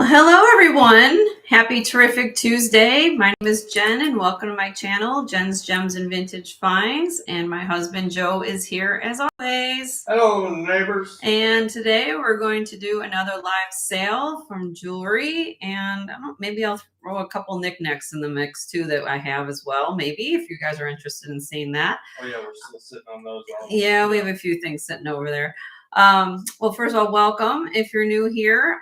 Well, hello everyone. Happy terrific Tuesday. My name is Jen and welcome to my channel, Jen's Gems and Vintage Finds. And my husband Joe is here as always. Hello neighbors. And today we're going to do another live sale from jewelry. And maybe I'll throw a couple knickknacks in the mix too that I have as well. Maybe if you guys are interested in seeing that. Oh yeah, we're still sitting on those. Yeah, we have a few things sitting over there. Well, first of all, welcome. If you're new here,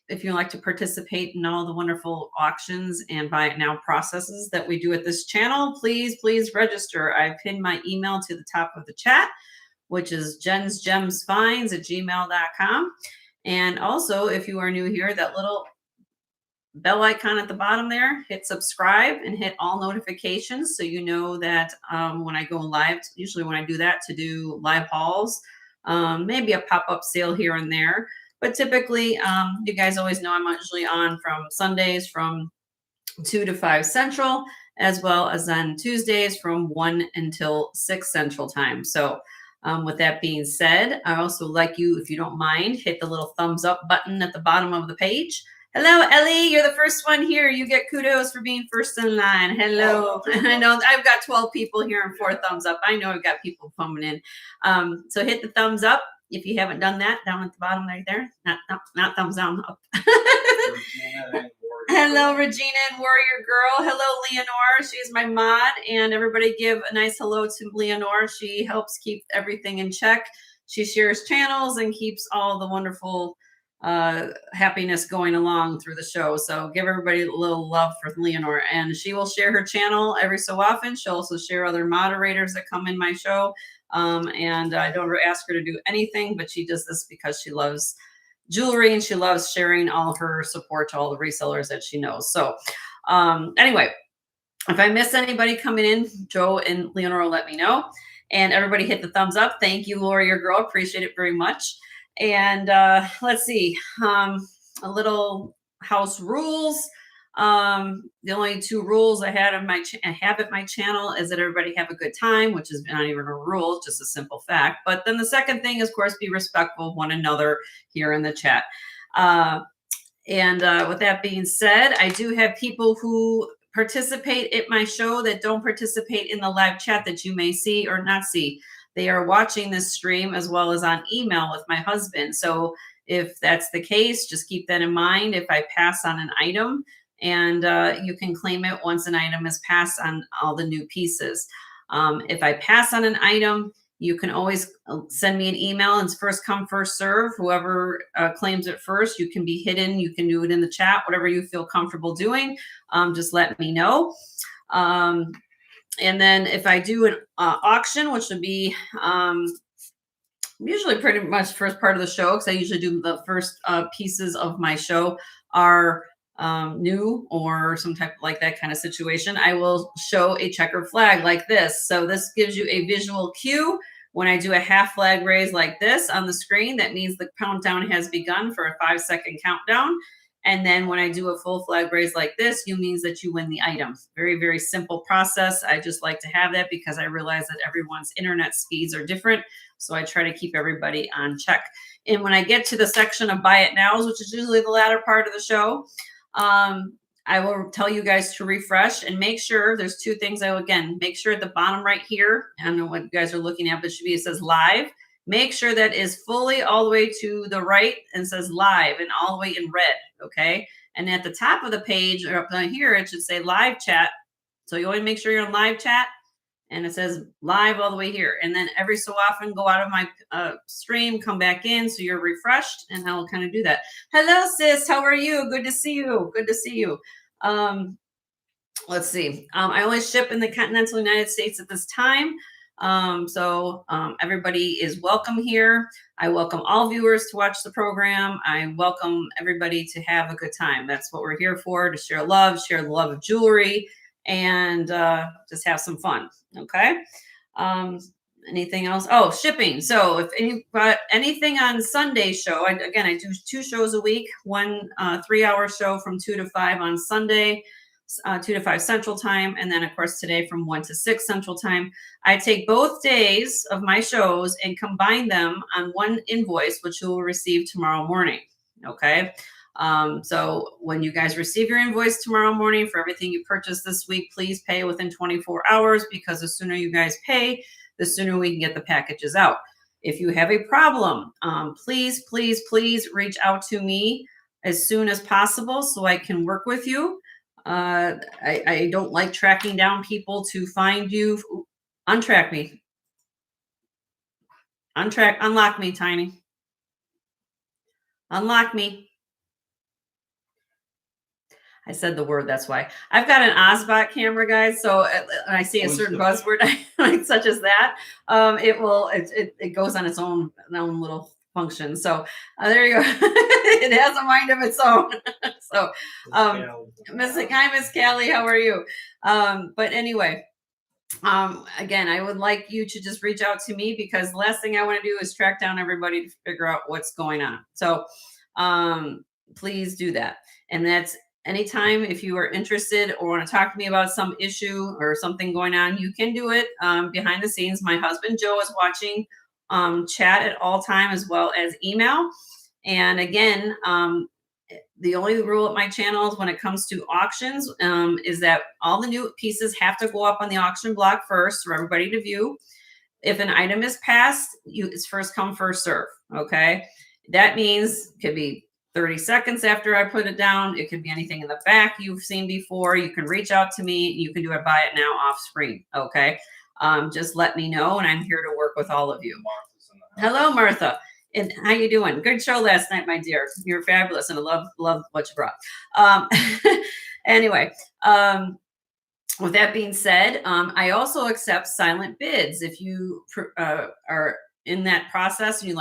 if you'd like to participate in all the wonderful auctions and buy it now processes that we do at this channel, please register. I pinned my email to the top of the chat, which is jensgemsfinds@gmail.com. And also, if you are new here, that little bell icon at the bottom there, hit subscribe and hit all notifications so you know that when I go live, usually when I do that to do live hauls, maybe a pop-up sale here and there. But typically, you guys always know I'm usually on from Sundays from 2 to 5 Central, as well as on Tuesdays from 1 until 6 Central time. So with that being said, I also like you, if you don't mind, hit the little thumbs up button at the bottom of the page. Hello, Ellie. You're the first one here. You get kudos for being first in line. Hello. I know I've got 12 people here and 4 thumbs up. I know I've got people coming in. So hit the thumbs up. If you haven't done that, down at the bottom right there, not thumbs down, up. Hello, Regina and Warrior Girl. Hello, Leonore. She's my mod. And everybody give a nice hello to Leonore. She helps keep everything in check. She shares channels and keeps all the wonderful happiness going along through the show. So give everybody a little love for Leonore. And she will share her channel every so often. She'll also share other moderators that come in my show. And I don't ask her to do anything, but she does this because she loves jewelry and she loves sharing all her support to all the resellers that she knows. So anyway, if I miss anybody coming in, Joe and Leonore will let me know. And everybody hit the thumbs up. Thank you, Warrior Girl. Appreciate it very much. And let's see, a little house rules. The only 2 rules I have at my channel is that everybody have a good time, which is not even a rule, just a simple fact. But then the second thing is, of course, be respectful of one another here in the chat. And with that being said, I do have people who participate at my show that don't participate in the live chat that you may see or not see. They are watching this stream as well as on email with my husband. So if that's the case, just keep that in mind. If I pass on an item, and you can claim it once an item is passed on all the new pieces. If I pass on an item, you can always send me an email, and it's first come, first serve. Whoever claims it first, you can be hidden. You can do it in the chat, whatever you feel comfortable doing. Just let me know. And then if I do an auction, which would be usually pretty much first part of the show, because I usually do the first pieces of my show are new or some type like that kind of situation, I will show a checkered flag like this. So this gives you a visual cue. When I do a half flag raise like this on the screen, that means the countdown has begun for a 5-second countdown. And then when I do a full flag raise like this, you means that you win the item. Very, very simple process. I just like to have that because I realize that everyone's internet speeds are different. So I try to keep everybody on check. And when I get to the section of buy it nows, which is usually the latter part of the show, I will tell you guys to refresh and make sure there's 2 things. I will again make sure at the bottom right here, I don't know what you guys are looking at, but it should be, it says live. Make sure that is fully all the way to the right and says live and all the way in red. Okay. And at the top of the page or up here, it should say live chat. So you always make sure you're in live chat. And it says live all the way here. And then every so often go out of my stream, come back in so you're refreshed, and I'll kind of do that. Hello, sis. How are you? Good to see you. Good to see you. Let's see. I only ship in the continental United States at this time. So everybody is welcome here. I welcome all viewers to watch the program. I welcome everybody to have a good time. That's what we're here for, to share love, share the love of jewelry, and just have some fun. Okay. Anything else? Oh, shipping. So if anything on Sunday show, I do 2 shows a week, one 3-hour show from 2 to 5 on Sunday, 2 to 5 Central time. And then of course today from 1 to 6 Central time. I take both days of my shows and combine them on one invoice, which you will receive tomorrow morning. Okay. So when you guys receive your invoice tomorrow morning for everything you purchased this week, please pay within 24 hours, because the sooner you guys pay, the sooner we can get the packages out. If you have a problem, please, please, please reach out to me as soon as possible so I can work with you. I don't like tracking down people to find you. Untrack me. Unlock me, Tiny. Unlock me. I said the word, that's why. I've got an Ozbot camera, guys. So when I see a certain buzzword, like such as that, it goes on its own little function. So there you go. It has a mind of its own. So hi, Miss Callie, how are you? But anyway, again, I would like you to just reach out to me, because the last thing I want to do is track down everybody to figure out what's going on. So please do that. And that's anytime if you are interested or want to talk to me about some issue or something going on, you can do it behind the scenes. My husband Joe is watching chat at all time, as well as email. And again, the only rule at my channel is when it comes to auctions is that all the new pieces have to go up on the auction block first for everybody to view. If an item is passed, it's first come, first serve. Okay. That means it could be 30 seconds after I put it down. It could be anything in the back you've seen before. You can reach out to me. You can do it buy it now off screen. Okay. Just let me know, and I'm here to work with all of you. Hello, Martha. And how you doing? Good show last night, my dear. You're fabulous, and I love what you brought. Anyway, with that being said, I also accept silent bids. If you are in that process and you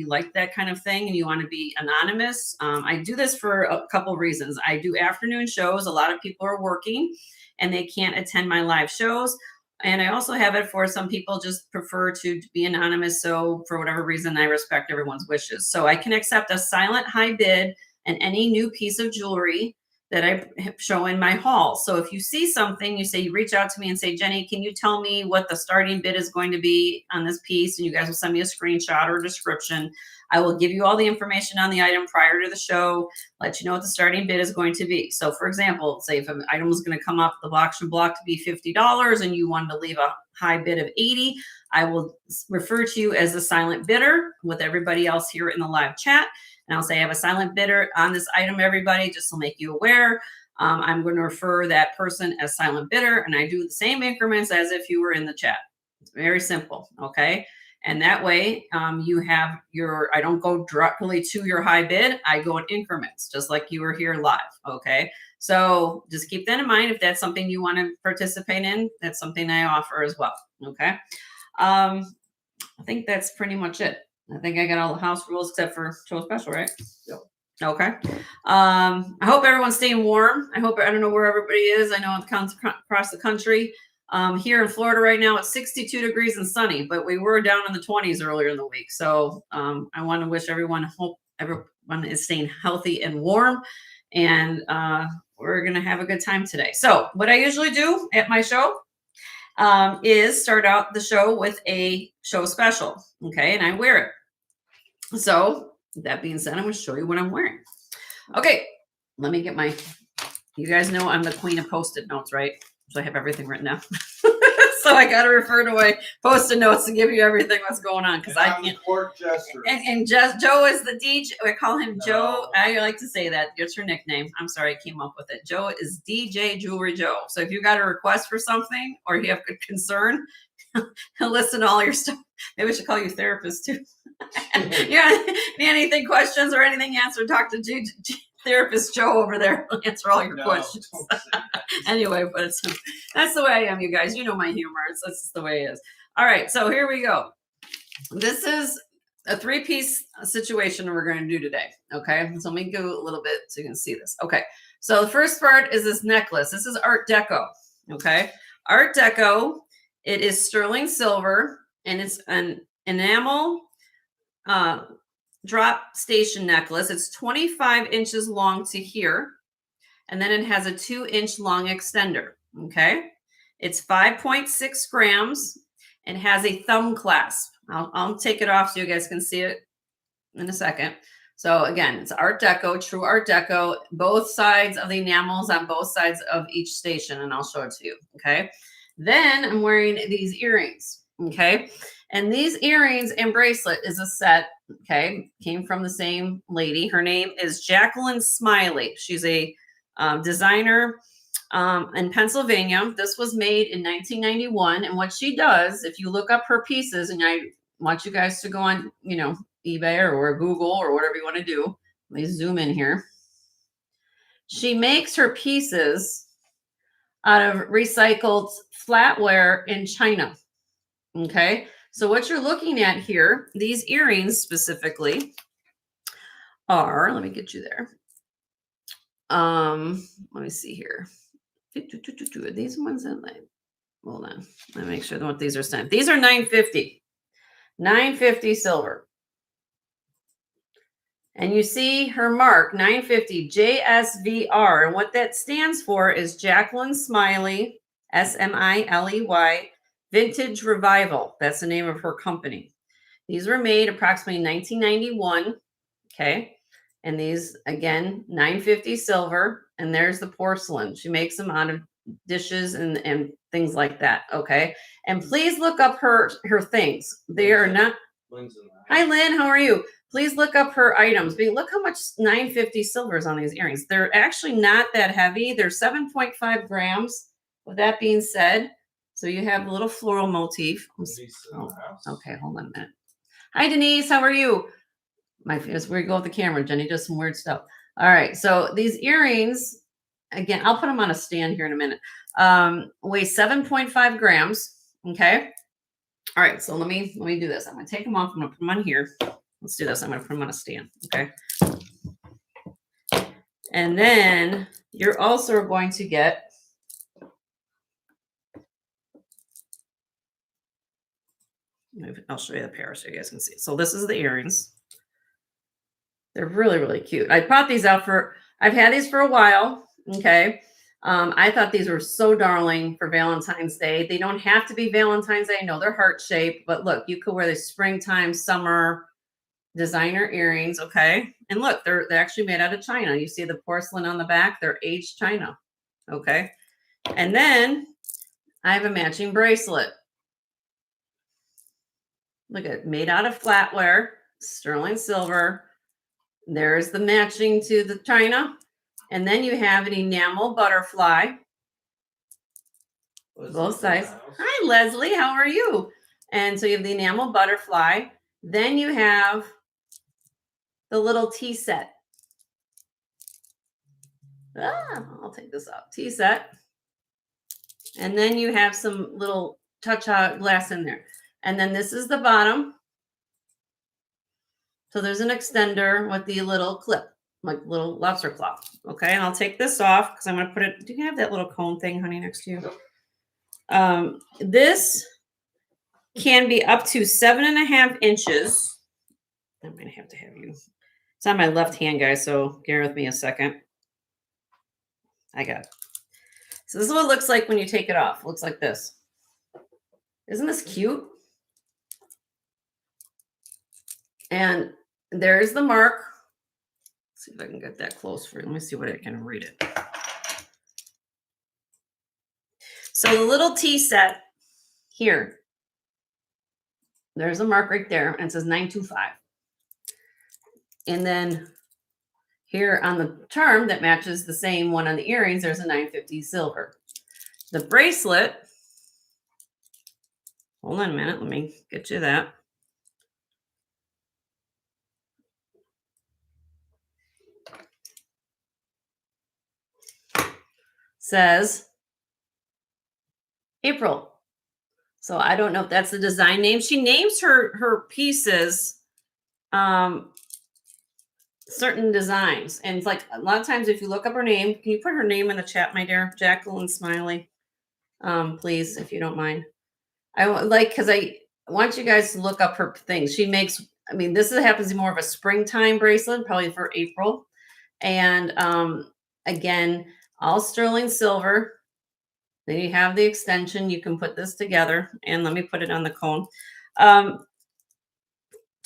like that kind of thing and you want to be anonymous, I do this for a couple reasons. I do afternoon shows. A lot of people are working and they can't attend my live shows. And I also have it for some people just prefer to be anonymous. So for whatever reason, I respect everyone's wishes. So I can accept a silent high bid and any new piece of jewelry that I show in my haul. So if you see something, you reach out to me and say, Jenny, can you tell me what the starting bid is going to be on this piece? And you guys will send me a screenshot or a description. I will give you all the information on the item prior to the show, let you know what the starting bid is going to be. So for example, say if an item was going to come off the auction block to be $50 and you wanted to leave a high bid of $80, I will refer to you as a silent bidder with everybody else here in the live chat. And I'll say I have a silent bidder on this item, everybody, just to make you aware. I'm going to refer that person as silent bidder, and I do the same increments as if you were in the chat. It's very simple, okay? And that way you have I don't go directly to your high bid. I go in increments, just like you were here live, okay? So just keep that in mind. If that's something you want to participate in, that's something I offer as well, okay? I think that's pretty much it. I think I got all the house rules except for show special, right? Yep. Okay. I hope everyone's staying warm. I don't know where everybody is. I know across the country. Here in Florida right now, it's 62 degrees and sunny, but we were down in the 20s earlier in the week. So I want to wish hope everyone is staying healthy and warm. And we're going to have a good time today. So what I usually do at my show is start out the show with a show special. Okay. And I wear it. So that being said, I'm going to show you what I'm wearing. Okay. Let me get you guys know I'm the queen of Post-it notes, right? So I have everything written down. So I got to refer to my Post-it notes to give you everything that's going on. Cause I can't. And Joe is the DJ. I call him Joe. I like to say that. It's your nickname. I'm sorry. I came up with it. Joe is DJ Jewelry Joe. So if you got a request for something or you have a concern, he'll listen to all your stuff. Maybe we should call you therapist too. Anything questions or anything answered, talk to therapist Joe over there. He'll answer all your questions. Anyway, but that's the way I am, you guys. You know my humor. That's just the way it is. All right, so here we go. This is a 3-piece situation we're going to do today. Okay, so let me go a little bit so you can see this. Okay, so the first part is this necklace. This is Art Deco. Okay, Art Deco. It is sterling silver, and it's an enamel drop station necklace. It's 25 inches long to here, and then it has a 2-inch long extender. Okay, it's 5.6 grams and has a thumb clasp. I'll take it off so you guys can see it in a second. So again, it's Art Deco, true Art Deco, both sides of the enamels on both sides of each station, and I'll show it to you, okay? Then I'm wearing these earrings, okay? And these earrings and bracelet is a set, okay? Came from the same lady. Her name is Jacqueline Smiley. She's a designer in Pennsylvania. This was made in 1991, and what she does, if you look up her pieces, and I want you guys to go on, you know, eBay or Google or whatever you want to do. Let me zoom in here. She makes her pieces out of recycled flatware in China. Okay. So what you're looking at here, these earrings specifically are, let me get you there. Let me see here. Are these ones that like, hold on. Let me make sure what these are sent. These are $9.50. $9.50 silver. And you see her mark, 950 JSVR. And what that stands for is Jacqueline Smiley, Smiley, Vintage Revival. That's the name of her company. These were made approximately 1991. Okay. And these, again, 950 silver. And there's the porcelain. She makes them out of dishes and things like that. Okay. And please look up her things. They are not. Hi, Lynn. How are you? Please look up her items. Look how much 950 silver is on these earrings. They're actually not that heavy. They're 7.5 grams. With that being said, so you have a little floral motif. Oh, okay, hold on a minute. Hi, Denise. How are you? My face, where you go with the camera. Jenny does some weird stuff. All right, so these earrings, again, I'll put them on a stand here in a minute. Weigh 7.5 grams. Okay. All right, so let me do this. I'm gonna take them off. I'm gonna put them on here. Let's do this. I'm going to put them on a stand. Okay. And then you're also going to get I'll show you the pair so you guys can see. So this is the earrings. They're really, really cute. I brought these out I've had these for a while. Okay. I thought these were so darling for Valentine's Day. They don't have to be Valentine's Day. I know they're heart shaped, but look, you could wear the springtime, summer, designer earrings. Okay. And look, they're actually made out of China. You see the porcelain on the back, they're aged China. Okay. And then I have a matching bracelet. Look at it, made out of flatware, sterling silver. There's the matching to the China. And then you have an enamel butterfly. Both sides. Hi, Leslie. How are you? And so you have the enamel butterfly. Then you have the little tea set. I'll take this out. Tea set. And then you have some little touch glass in there. And then this is the bottom. So there's an extender with the little clip, like little lobster claw. Okay, and I'll take this off because I'm going to put it. Do you have that little cone thing, honey, next to you? This can be up to 7.5 inches. I might have to have you. It's on my left hand, guys, so bear with me a second. I got it. So this is what it looks like when you take it off. It looks like this. Isn't this cute? And there's the mark. Let's see if I can get that close for you. Let me see what I can read it. So the little tea set here, there's a mark right there, and it says 925. And then here on the charm that matches the same one on the earrings, there's a 950 silver. The bracelet, hold on a minute, let me get you that. Says April. So I don't know if that's the design name. She names her pieces certain designs. And it's like a lot of times if you look up her name, can you put her name in the chat, my dear? Jacqueline Smiley. Please, if you don't mind. Because I want you guys to look up her things. She makes, I mean, this happens to be more of a springtime bracelet, probably for April. And again, all sterling silver. Then you have the extension. You can put this together. And let me put it on the cone.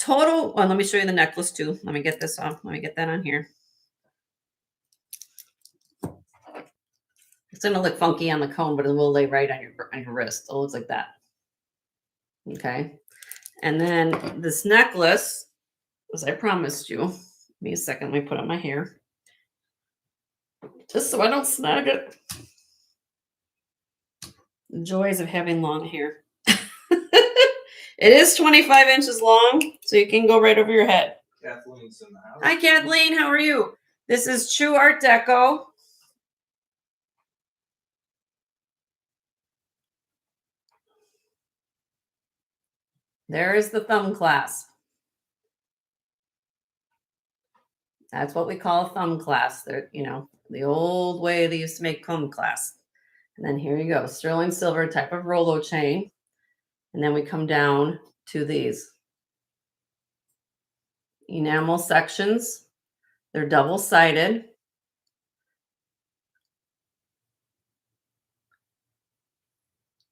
total, well, let me show you the necklace too. Let me get this off. Let me get that on here. It's going to look funky on the cone, but it will lay right on your wrist. It looks like that. Okay. And then this necklace, as I promised you, give me a second. Let me put on my hair. Just so I don't snag it. The joys of having long hair. It is 25 inches long, so you can go right over your head. Kathleen's in the house. Hi, Kathleen. How are you? This is True Art Deco. There is the thumb clasp. That's what we call a thumb clasp. They're, you know, the old way they used to make thumb clasps. And then here you go, sterling silver type of Rolo chain. And then we come down to these enamel sections. They're double-sided.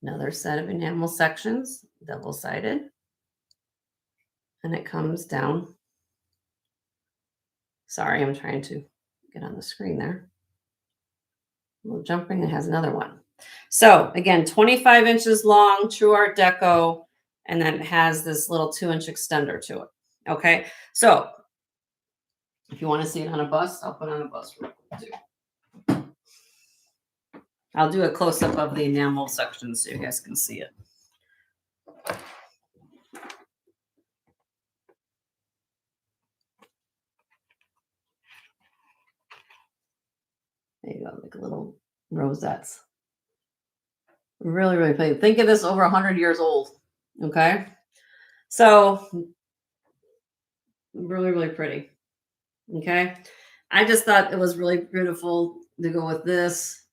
Another set of enamel sections, double-sided. And it comes down. Sorry, I'm trying to get on the screen there. A little jumping, it has another one. So again, 25 inches long, True Art Deco, and then it has this little 2-inch extender to it. Okay, so if you want to see it on a bust, I'll put on a bust real quick too. I'll do a close-up of the enamel section so you guys can see it. There you go, like little rosettes. Really, really pretty. Think of this over 100 years old. Okay. So really, really pretty. Okay. I just thought it was really beautiful to go with this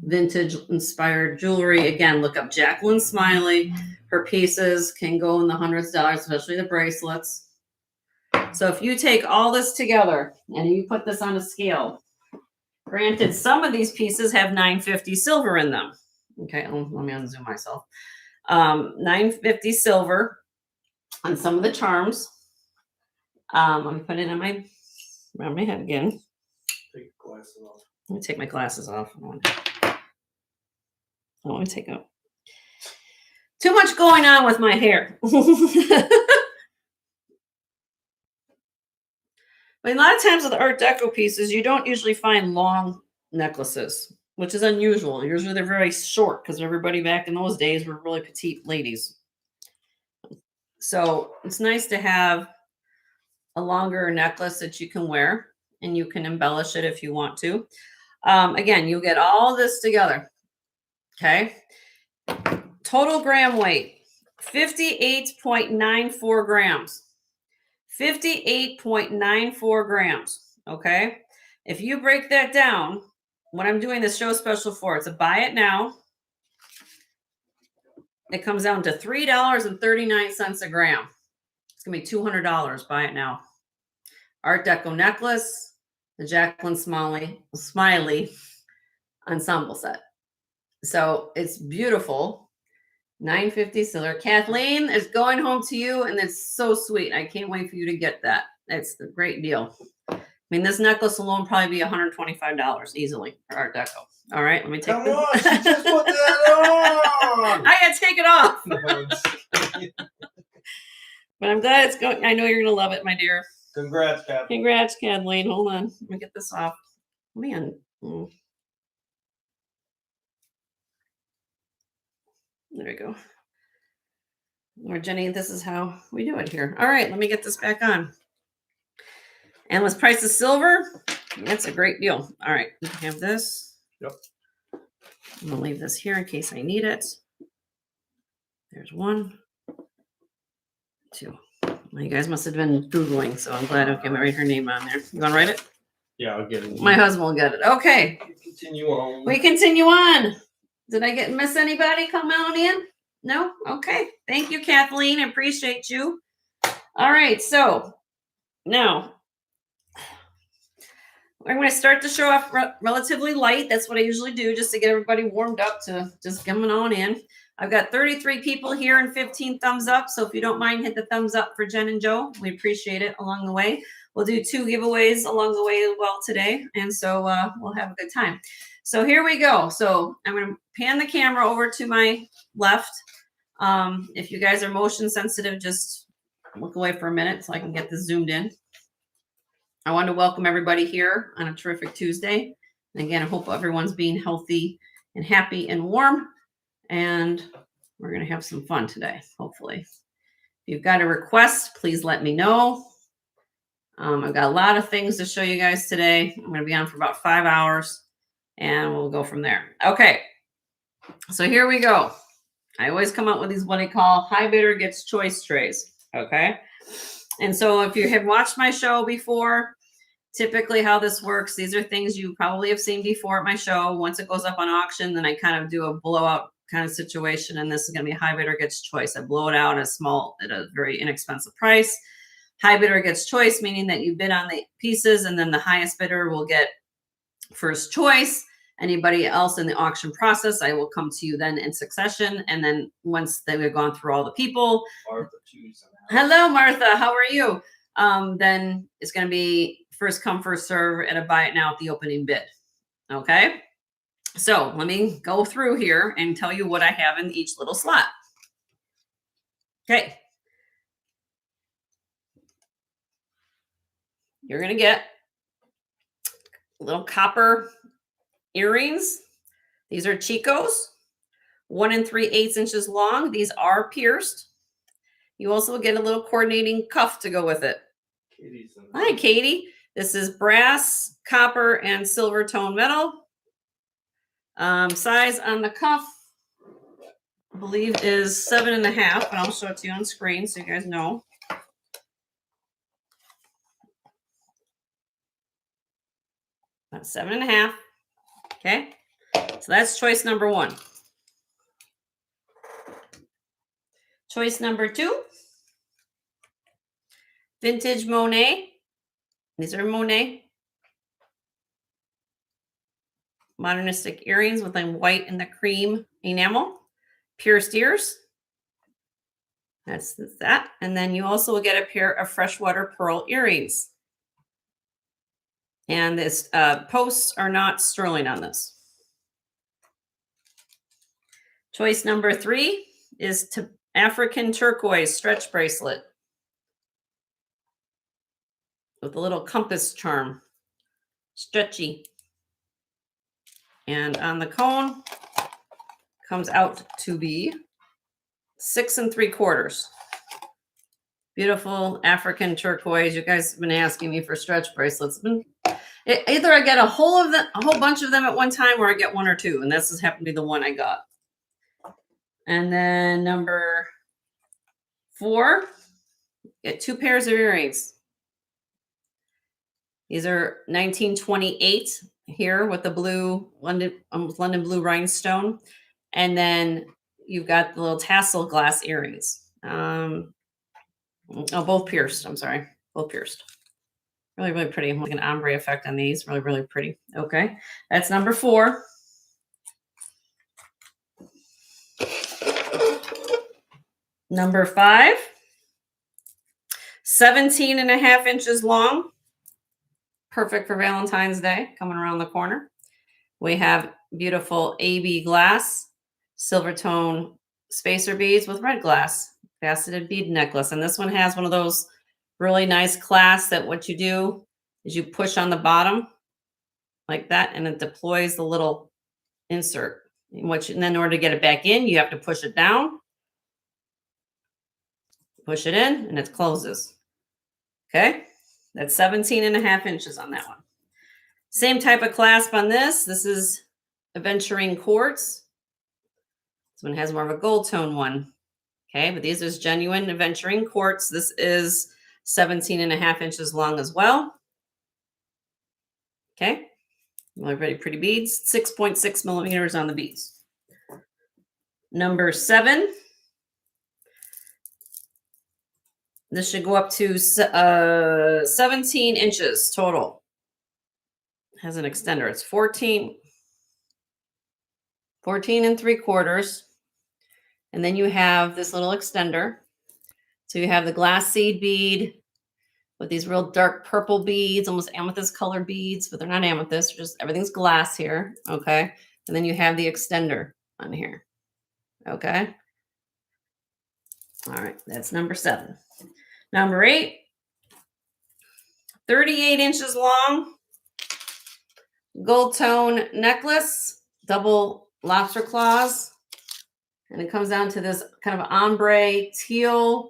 vintage inspired jewelry. Again, look up Jacqueline Smiley. Her pieces can go in the hundreds of dollars, especially the bracelets. So if you take all this together and you put this on a scale, granted, some of these pieces have 950 silver in them. Okay, let me unzoom myself. 950 silver on some of the charms. Let me put it on my around my head again. Take your glasses off. Let me take my glasses off. I don't want to take out. Too much going on with my hair. But a lot of times with Art Deco pieces, you don't usually find long necklaces, which is unusual. Usually they're very short because everybody back in those days were really petite ladies. So it's nice to have a longer necklace that you can wear, and you can embellish it if you want to. Again, you get all this together. Okay. Total gram weight, 58.94 grams. 58.94 grams. Okay. If you break that down, what I'm doing this show special for, it's a buy it now. It comes down to $3.39 a gram. It's going to be $200. Buy it now. Art Deco necklace, the Jacqueline Smiley ensemble set. So it's beautiful. 950 silver. Kathleen is going home to you, and it's so sweet. I can't wait for you to get that. It's a great deal. I mean, this necklace alone probably be $125 easily for Art Deco. All right, let me take Come this. on, she just put that on. I gotta take it off. No, I'm just kidding. But I'm glad it's going. I know you're gonna love it, my dear. Congrats, Kathleen. Congrats, Kathleen. Hold on. Let me get this off. Man. There we go. Lord Jenny, this is how we do it here. All right, let me get this back on. Endless price of silver. That's a great deal. All right, we can have this. Yep. I'm gonna leave this here in case I need it. There's 1, 2. Well, you guys must have been Googling, so I'm glad I can write her name on there. You want to write it? Yeah, I'll get it. My husband will get it. Okay. Continue on. We continue on. Did I miss anybody come on in? No? Okay. Thank you, Kathleen. I appreciate you. All right. So now I'm going to start the show off relatively light. That's what I usually do, just to get everybody warmed up to just coming on in. I've got 33 people here and 15 thumbs up. So if you don't mind, hit the thumbs up for Jen and Joe. We appreciate it along the way. We'll do 2 giveaways along the way as well today. And so we'll have a good time. So here we go. So I'm going to pan the camera over to my left. If you guys are motion sensitive, just look away for a minute so I can get this zoomed in. I want to welcome everybody here on a terrific Tuesday. And again, I hope everyone's being healthy and happy and warm. And we're going to have some fun today, hopefully. If you've got a request, please let me know. I've got a lot of things to show you guys today. I'm going to be on for about 5 hours, and we'll go from there. Okay, so here we go. I always come up with these what I call high bidder gets choice trays, okay? And so if you have watched my show before, typically how this works, these are things you probably have seen before at my show. Once it goes up on auction, then I kind of do a blowout kind of situation, and this is going to be high bidder gets choice. I blow it out at a very inexpensive price. High bidder gets choice, meaning that you bid on the pieces, and then the highest bidder will get first choice. Anybody else in the auction process, I will come to you then in succession. And then once they've gone through all the people, Martha, hello, Martha, how are you? Then it's going to be first come, first serve at a buy it now at the opening bid. Okay. So let me go through here and tell you what I have in each little slot. Okay. You're going to get little copper earrings. These are Chicos, 1 3/8 inches long. These are pierced. You also get a little coordinating cuff to go with it. Hi, Katie. This is brass, copper, and silver tone metal. Size on the cuff, I believe, is 7.5, and I'll show it to you on screen so you guys know. About 7.5. Okay, so that's choice number 1. Choice number 2, vintage Monet. These are Monet modernistic earrings with a white and the cream enamel, pierced ears. That's that. And then you also will get a pair of freshwater pearl earrings. And this posts are not sterling on this. Choice number 3 is African turquoise stretch bracelet with a little compass charm, stretchy. And on the cone comes out to be 6 3/4. Beautiful African turquoise. You guys have been asking me for stretch bracelets. Either I get a whole bunch of them at one time, or I get 1 or 2, and this has happened to be the one I got. And then number 4, get 2 pairs of earrings. These are 1928 here with the blue London blue rhinestone, and then you've got the little tassel glass earrings. Both pierced. I'm sorry, both pierced. Really, really pretty. Like an ombre effect on these. Really, really pretty. Okay, that's number 4. Number 5, 17.5 inches long. Perfect for Valentine's Day coming around the corner. We have beautiful AB glass, silver tone spacer beads with red glass, faceted bead necklace. And this one has one of those really nice clasps that what you do is you push on the bottom like that, and it deploys the little insert. And then in order to get it back in, you have to push it down, push it in, and it closes. Okay, that's 17.5 inches on that one. Same type of clasp on this. This is aventurine quartz. This one has more of a gold tone one. Okay, but these is genuine aventurine quartz. This is 17.5 inches long as well. Okay, really pretty beads. 6.6 millimeters on the beads. Number 7. This should go up to 17 inches total. Has an extender. It's 14 3/4. And then you have this little extender. So you have the glass seed bead with these real dark purple beads, almost amethyst colored beads, but they're not amethyst, they're just everything's glass here. Okay. And then you have the extender on here. Okay. All right. That's number 7. Number 8, 38 inches long, gold tone necklace, double lobster claws. And it comes down to this kind of ombre teal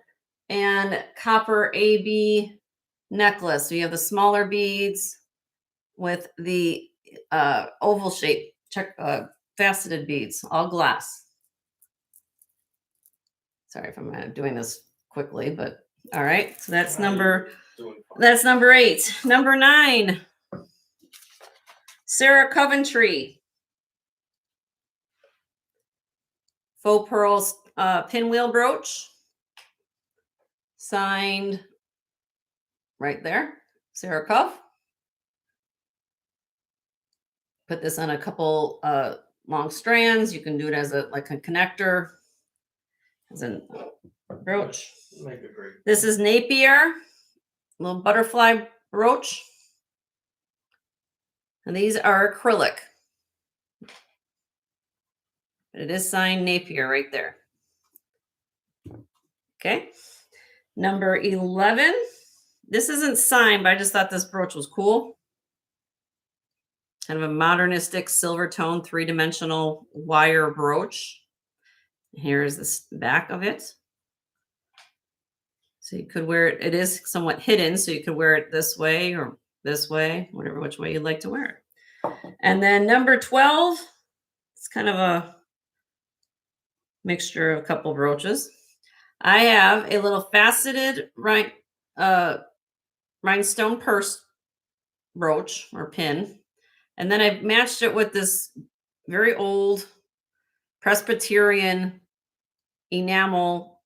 and copper AB necklace. So you have the smaller beads with the oval shape faceted beads, all glass. Sorry if I'm doing this quickly, but all right. So that's number 8. Number 9, Sarah Coventry. Faux pearls pinwheel brooch. Signed right there, Sarah Cuff. Put this on a couple long strands. You can do it as a connector, as a brooch. Make it great. This is Napier, little butterfly brooch. And these are acrylic. It is signed Napier right there. Okay. Number 11. This isn't signed, but I just thought this brooch was cool. Kind of a modernistic silver tone, 3-dimensional wire brooch. Here's the back of it. So you could wear it. It is somewhat hidden, so you could wear it this way or this way, whatever which way you'd like to wear it. And then number 12, it's kind of a mixture of a couple brooches. I have a little faceted rhinestone purse brooch or pin. And then I've matched it with this very old Presbyterian enamel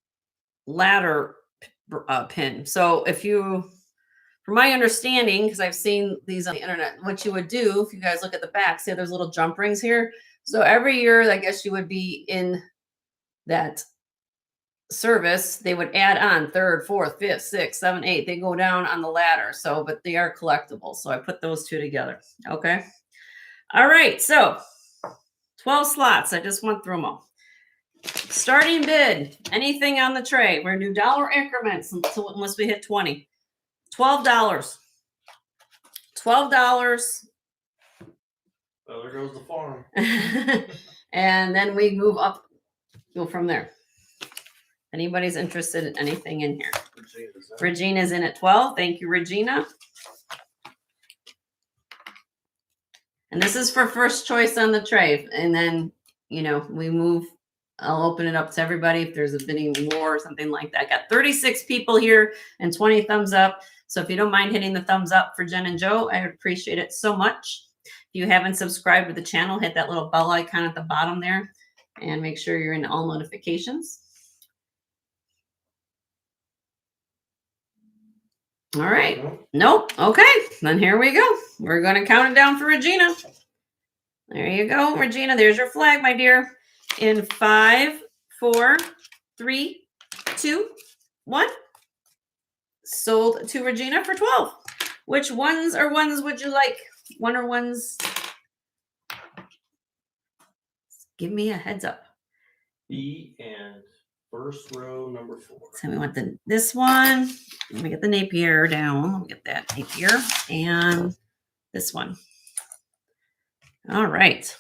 ladder pin. So if you, from my understanding, because I've seen these on the internet, what you would do, if you guys look at the back, see there's little jump rings here. So every year, I guess you would be in that service, they would add on 3rd, 4th, 5th, 6th, 7th, 8th. They go down on the ladder. So, but they are collectible. So I put those two together. Okay. All right. So 12 slots. I just went through them all. Starting bid, anything on the tray. We're going to do dollar increments unless we hit 20. $12. $12. Well, there goes the farm. And then we move up, go from there. Anybody's interested in anything in here? Regina's in at 12. Thank you, Regina. And this is for first choice on the tray. And then, you know, we move. I'll open it up to everybody if there's a bidding war or something like that. I got 36 people here and 20 thumbs up. So if you don't mind hitting the thumbs up for Jen and Joe, I would appreciate it so much. If you haven't subscribed to the channel, hit that little bell icon at the bottom there and make sure you're in all notifications. All right. Nope. Okay. Then here we go. We're going to count it down for Regina. There you go, Regina. There's your flag, my dear. In 5, 4, 3, 2, 1. Sold to Regina for 12. Which ones would you like? One or ones? Give me a heads up. B and first row number 4. So we want this one. Let me get the Napier down. Let me get that Napier and this one. All right.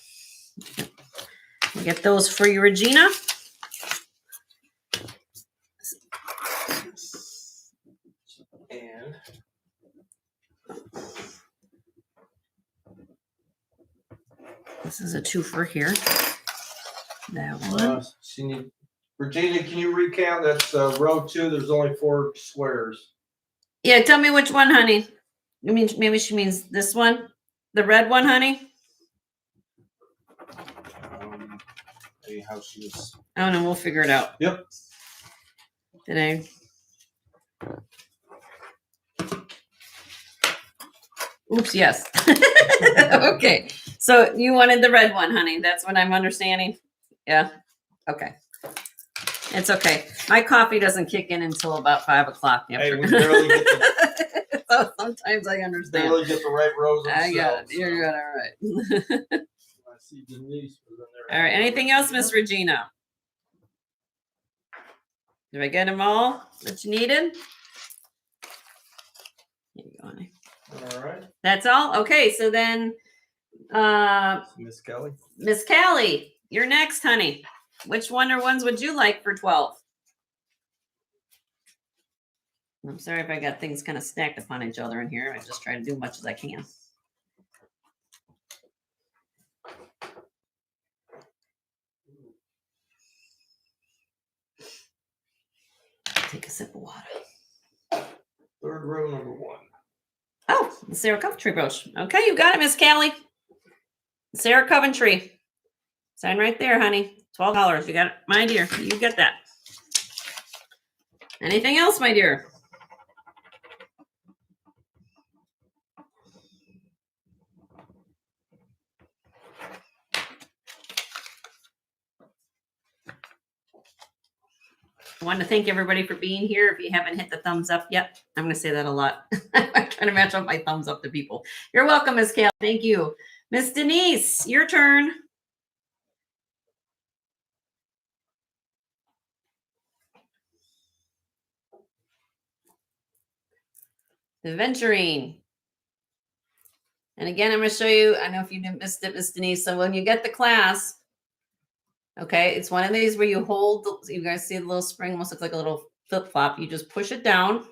We'll get those for you, Regina. And this is a twofer here. That one. Regina, can you recount? That's row 2. There's only 4 squares. Yeah, tell me which one, honey. I mean, maybe she means this one, the red one, honey. See how she was. Oh no, we'll figure it out. Yep. Did I? Oops, yes. Okay. So you wanted the red one, honey. That's what I'm understanding. Yeah. Okay. It's okay. My coffee doesn't kick in until about 5 o'clock. Hey, we barely get So sometimes I understand. barely get the right rows on I got it. shelves, You're so. good. All right. I see Denise was in there. All right. Anything else, Miss Regina? Did I get them all that you needed? Here you go, honey. All right. That's all? Okay. So then, Miss Kelly. Miss Callie, you're next, honey. Which Wonder Ones would you like for 12? I'm sorry if I got things kind of stacked upon each other in here. I just try to do as much as I can. Take a sip of water. Third row, number 1. Oh, the Sarah Coventry brooch. Okay, you got it, Miss Callie. Sarah Coventry. Sign right there, honey. $12. You got it, my dear. You get that. Anything else, my dear? I want to thank everybody for being here. If you haven't hit the thumbs up yet, I'm going to say that a lot. I'm trying to match up my thumbs up to people. You're welcome, Miss Callie. Thank you. Miss Denise, your turn. The Venturing. And again, I'm going to show you, I know if you missed it, Miss Denise. So when you get the class, okay, it's one of these where you hold, you guys see the little spring, almost looks like a little flip-flop. You just push it down.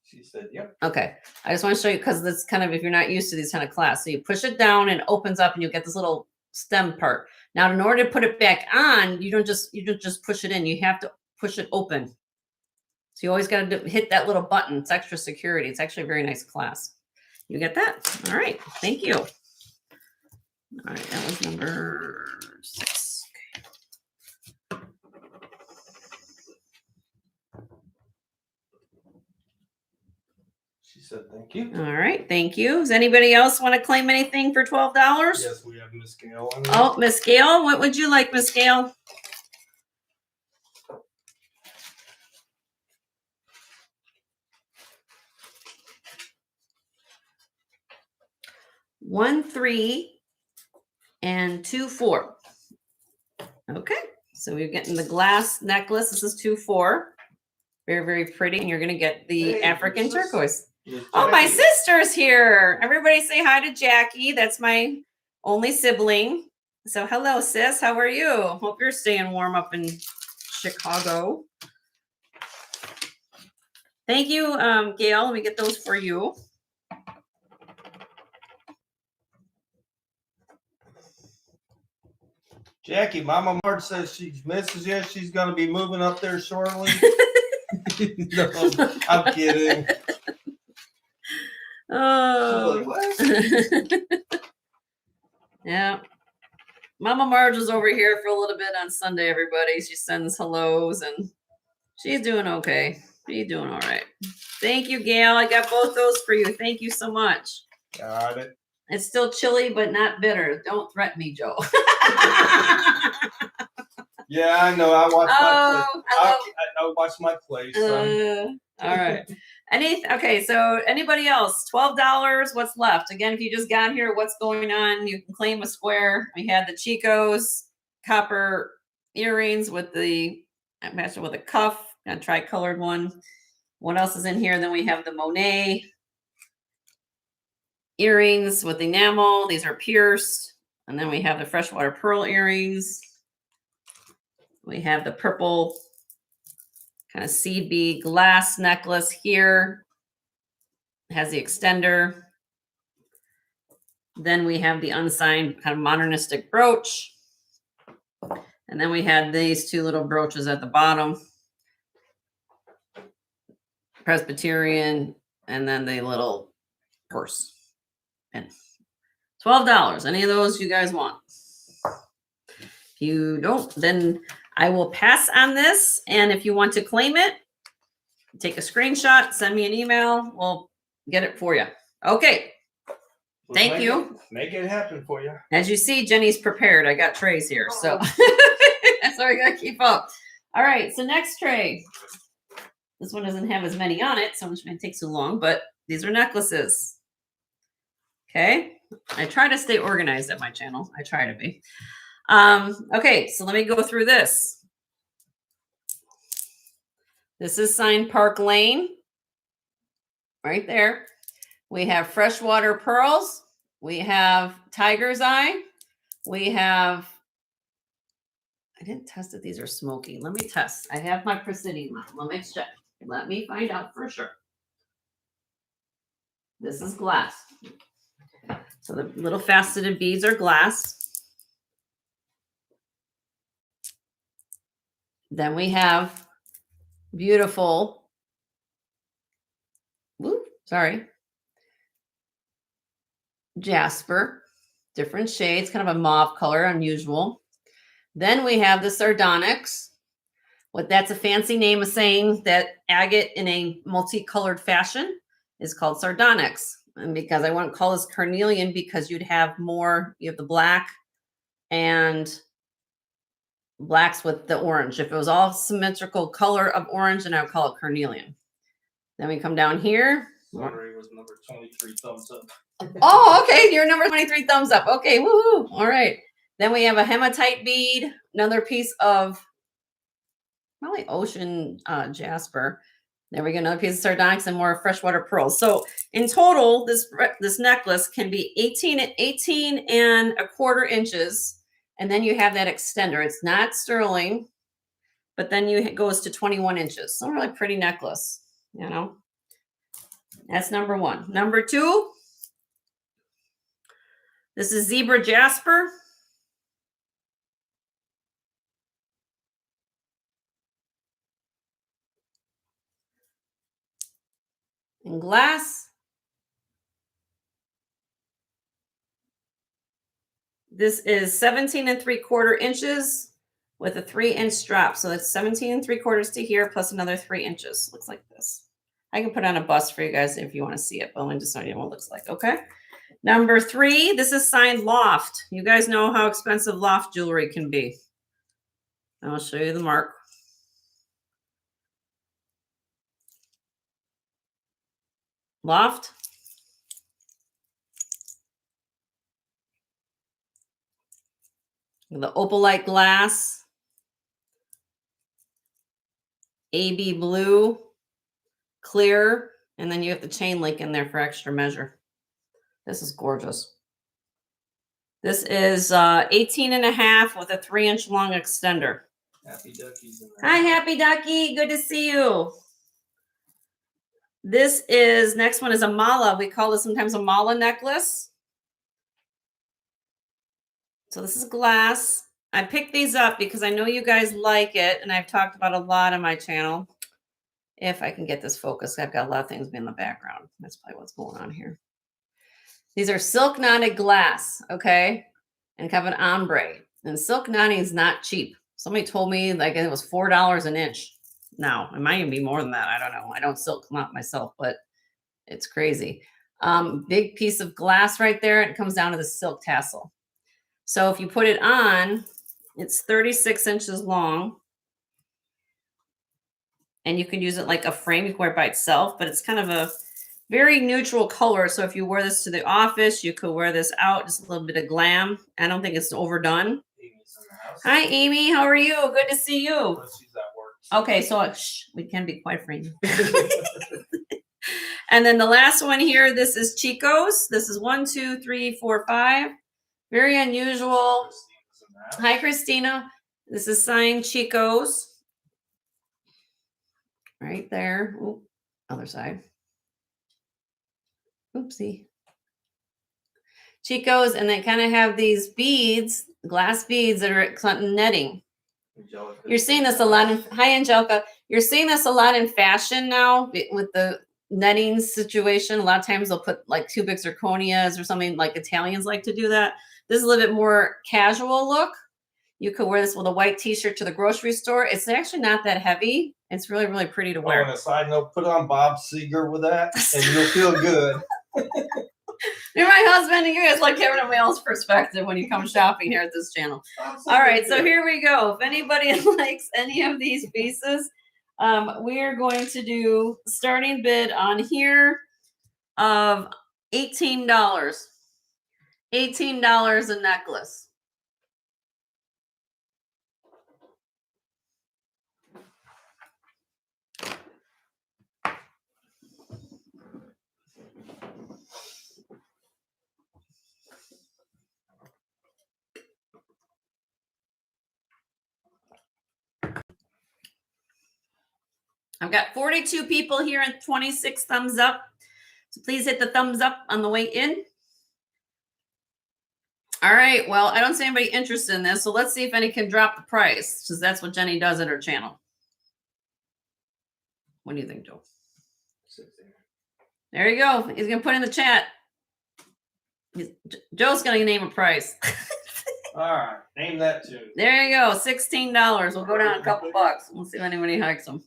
She said, yep. Okay, I just want to show you because that's kind of, if you're not used to these kind of class. So you push it down and it opens up and you get this little stem part. Now, in order to put it back on, you don't just push it in. You have to push it open. So you always got to hit that little button. It's extra security. It's actually a very nice class. You get that? All right. Thank you. All right. That was number 6. Okay. She said, thank you. All right. Thank you. Does anybody else want to claim anything for $12? Yes, we have Miss Gail. Oh, Miss Gail. What would you like, Miss Gail? One, 3, and 2, 4. Okay, so we're getting the glass necklace. This is 2, 4. Very, very pretty. And you're going to get the African turquoise. Oh, my sister's here. Everybody say hi to Jackie. That's my only sibling. So hello, sis. How are you? Hope you're staying warm up in Chicago. Thank you, Gail. Let me get those for you. Jackie, Mama Marge says she misses you. She's going to be moving up there shortly. No, I'm kidding. Oh. Like, what? Yeah. Mama Marge was over here for a little bit on Sunday, everybody. She sends hellos and she's doing okay. She's doing all right. Thank you, Gail. I got both those for you. Thank you so much. Got it. It's still chilly, but not bitter. Don't threaten me, Joe. Yeah, I know. I watch my Oh, place. I watch my place. all right. Okay, so anybody else? $12. What's left? Again, if you just got here, what's going on? You can claim a square. We had the Chico's copper earrings with the matching with a cuff, a tri-colored one. What else is in here? Then we have the Monet earrings with enamel. These are pierced. And then we have the freshwater pearl earrings. We have the purple kind of seed bead glass necklace here. It has the extender. Then we have the unsigned kind of modernistic brooch. And then we had these 2 little brooches at the bottom. Presbyterian, and then the little purse. And $12. Any of those you guys want? If you don't, then I will pass on this. And if you want to claim it, take a screenshot, send me an email. We'll get it for you. Okay. Thank you. Make it happen for you. As you see, Jenny's prepared. I got trays here. So that's what I got to keep up. All right, so next tray. This one doesn't have as many on it, so much may take so long, but these are necklaces. Okay, I try to stay organized at my channel. I try to be. Okay, so let me go through this. This is signed Park Lane, right there. We have freshwater pearls. We have tiger's eye. We have, I didn't test if these are smoky. Let me test. I have my Precision line. Let me check. Let me find out for sure. This is glass. So the little faceted beads are glass. Then we have beautiful, jasper, different shades, kind of a mauve color, unusual. Then we have the sardonyx. That's a fancy name of saying that agate in a multicolored fashion is called sardonyx. And because I wouldn't call this carnelian, because you'd have more, you have the black and blacks with the orange. If it was all symmetrical color of orange, then I would call it carnelian. Then we come down here. Sorry, was number 23 thumbs up. Oh, okay. You're number 23 thumbs up. Okay, woohoo. All right. Then we have a hematite bead, another piece of probably ocean jasper. There we go, another piece of sardonyx and more freshwater pearls. So in total, this necklace can be 18 and a quarter inches. And then you have that extender. It's not sterling, but then it goes to 21 inches. So really pretty necklace, you know. That's number one. Number two, this is zebra jasper. In glass. This is 17 and 3/4 inches with a 3-inch strap. So that's 17 and 3/4 to here plus another 3 inches. Looks like this. I can put on a bust for you guys if you want to see it, but I'm just showing you what it looks like. Okay. Number 3, this is signed Loft. You guys know how expensive Loft jewelry can be. I'll show you the mark. Loft. The opalite glass. AB blue. Clear. And then you have the chain link in there for extra measure. This is gorgeous. This is 18 and a half with a 3-inch long extender. Happy Ducky's in there. Hi, Happy Ducky. Good to see you. This is, next one is a mala. We call this sometimes a mala necklace. So this is glass. I picked these up because I know you guys like it, and I've talked about a lot on my channel. If I can get this focused, I've got a lot of things in the background. That's probably what's going on here. These are silk knotted glass, okay? And kind of an ombre. And silk knotting is not cheap. Somebody told me like it was $4 an inch. Now, it might even be more than that. I don't know. I don't silk knot myself, but it's crazy. Big piece of glass right there. It comes down to the silk tassel. So if you put it on, it's 36 inches long. And you can use it like a frame. You can wear it by itself, but it's kind of a very neutral color. So if you wear this to the office, you could wear this out, just a little bit of glam. I don't think it's overdone. Hi, Amy. How are you? Good to see you. Okay, so we can be quiet for you. And then the last one here, this is Chico's. This is 1, 2, 3, 4, 5. Very unusual. Hi, Christina. This is signed Chico's. Right there. Ooh, other side. Oopsie. Chico's, and they kind of have these beads, glass beads that are netting. Angelica. You're seeing this a lot in, hi Angelica. You're seeing this a lot in fashion now with the netting situation. A lot of times they'll put like cubic zirconias or something, like Italians like to do that. This is a little bit more casual look. You could wear this with a white t-shirt to the grocery store. It's actually not that heavy. It's really, really pretty to wear. On a side note, put on Bob Seger with that and you'll feel good. You're my husband, and you guys like having a male's perspective when you come shopping here at this channel. All right, so here we go. If anybody likes any of these pieces, we are going to do starting bid on here of $18. $18 a necklace. I've got 42 people here and 26 thumbs up. So please hit the thumbs up on the way in. All right. Well, I don't see anybody interested in this. So let's see if any can drop the price, because that's what Jenny does at her channel. What do you think, Joe? There you go. He's going to put in the chat. Joe's going to name a price. All right. Name that too. There you go. $16. We'll go down a couple bucks. We'll see if anybody hikes them.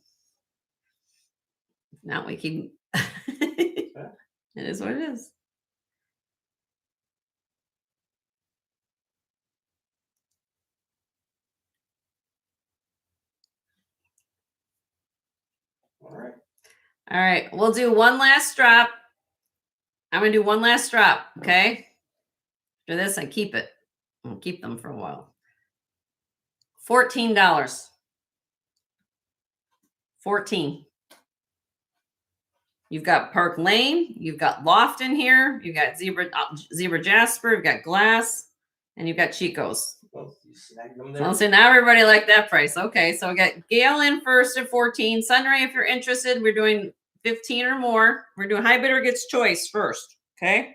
Now we keep. It is what it is. All right. All right. We'll do one last drop. I'm going to do one last drop. Okay. After this, I keep it. I'll keep them for a while. $14. 14. You've got Park Lane. You've got Loft in here. You've got Zebra Jasper. You've got Glass. And you've got Chico's. Well, you snagged them there. So now everybody liked that price. Okay, so we got Gail in first at 14. Sunray, if you're interested, we're doing 15 or more. We're doing high bidder gets choice first. Okay.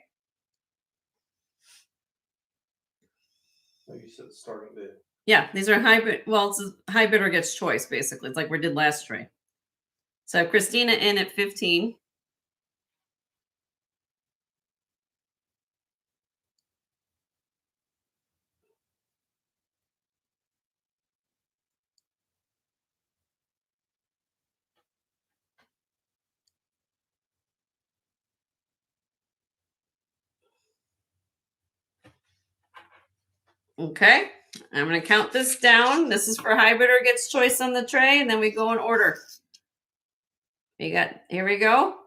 Oh, you said starting bid. Yeah, these are high bid. Well, it's a high bidder gets choice, basically. It's like we did last tray. So Christina in at 15. Okay, I'm going to count this down. This is for high bidder gets choice on the tray, and then we go in order. You got, here we go.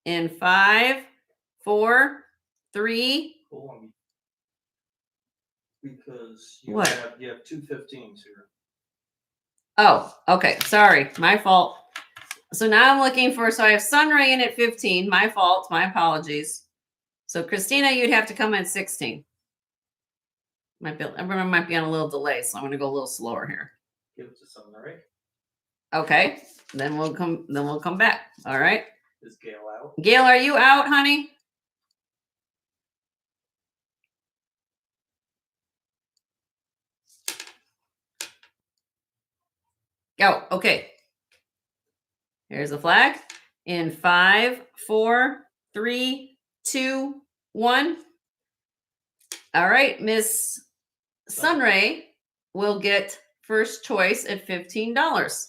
In 5, 4, 3. Hold on. Because What? You have two 15s here. Oh, okay. Sorry. My fault. So now I'm looking for, so I have Sunray in at 15. My fault. My apologies. So Christina, you'd have to come in 16. Everyone might be on a little delay, so I'm going to go a little slower here. Give it to Sunray. Okay. Then we'll come back. All right. Is Gail out? Gail, are you out, honey? Go. Oh, okay. Here's the flag. In 5, 4, 3, 2, 1. All right, Miss Sunray will get first choice at $15.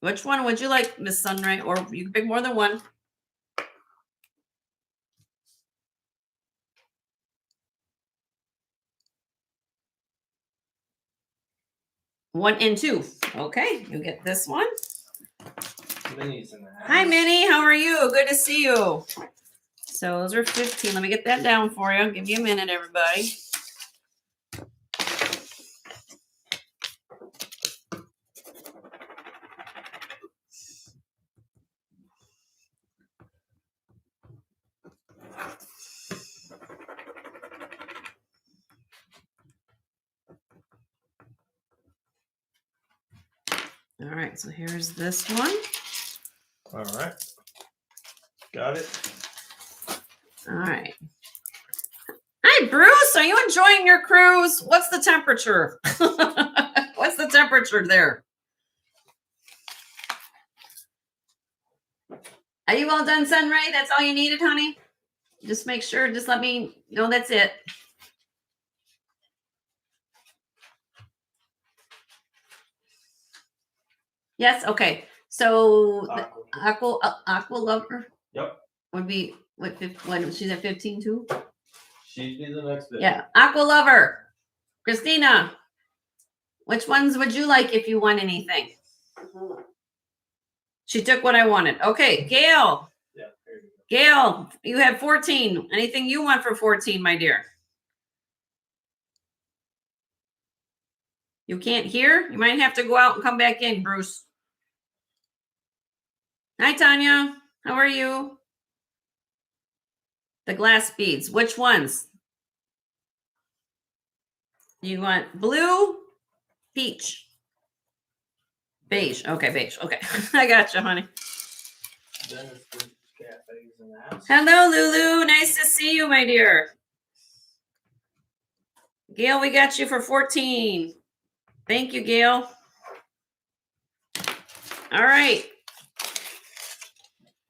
Which one would you like, Miss Sunray? Or you can pick more than one. One and two. Okay, you get this one. Minnie's in the house. Hi, Minnie. How are you? Good to see you. So those are 15. Let me get that down for you. I'll give you a minute, everybody. All right, so here's this one. All right. Got it. All right. Hi, Bruce. Are you enjoying your cruise? What's the temperature? What's the temperature there? Are you all done, Sunray? That's all you needed, honey? Just make sure. Just let me know that's it. Yes. Okay. So aqua lover. Yep. Would be When she's at 15 too? She'd be the next bit. Yeah. Aqua Lover. Christina. Which ones would you like if you won anything? She took what I wanted. Okay, Gail. Yeah, there you go. Gail, you have 14. Anything you want for 14, my dear? You can't hear? You might have to go out and come back in, Bruce. Hi, Tanya. How are you? The glass beads. Which ones? You want blue, peach, beige. Okay, beige. Okay. I got you, honey. Hello, Lulu. Nice to see you, my dear. Gail, we got you for 14. Thank you, Gail. All right.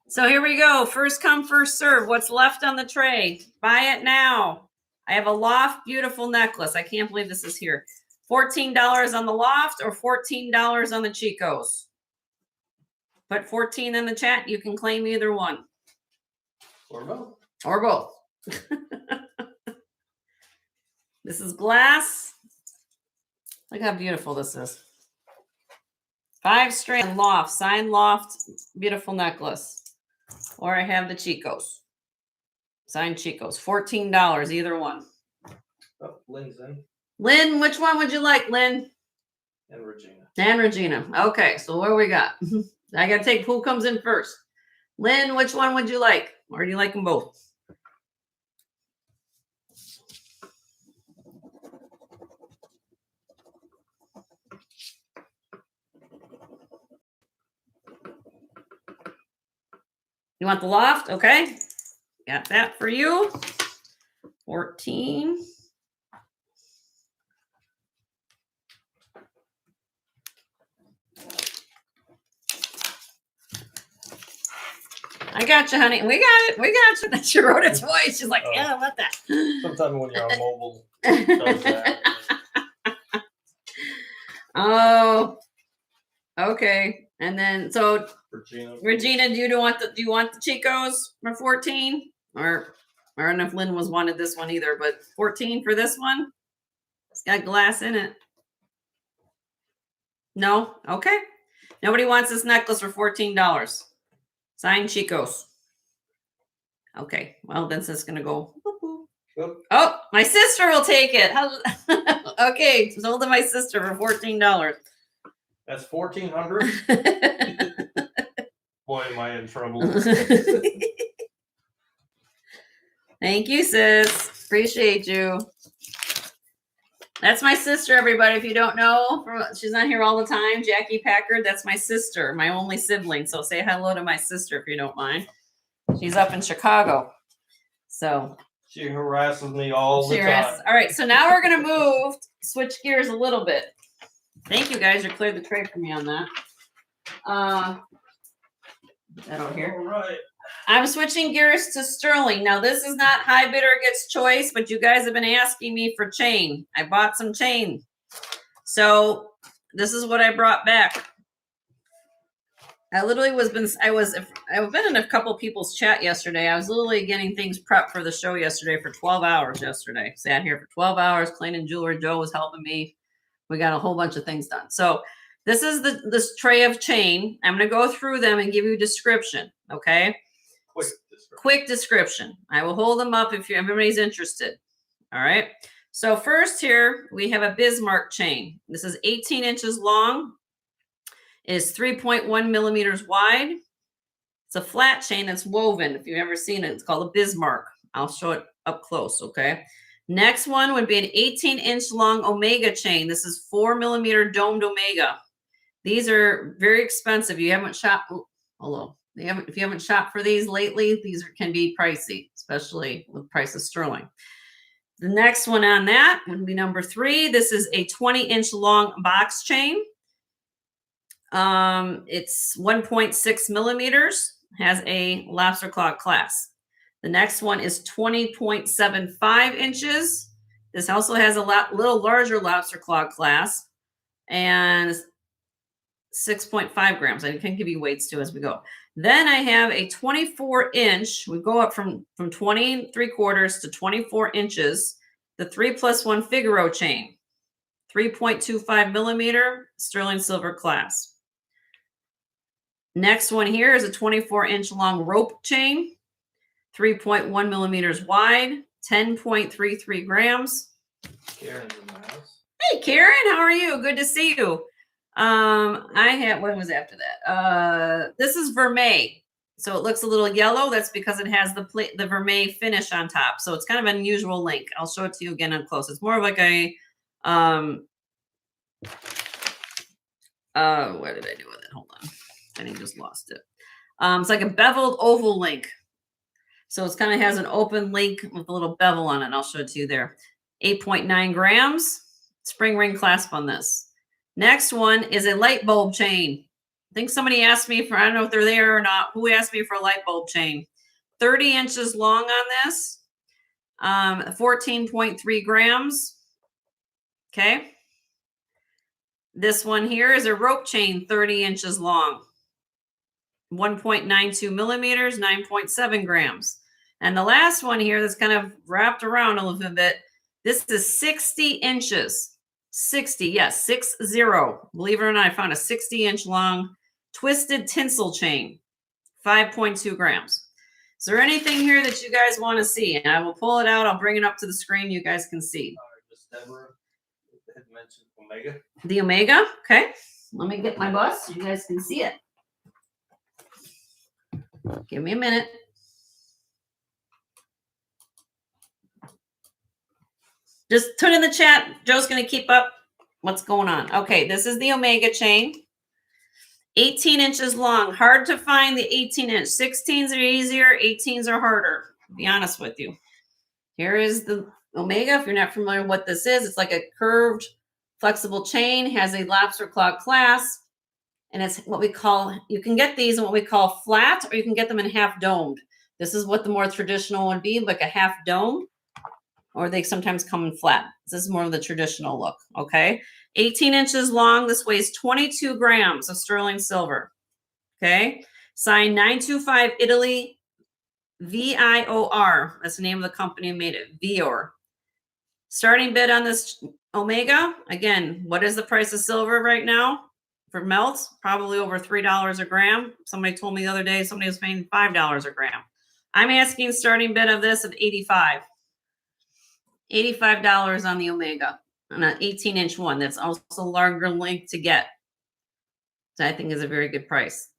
So here we go. First come, first serve. What's left on the tray? Buy it now. I have a Loft beautiful necklace. I can't believe this is here. $14 on the Loft or $14 on the Chicos. Put 14 in the chat. You can claim either one. Or both. Or both. This is glass. Look how beautiful this is. 5-strand Loft, signed Loft, beautiful necklace. Or I have the Chicos. Signed Chicos. $14, either one. Oh, Lynn's in. Lynn, which one would you like, Lynn? And Regina. And Regina. Okay, so what do we got? I got to take who comes in first. Lynn, which one would you like? Or do you like them both? You want the Loft? Okay. Got that for you. 14. I got you, honey. We got it. We got you. She wrote it twice. She's like, yeah, what that? Sometimes when you're on mobile, it does that. Oh, okay. And then so Regina, do you want the Chicos for 14? Or I don't know if Lynn wanted this one either, but 14 for this one. It's got glass in it. No? Okay. Nobody wants this necklace for $14. Signed Chicos. Okay. Well, then it's gonna go. Oh, my sister will take it. Okay, sold to my sister for $14. That's $1,400. Boy, am I in trouble. Thank you, sis. Appreciate you. That's my sister, everybody. If you don't know, she's not here all the time. Jackie Packard, that's my sister, my only sibling. So say hello to my sister if you don't mind. She's up in Chicago. So she harasses me all the time. All right, so now we're going to switch gears a little bit. Thank you, guys. You cleared the tray for me on that. Put that over here. All right. I'm switching gears to sterling. Now, this is not high bidder gets choice, but you guys have been asking me for chain. I bought some chain. So this is what I brought back. I've been in a couple people's chat yesterday. I was literally getting things prepped for the show yesterday for 12 hours yesterday. Sat here for 12 hours, cleaning jewelry. Joe was helping me. We got a whole bunch of things done. So this is this tray of chain. I'm going to go through them and give you a description. Okay. Quick description. I will hold them up if everybody's interested. All right. So first here we have a Bismarck chain. This is 18 inches long. It is 3.1 millimeters wide. It's a flat chain that's woven. If you've ever seen it, it's called a Bismarck. I'll show it up close. Okay. Next one would be an 18-inch long Omega chain. This is 4 millimeter domed Omega. These are very expensive. You haven't shopped. Hello. If you haven't shopped for these lately, these can be pricey, especially with price of sterling. The next one on that would be number 3. This is a 20-inch long box chain. It's 1.6 millimeters, has a lobster claw clasp. The next one is 20.75 inches. This also has a little larger lobster claw clasp and 6.5 grams. I can give you weights too as we go. Then I have a 24-inch. We go up from 20 3/4 to 24 inches. The 3+1 Figaro chain, 3.25 millimeter sterling silver clasp. Next one here is a 24-inch long rope chain, 3.1 millimeters wide, 10.33 grams. Karen's in the house. Hey, Karen, how are you? Good to see you. I had, what was after that? This is vermeil. So it looks a little yellow. That's because it has the vermeil finish on top. So it's kind of an unusual link. I'll show it to you again up close. It's more of like a, what did I do with it? Hold on. I think I just lost it. It's like a beveled oval link. So it's kind of has an open link with a little bevel on it. I'll show it to you there. 8.9 grams. Spring ring clasp on this. Next one is a light bulb chain. I think somebody asked me for, I don't know if they're there or not, who asked me for a light bulb chain. 30 inches long on this. 14.3 grams. Okay. This one here is a rope chain, 30 inches long. 1.92 millimeters, 9.7 grams. And the last one here that's kind of wrapped around a little bit, this is 60 inches. 60, yes, 60. Believe it or not, I found a 60-inch long twisted tinsel chain, 5.2 grams. Is there anything here that you guys want to see? And I will pull it out. I'll bring it up to the screen. You guys can see. Deborah had mentioned Omega. The Omega. Okay. Let me get my bus so you guys can see it. Give me a minute. Just put in the chat. Joe's going to keep up what's going on. Okay, this is the Omega chain. 18 inches long. Hard to find the 18-inch. 16s are easier. 18s are harder, to be honest with you. Here is the Omega. If you're not familiar with what this is, it's like a curved, flexible chain. Has a lobster claw clasp. And it's what we call, you can get these in what we call flat, or you can get them in half domed. This is what the more traditional would be, like a half dome. Or they sometimes come in flat. This is more of the traditional look, okay? 18 inches long. This weighs 22 grams of sterling silver, okay? Signed 925 Italy, VIOR. That's the name of the company who made it, VIOR. Starting bid on this Omega. Again, what is the price of silver right now for melts? Probably over $3 a gram. Somebody told me the other day somebody was paying $5 a gram. I'm asking starting bid of this of $85. $85 on the Omega, on an 18-inch one. That's also larger length to get. So I think is a very good price.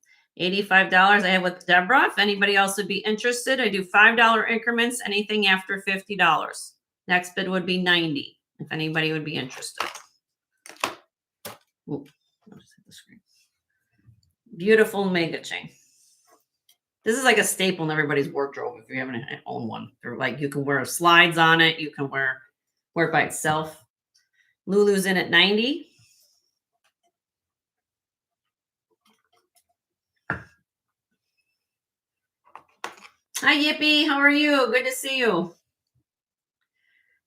$85 I have with Deborah. If anybody else would be interested, I do $5 increments, anything after $50. Next bid would be $90 if anybody would be interested. Ooh, I'll just hit the screen. Beautiful Omega chain. This is like a staple in everybody's wardrobe if you haven't owned one. They're like, you can wear slides on it. You can wear it by itself. Lulu's in at 90. Hi, Yippee. How are you? Good to see you.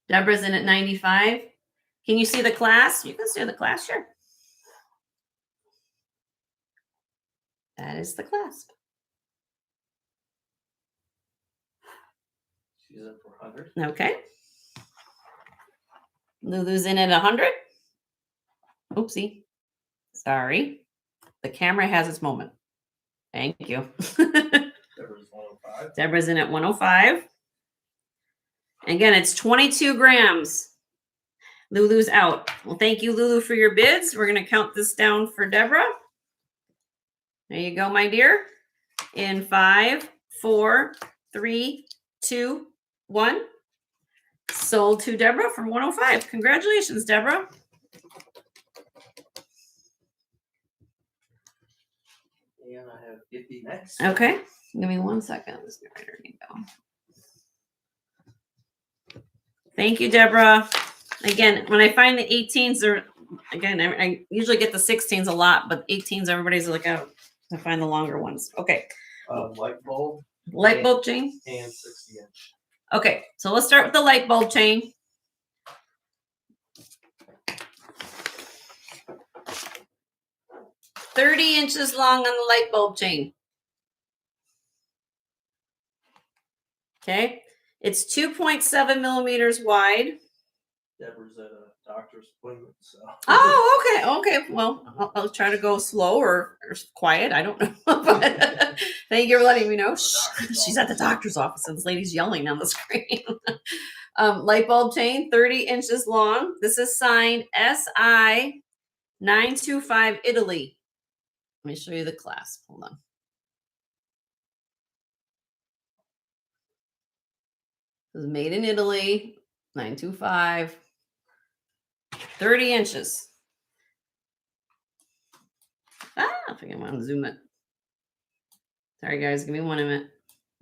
Deborah's in at 95. Can you see the class? You can see the class, sure. That is the clasp. She's in for 100. Okay. Lulu's in at 100. Oopsie. Sorry. The camera has its moment. Thank you. Deborah's 105. Deborah's in at 105. Again, it's 22 grams. Lulu's out. Well, thank you, Lulu, for your bids. We're going to count this down for Deborah. There you go, my dear. In 5, 4, 3, 2, 1. Sold to Deborah for 105. Congratulations, Deborah. And I have 50 next. Okay. Give me 1 second. This there you go. Thank you, Deborah. Again, when I find the 18s, are again, I usually get the 16s a lot, but 18s, everybody's like, oh, I find the longer ones. Okay. Light bulb. Light bulb chain. And 60-inch. Okay, so let's start with the light bulb chain. $30 inches long on the light bulb chain. Okay. It's 2.7 millimeters wide. Deborah's at a doctor's appointment, so. Oh, okay. Okay. Well, I'll try to go slow or quiet. I don't know. But thank you for letting me know. She's at the doctor's office and this lady's yelling on the screen. Light bulb chain, 30 inches long. This is signed SI 925 Italy. Let me show you the clasp. Hold on. It was made in Italy, 925, 30 inches. I think I want to zoom it. Sorry, guys. Give me 1 minute.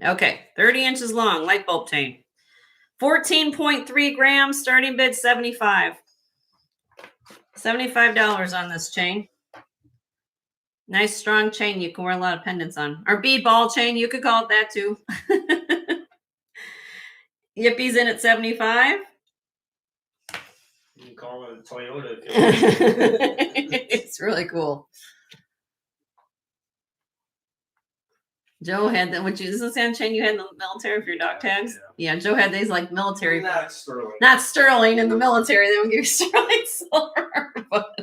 Okay, 30 inches long, light bulb chain. 14.3 grams, starting bid 75. $75 on this chain. Nice strong chain you can wear a lot of pendants on. Or bead ball chain, you could call it that too. Yippie's in at 75. You can call it a Toyota. It's really cool. Joe had that. Which is the same chain you had in the military for your dog tags? Yeah, Joe had these like military. Not sterling. Not sterling in the military. They would give you sterling silver. But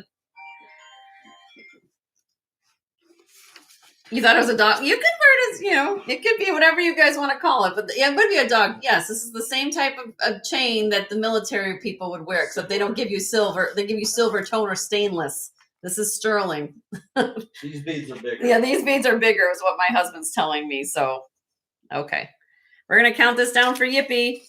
you thought it was a dog. You could wear it as, you know, it could be whatever you guys want to call it. But yeah, it would be a dog. Yes, this is the same type of chain that the military people would wear, except they don't give you silver. They give you silver tone or stainless. This is sterling. These beads are bigger. Yeah, these beads are bigger is what my husband's telling me. So, okay. We're going to count this down for Yippee.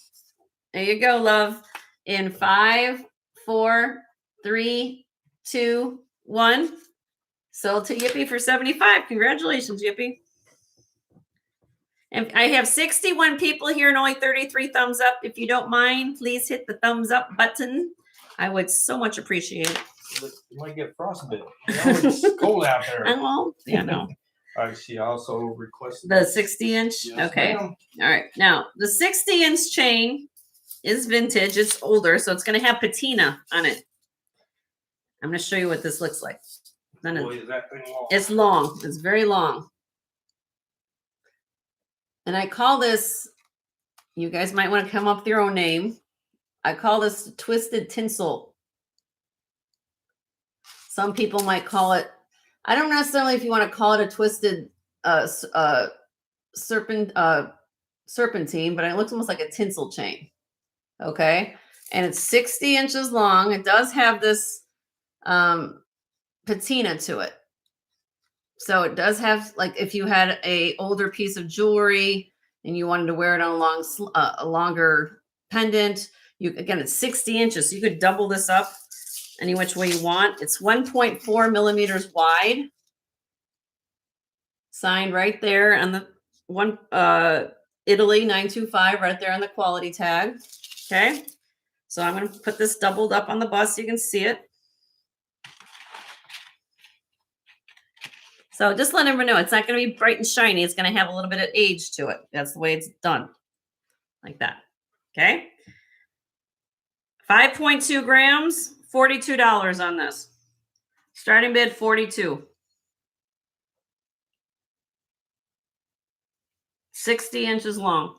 There you go, love. In 5, 4, 3, 2, 1. Sold to Yippee for 75. Congratulations, Yippee. And I have 61 people here and only 33 thumbs up. If you don't mind, please hit the thumbs up button. I would so much appreciate it. You might get frostbite. You know, it's cold out there. Well, yeah, no. All right, she also requested The 60-inch? Yes, Okay. ma'am. All right. Now, the 60-inch chain is vintage. It's older, so it's going to have patina on it. I'm going to show you what this looks like. Boy, is that thing long. It's long. It's very long. And I call this, you guys might want to come up with your own name. I call this twisted tinsel. Some people might call it, I don't necessarily if you want to call it a twisted serpentine, but it looks almost like a tinsel chain. Okay. And it's 60 inches long. It does have this patina to it. So it does have, like, if you had a older piece of jewelry and you wanted to wear it on a longer pendant, again, it's 60 inches. So you could double this up any which way you want. It's 1.4 millimeters wide. Signed right there on the Italy 925 right there on the quality tag. Okay. So I'm going to put this doubled up on the bust so you can see it. So just let everyone know it's not going to be bright and shiny. It's going to have a little bit of age to it. That's the way it's done. Like that. Okay. 5.2 grams, $42 on this. Starting bid, 42. 60 inches long.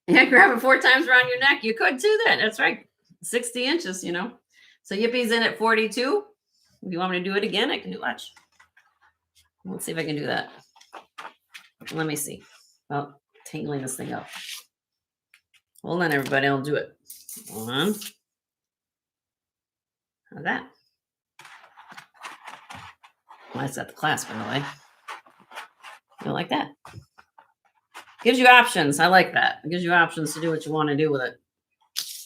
Yeah, grab it 4 times around your neck. You could do that. That's right. 60 inches, you know. So Yippie's in at 42. If you want me to do it again, I can do watch. Let's see if I can do that. Let me see. Well, tangling this thing up. Hold on, everybody. I'll do it. Hold on. How's that? Well, that's at the clasp, by the way. You don't like that? Gives you options. I like that. It gives you options to do what you want to do with it.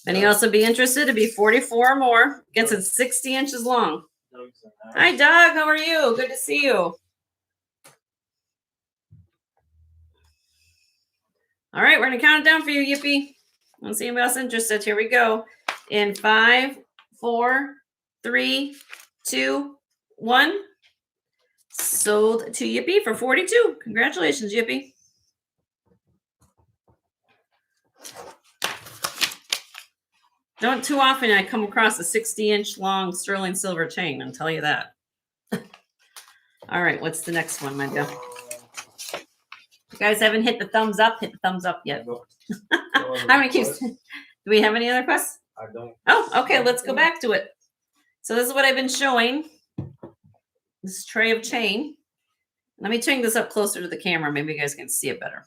And you also be interested to be 44 or more. Gets it 60 inches long. Hi, Doug. How are you? Good to see you. All right, we're going to count it down for you, Yippee. Let's see anybody else interested. Here we go. In 5, 4, 3, 2, 1. Sold to Yippee for 42. Congratulations, Yippee. Don't too often I come across a 60-inch long sterling silver chain. I'll tell you that. All right, what's the next one, my dear? You guys haven't hit the thumbs up. Hit the thumbs up yet. How many keeps? Do we have any other quests? I don't. Oh, okay. Let's go back to it. So this is what I've been showing. This tray of chain. Let me turn this up closer to the camera. Maybe you guys can see it better.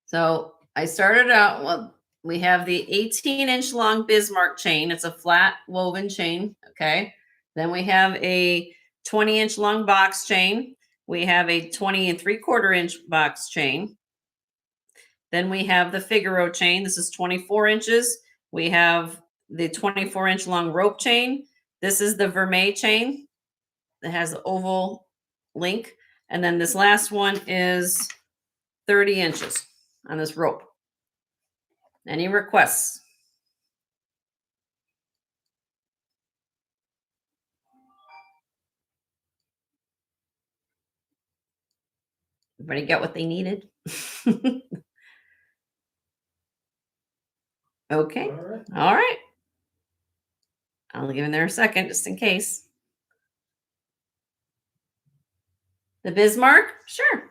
So I started out, well, we have the 18-inch long Bismarck chain. It's a flat woven chain. Okay. Then we have a 20-inch long box chain. We have a 20 and 3/4-inch box chain. Then we have the Figaro chain. This is 24 inches. We have the 24-inch long rope chain. This is the Vermeil chain that has the oval link. And then this last one is 30 inches on this rope. Any requests? Everybody get what they needed? Okay. All right. I'll give in there a second just in case. The Bismarck? Sure.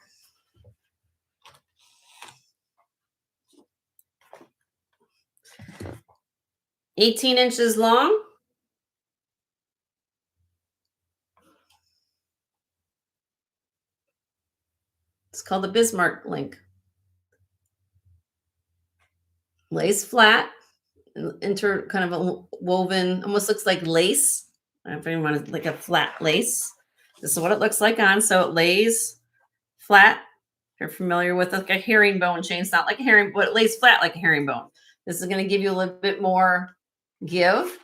"18 inches long. It's called the Bismarck link. Lace flat, kind of a woven, almost looks like lace. I don't know if anyone wants like a flat lace. This is what it looks like on. So it lays flat. If you're familiar with like a herringbone chain, it's not like a herring, but it lays flat like a herringbone. This is going to give you a little bit more give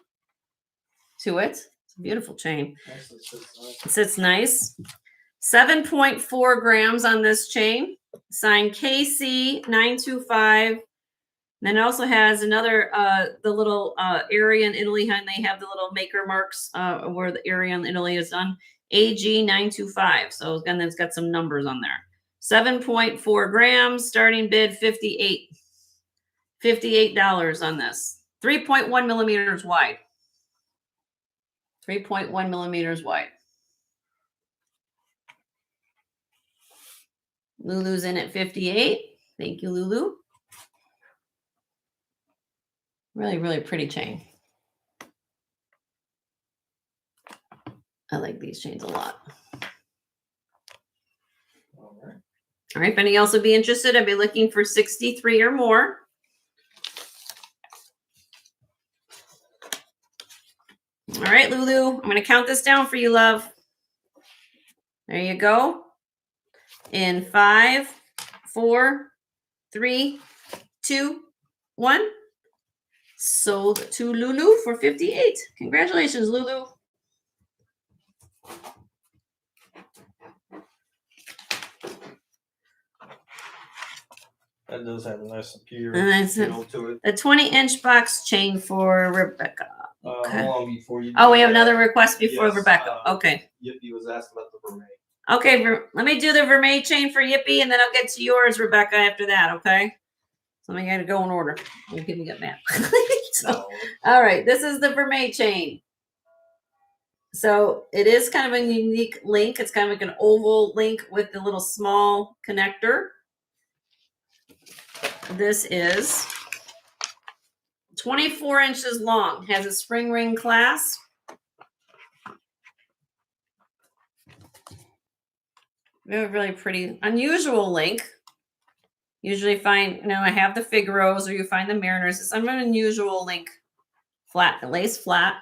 to it. It's a beautiful chain. It sits nice. 7.4 grams on this chain. Signed KC925. Then it also has another, the little area in Italy, and they have the little maker marks where the area in Italy is done. AG925. So again, it's got some numbers on there. 7.4 grams, starting bid 58. $58 on this. 3.1 millimeters wide. 3.1 millimeters wide. Lulu's in at 58. Thank you, Lulu. Really, really pretty chain. I like these chains a lot. All right. If anyone else would be interested, I'd be looking for 63 or more. All right, Lulu, I'm going to count this down for you, love. There you go. In 5, 4, 3, 2, 1. Sold to Lulu for 58. Congratulations, Lulu. That does have a nice appeal to it. A 20-inch box chain for Rebecca. Okay. How long before you? Oh, we have another request before Rebecca. Okay. Yippee was asking about the Vermeil. Okay, let me do the Vermeil chain for Yippee, and then I'll get to yours, Rebecca, after that, okay? So I got to go in order. We'll give me that map. All right, this is the Vermeil chain. So it is kind of a unique link. It's kind of like an oval link with the little small connector. This is 24 inches long. Has a spring ring clasp. Really, really pretty, unusual link. Usually find, I have the Figaros or you find the Mariners. It's an unusual link. Flat, lace flat.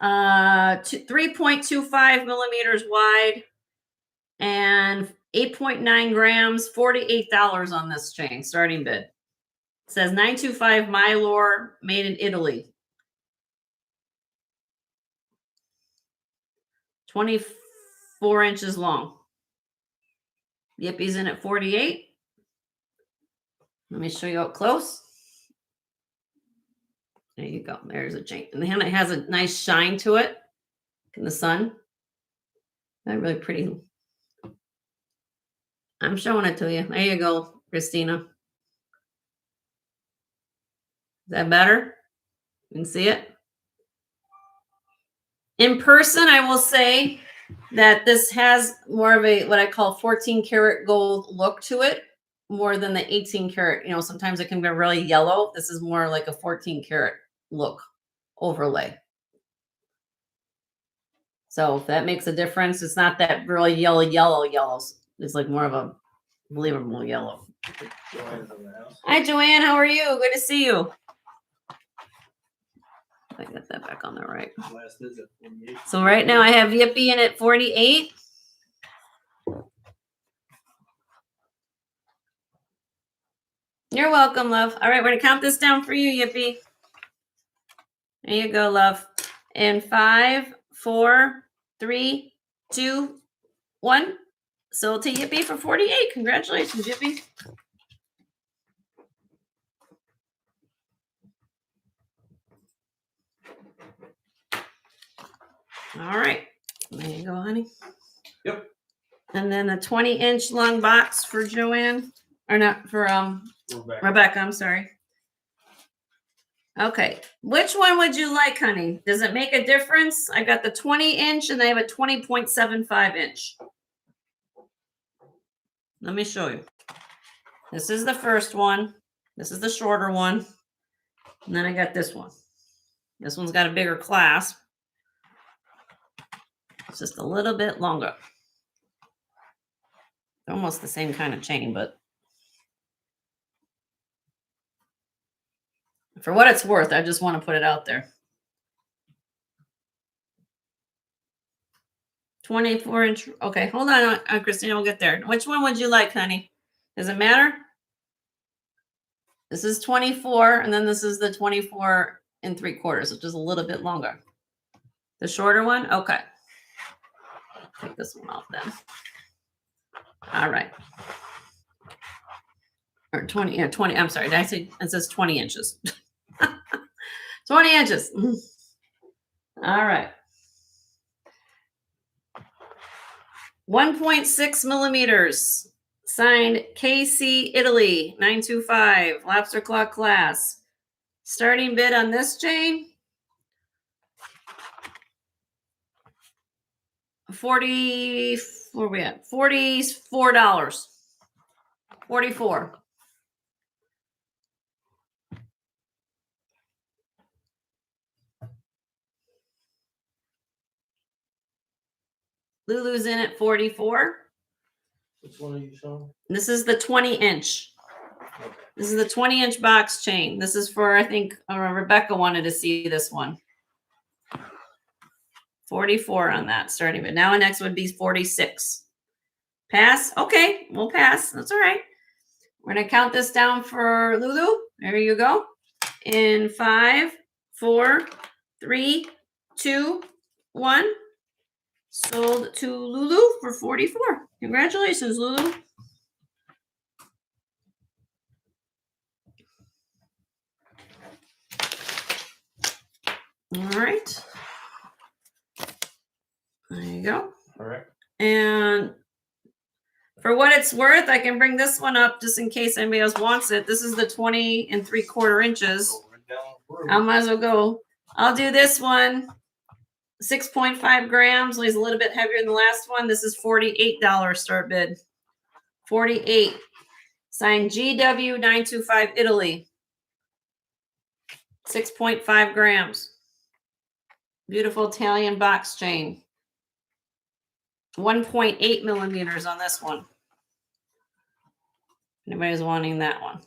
3.25 millimeters wide and 8.9 grams, $48 on this chain, starting bid. It says 925 Mylor, made in Italy. 24 inches long. Yippie's in at 48. Let me show you up close. There you go. There's a chain. And then it has a nice shine to it in the sun. That's really pretty. I'm showing it to you. There you go, Christina. Is that better? You can see it? In person, I will say that this has more of a what I call 14 karat gold look to it, more than the 18 karat. You know, sometimes it can be really yellow. This is more like a 14 karat look overlay. So if that makes a difference, it's not that really yellows. It's like more of a believable yellow. Hi, Joanne. How are you? Good to see you. I got that back on there right. So right now I have Yippee in at 48. You're welcome, love. All right, we're gonna count this down for you, Yippee. There you go, love. In 5, 4, 3, 2, 1. Sold to Yippee for 48. Congratulations, Yippee. All right. There you go, honey. Yep. And then the 20-inch long box for Joanne. Or not for Rebecca, I'm sorry. Okay. Which one would you like, honey? Does it make a difference? I got the 20-inch and I have a 20.75 inch. Let me show you. This is the first one. This is the shorter one. And then I got this one. This one's got a bigger clasp. It's just a little bit longer. Almost the same kind of chain, but for what it's worth, I just want to put it out there. 24-inch. Okay, hold on, Christina. We'll get there. Which one would you like, honey? Does it matter? This is 24, and then this is the 24 3/4, which is a little bit longer. The shorter one? Okay. Take this one off then. All right. Or 20, yeah, 20. I'm sorry. Did I say it says 20 inches? 20 inches. All right. 1.6 millimeters. Signed KC Italy 925 lobster claw class. Starting bid on this chain 40. Where are we at? $44. 44. Lulu's in at 44. Which one are you showing? This is the 20-inch. Okay. This is the 20-inch box chain. This is for, I think, Rebecca wanted to see this one. 44 on that starting bid. Now next would be 46. Pass? Okay, we'll pass. That's all right. We're going to count this down for Lulu. There you go. In 5, 4, 3, 2, 1. Sold to Lulu for 44. Congratulations, Lulu. All right. There you go. All right. And for what it's worth, I can bring this one up just in case anybody else wants it. This is the 20 3/4 inches. I might as well go. I'll do this one. 6.5 grams. Weighs a little bit heavier than the last one. This is $48 start bid. 48. Signed GW925 Italy. 6.5 grams. Beautiful Italian box chain. 1.8 millimeters on this one. Anybody's wanting that one.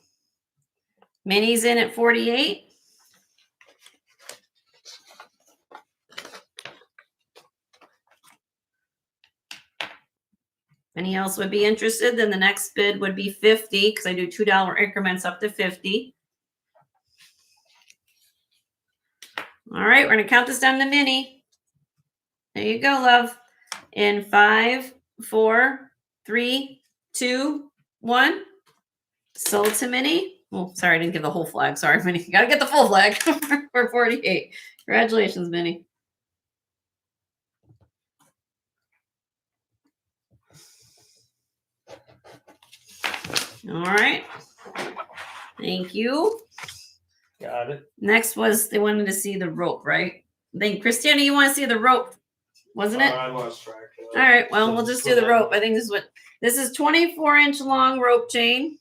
Mini's in at 48. Any else would be interested, then the next bid would be 50 because I do $2 increments up to 50. All right, we're going to count this down to Mini. There you go, love. In 5, 4, 3, 2, 1. Sold to Mini. Oh, sorry, I didn't give the whole flag. Sorry, Mini. You got to get the full flag for 48. Congratulations, Mini. All right. Thank you. Got it. Next was they wanted to see the rope, right? I think, Christina, you want to see the rope, wasn't it? I lost track. All right, well, we'll just do the rope. I think this is 24-inch long rope chain.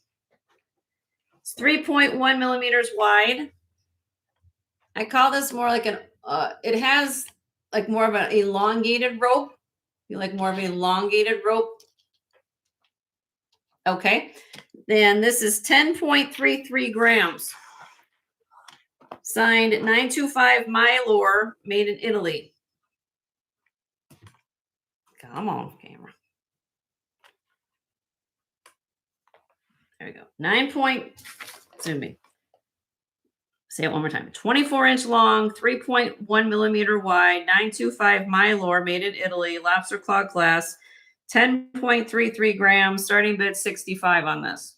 It's 3.1 millimeters wide. I call this more like it has like more of an elongated rope. You like more of an elongated rope? Okay. Then this is 10.33 grams. Signed 925 Mylor, made in Italy. Come on, camera. There we go. Zoom me. Say it one more time. 24-inch long, 3.1 millimeter wide, 925 Mylor, made in Italy, lobster claw glass, 10.33 grams, starting bid 65 on this.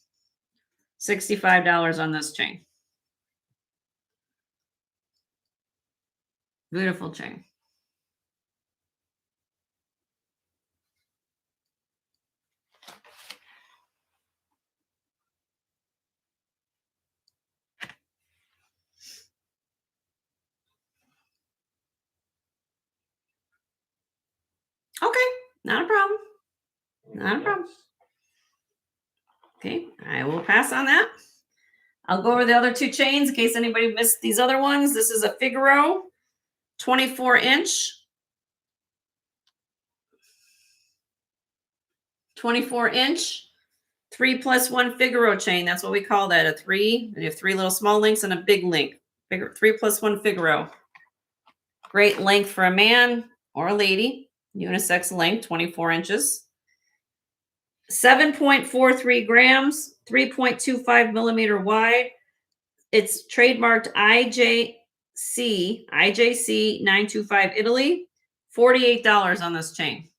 $65 on this chain. Beautiful chain. Okay, not a problem. Not a problem. Okay, I will pass on that. I'll go over the other two chains in case anybody missed these other ones. This is a Figaro, 24-inch. 24-inch, 3+1 Figaro chain. That's what we call that, a 3. You have 3 little small links and a big link. 3+1 Figaro. Great length for a man or a lady. Unisex length, 24 inches. 7.43 grams, 3.25 millimeter wide. It's trademarked IJC 925 Italy. $48 on this chain.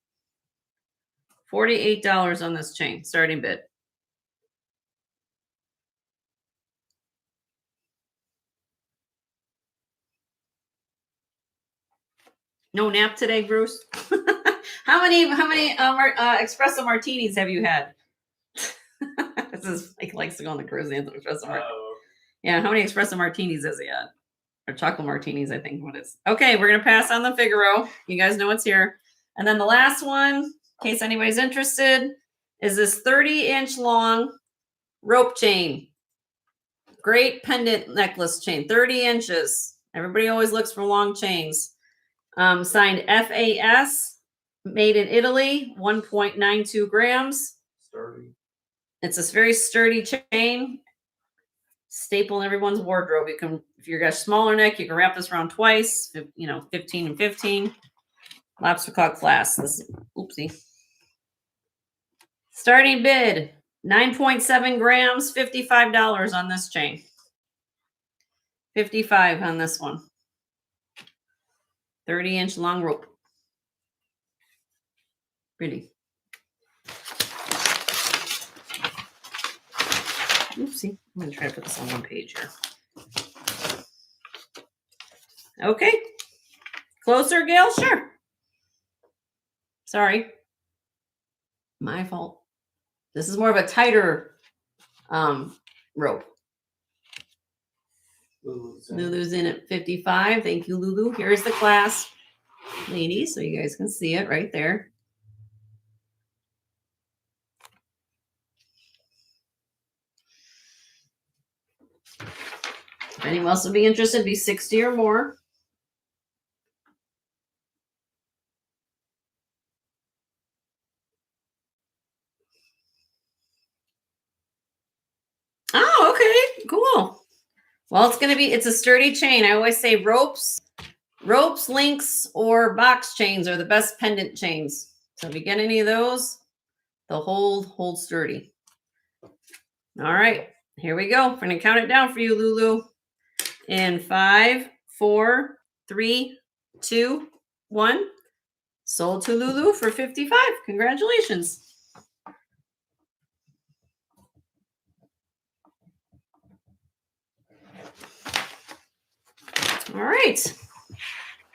$48 on this chain, starting bid. No nap today, Bruce? How many espresso martinis have you had? This is Mike likes to go on the cruise and espresso martinis. Yeah, how many espresso martinis has he had? Or chocolate martinis, I think what it is. Okay, we're gonna pass on the Figaro. You guys know what's here. And then the last one, in case anybody's interested, is this 30-inch long rope chain. Great pendant necklace chain, 30 inches. Everybody always looks for long chains. Signed FAS, made in Italy, 1.92 grams. Sturdy. It's a very sturdy chain. Staple in everyone's wardrobe. You can, if you've got a smaller neck, you can wrap this around twice. 15 and 15. Lobster claw class. This is, oopsie. Starting bid, 9.7 grams, $55 on this chain. 55 on this one. 30-inch long rope. Pretty. Oopsie. I'm going to try to put this on one page here. Okay. Closer, Gail? Sure. Sorry. My fault. This is more of a tighter rope. Lulu's in at 55. Thank you, Lulu. Here's the class, ladies, so you guys can see it right there. If anyone else would be interested, be 60 or more. Oh, okay, cool. Well, it's a sturdy chain. I always say ropes, links, or box chains are the best pendant chains. So if you get any of those, they'll hold sturdy. All right, here we go. We're going to count it down for you, Lulu. In 5, 4, 3, 2, 1. Sold to Lulu for 55. Congratulations. All right.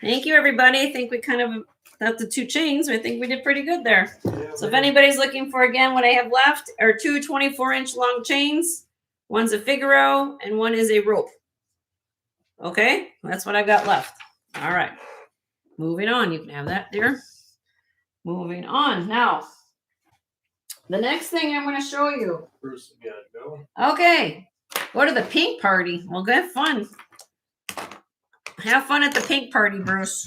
Thank you, everybody. I think we kind of got the 2 chains. I think we did pretty good there. Yeah, so if anybody's looking for, again, what I have left are 2 24-inch long chains. One's a Figaro and one is a rope. Okay, that's what I've got left. All right. moving on. You can have that there. Moving on. Now, the next thing I'm going to show you. Bruce, you gotta go. Okay. Go to the pink party. Well, have fun. Have fun at the pink party, Bruce.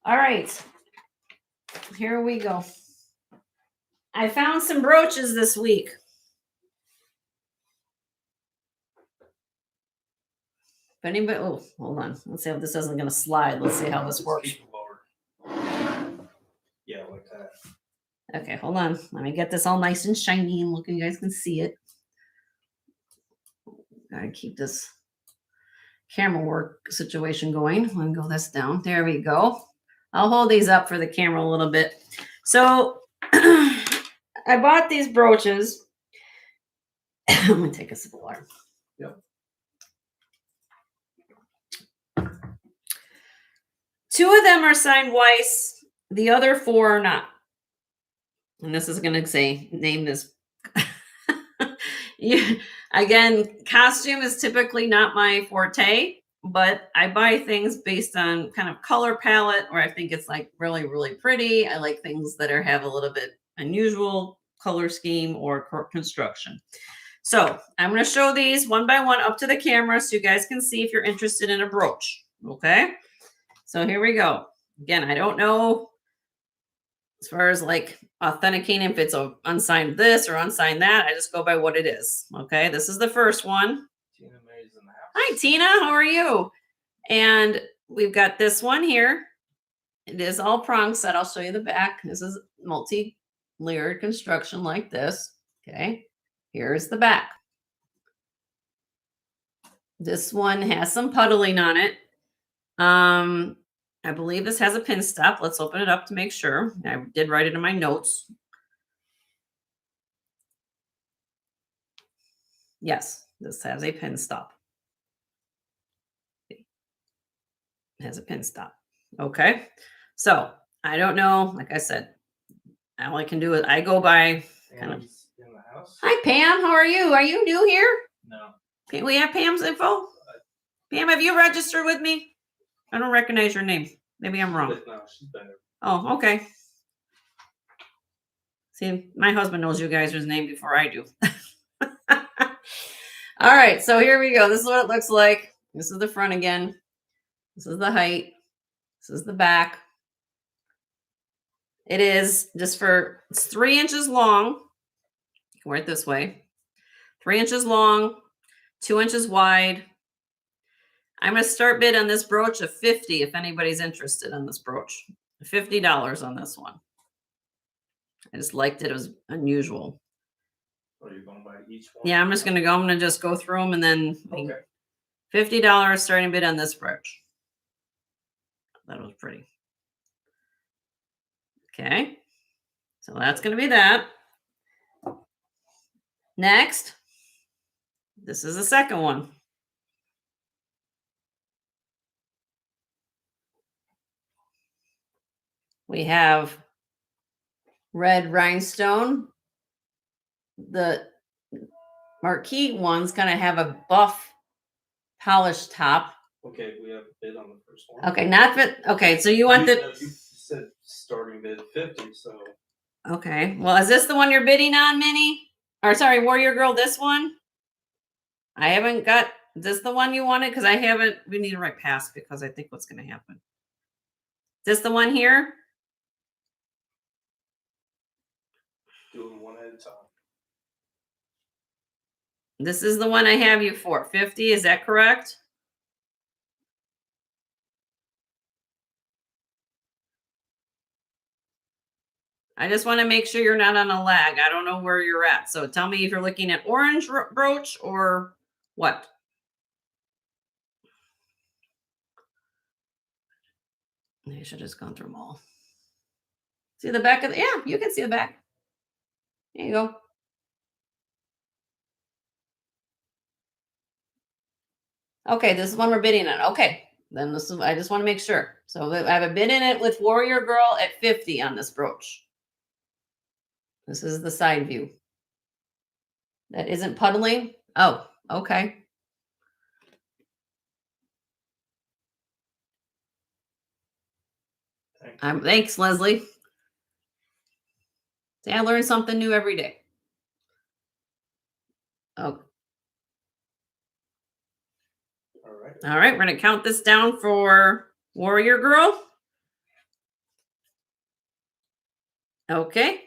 All right. Here we go. I found some brooches this week. If anybody, oh, hold on. Let's see if this isn't going to slide. Let's see how this works. Yeah, like that. Okay, hold on. Let me get this all nice and shiny and look. You guys can see it. Gotta keep this camera work situation going. Let me go this down. There we go. I'll hold these up for the camera a little bit. So I bought these brooches. I'm gonna take a sip of water. Yep. 2 of them are signed Weiss. The other 4 are not. And this is gonna say name this. Again, costume is typically not my forte, but I buy things based on kind of color palette, or I think it's like really, really pretty. I like things that have a little bit unusual color scheme or construction. So I'm going to show these one by one up to the camera so you guys can see if you're interested in a brooch. Okay. So here we go. Again, I don't know as far as like authenticating if it's a unsigned this or unsigned that. I just go by what it is. Okay. This is the first one. Tina May's in the house. Hi, Tina. How are you? And we've got this one here. It is all prong set. I'll show you the back. This is multi-layered construction like this. Okay. Here's the back. This one has some puddling on it. I believe this has a pin stop. Let's open it up to make sure. I did write it in my notes. Yes, this has a pin stop. It has a pin stop. Okay. So I don't know. Like I said, all I can do is I go by kind of. In the house. Hi, Pam. How are you? Are you new here? No. Can we have Pam's info? Pam, have you registered with me? I don't recognize your name. Maybe I'm wrong. No, she's better. Oh, okay. See, my husband knows you guys' name before I do. All right, so here we go. This is what it looks like. This is the front again. This is the height. This is the back. It is just it's 3 inches long. You can wear it this way. 3 inches long, 2 inches wide. I'm going to start bid on this brooch of $50 if anybody's interested in this brooch. $50 on this one. I just liked it. It was unusual. Are you going by each one? Yeah, I'm just going to go. I'm going to just go through them and then Okay. $50 starting bid on this brooch. That was pretty. Okay. So that's going to be that. Next. This is the second one. We have red rhinestone. The marquee ones kind of have a buff polished top. Okay, we have a bid on the first one. Okay, not fit. Okay, so you want You said starting bid 50, so. Okay, well, is this the one you're bidding on, Minnie? Or sorry, Warrior Girl, this one? I haven't got, is this the one you wanted? Because I haven't, we need to write past because I think what's going to happen. Is this the one here? Doing one at a time. This is the one I have you for. 50, is that correct? I just want to make sure you're not on a lag. I don't know where you're at. So tell me if you're looking at orange brooch or what. I should have just gone through them all. See the back of the, yeah, you can see the back. There you go. Okay, this is one we're bidding on. Okay, then this is, I just want to make sure. So I have a bid in it with Warrior Girl at 50 on this brooch. This is the side view. That isn't puddling. Oh, okay. Thanks, Leslie. See, I learn something new every day. Oh. All right, we're going to count this down for Warrior Girl. Okay.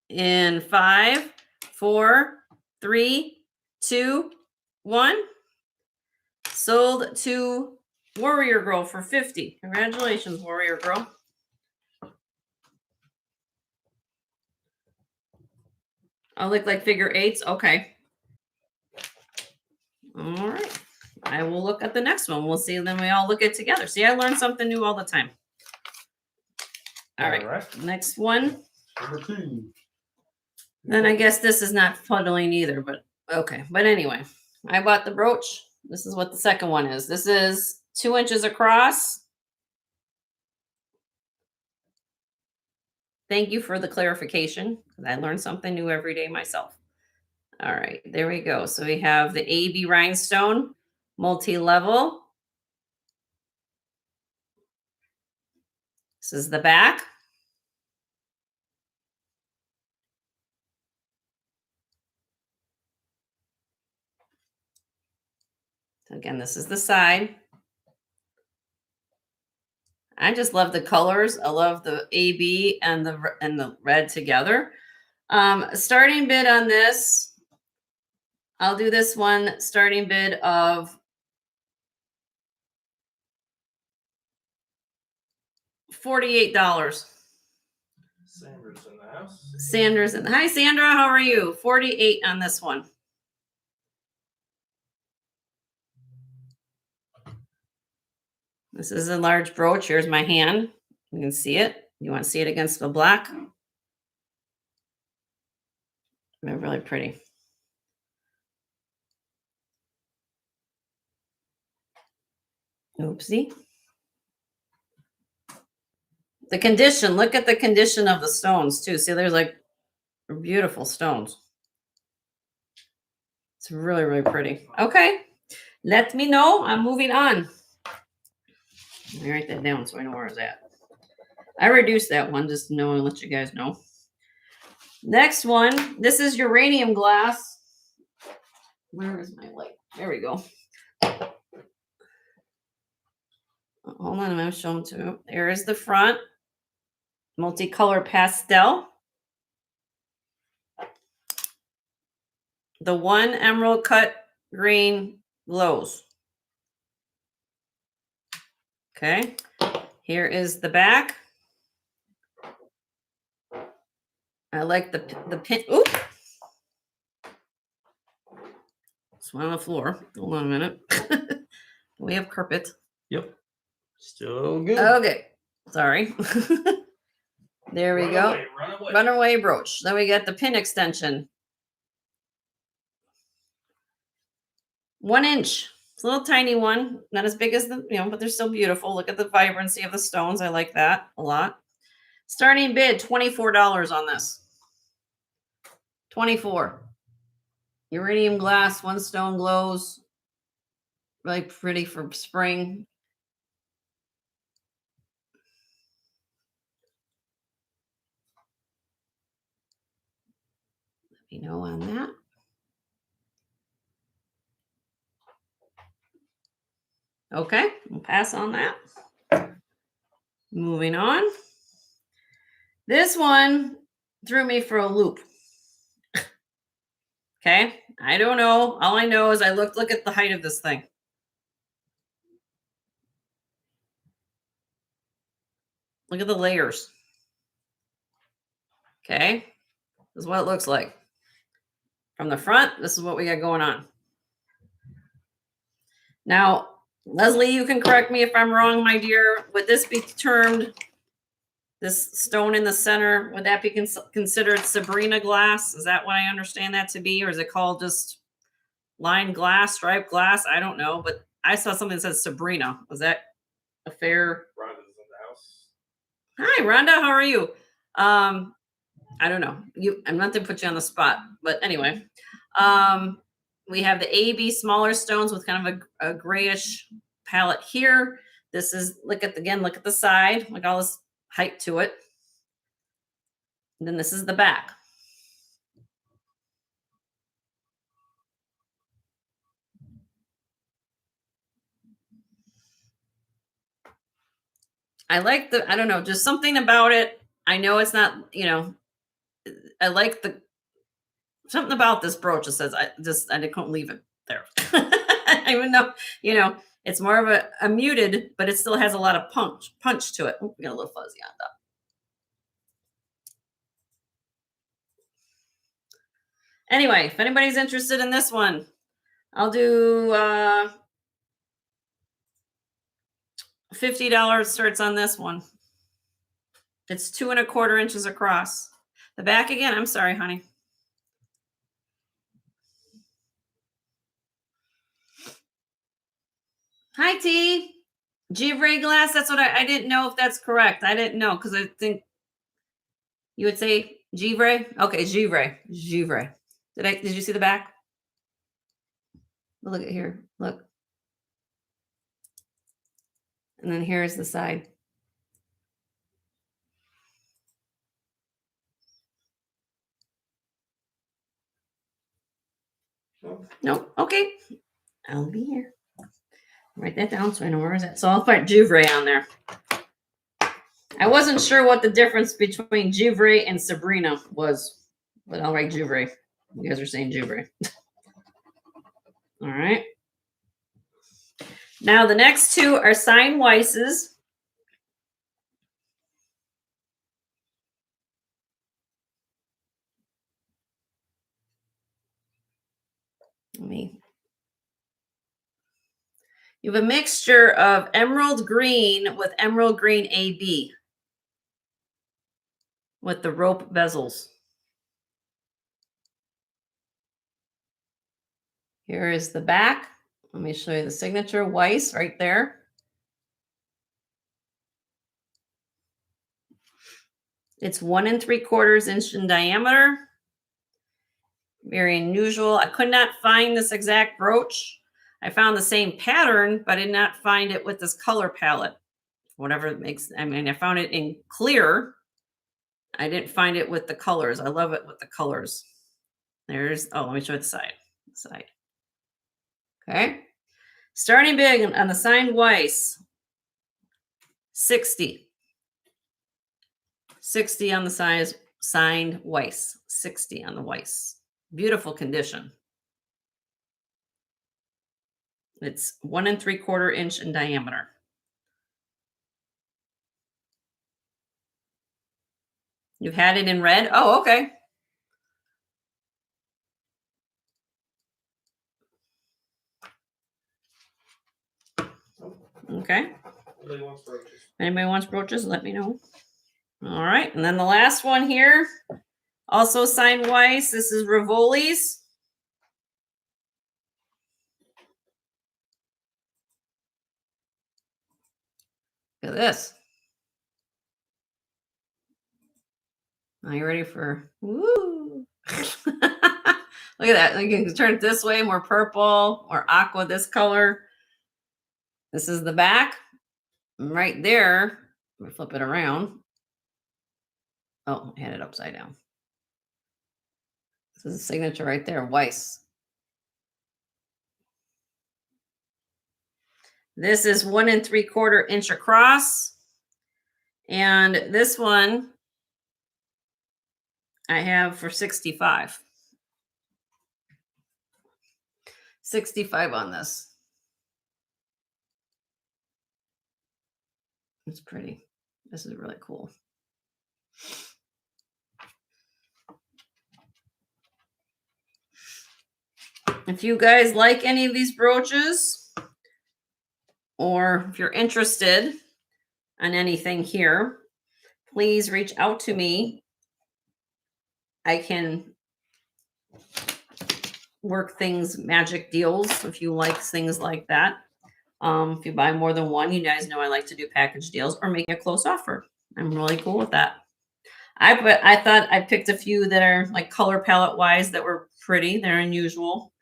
In 5, 4, 3, 2, 1. Sold to Warrior Girl for 50. Congratulations, Warrior Girl. I look like figure eights. Okay. All right. I will look at the next one. We'll see. Then we all look at it together. See, I learn something new all the time. All right. Next one. Number 2. Then I guess this is not puddling either, but okay. But anyway, I bought the brooch. This is what the second one is. This is 2 inches across. Thank you for the clarification. I learn something new every day myself. All right, there we go. So we have the AB rhinestone, multi-level. This is the back. Again, this is the side. I just love the colors. I love the AB and the red together. Starting bid on this, I'll do this one starting bid of $48. Sandra's in the house. Sandra's in. Hi, Sandra. How are you? 48 on this one. This is a large brooch. Here's my hand. You can see it. You want to see it against the black? They're really pretty. Oopsie. The condition. Look at the condition of the stones too. See, there's like beautiful stones. It's really, really pretty. Okay. Let me know. I'm moving on. Let me write that down so I know where it's at. I reduced that one just to know and let you guys know. Next one. This is uranium glass. Where is my light? There we go. Hold on, I'm going to show them to you. There is the front. Multicolor pastel. The one emerald cut green glows. Okay. Here is the back. I like the pin. Oop. It's on the floor. Hold on a minute. We have carpet. Yep. Still good. Okay. Sorry. There we go. Away, run away. Runaway brooch. Then we got the pin extension. 1 inch. It's a little tiny one. Not as big as the, but they're still beautiful. Look at the vibrancy of the stones. I like that a lot. Starting bid, $24 on this. 24. Uranium glass, one stone glows. Really pretty for spring. Let me know on that. Okay, we'll pass on that. Moving on. This one threw me for a loop. Okay, I don't know. All I know is I look at the height of this thing. Look at the layers. Okay, this is what it looks like. From the front, this is what we got going on. Now, Leslie, you can correct me if I'm wrong, my dear. Would this be termed, this stone in the center, would that be considered Sabrina glass? Is that what I understand that to be? Or is it called just lined glass, striped glass? I don't know, but I saw something that says Sabrina. Was that a fair? Rhonda's in the house. Hi, Rhonda. How are you? I don't know. I'm not to put you on the spot, but anyway. We have the AB smaller stones with kind of a grayish palette here. This is, look at the side, like all this height to it. And then this is the back. I like I don't know, just something about it. I know it's not, you know, I like something about this brooch that says I couldn't leave it there. Even though, you know, it's more of a muted, but it still has a lot of punch to it. Ooh, we got a little fuzzy on top. Anyway, if anybody's interested in this one, I'll do $50 starts on this one. It's 2 1/4 inches across. The back again, I'm sorry, honey. Hi, T. Givre glass. That's what I didn't know if that's correct. I didn't know because I think you would say Givre. Okay, Givre. Givre. Did you see the back? Look at here. Look. And then here's the side. Nope. Okay. I'll be here. Write that down so I know where is it. So I'll put Givre on there. I wasn't sure what the difference between Givre and Sabrina was, but I'll write Givre. You guys are saying Givre. All right. Now the next two are signed Weisses. You have a mixture of emerald green with emerald green AB with the rope bezels. Here is the back. Let me show you the signature Weiss right there. It's 1 3/4 inch in diameter. Very unusual. I could not find this exact brooch. I found the same pattern, but I did not find it with this color palette. Whatever it makes. I mean, I found it in clear. I didn't find it with the colors. I love it with the colors. There's, oh, let me show you the side. Okay. Starting big on the signed Weiss. 60. 60 on the signed Weiss. 60 on the Weiss. Beautiful condition. It's 1 3/4 inch in diameter. You've had it in red? Oh, okay. Okay. Anybody wants brooches? Let me know. All right. And then the last one here, also signed Weiss. This is Rivoli's. Look at this. Are you ready for woo? Look at that. You can turn it this way, more purple, or aqua, this color. This is the back. Right there. Let me flip it around. Oh, I had it upside down. This is a signature right there, Weiss. This is 1 3/4 inch across. And this one I have for 65. 65 on this. It's pretty. This is really cool. If you guys like any of these brooches, or if you're interested in anything here, please reach out to me. I can work things, magic deals, if you like things like that. If you buy more than one, you guys know I like to do package deals or make a close offer. I'm really cool with that. I thought I picked a few that are like color palette wise that were pretty. They're unusual.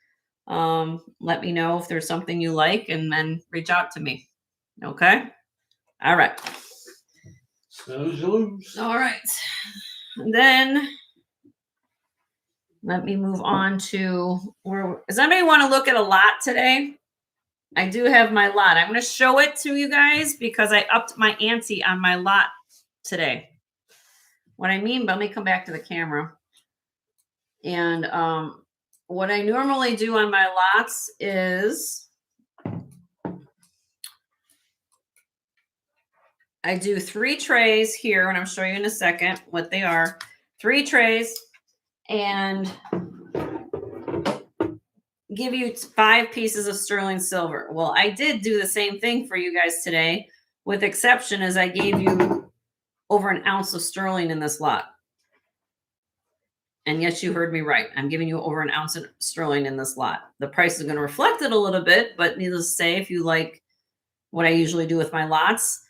Let me know if there's something you like and then reach out to me. Okay. All right. Snooze you lose. All right. And then let me move on to where does anybody want to look at a lot today? I do have my lot. I'm going to show it to you guys because I upped my ante on my lot today. What I mean, but let me come back to the camera. And what I normally do on my lots is I do 3 trays here, and I'll show you in a second what they are. 3 trays, and give you 5 pieces of sterling silver. Well, I did do the same thing for you guys today, with exception as I gave you over an ounce of sterling in this lot. And yes, you heard me right. I'm giving you over an ounce of sterling in this lot. The price is going to reflect it a little bit, but needless to say, if you like what I usually do with my lots,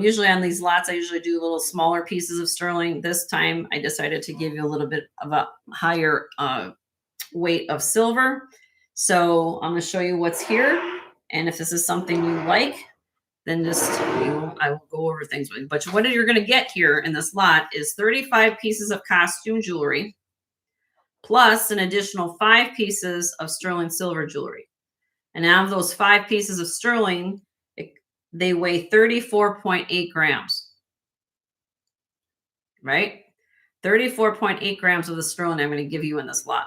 usually on these lots, I usually do little smaller pieces of sterling. This time I decided to give you a little bit of a higher weight of silver. So I'm going to show you what's here. And if this is something you like, then just, I will go over things with you. But what you're going to get here in this lot is 35 pieces of costume jewelry, plus an additional 5 pieces of sterling silver jewelry. And out of those 5 pieces of sterling, they weigh 34.8 grams, right? 34.8 grams of the sterling I'm going to give you in this lot,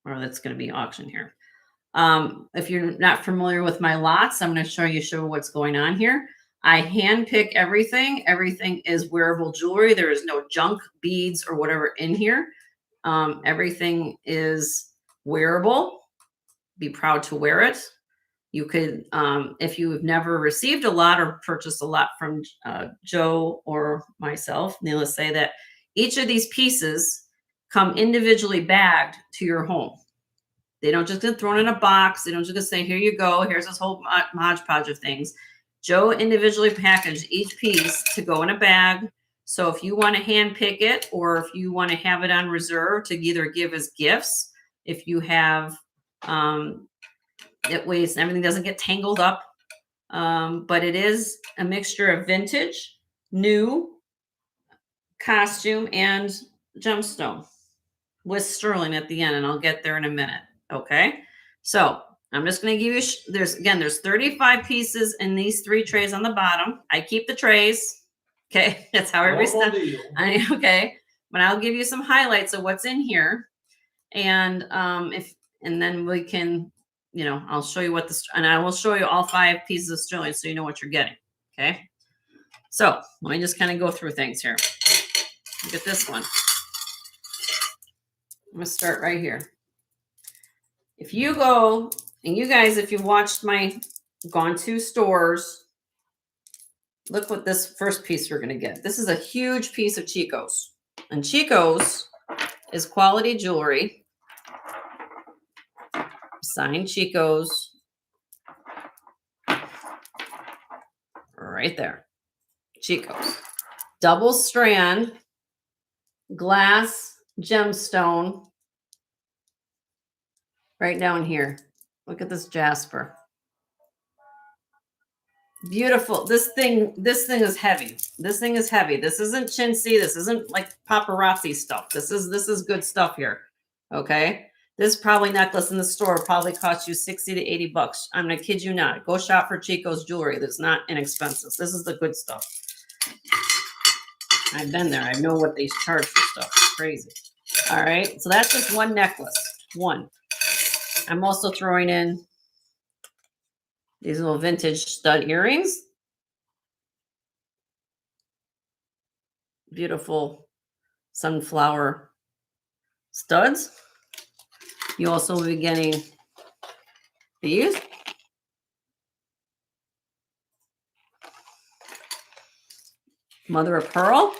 or that's going to be auctioned here. If you're not familiar with my lots, I'm going to show what's going on here. I hand pick everything. Everything is wearable jewelry. There is no junk, beads, or whatever in here. Everything is wearable. Be proud to wear it. You could, if you've never received a lot or purchased a lot from Joe or myself, needless to say that each of these pieces come individually bagged to your home. They don't just get thrown in a box. They don't just say, here you go. Here's this whole hodgepodge of things. Joe individually packaged each piece to go in a bag. So if you want to hand pick it, or if you want to have it on reserve to either give as gifts, if you have, it weighs, everything doesn't get tangled up. But it is a mixture of vintage, new, costume, and gemstone with sterling at the end. And I'll get there in a minute. Okay. So I'm just going to give you, there's 35 pieces in these 3 trays on the bottom. I keep the trays. Okay. That's how everybody's done. Okay. But I'll give you some highlights of what's in here. And and then we can, I'll show you and I will show you all 5 pieces of sterling so you know what you're getting. Okay. So let me just kind of go through things here. Look at this one. I'm going to start right here. If you go, and you guys, if you've watched my gone to stores, look what this first piece we're going to get. This is a huge piece of Chico's. And Chico's is quality jewelry. Signed Chico's. Right there. Chico's. Double strand, glass, gemstone. Right down here. Look at this jasper. Beautiful. This thing is heavy. This thing is heavy. This isn't chintzy. This isn't like paparazzi stuff. This is good stuff here. Okay. This probably necklace in the store probably cost you 60 to 80 bucks. I'm going to kid you not. Go shop for Chico's jewelry. That's not inexpensive. This is the good stuff. I've been there. I know what they charge for stuff. It's crazy. All right. So that's just one necklace. One. I'm also throwing in these little vintage stud earrings. Beautiful sunflower studs. You also will be getting these. Mother of pearl.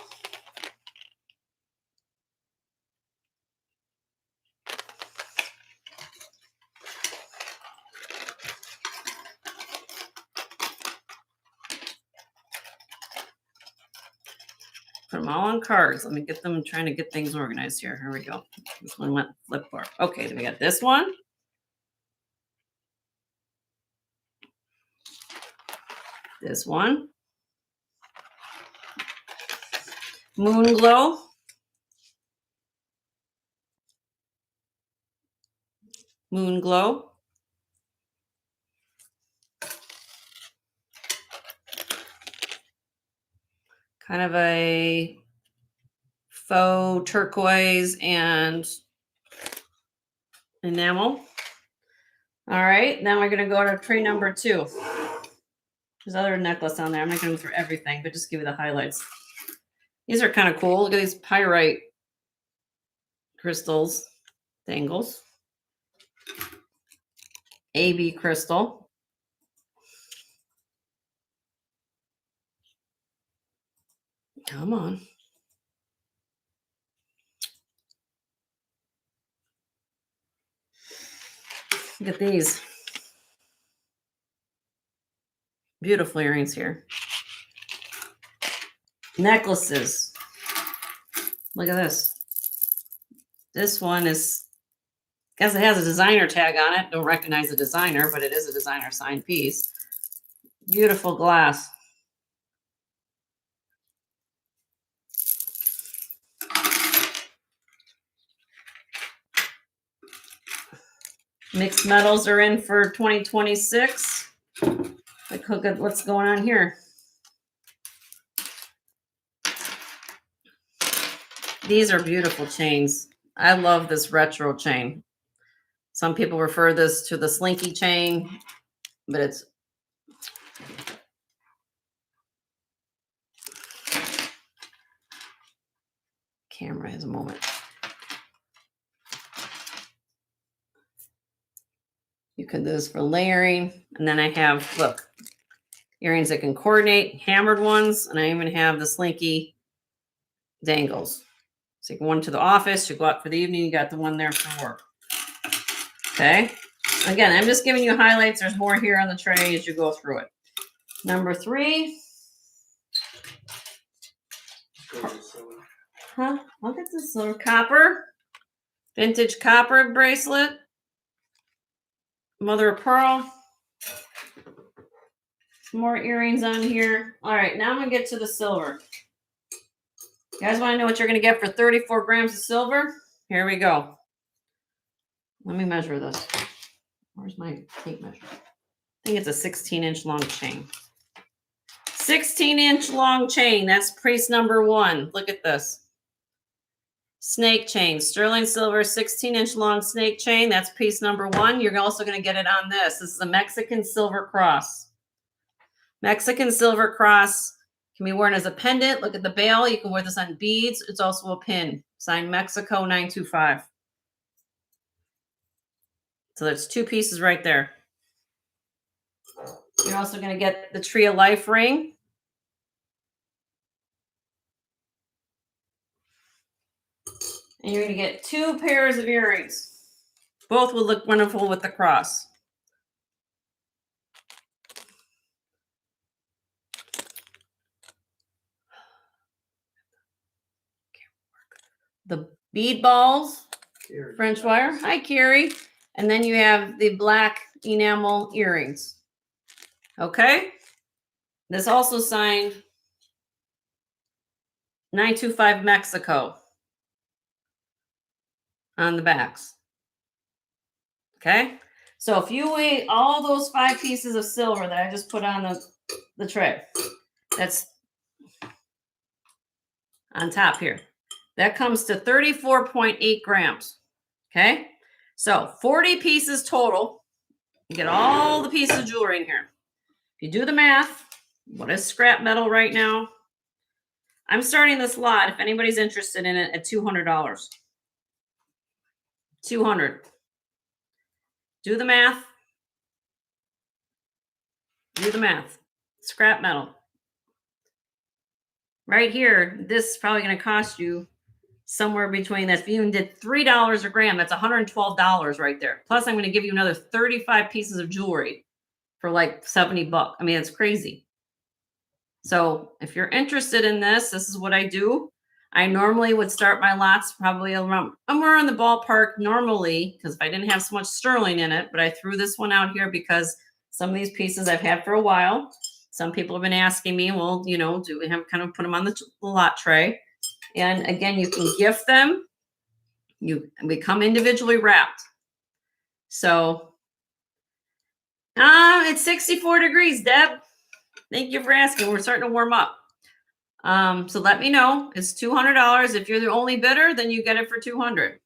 Put them all on cards. Let me get them. I'm trying to get things organized here. Here we go. This one went flip bar. Okay, then we got this one. This one. Moon Glow. Moon Glow. Kind of a faux turquoise and enamel. All right, now we're going to go to tray number 2. There's other necklace on there. I'm not going to go through everything, but just give you the highlights. These are kind of cool. Look at these pyrite crystals, dangles. AB crystal. Come on. Look at these. Beautiful earrings here. Necklaces. Look at this. This one is, guess it has a designer tag on it. Don't recognize the designer, but it is a designer signed piece. Beautiful glass. Mixed metals are in for 2026. Like, look at what's going on here. These are beautiful chains. I love this retro chain. Some people refer this to the slinky chain, but it's camera has a moment. You could do this for layering. And then I have, look, earrings that can coordinate, hammered ones, and I even have the slinky dangles. So you can one to the office, you go out for the evening, you got the one there for work. Okay. Again, I'm just giving you highlights. There's more here on the tray as you go through it. Number 3. Huh? Look at this little copper. Vintage copper bracelet. Mother of pearl. Some more earrings on here. All right, now I'm going to get to the silver. You guys want to know what you're going to get for 34 grams of silver? Here we go. Let me measure this. Where's my tape measure? I think it's a 16-inch long chain. 16-inch long chain. That's piece number 1. Look at this. Snake chain. Sterling silver, 16-inch long snake chain. That's piece number 1. You're also going to get it on this. This is a Mexican silver cross. Mexican silver cross can be worn as a pendant. Look at the bail. You can wear this on beads. It's also a pin. Signed Mexico 925. So that's 2 pieces right there. You're also going to get the Tree of Life ring. And you're going to get 2 pairs of earrings. Both will look wonderful with the cross. The bead balls, French wire. Hi, Carrie. And then you have the black enamel earrings. Okay. This also signed 925 Mexico on the backs. Okay. So if you weigh all those 5 pieces of silver that I just put on the tray, that's on top here. That comes to 34.8 grams. Okay. So 40 pieces total. You get all the pieces of jewelry in here. If you do the math, what is scrap metal right now? I'm starting this lot, if anybody's interested in it, at $200. $200. Do the math. Do the math. Scrap metal. Right here, this is probably going to cost you somewhere between that. If you even did $3 a gram, that's $112 right there. Plus, I'm going to give you another 35 pieces of jewelry for like $70. I mean, it's crazy. So if you're interested in this, this is what I do. I normally would start my lots probably around, somewhere in the ballpark normally, because if I didn't have so much sterling in it, but I threw this one out here because some of these pieces I've had for a while. Some people have been asking me, well, you know, do we have kind of put them on the lot tray? And again, you can gift them. We come individually wrapped. So it's 64 degrees, Deb. Thank you for asking. We're starting to warm up. So let me know. It's $200. If you're the only bidder, then you get it for $200.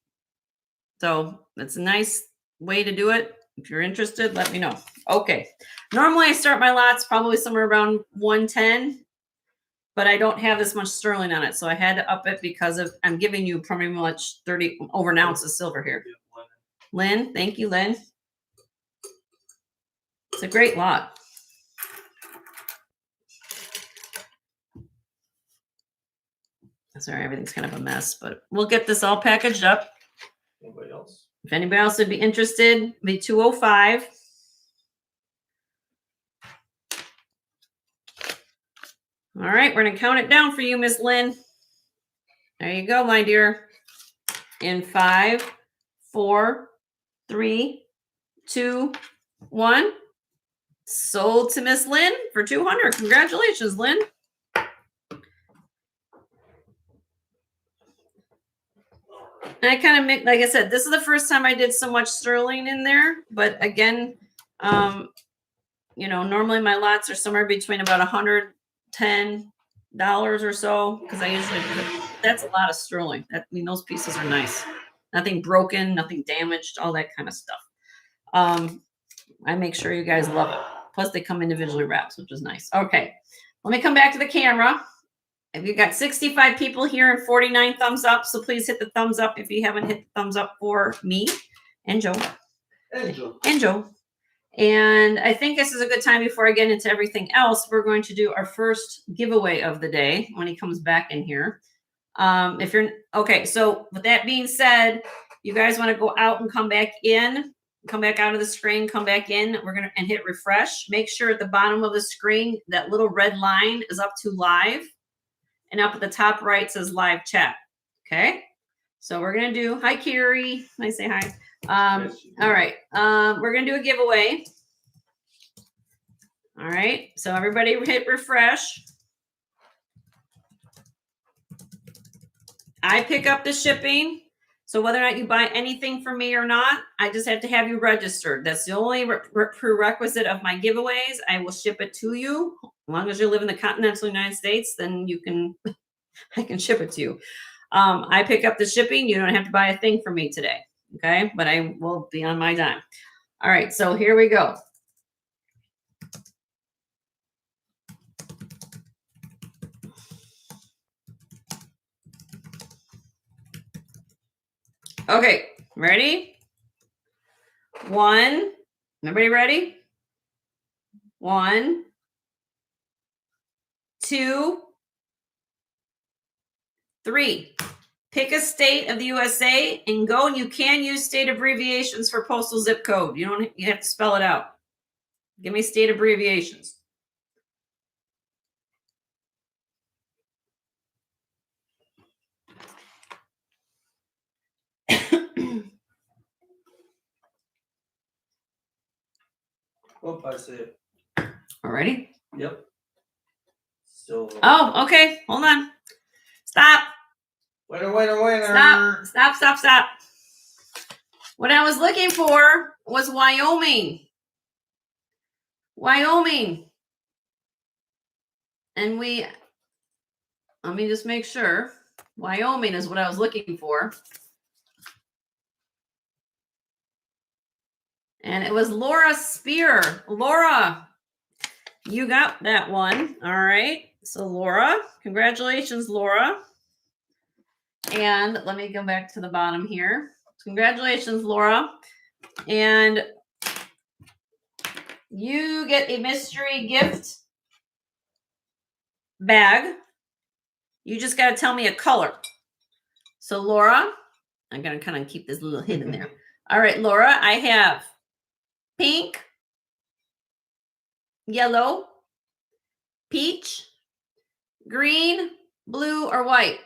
So that's a nice way to do it. If you're interested, let me know. Okay. Normally I start my lots probably somewhere around 110, but I don't have this much sterling on it. So I had to up it because I'm giving you pretty much 30 over an ounce of silver here. Lynn, thank you, Lynn. It's a great lot. Sorry, everything's kind of a mess, but we'll get this all packaged up. Anybody else? If anybody else would be interested, be 205. All right, we're gonna count it down for you, Miss Lynn. There you go, my dear. In 5, 4, 3, 2, 1. Sold to Miss Lynn for 200. Congratulations, Lynn. And I kind of make, like I said, this is the first time I did so much sterling in there. But again, you know, normally my lots are somewhere between about $110 or so, because I usually that's a lot of sterling. I mean, those pieces are nice. Nothing broken, nothing damaged, all that kind of stuff. I make sure you guys love it. Plus, they come individually wrapped, which is nice. Okay, let me come back to the camera. If you've got 65 people here and 49 thumbs up, so please hit the thumbs up if you haven't hit the thumbs up for me and Joe. And Joe. And I think this is a good time before I get into everything else. We're going to do our first giveaway of the day when he comes back in here. If you're okay, so with that being said, you guys want to go out and come back in, come back out of the screen, come back in. We're gonna and hit refresh. Make sure at the bottom of the screen that little red line is up to live. And up at the top right says live chat. Okay. So we're going to do, hi, Carrie. I say hi. All right. We're going to do a giveaway. All right. So everybody hit refresh. I pick up the shipping. So whether or not you buy anything from me or not, I just have to have you registered. That's the only prerequisite of my giveaways. I will ship it to you. As long as you live in the continental United States, then you can, I can ship it to you. I pick up the shipping. You don't have to buy a thing from me today. Okay. But I will be on my dime. All right. So here we go. Okay. Ready? 1. Everybody ready? 1, 2, 3. Pick a state of the USA and go, and you can use state abbreviations for postal zip code. You have to spell it out. Give me state abbreviations. Oh, I see it. Alrighty. Yep. Still. Oh, okay. Hold on. Stop. Waiter. Stop. What I was looking for was Wyoming. And let me just make sure. Wyoming is what I was looking for. And it was Laura Spear. Laura, you got that one. All right. So Laura, congratulations, Laura. And let me go back to the bottom here. Congratulations, Laura. And you get a mystery gift bag. You just got to tell me a color. So Laura, I'm going to kind of keep this little hidden there. All right, Laura, I have pink, yellow, peach, green, blue, or white.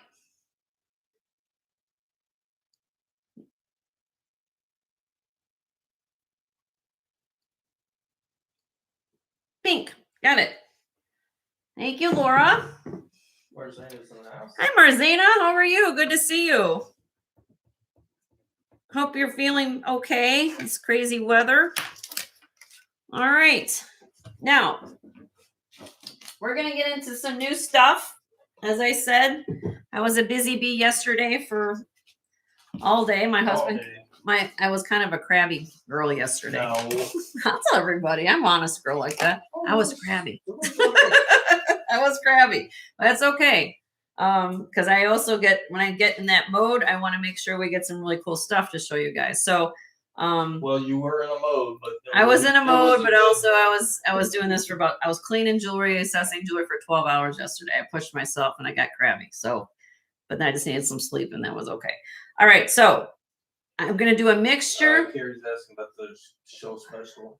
Pink. Got it. Thank you, Laura. Marzena's in the house. Hi, Marzena. How are you? Good to see you. Hope you're feeling okay. It's crazy weather. All right. Now, we're going to get into some new stuff. As I said, I was a busy bee yesterday for all day. My husband, I was kind of a crabby girl yesterday. No. I'll tell everybody, I'm an honest girl like that. I was crabby. I was crabby. That's okay. Because I also when I get in that mode, I want to make sure we get some really cool stuff to show you guys. So, well, you were in a mode, but I was in a mode, but also I was doing this for I was cleaning jewelry, assessing jewelry for 12 hours yesterday. I pushed myself and I got crabby. So, but then I just needed some sleep and that was okay. All right. So I'm going to do a mixture. Carrie's asking about the show special.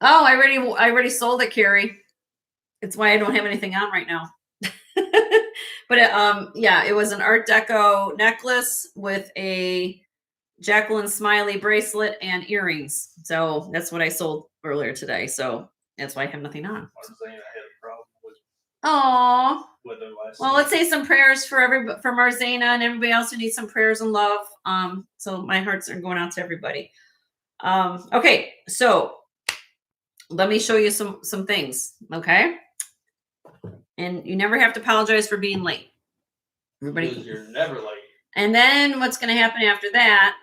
Oh, I already sold it, Carrie. It's why I don't have anything on right now. But yeah, it was an Art Deco necklace with a Jacqueline Smiley bracelet and earrings. So that's what I sold earlier today. So that's why I have nothing on. Marzena had a problem with. Oh. Well, let's night. say some prayers for Marzena and everybody else who needs some prayers and love. So my hearts are going out to everybody. Okay, so let me show you some things. Okay. And you never have to apologize for being late. Everybody, you're never late. And then what's going to happen after that?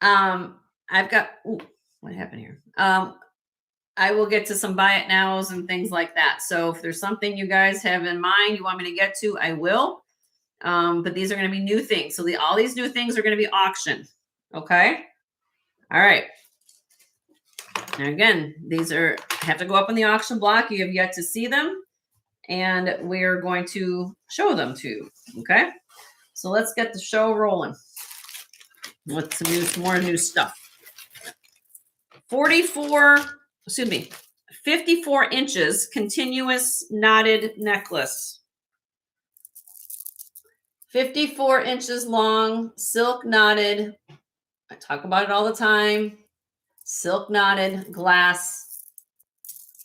I've got. Ooh, what happened here? I will get to some buy it nows and things like that. So if there's something you guys have in mind you want me to get to, I will. But these are going to be new things. So all these new things are going to be auctioned. Okay. All right. And again, these have to go up in the auction block. You have yet to see them. And we're going to show them to you. Okay. So let's get the show rolling with some more new stuff. 54 inches continuous knotted necklace. 54 inches long, silk knotted. I talk about it all the time. Silk knotted glass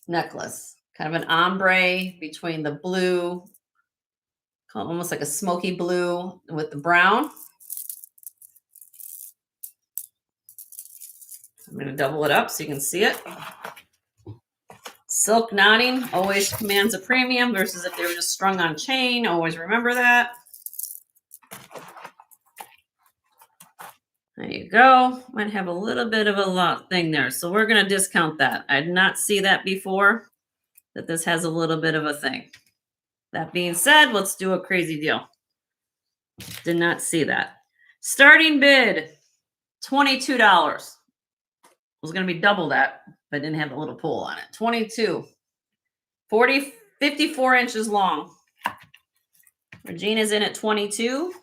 necklace. Kind of an ombre between the blue, almost like a smoky blue with the brown. I'm going to double it up so you can see it. Silk knotting always commands a premium versus if they were just strung on chain. Always remember that. There you go. Might have a little bit of a lot thing there. So we're going to discount that. I did not see that before, that this has a little bit of a thing. That being said, let's do a crazy deal. Did not see that. Starting bid, $22. It was going to be double that, but didn't have the little pull on it. 22. 54 inches long. Regina's in at 22.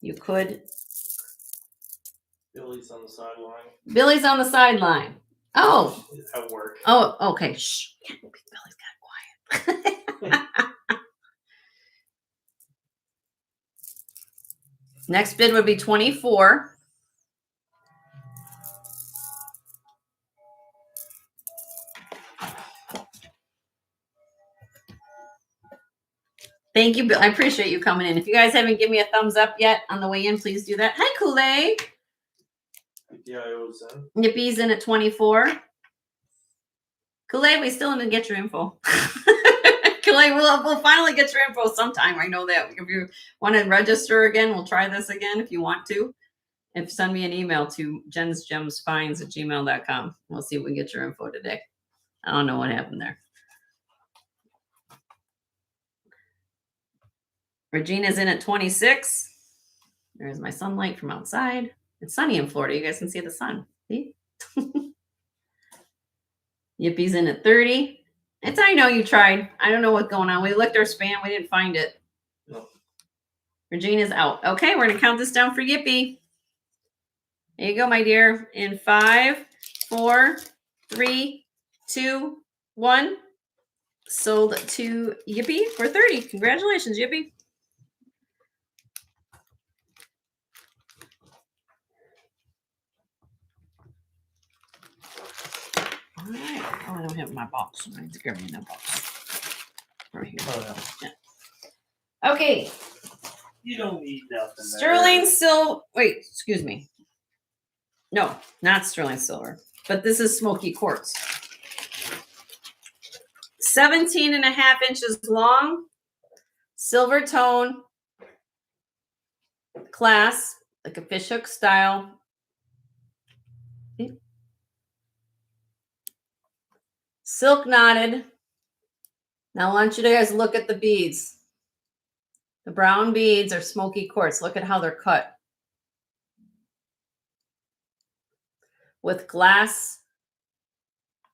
You could. Billy's on the sideline. Billy's on the sideline. Oh. At work. Oh, okay. Shh. Billy's got quiet. Next bid would be 24. Thank you, Bill. I appreciate you coming in. If you guys haven't given me a thumbs up yet on the way in, please do that. Hi, Kool-Aid. Yippie's in at 24. Kool-Aid, we still didn't get your info. Kool-Aid, we'll finally get your info sometime. I know that. If you want to register again, we'll try this again if you want to. If send me an email to jensgemsfinds@gmail.com. We'll see if we can get your info today. I don't know what happened there. Regina's in at 26. There's my sunlight from outside. It's sunny in Florida. You guys can see the sun. See? Yippie's in at 30. I know you tried. I don't know what's going on. We looked our spam. We didn't find it. No. Regina's out. Okay, we're going to count this down for Yippie. There you go, my dear. In 5, 4, 3, 2, 1. Sold to Yippie for 30. Congratulations, Yippie. All right. Oh, I don't have my box. I need to grab me that box. Right here. Oh, yeah. Okay. You don't need nothing. Sterling silver. Wait, excuse me. No, not sterling silver, but this is smoky quartz. 17.5 inches long, silver tone, class, like a fishhook style. Silk knotted. Now I want you guys to look at the beads. The brown beads are smoky quartz. Look at how they're cut. With glass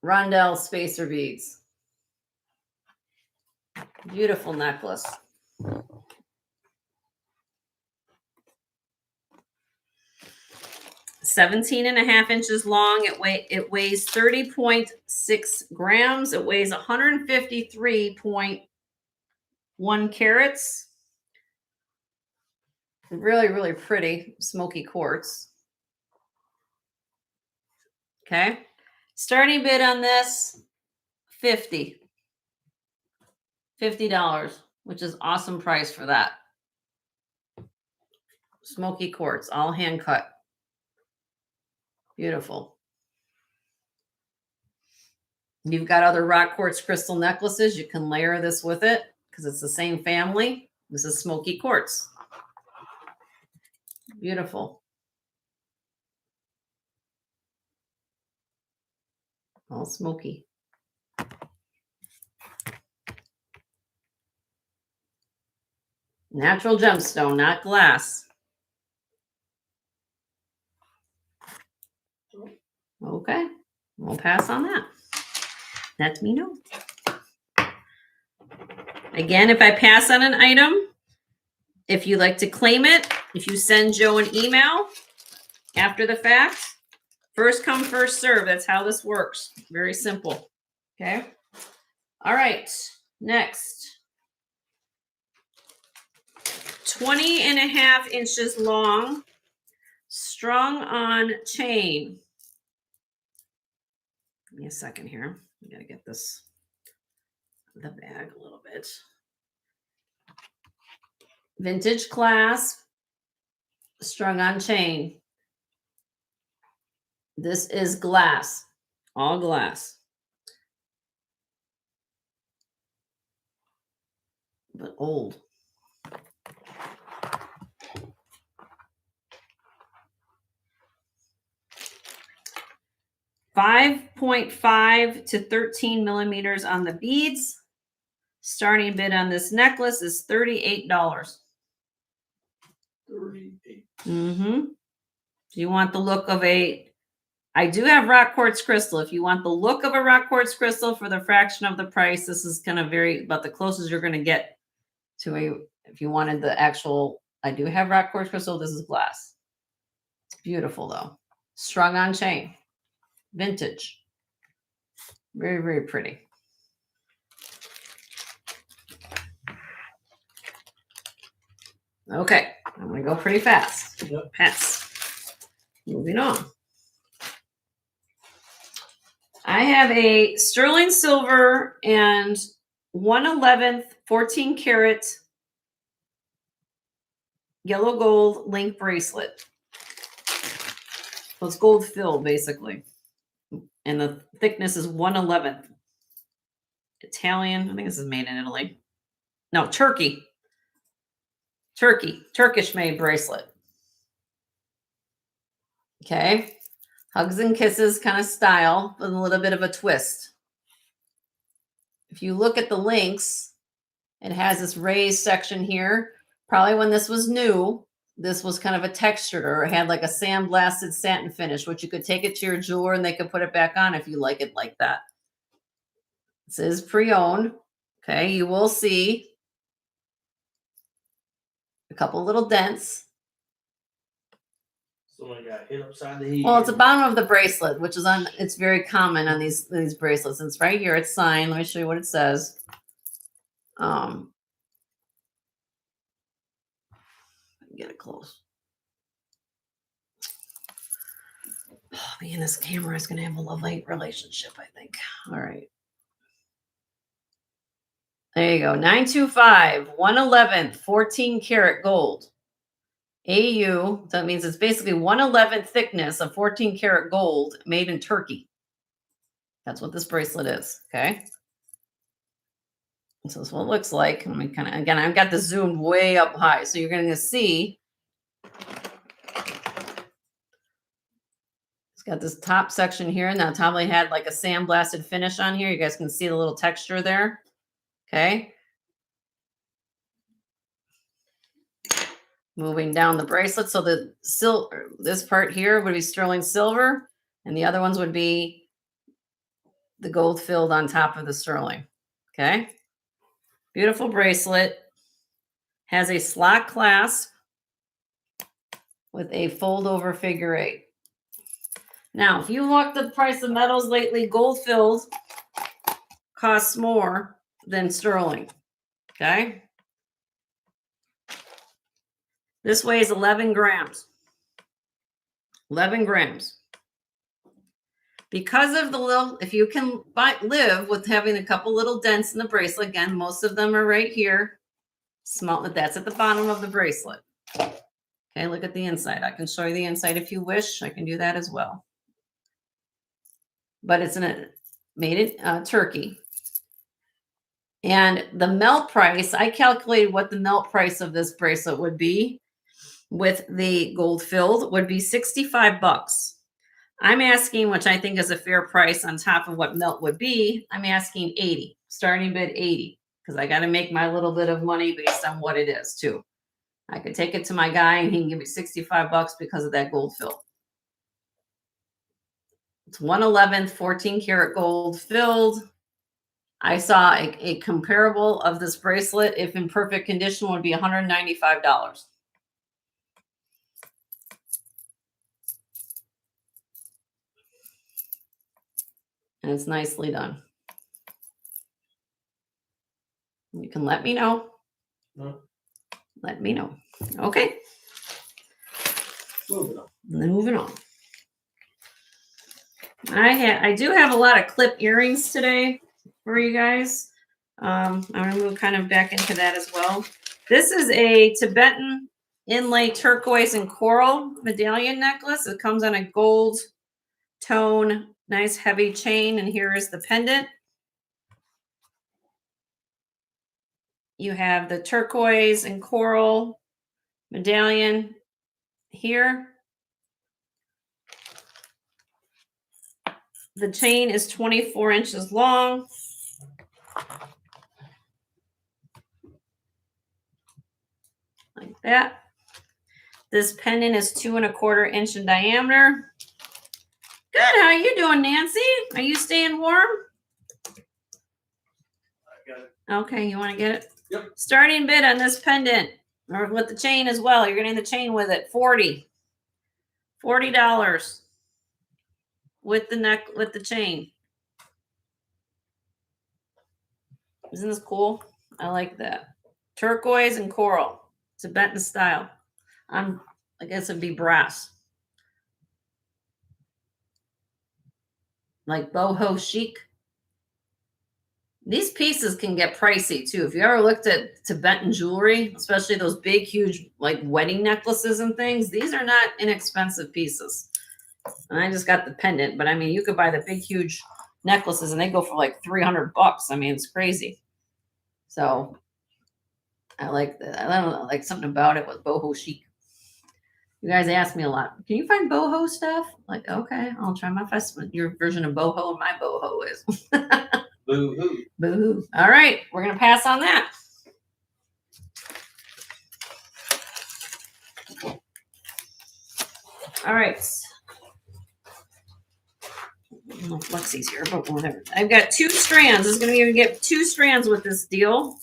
rondelle spacer beads. Beautiful necklace. $17.5 long. It weighs 30.6 grams. It weighs 153.1 carats. Really, really pretty smoky quartz. Okay. Starting bid on this, $50, which is awesome price for that. Smoky quartz, all hand cut. Beautiful. You've got other rock quartz crystal necklaces. You can layer this with it because it's the same family. This is smoky quartz. Beautiful. All smoky. Natural gemstone, not glass. Okay, we'll pass on that. Let me know. Again, if I pass on an item, if you like to claim it, if you send Joe an email after the fact, first come, first serve. That's how this works. Very simple. Okay. All right. Next. 20.5 inches long, strung on chain. Give me a second here. I gotta get this the bag a little bit. Vintage clasp, strung on chain. This is glass, all glass. But old. .5 to 13 millimeters on the beads. Starting bid on this necklace is $38. 38. Do you want the look of I do have rock quartz crystal. If you want the look of a rock quartz crystal for the fraction of the price, this is going to vary about the closest you're going to get to if you wanted the actual, I do have rock quartz crystal. This is glass. It's beautiful though. Strung on chain. Vintage. Very, very pretty. Okay, I'm going to go pretty fast. Yep. Pass. Moving on. I have a sterling silver and 1/11 14 karat yellow gold link bracelet. So it's gold filled basically. And the thickness is 1/11. Italian. I think this is made in Italy. No, Turkey. Turkish made bracelet. Okay. Hugs and kisses kind of style with a little bit of a twist. If you look at the links, it has this raised section here. Probably when this was new, this was kind of a textured or it had like a sandblasted satin finish, which you could take it to your jeweler and they could put it back on if you like it like that. This is pre-owned. Okay, you will see a couple little dents. Someone got hit upside the head. Well, it's the bottom of the bracelet, which is on. It's very common on these bracelets. And it's right here. It's signed. Let me show you what it says. Get it close. Oh, me and this camera is going to have a lovely relationship, I think. All right. There you go. 925, 1/11, 14 karat gold. AU, that means it's basically 1/11 thickness of 14 karat gold made in Turkey. That's what this bracelet is. Okay. So this is what it looks like. Let me kind of, again, I've got the zoomed way up high. So you're going to see it's got this top section here. Now, Tommy had like a sandblasted finish on here. You guys can see the little texture there. Okay. Moving down the bracelet. So the silver, this part here would be sterling silver, and the other ones would be the gold filled on top of the sterling. Okay. Beautiful bracelet. Has a slot clasp with a fold over figure 8. Now, if you look at the price of metals lately, gold filled costs more than sterling. Okay. This weighs 11 grams. 11 grams. Because of the little, if you can live with having a couple little dents in the bracelet, again, most of them are right here. Small, that's at the bottom of the bracelet. Okay, look at the inside. I can show you the inside if you wish. I can do that as well. But it's made in Turkey. And the melt price, I calculated what the melt price of this bracelet would be with the gold filled would be $65. I'm asking, which I think is a fair price on top of what melt would be, I'm asking 80, starting bid 80, because I got to make my little bit of money based on what it is too. I could take it to my guy and he can give me $65 because of that gold fill. It's 1/11, 14 karat gold filled. I saw a comparable of this bracelet, if in perfect condition, would be $195. And it's nicely done. You can let me know. Let me know. Okay. Moving on. I do have a lot of clip earrings today for you guys. I'm going to move kind of back into that as well. This is a Tibetan inlay turquoise and coral medallion necklace. It comes on a gold tone, nice heavy chain, and here is the pendant. You have the turquoise and coral medallion here. The chain is 24 inches long. Like that. This pendant is 2¼ inch in diameter. Good. How are you doing, Nancy? Are you staying warm? I got it. Okay, you want to get it? Yep. Starting bid on this pendant, or with the chain as well. You're getting the chain with it. $40 with the chain. Isn't this cool? I like that. Turquoise and coral. Tibetan style. I guess it'd be brass. Like boho chic. These pieces can get pricey too. If you ever looked at Tibetan jewelry, especially those big, huge, like wedding necklaces and things, these are not inexpensive pieces. And I just got the pendant, but I mean, you could buy the big, huge necklaces and they go for like $300. I mean, it's crazy. So I like that. I don't know, like something about it with boho chic. You guys ask me a lot. Can you find boho stuff? Like, okay, I'll try my best. Your version of boho and my boho is. Boo-hoo. Boo-hoo. All right, we're going to pass on that. All right. Well, Lexi's here, but whatever. I've got 2 strands. This is going to get 2 strands with this deal.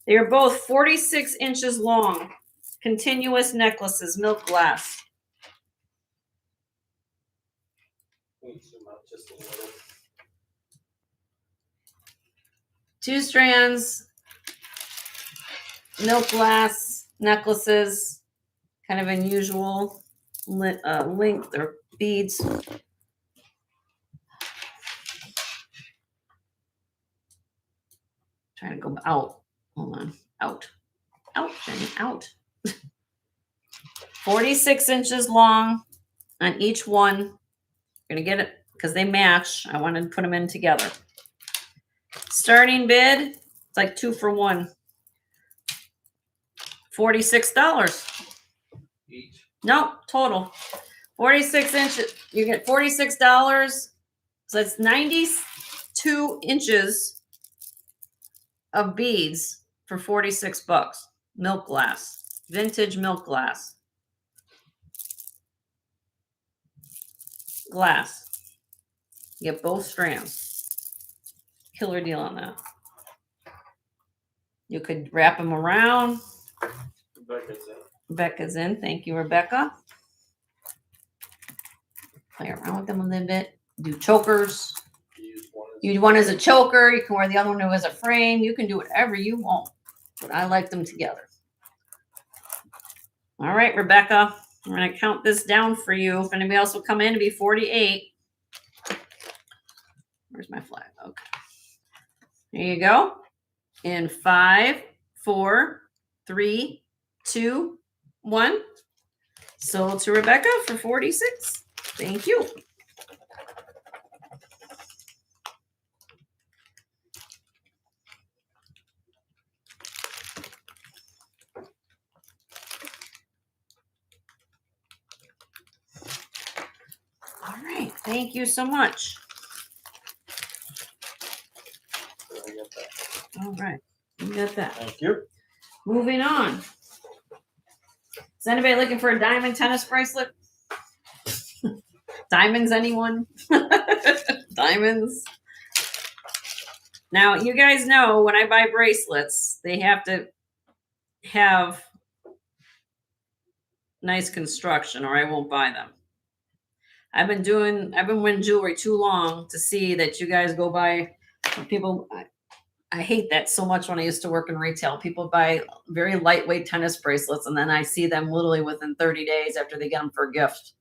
They are both 46 inches long. Continuous necklaces, milk glass. Zoom out just a little. 2 strands, milk glass necklaces, kind of unusual length or beads. Trying to go out. Hold on. Out. Out, Jenny. Out. 46 inches long on each one. You're going to get it because they match. I wanted to put them in together. Starting bid, it's like 2 for 1. $46. Each. No, total. 46 inches. You get $46. So it's 92 inches of beads for $46. Milk glass. Vintage milk glass. Glass. You get both strands. Killer deal on that. You could wrap them around. Rebecca's in. Rebecca's in. Thank you, Rebecca. Play around with them a little bit. Do chokers. You do one as a choker. You can wear the other one as a frame. You can do whatever you want. But I like them together. All right, Rebecca. I'm going to count this down for you. If anybody else will come in, it'll be 48. Where's my flag? Okay. There you go. In 5, 4, 3, 2, 1. Sold to Rebecca for 46. Thank you. All right. Thank you so much. I got that. All right. You got that. Thank you. Moving on. Is anybody looking for a diamond tennis bracelet? Diamonds, anyone? Diamonds. Now, you guys know when I buy bracelets, they have to have nice construction or I won't buy them. I've been winning jewelry too long to see that you guys go buy people. I hate that so much when I used to work in retail. People buy very lightweight tennis bracelets and then I see them literally within 30 days after they get them for a gift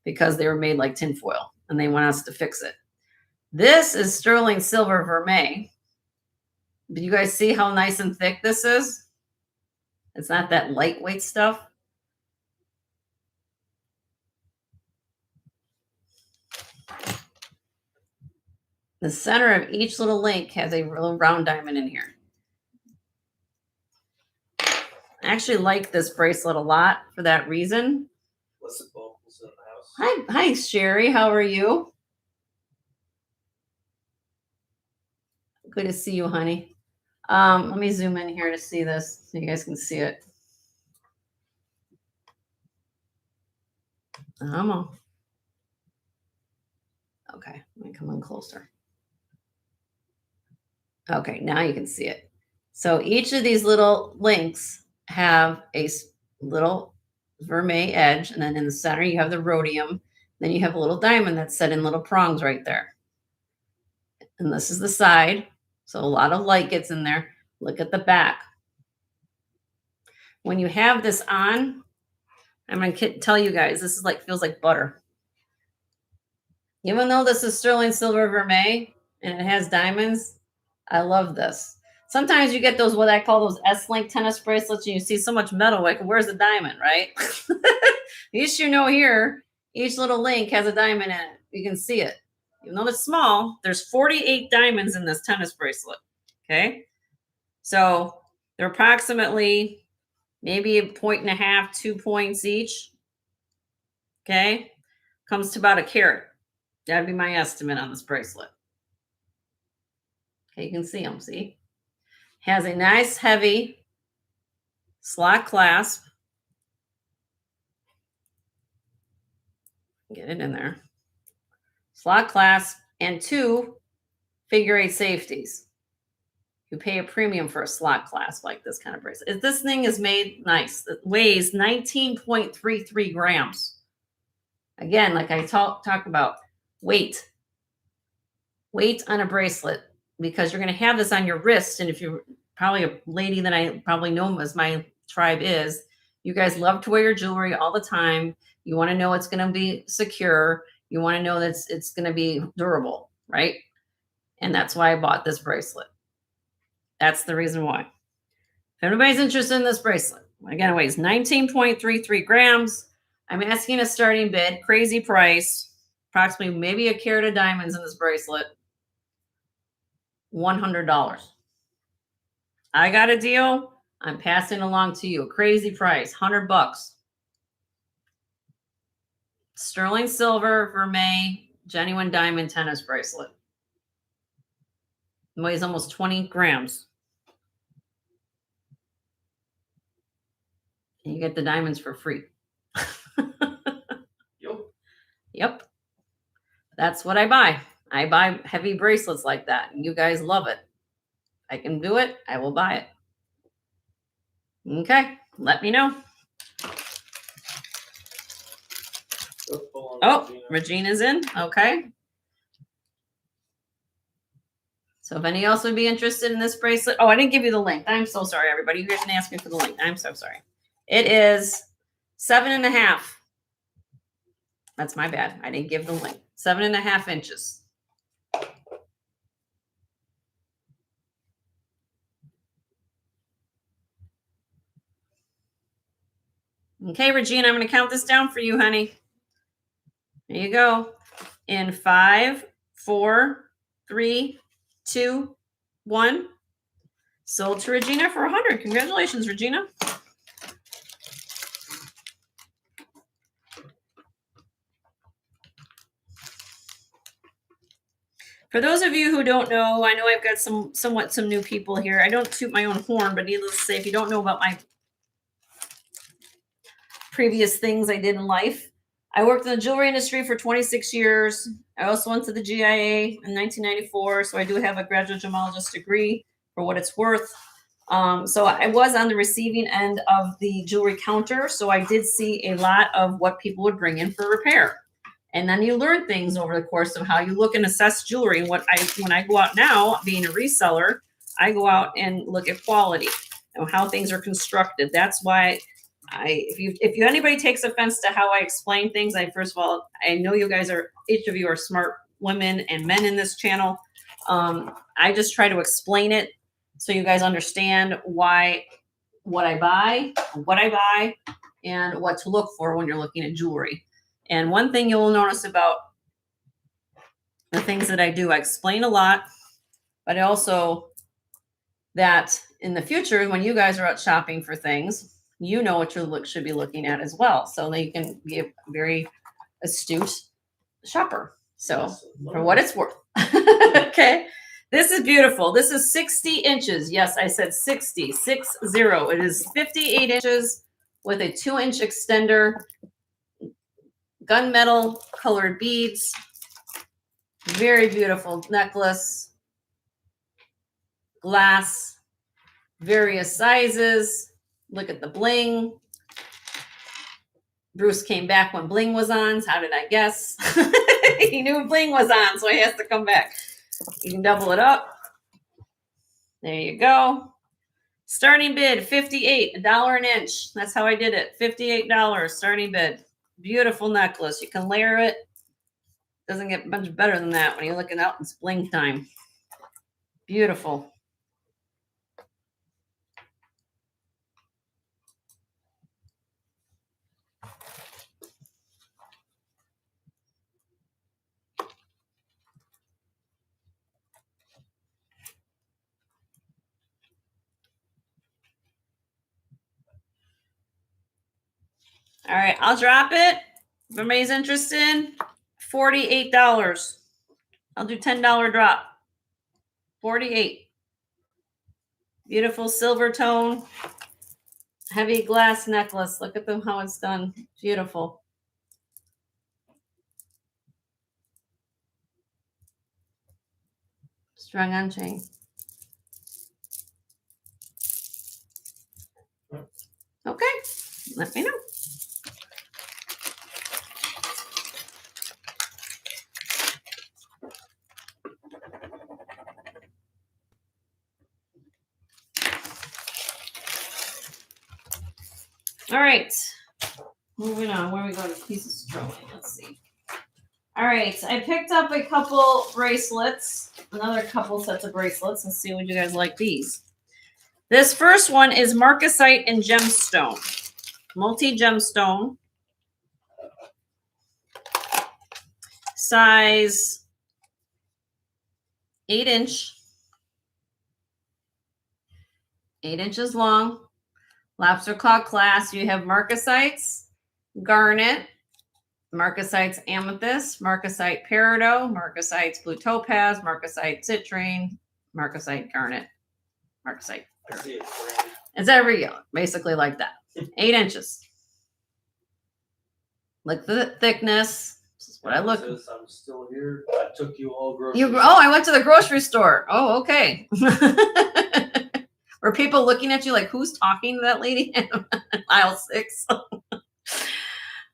because they were made like tinfoil and they want us to fix it. This is sterling silver vermeil. Did you guys see how nice and thick this is? It's not that lightweight stuff. The center of each little link has a little round diamond in here. I actually like this bracelet a lot for that reason. What's the vocals in the house? Hi, Sherry. How are you? Good to see you, honey. Let me zoom in here to see this so you guys can see it. Come on. Okay, let me come in closer. Okay, now you can see it. So each of these little links have a little vermeil edge, and then in the center you have the rhodium. Then you have a little diamond that's set in little prongs right there. And this is the side. So a lot of light gets in there. Look at the back. When you have this on, I'm going to tell you guys, this is like feels like butter. Even though this is sterling silver vermeil and it has diamonds, I love this. Sometimes you get those, what I call those S-link tennis bracelets, and you see so much metal, like, where's the diamond, right? At least you know here, each little link has a diamond in it. You can see it. Even though it's small, there's 48 diamonds in this tennis bracelet, okay? So they're approximately maybe 1.5, 2 points each, okay? Comes to about a carat. That'd be my estimate on this bracelet. Okay, you can see them, see? Has a nice heavy slot clasp. Get it in there. Slot clasp and 2 figure-8 safeties. You pay a premium for a slot clasp like this kind of bracelet. This thing is made nice. It weighs 19.33 grams. Again, like I talk about, weight. Weight on a bracelet, because you're going to have this on your wrist. And if you're probably a lady that I probably know as my tribe is, you guys love to wear your jewelry all the time. You want to know it's going to be secure. You want to know that it's going to be durable, right? And that's why I bought this bracelet. That's the reason why. If anybody's interested in this bracelet, again, it weighs 19.33 grams. I'm asking a starting bid, crazy price, approximately maybe a carat of diamonds in this bracelet, $100. I got a deal. I'm passing along to you. A crazy price, $100. Sterling silver vermeil genuine diamond tennis bracelet. It weighs almost 20 grams. And you get the diamonds for free. Yep. That's what I buy. I buy heavy bracelets like that. And you guys love it. I can do it. I will buy it. Okay. Let me know. Oh, Regina's in. Okay. So if any else would be interested in this bracelet. Oh, I didn't give you the link. I'm so sorry, everybody. You guys didn't ask me for the link. I'm so sorry. It is 7.5. That's my bad. I didn't give the link. 7.5 inches. Okay, Regina, I'm going to count this down for you, honey. There you go. In 5, 4, 3, 2, 1. Sold to Regina for 100. Congratulations, Regina. For those of you who don't know, I know I've got some new people here. I don't toot my own horn, but needless to say, if you don't know about my previous things I did in life, I worked in the jewelry industry for 26 years. I also went to the GIA in 1994, so I do have a graduate gemologist degree for what it's worth. So I was on the receiving end of the jewelry counter, so I did see a lot of what people would bring in for repair. And then you learn things over the course of how you look and assess jewelry. And when I go out now, being a reseller, I go out and look at quality and how things are constructed. That's why if anybody takes offense to how I explain things, first of all, I know you guys each of you are smart women and men in this channel. I just try to explain it so you guys understand what I buy, and what to look for when you're looking at jewelry. And one thing you'll notice about the things that I do, I explain a lot, but also that in the future, when you guys are out shopping for things, you know what you should be looking at as well. So that you can be a very astute shopper. So for what it's worth. Okay. This is beautiful. This is 60 inches. Yes, I said 60, 60. It is 58 inches with a 2-inch extender. Gunmetal colored beads. Very beautiful necklace. Glass. Various sizes. Look at the bling. Bruce came back when bling was on. How did I guess? He knew bling was on, so he has to come back. You can double it up. There you go. Starting bid, $58, $1 an inch. That's how I did it. $58 starting bid. Beautiful necklace. You can layer it. Doesn't get much better than that when you're looking out. It's bling time. Beautiful. All right, I'll drop it. If anybody's interested, $48. I'll do $10 drop. 48. Beautiful silver tone, heavy glass necklace. Look at them how it's done. Beautiful. Strung on chain. Okay, let me know. All right, moving on. Where are we going? Pieces of sterling. Let's see. All right, I picked up a couple bracelets, another couple sets of bracelets. Let's see what you guys like these. This first one is marcasite and gemstone, multi-gemstone, size 8-inch, 8 inches long, lobster claw class. You have marcasites, garnet, marcasites amethyst, marcasite peridot, marcasites blue topaz, marcasite citrine, marcasite garnet, marcasite. I see it. Brandon. It's every yellow, basically like that. 8 inches. Look the thickness. This is what I look. Says I'm still here. I took you all grocery. I went to the grocery store. Oh, okay. Were people looking at you like, who's talking to that lady? Aisle 6.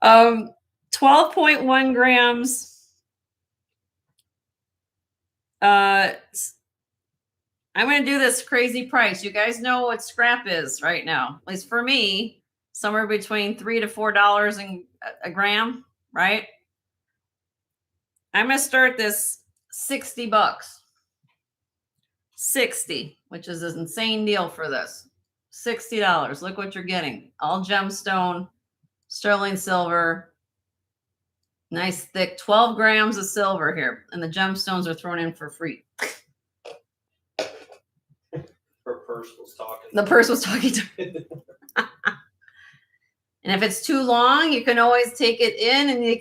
12.1 grams. I'm going to do this crazy price. You guys know what scrap is right now. At least for me, somewhere between $3 to $4 a gram, right? I'm going to start this $60. 60, which is an insane deal for this. $60. Look what you're getting. All gemstone, sterling silver, nice thick 12 grams of silver here. And the gemstones are thrown in for free. Her purse was talking. The purse was talking to her. And if it's too long, you can always take it in and you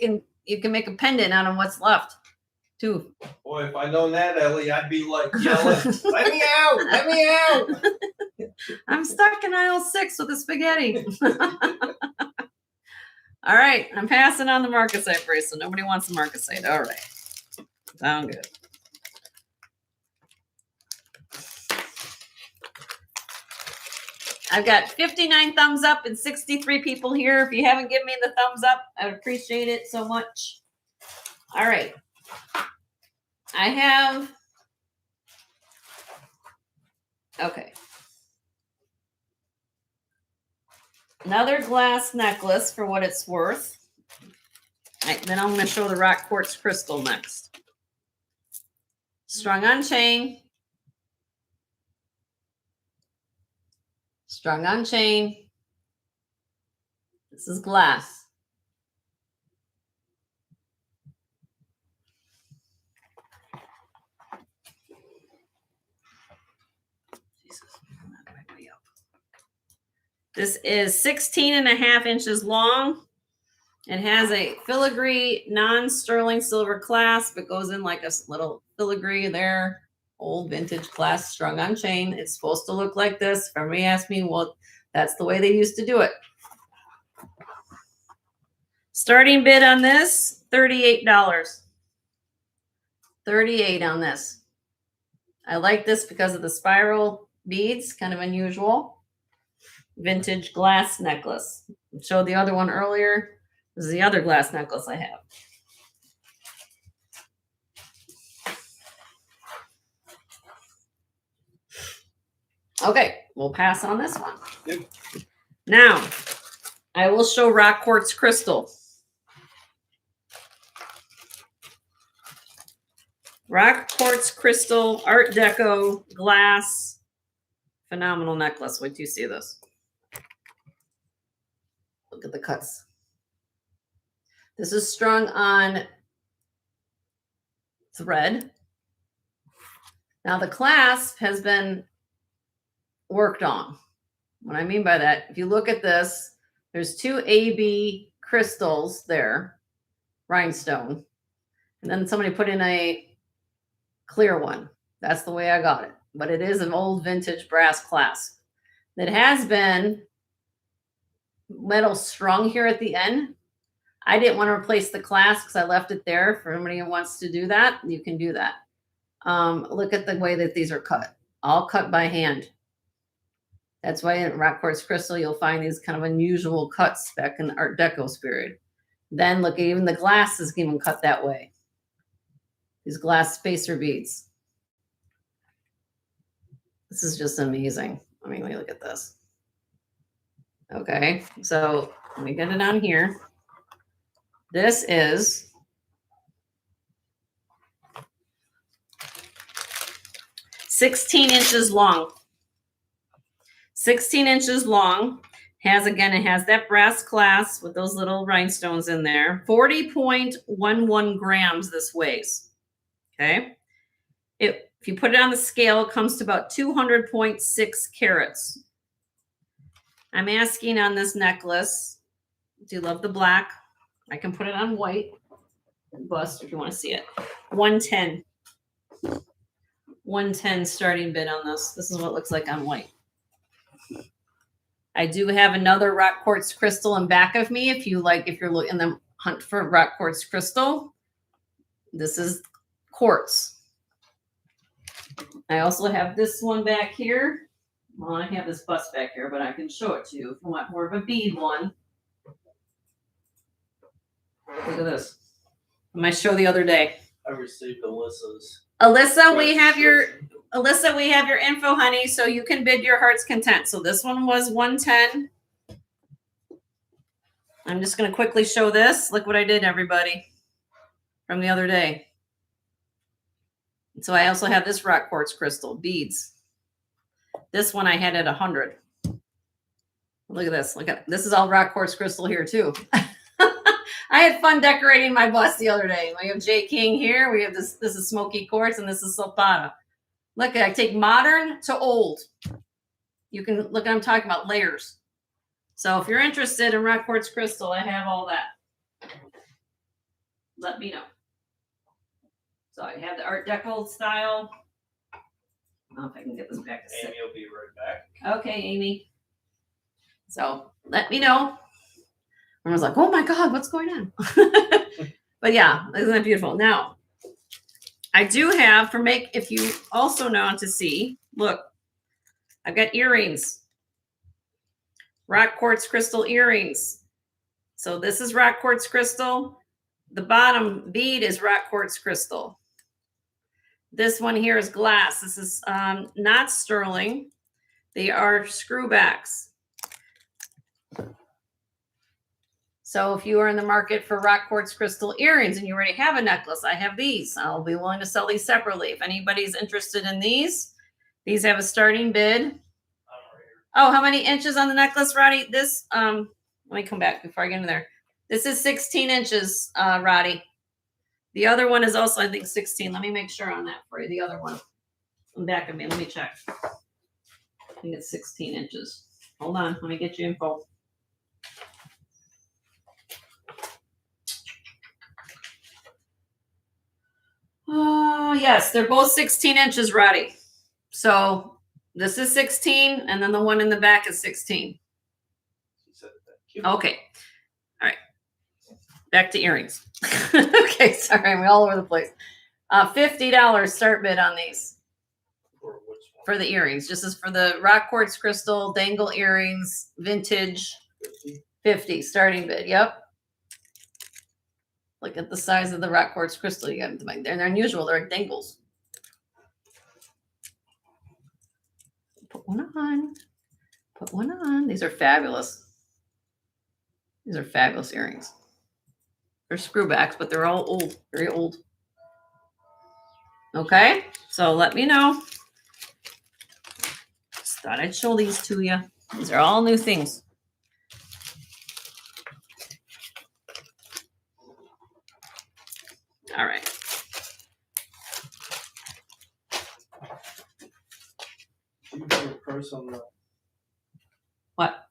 can make a pendant out of what's left too. Boy, if I'd known that, Ellie, I'd be like yelling, let me out, let me out. I'm stuck in aisle 6 with the spaghetti. All right, I'm passing on the marcasite bracelet. Nobody wants the marcasite. All right, sound good. I've got 59 thumbs up and 63 people here. If you haven't given me the thumbs up, I would appreciate it so much. All right. I have, okay. Another glass necklace for what it's worth. All right, then I'm going to show the rock quartz crystal next. Strung on chain. Strung on chain. This is glass. Jesus, that might be up. This is 16.5 inches long. It has a filigree non-sterling silver clasp. It goes in like a little filigree there. Old vintage clasp strung on chain. It's supposed to look like this. If everybody asks me, well, that's the way they used to do it. Starting bid on this, $38. $38 on this. I like this because of the spiral beads, kind of unusual. Vintage glass necklace. I showed the other one earlier. This is the other glass necklace I have. Okay, we'll pass on this one. Yep. Now, I will show rock quartz crystal. Rock quartz crystal, Art Deco, glass, phenomenal necklace. Wait till you see this. Look at the cuts. This is strung on thread. Now the clasp has been worked on. What I mean by that, if you look at this, there's 2 AB crystals there, rhinestone, and then somebody put in a clear one. That's the way I got it. But it is an old vintage brass clasp that has been metal strung here at the end. I didn't want to replace the clasp because I left it there. For anybody who wants to do that, you can do that. Look at the way that these are cut. All cut by hand. That's why in rock quartz crystal, you'll find these kind of unusual cuts back in the Art Deco period. Then look, even the glass is even cut that way. These glass spacer beads. This is just amazing. I mean, look at this. Okay, so let me get it on here. This is $16 inches long. 16 inches long. It has that brass clasp with those little rhinestones in there. 40.11 grams this weighs. Okay. If you put it on the scale, it comes to about 200.6 carats. I'm asking on this necklace, do you love the black? I can put it on white bust if you want to see it. 110. 110 starting bid on this. This is what it looks like on white. I do have another rock quartz crystal in back of me. If you're looking the hunt for rock quartz crystal, this is quartz. I also have this one back here. Well, I have this bust back here, but I can show it to you if you want more of a bead one. Look at this. My show the other day. I received Alyssa's. Alyssa, we have your info, honey, so you can bid your heart's content. So this one was 110. I'm just going to quickly show this. Look what I did, everybody, from the other day. So I also have this rock quartz crystal beads. This one I had at 100. Look at this. This is all rock quartz crystal here too. I had fun decorating my bust the other day. We have J King here. We have this. This is smoky quartz, and this is Sulfata. Look, I take modern to old. You can look. I'm talking about layers. So if you're interested in rock quartz crystal, I have all that. Let me know. So I have the Art Deco style. I don't know if I can get this back to Amy will be right back. Okay, Amy. So let me know. I was like, oh my God, what's going on? But yeah, isn't that beautiful? Now, I do have if you also want to see, look, I've got earrings, rock quartz crystal earrings. So this is rock quartz crystal. The bottom bead is rock quartz crystal. This one here is glass. This is not sterling. They are screwbacks. So if you are in the market for rock quartz crystal earrings and you already have a necklace, I have these. I'll be willing to sell these separately. If anybody's interested in these have a starting bid. Oh, how many inches on the necklace, Roddy? This, let me come back before I get in there. This is 16 inches, Roddy. The other one is also, I think, 16. Let me make sure on that for you. The other one in back of me. Let me check. I think it's 16 inches. Hold on. Let me get you info. Oh, yes, they're both 16 inches, Roddy. So this is 16, and then the one in the back is 16. Okay. All right. Back to earrings. Okay, sorry, we're all over the place. $50 start bid on these. For which one? For the earrings. Just as for the rock quartz crystal dangle earrings, vintage. 50 starting bid. Yep. Look at the size of the rock quartz crystal you got. They're unusual. They're like dangles. Put one on. Put one on. These are fabulous. These are fabulous earrings. They're screwbacks, but they're all old, very old. Okay, so let me know. Just thought I'd show these to you. These are all new things. All right. Do you have a price on the? What?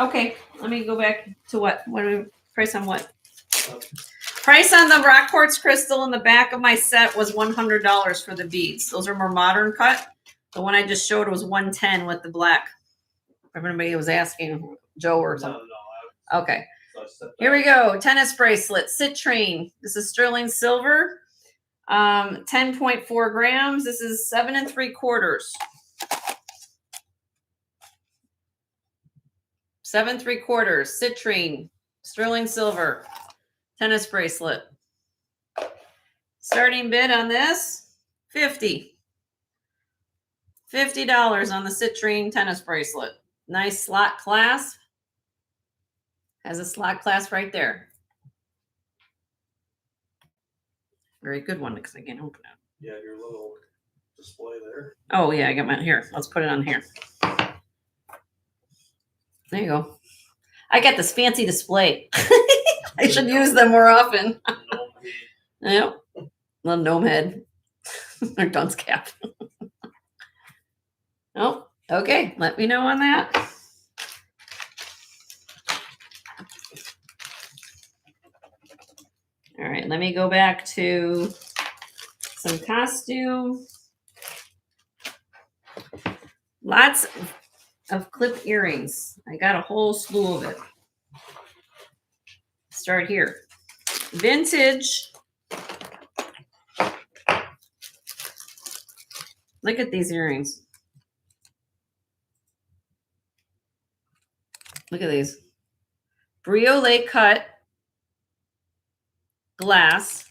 Okay, let me go back to what? What do we price on what? Price on the rock quartz crystal in the back of my set was $100 for the beads. Those are more modern cut. The one I just showed was 110 with the black. Everybody was asking, Joe or something. No. Okay. Here we go. Tennis bracelet, citrine. This is sterling silver. 10.4 grams. This is 7 3/4. 7 3/4. Citrine. Sterling silver. Tennis bracelet. Starting bid on this, $50. $50 on the citrine tennis bracelet. Nice slot clasp. Has a slot clasp right there. Very good one because I can't open it. Yeah, your little display there. Oh yeah, I got mine here. Let's put it on here. There you go. I got this fancy display. I should use them more often. Yep. Little gnome head. Or dunce cap. Oh, okay. Let me know on that. All right, let me go back to some costume. Lots of clip earrings. I got a whole slew of it. Start here. Vintage. Look at these earrings. Look at these. Briole cut glass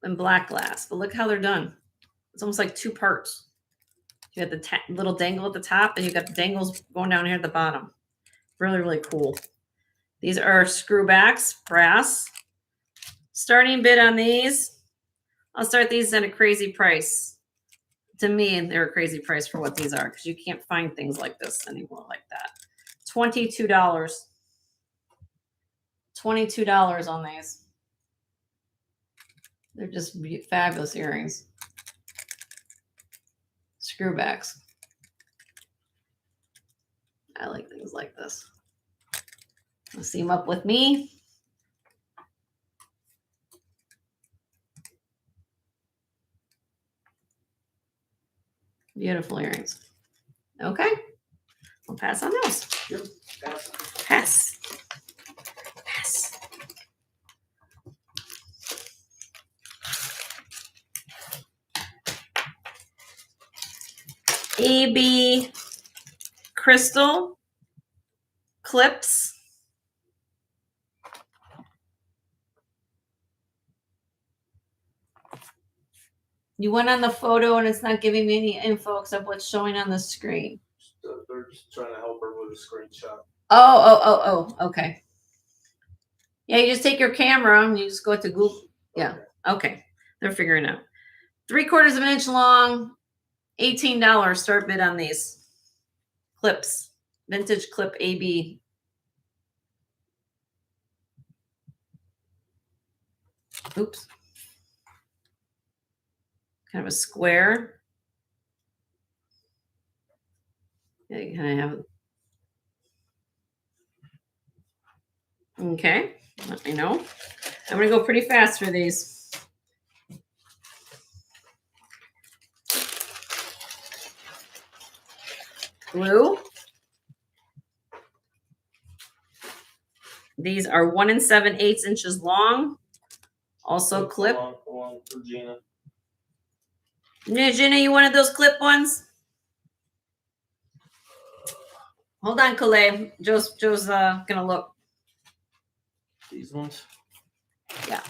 and black glass. But look how they're done. It's almost like two parts. You got the little dangle at the top, and you got the dangles going down here at the bottom. Really, really cool. These are screwbacks, brass. Starting bid on these. I'll start these at a crazy price. To me, they're a crazy price for what these are, because you can't find things like this anymore like that. $22. $22 on these. They're just fabulous earrings. Screwbacks. I like things like this. Let's see them up with me. Beautiful earrings. Okay. We'll pass on those. Yep. Pass. Pass. AB crystal clips. You went on the photo and it's not giving me any info except what's showing on the screen. They're just trying to help her with a screenshot. Oh, okay. Yeah, you just take your camera and you just go to Google. Yeah, okay. They're figuring out. 3/4 of an inch long, $18 start bid on these clips. Vintage clip AB. Oops. Kind of a square. Yeah, you kind of have it. Okay, let me know. I'm going to go pretty fast for these. Blue. These are 1 7/8 inches long. Also clip. Hold on, Regina. Gina, you wanted those clip ones? Hold on, Calais. Joe's gonna look. These ones. Yeah.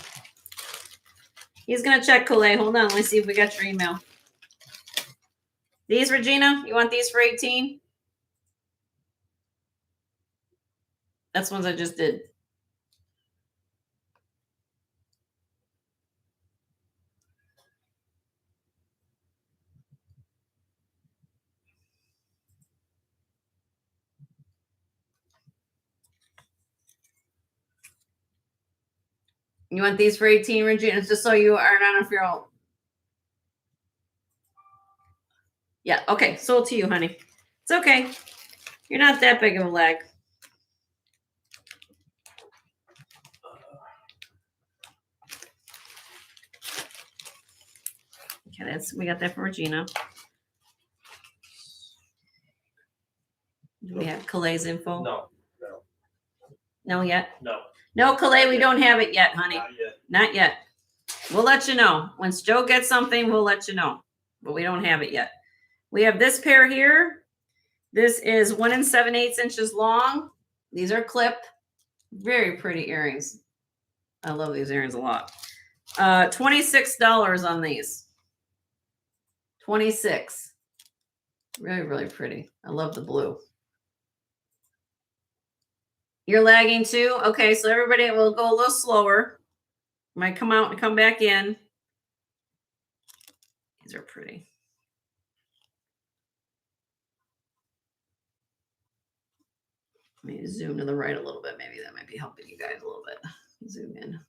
He's gonna check, Calais. Hold on. Let's see if we got your email. These, Regina, you want these for 18? That's ones I just did. You want these for 18, Regina? It's just so you aren't on a your own. Yeah, okay. Sold to you, honey. It's okay. You're not that big of a lag. Okay, we got that for Regina. Do we have Calay's info? No. No yet? No. No, Calais, we don't have it yet, honey. Not yet. Not yet. We'll let you know. Once Joe gets something, we'll let you know. But we don't have it yet. We have this pair here. This is 1 7/8 inches long. These are clip. Very pretty earrings. I love these earrings a lot. $26 on these. 26. Really, really pretty. I love the blue. You're lagging too? Okay, so everybody will go a little slower. Might come out and come back in. These are pretty. Let me zoom to the right a little bit. Maybe that might be helping you guys a little bit. Zoom in.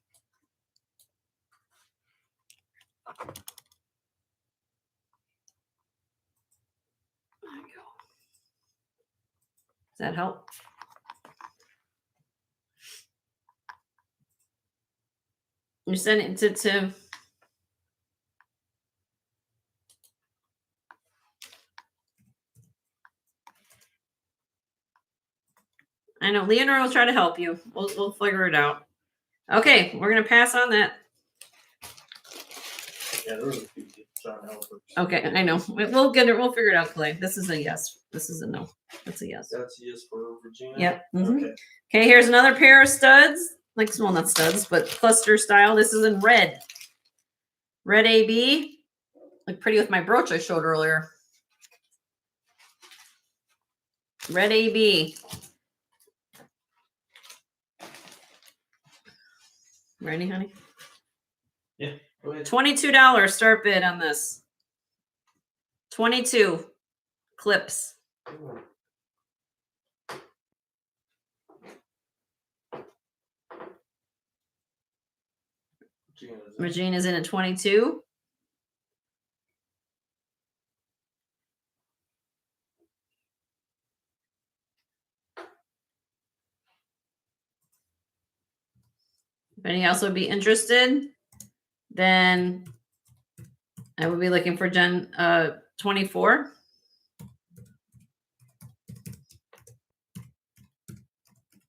There you go. Does that help? You send it to I know Leonora will try to help you. We'll figure it out. Okay, we're gonna pass on that. Yeah, there was a few people trying to help us. Okay, I know. We'll get it. We'll figure it out, Clay. This is a yes. This is a no. That's a yes. That's a yes for Regina. Yep. Mhm. Okay. Okay, here's another pair of studs. Like, well, not studs, but cluster style. This is in red. Red AB. Look pretty with my brooch I showed earlier. Red AB. Ready, honey? Yeah. Go ahead. $22 start bid on this. 22 clips. Regina's in at 22. If anyone else would be interested, then I would be looking for Gen 24.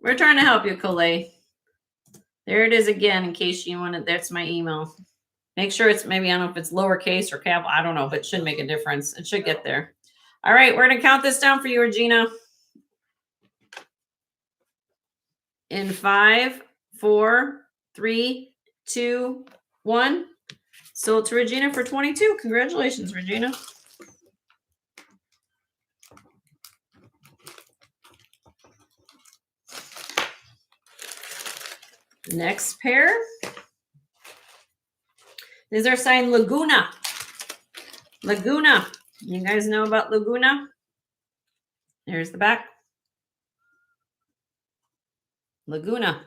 We're trying to help you, Colette. There it is again, in case you want it. That's my email. Make sure it's maybe, I don't know if it's lowercase or capital. I don't know, but it should make a difference. It should get there. All right, we're going to count this down for you, Regina. In 5, 4, 3, 2, 1. Sold to Regina for 22. Congratulations, Regina. Next pair. These are signed Laguna. Laguna. You guys know about Laguna? There's the back. Laguna.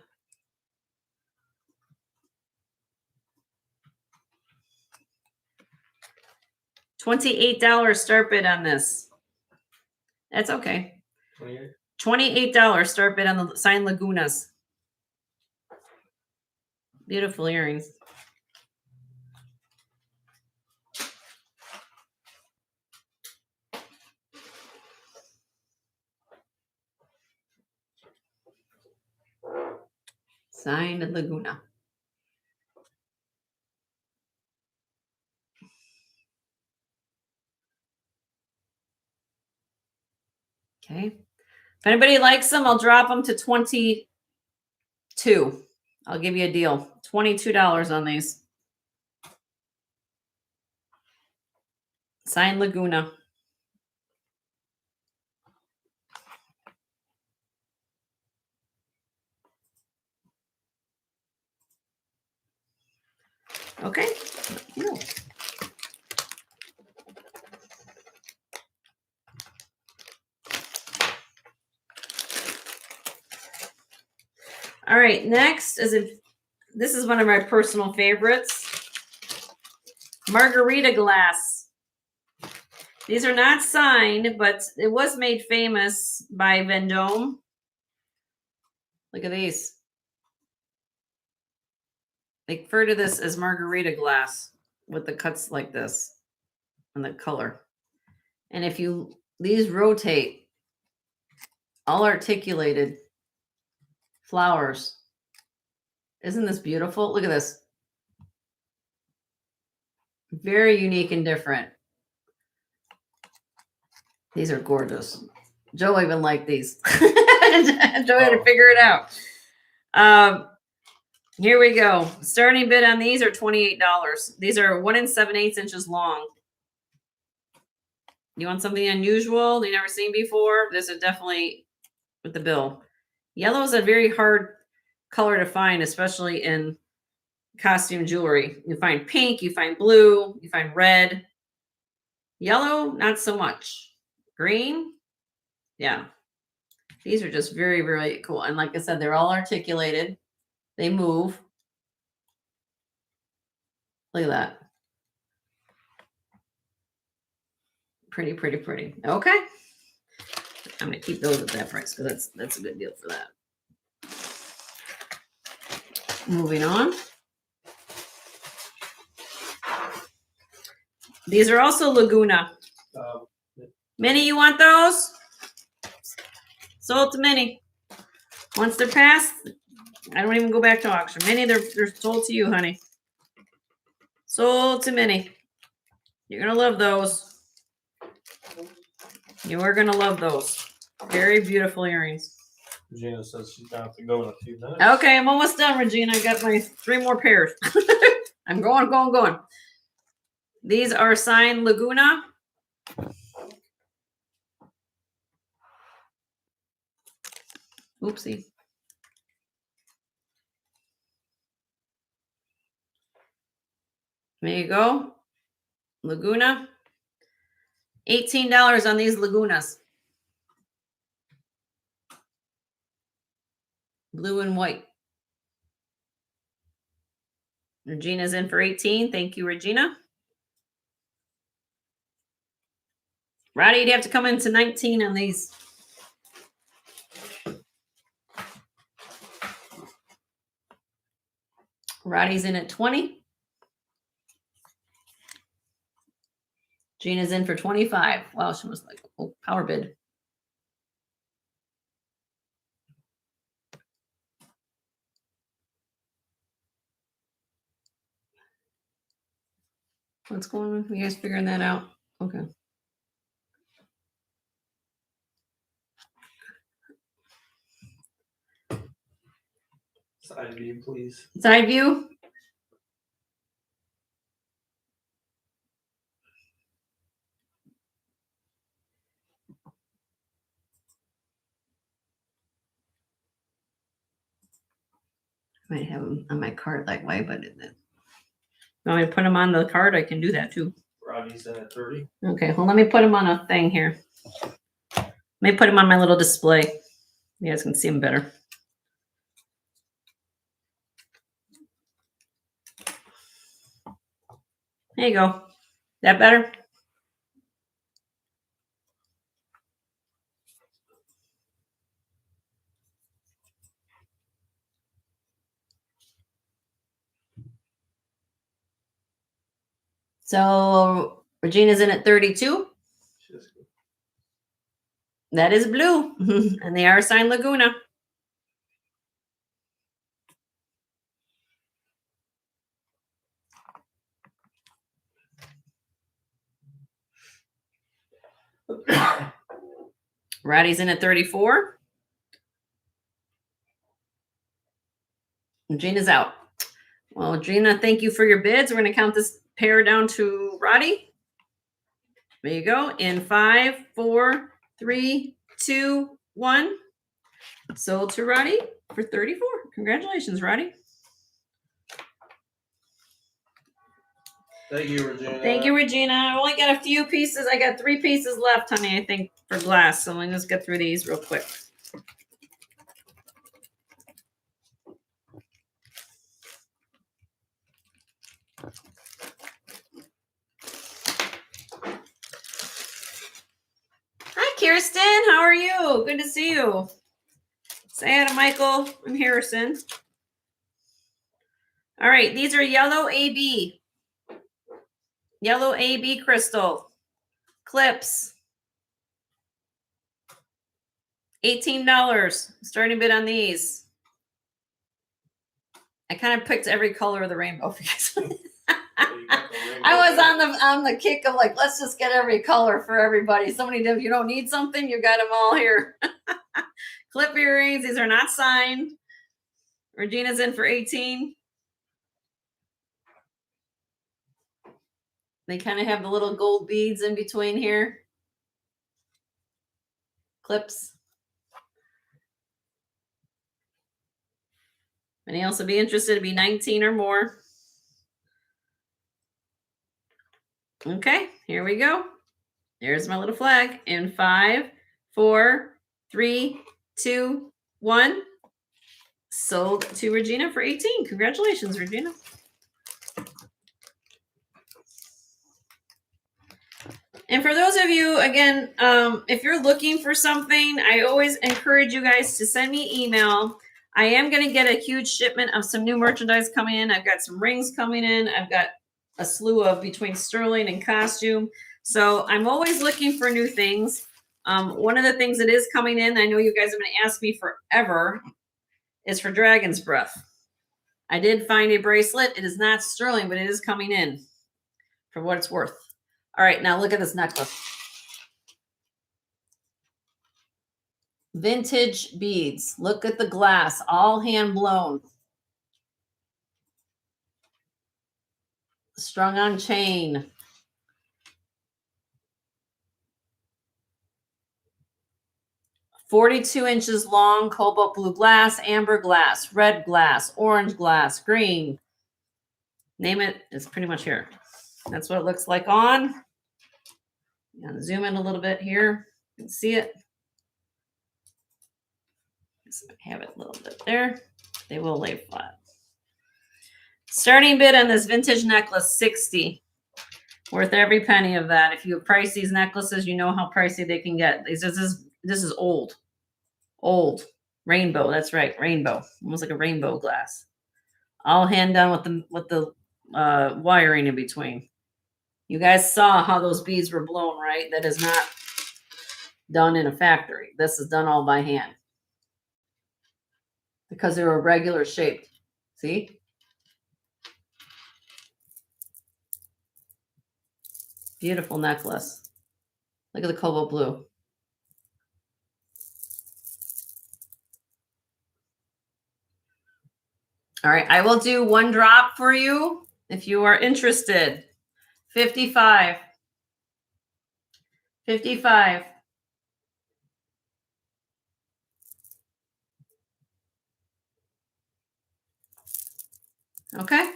$28 start bid on this. That's okay. $28 start bid on the signed Lagunas. Beautiful earrings. Signed Laguna. Okay. If anybody likes them, I'll drop them to 22. I'll give you a deal. $22 on these. Signed Laguna. Okay. All right, next this is one of my personal favorites. Margarita glass. These are not signed, but it was made famous by Vendome. Look at these. They refer to this as margarita glass with the cuts like this and the color. And if these rotate, all articulated flowers. Isn't this beautiful? Look at this. Very unique and different. These are gorgeous. Joe even liked these. Joe had to figure it out. Here we go. Starting bid on these are $28. These are 1 7/8 inches long. You want something unusual you never seen before? This is definitely with the bill. Yellow is a very hard color to find, especially in costume jewelry. You find pink, you find blue, you find red. Yellow, not so much. Green, yeah. These are just very, very cool. And like I said, they're all articulated. They move. Look at that. Pretty, pretty, pretty. Okay. I'm going to keep those at that price because that's a good deal for that. Moving on. These are also Laguna. Minnie, you want those? Sold to Minnie. Once they're passed, I don't even go back to auction. Minnie, they're sold to you, honey. Sold to Minnie. You're going to love those. You are going to love those. Very beautiful earrings. Regina says she's going to have to go in a few minutes. Okay, I'm almost done, Regina. I got my 3 more pairs. I'm going. These are signed Laguna. Oopsie. There you go. Laguna. $18 on these Lagunas. Blue and white. Regina's in for 18. Thank you, Regina. Roddy, you'd have to come into 19 on these. Roddy's in at 20. Gina's in for 25. Wow, she was like, oh, power bid. What's going on? You guys figuring that out? Okay. Side view, please. Side view. I might have them on my card that way, but you want me to put them on the card? I can do that too. Roddy's in at 30. Okay, well, let me put them on a thing here. Let me put them on my little display. You guys can see them better. There you go. That better? So Regina's in at 32. That is blue. And they are signed Laguna. Roddy's in at 34. Gina's out. Well, Gina, thank you for your bids. We're going to count this pair down to Roddy. There you go. In 5, 4, 3, 2, 1. Sold to Roddy for 34. Congratulations, Roddy. Thank you, Regina. Thank you, Regina. I only got a few pieces. I got 3 pieces left, honey, I think, for glass. So let me just get through these real quick. Hi, Kirsten. How are you? Good to see you. Say hi to Michael and Harrison. All right, these are yellow AB. Yellow AB crystal. Clips. $18. Starting bid on these. I kind of picked every color of the rainbow because I was on the kick of like, let's just get every color for everybody. Somebody did, if you don't need something, you got them all here. Clip earrings. These are not signed. Regina's in for 18. They kind of have the little gold beads in between here. Clips. Anyone else would be interested to be 19 or more. Okay, here we go. There's my little flag. In 5, 4, 3, 2, 1. Sold to Regina for 18. Congratulations, Regina. And for those of you, again, if you're looking for something, I always encourage you guys to send me email. I am going to get a huge shipment of some new merchandise coming in. I've got some rings coming in. I've got a slew of between sterling and costume. So I'm always looking for new things. One of the things that is coming in, I know you guys have been asking me forever, is for Dragon's Breath. I did find a bracelet. It is not sterling, but it is coming in for what it's worth. All right, now look at this necklace. Vintage beads. Look at the glass, all hand blown. Strung on chain. "42 inches long, cobalt blue glass, amber glass, red glass, orange glass, green." Name it, it's pretty much here. That's what it looks like on. I'm gonna zoom in a little bit here. You can see it. So I have it a little bit there. They will lay flat. Starting bid on this vintage necklace, 60. Worth every penny of that. If you price these necklaces, you know how pricey they can get. This is old. Old. Rainbow, that's right, rainbow. Almost like a rainbow glass. All hand done with the wiring in between. You guys saw how those beads were blown, right? That is not done in a factory. This is done all by hand. Because they were regular shaped. See? Beautiful necklace. Look at the cobalt blue. All right, I will do one drop for you if you are interested. 55. 55. Okay.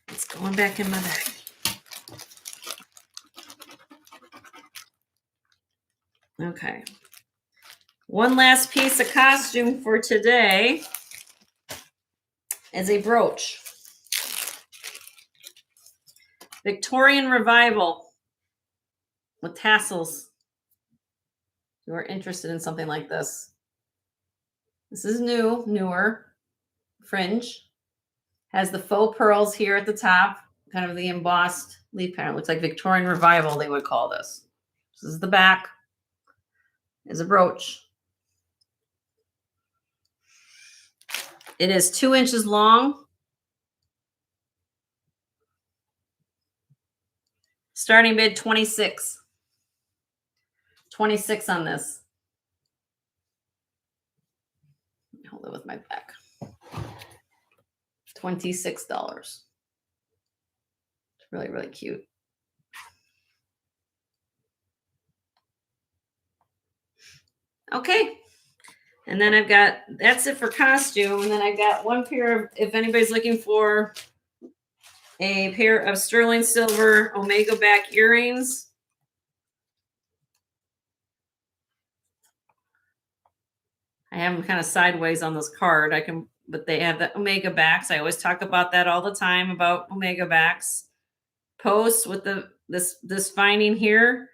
It's going back in my bag. Okay. One last piece of costume for today is a brooch. Victorian Revival with tassels. If you are interested in something like this. This is newer. Fringe. Has the faux pearls here at the top. Kind of the embossed leaf pattern. Looks like Victorian Revival, they would call this. This is the back. Is a brooch. It is 2 inches long. Starting bid 26. 26 on this. Hold it with my back. $26. It's really, really cute. Okay. And then I've got, that's it for costume. And then I've got one pair of, if anybody's looking for a pair of sterling silver Omega back earrings. I have them kind of sideways on this card. But they have the Omega backs. I always talk about that all the time, about Omega backs. Posts with this finding here.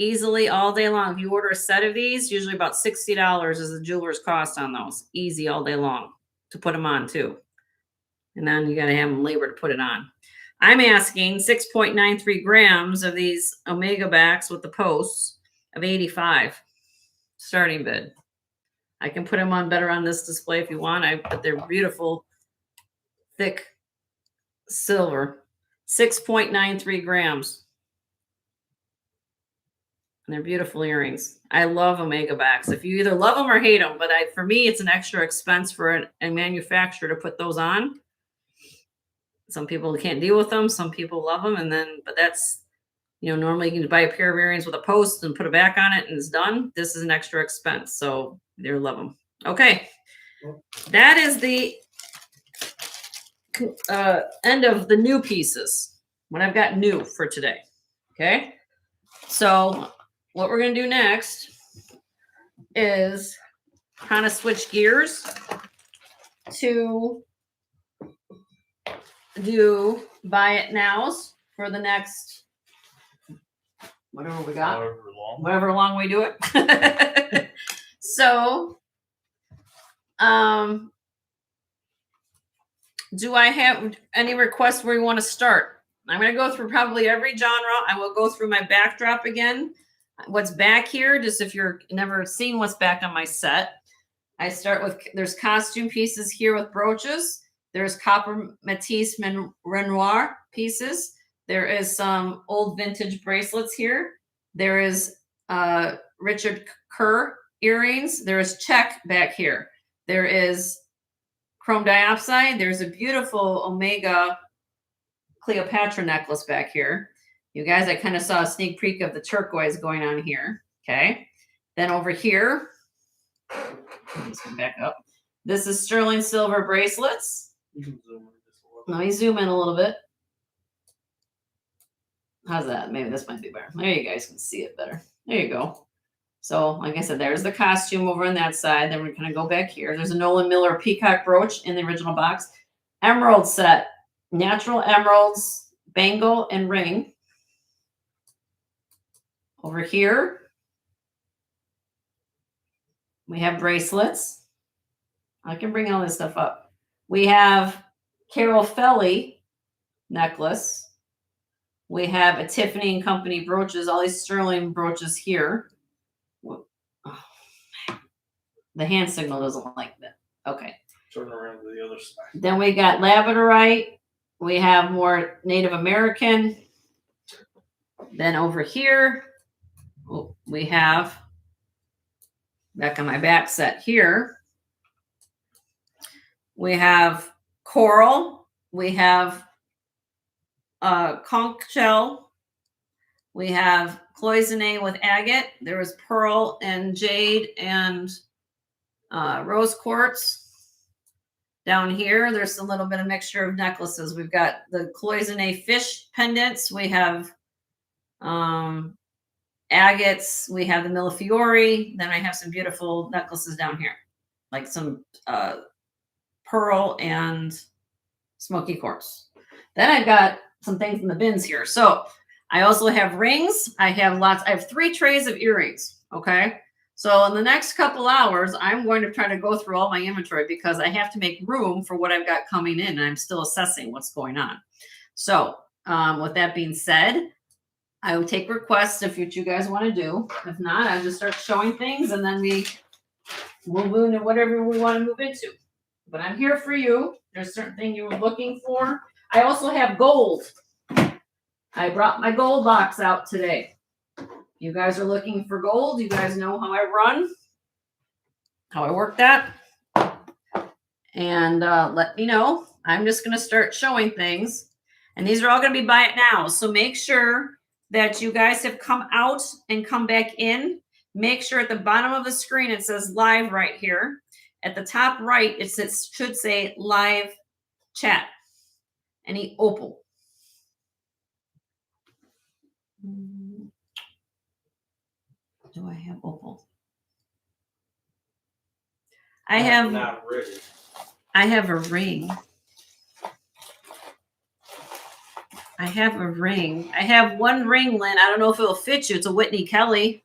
Easily all day long. If you order a set of these, usually about $60 is the jeweler's cost on those. Easy all day long to put them on too. And then you got to have them labor to put it on. I'm asking 6.93 grams of these Omega backs with the posts of 85 starting bid. I can put them on better on this display if you want. But they're beautiful, thick silver. 6.93 grams. And they're beautiful earrings. I love Omega backs. If you either love them or hate them, but for me, it's an extra expense for a manufacturer to put those on. Some people can't deal with them. Some people love them. But that's, normally you can buy a pair of earrings with a post and put it back on it and it's done. This is an extra expense. So they love them. Okay. That is the end of the new pieces. What I've got new for today. Okay. So what we're going to do next is kind of switch gears to do buy it nows for the next whatever we got, however long we do it. So, do I have any requests where you want to start? I'm going to go through probably every genre. I will go through my backdrop again. What's back here, just if you're never seen what's back on my set. I start with, there's costume pieces here with brooches. There's copper Matisse Renoir pieces. There is some old vintage bracelets here. There is Richard Kerr earrings. There is check back here. There is chrome diopside. There's a beautiful Omega Cleopatra necklace back here. You guys, I kind of saw a sneak peek of the turquoise going on here. Okay. Then over here, let's come back up. This is sterling silver bracelets. Let me zoom in a little bit. How's that? Maybe this might be better. There you guys can see it better. There you go. So, like I said, there's the costume over on that side. Then we're going to go back here. There's a Nolan Miller peacock brooch in the original box. Emerald set. Natural emeralds, bangle, and ring. Over here, we have bracelets. I can bring all this stuff up. We have Carol Felly necklace. We have a Tiffany and Company brooches, all these sterling brooches here. Oh, the hand signal doesn't like that. Okay. Turn around to the other side. Then we got labradorite. We have more Native American. Then over here, we have, back on my back set here, we have coral. We have conch shell. We have cloisonne with agate. There is pearl and jade and rose quartz. Down here, there's a little bit of mixture of necklaces. We've got the cloisonne fish pendants. We have agates. We have the millefiori. Then I have some beautiful necklaces down here, like some pearl and smoky quartz. Then I've got some things in the bins here. So I also have rings. I have 3 trays of earrings. Okay. So in the next couple hours, I'm going to try to go through all my inventory because I have to make room for what I've got coming in, and I'm still assessing what's going on. So with that being said, I will take requests if what you guys want to do. If not, I'll just start showing things, and then we'll move into whatever we want to move into. But I'm here for you. There's certain things you were looking for. I also have gold. I brought my gold box out today. You guys are looking for gold. You guys know how I run, how I work that. And let me know. I'm just going to start showing things. And these are all going to be buy it now. So make sure that you guys have come out and come back in. Make sure at the bottom of the screen it says live right here. At the top right, it should say live chat. Any opal. Do I have opal? I have Not ready. I have a ring. I have a ring. I have one ring, Lynn. I don't know if it'll fit you. It's a Whitney Kelly.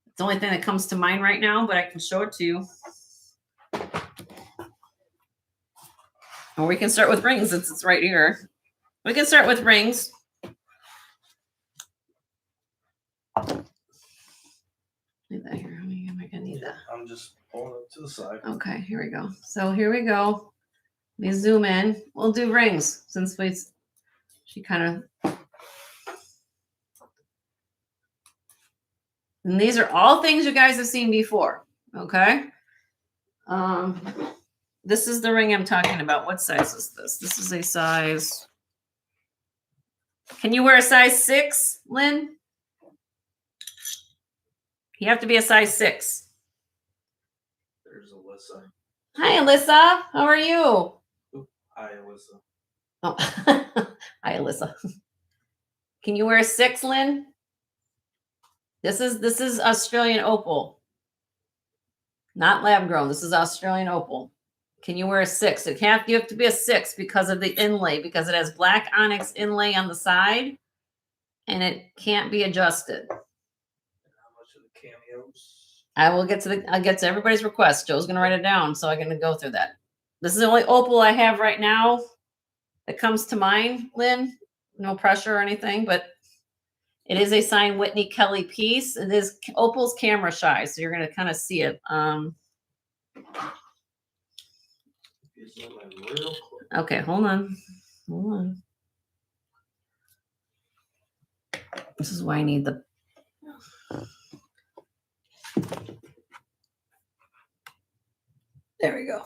It's the only thing that comes to mind right now, but I can show it to you. Or we can start with rings since it's right here. We can start with rings. Leave that here. How many am I gonna need that? I'm just pulling it to the side. Okay, here we go. So here we go. Let me zoom in. We'll do rings since she kind of. And these are all things you guys have seen before. Okay. This is the ring I'm talking about. What size is this? This is a size. Can you wear a size 6, Lynn? You have to be a size 6. There's Alyssa. Hi, Alyssa. How are you? Hi, Alyssa. Oh, hi, Alyssa. Can you wear a 6, Lynn? This is Australian opal, not lab grown. This is Australian opal. Can you wear a 6? You have to be a 6 because of the inlay, because it has black onyx inlay on the side, and it can't be adjusted. How much of the cameos? I'll get to everybody's request. Joe's gonna write it down, so I'm gonna go through that. This is the only opal I have right now that comes to mind, Lynn. No pressure or anything, but it is a signed Whitney Kelly piece. It is opal's camera shy, so you're gonna kind of see it. Okay, hold on. This is why I need the. There we go.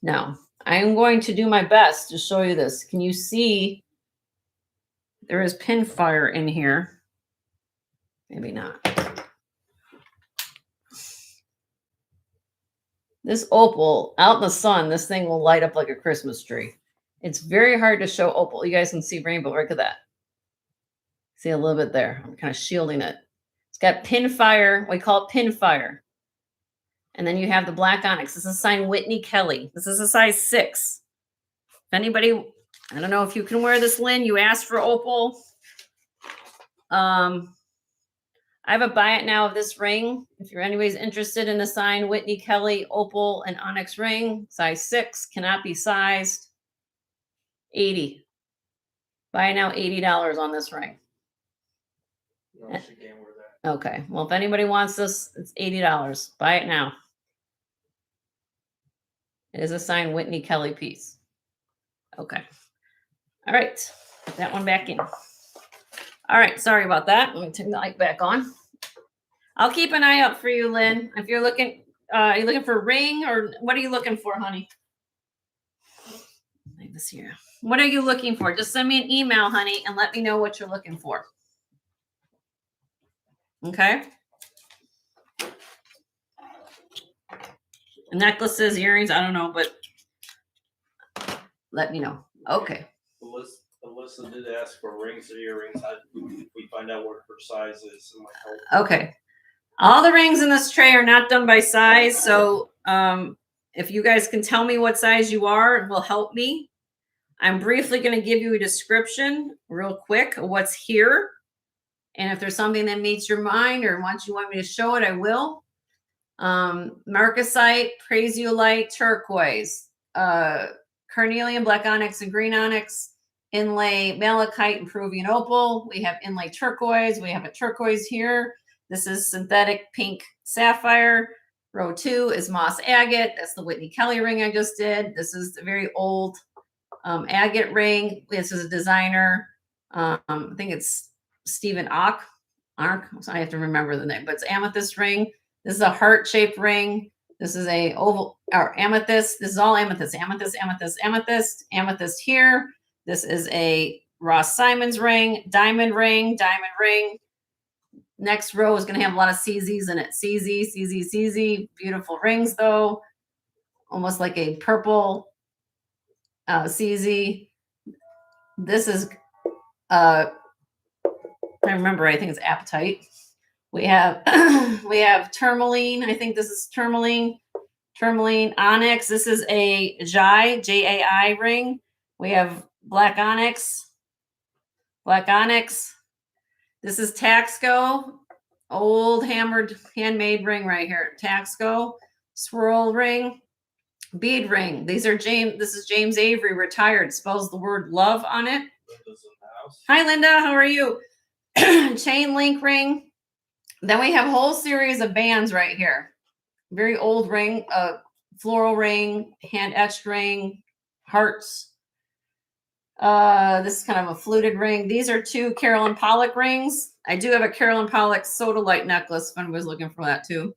Now, I'm going to do my best to show you this. Can you see there is pin fire in here? Maybe not. This opal, out in the sun, this thing will light up like a Christmas tree. It's very hard to show opal. You guys can see rainbow. Look at that. See a little bit there. I'm kind of shielding it. It's got pin fire. We call it pin fire. And then you have the black onyx. This is signed Whitney Kelly. This is a size 6. If anybody, I don't know if you can wear this, Lynn. You asked for opal. I have a buy it now of this ring. If you're anybody's interested in the signed Whitney Kelly opal and onyx ring, size 6, cannot be sized. 80. Buy it now, $80 on this ring. No, she can't wear that. Okay. Well, if anybody wants this, it's $80. Buy it now. It is a signed Whitney Kelly piece. Okay. All right. Put that one back in. All right. Sorry about that. Let me turn the light back on. I'll keep an eye out for you, Lynn. If you're looking, are you looking for a ring, or what are you looking for, honey? Leave this here. What are you looking for? Just send me an email, honey, and let me know what you're looking for. Okay. Necklaces, earrings, I don't know, but let me know. Okay. Alyssa did ask for rings or earrings. We find out what her size is. And Okay. All the rings in this tray are not done by size. So if you guys can tell me what size you are, it will help me. I'm briefly going to give you a description real quick of what's here. And if there's something that meets your mind or you want me to show it, I will. Marcasite, praisiolite, turquoise, carnelian, black onyx, and green onyx, inlay malachite and Peruvian opal. We have inlay turquoise. We have a turquoise here. This is synthetic pink sapphire. Row 2 is moss agate. That's the Whitney Kelly ring I just did. This is a very old agate ring. This is a designer. I think it's Stephen Ark. So I have to remember the name, but it's amethyst ring. This is a heart-shaped ring. This is a oval or amethyst. This is all amethyst. Amethyst here. This is a Ross Simons ring, diamond ring. Next row is going to have a lot of CZs in it. CZ. Beautiful rings though. Almost like a purple CZ. This is I remember, I think it's apatite. We have tourmaline. I think this is tourmaline onyx. This is a JAI ring. We have black onyx. This is Taxco, old hammered handmade ring right here. Taxco swirl ring, bead ring. This is James Avery, retired. Spells the word love on it. Linda's in the house. Hi, Linda. How are you? Chain link ring. Then we have a whole series of bands right here. Very old ring, floral ring, hand etched ring, hearts. This is kind of a fluted ring. These are 2 Carolyn Pollock rings. I do have a Carolyn Pollock sodalite necklace if anybody's looking for that too.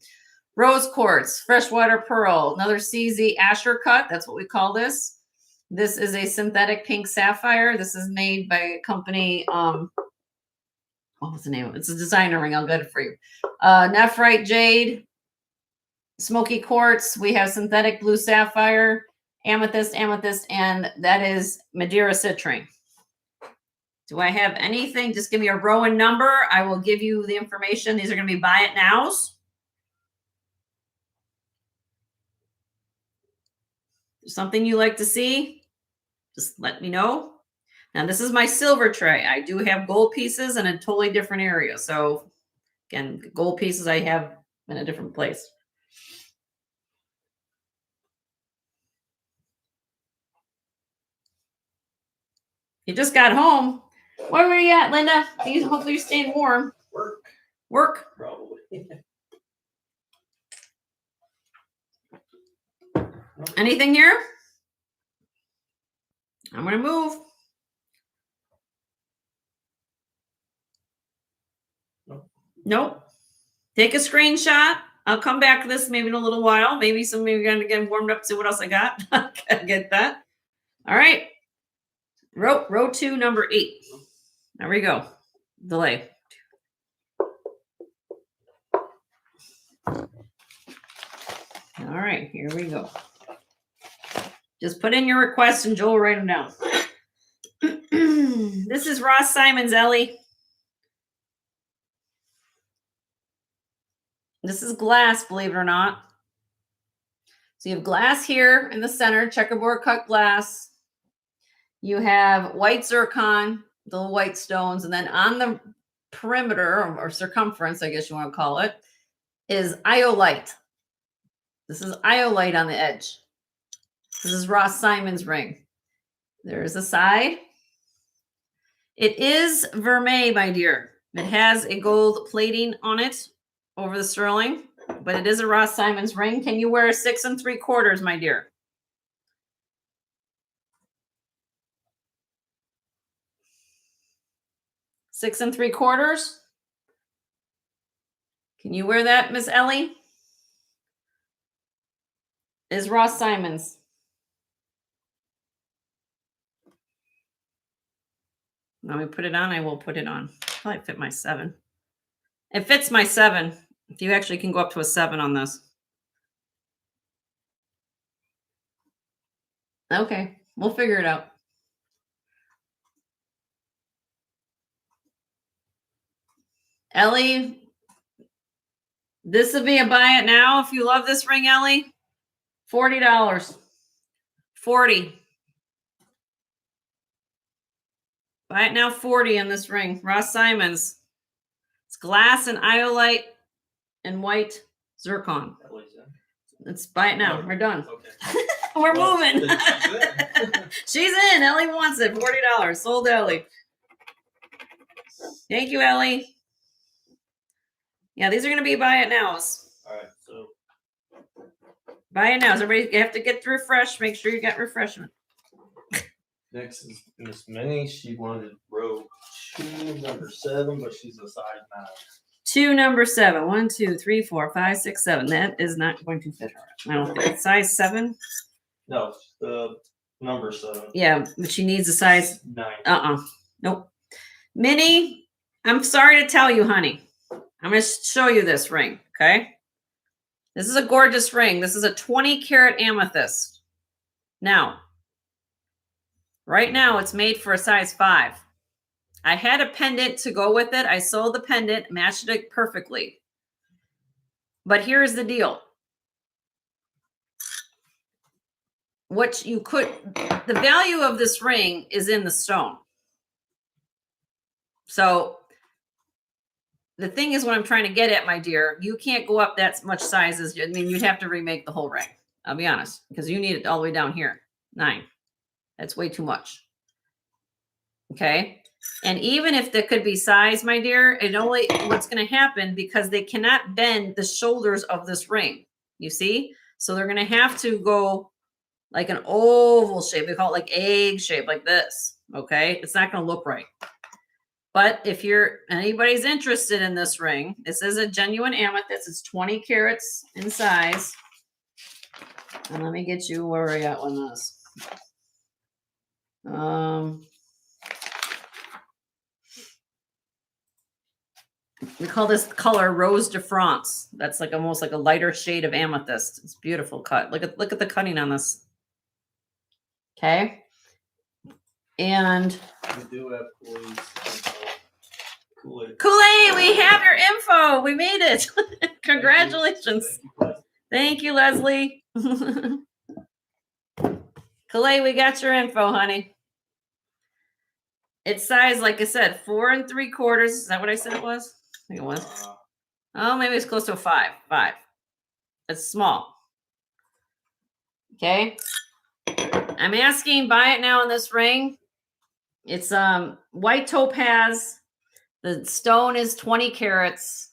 Rose quartz, freshwater pearl, another CZ Asher cut. That's what we call this. This is a synthetic pink sapphire. This is made by a company. What was the name of it? It's a designer ring. I'll get it for you. Nephrite jade, smoky quartz. We have synthetic blue sapphire, amethyst, and that is Madeira citrine. Do I have anything? Just give me a row and number. I will give you the information. These are going to be buy it nows. Something you like to see, just let me know. Now, this is my silver tray. I do have gold pieces in a totally different area. So, again, gold pieces I have in a different place. You just got home. Where were you at, Linda? Hopefully you're staying warm. Work? Probably. Anything here? I'm going to move. Nope. Take a screenshot. I'll come back to this maybe in a little while. Maybe some maybe going to get warmed up, see what else I got. Get that. All right. Row 2, number 8. There we go. Delay. All right, here we go. Just put in your requests and Joel will write them down. This is Ross Simon's, Ellie. This is glass, believe it or not. So you have glass here in the center, checkerboard cut glass. You have white zircon, the white stones, and then on the perimeter or circumference, I guess you want to call it, is iolite. This is iolite on the edge. This is Ross Simon's ring. There's a side. It is vermeil, my dear. It has a gold plating on it over the sterling, but it is a Ross Simon's ring. Can you wear a 6 3/4, my dear? Six 3/4. Can you wear that, Miss Ellie? Is Ross Simon's. Let me put it on. I will put it on. Probably fit my 7. It fits my 7. If you actually can go up to a 7 on this. Okay, we'll figure it out. Ellie, this would be a buy it now. If you love this ring, Ellie, $40. 40. Buy it now, 40 on this ring. Ross Simon's. It's glass and iolite and white zircon. Let's buy it now. We're done. Okay. We're moving. then She's in. Ellie wants it. $40. Sold Ellie. Thank you, Ellie. Yeah, these are going to be buy it nows. All right. So Buy it nows. Everybody, you have to get refreshed. Make sure you got refreshment. next is Miss Minnie. She wanted row 2, number 7, but she's a size 9. 2, number 7. 1, 2, 3, 4, 5, 6, 7. That is not going to fit her. I don't think. Size 7? No, the number 7. Yeah, but she needs a size. 9. Nope. Minnie, I'm sorry to tell you, honey. I'm going to show you this ring, okay? This is a gorgeous ring. This is a 20-karat amethyst. Now, right now, it's made for a size 5. I had a pendant to go with it. I sold the pendant, matched it perfectly. But here's the deal. The value of this ring is in the stone. So the thing is what I'm trying to get at, my dear, you can't go up that much sizes. I mean, you'd have to remake the whole ring. I'll be honest, because you need it all the way down here. 9. That's way too much. Okay. And even if there could be size, my dear, what's going to happen because they cannot bend the shoulders of this ring. You see? So they're going to have to go like an oval shape. They call it like egg shape, like this. Okay. It's not going to look right. But if anybody's interested in this ring, this is a genuine amethyst. It's 20 carats in size. And let me get you where we got one of those. We call this color Rose de France. That's like almost like a lighter shade of amethyst. It's beautiful cut. Look at the cutting on this. Okay. And We do have Kool-Aid. Kool-Aid, we have your info. We made it. Congratulations. Thank you, Leslie. Kool-Aid, we got your info, honey. It's size, like I said, 4 3/4. Is that what I said it was? I think it was. Oh, maybe it's close to a 5. 5. It's small. Okay. I'm asking, buy it now on this ring. It's white topaz. The stone is 20 carats.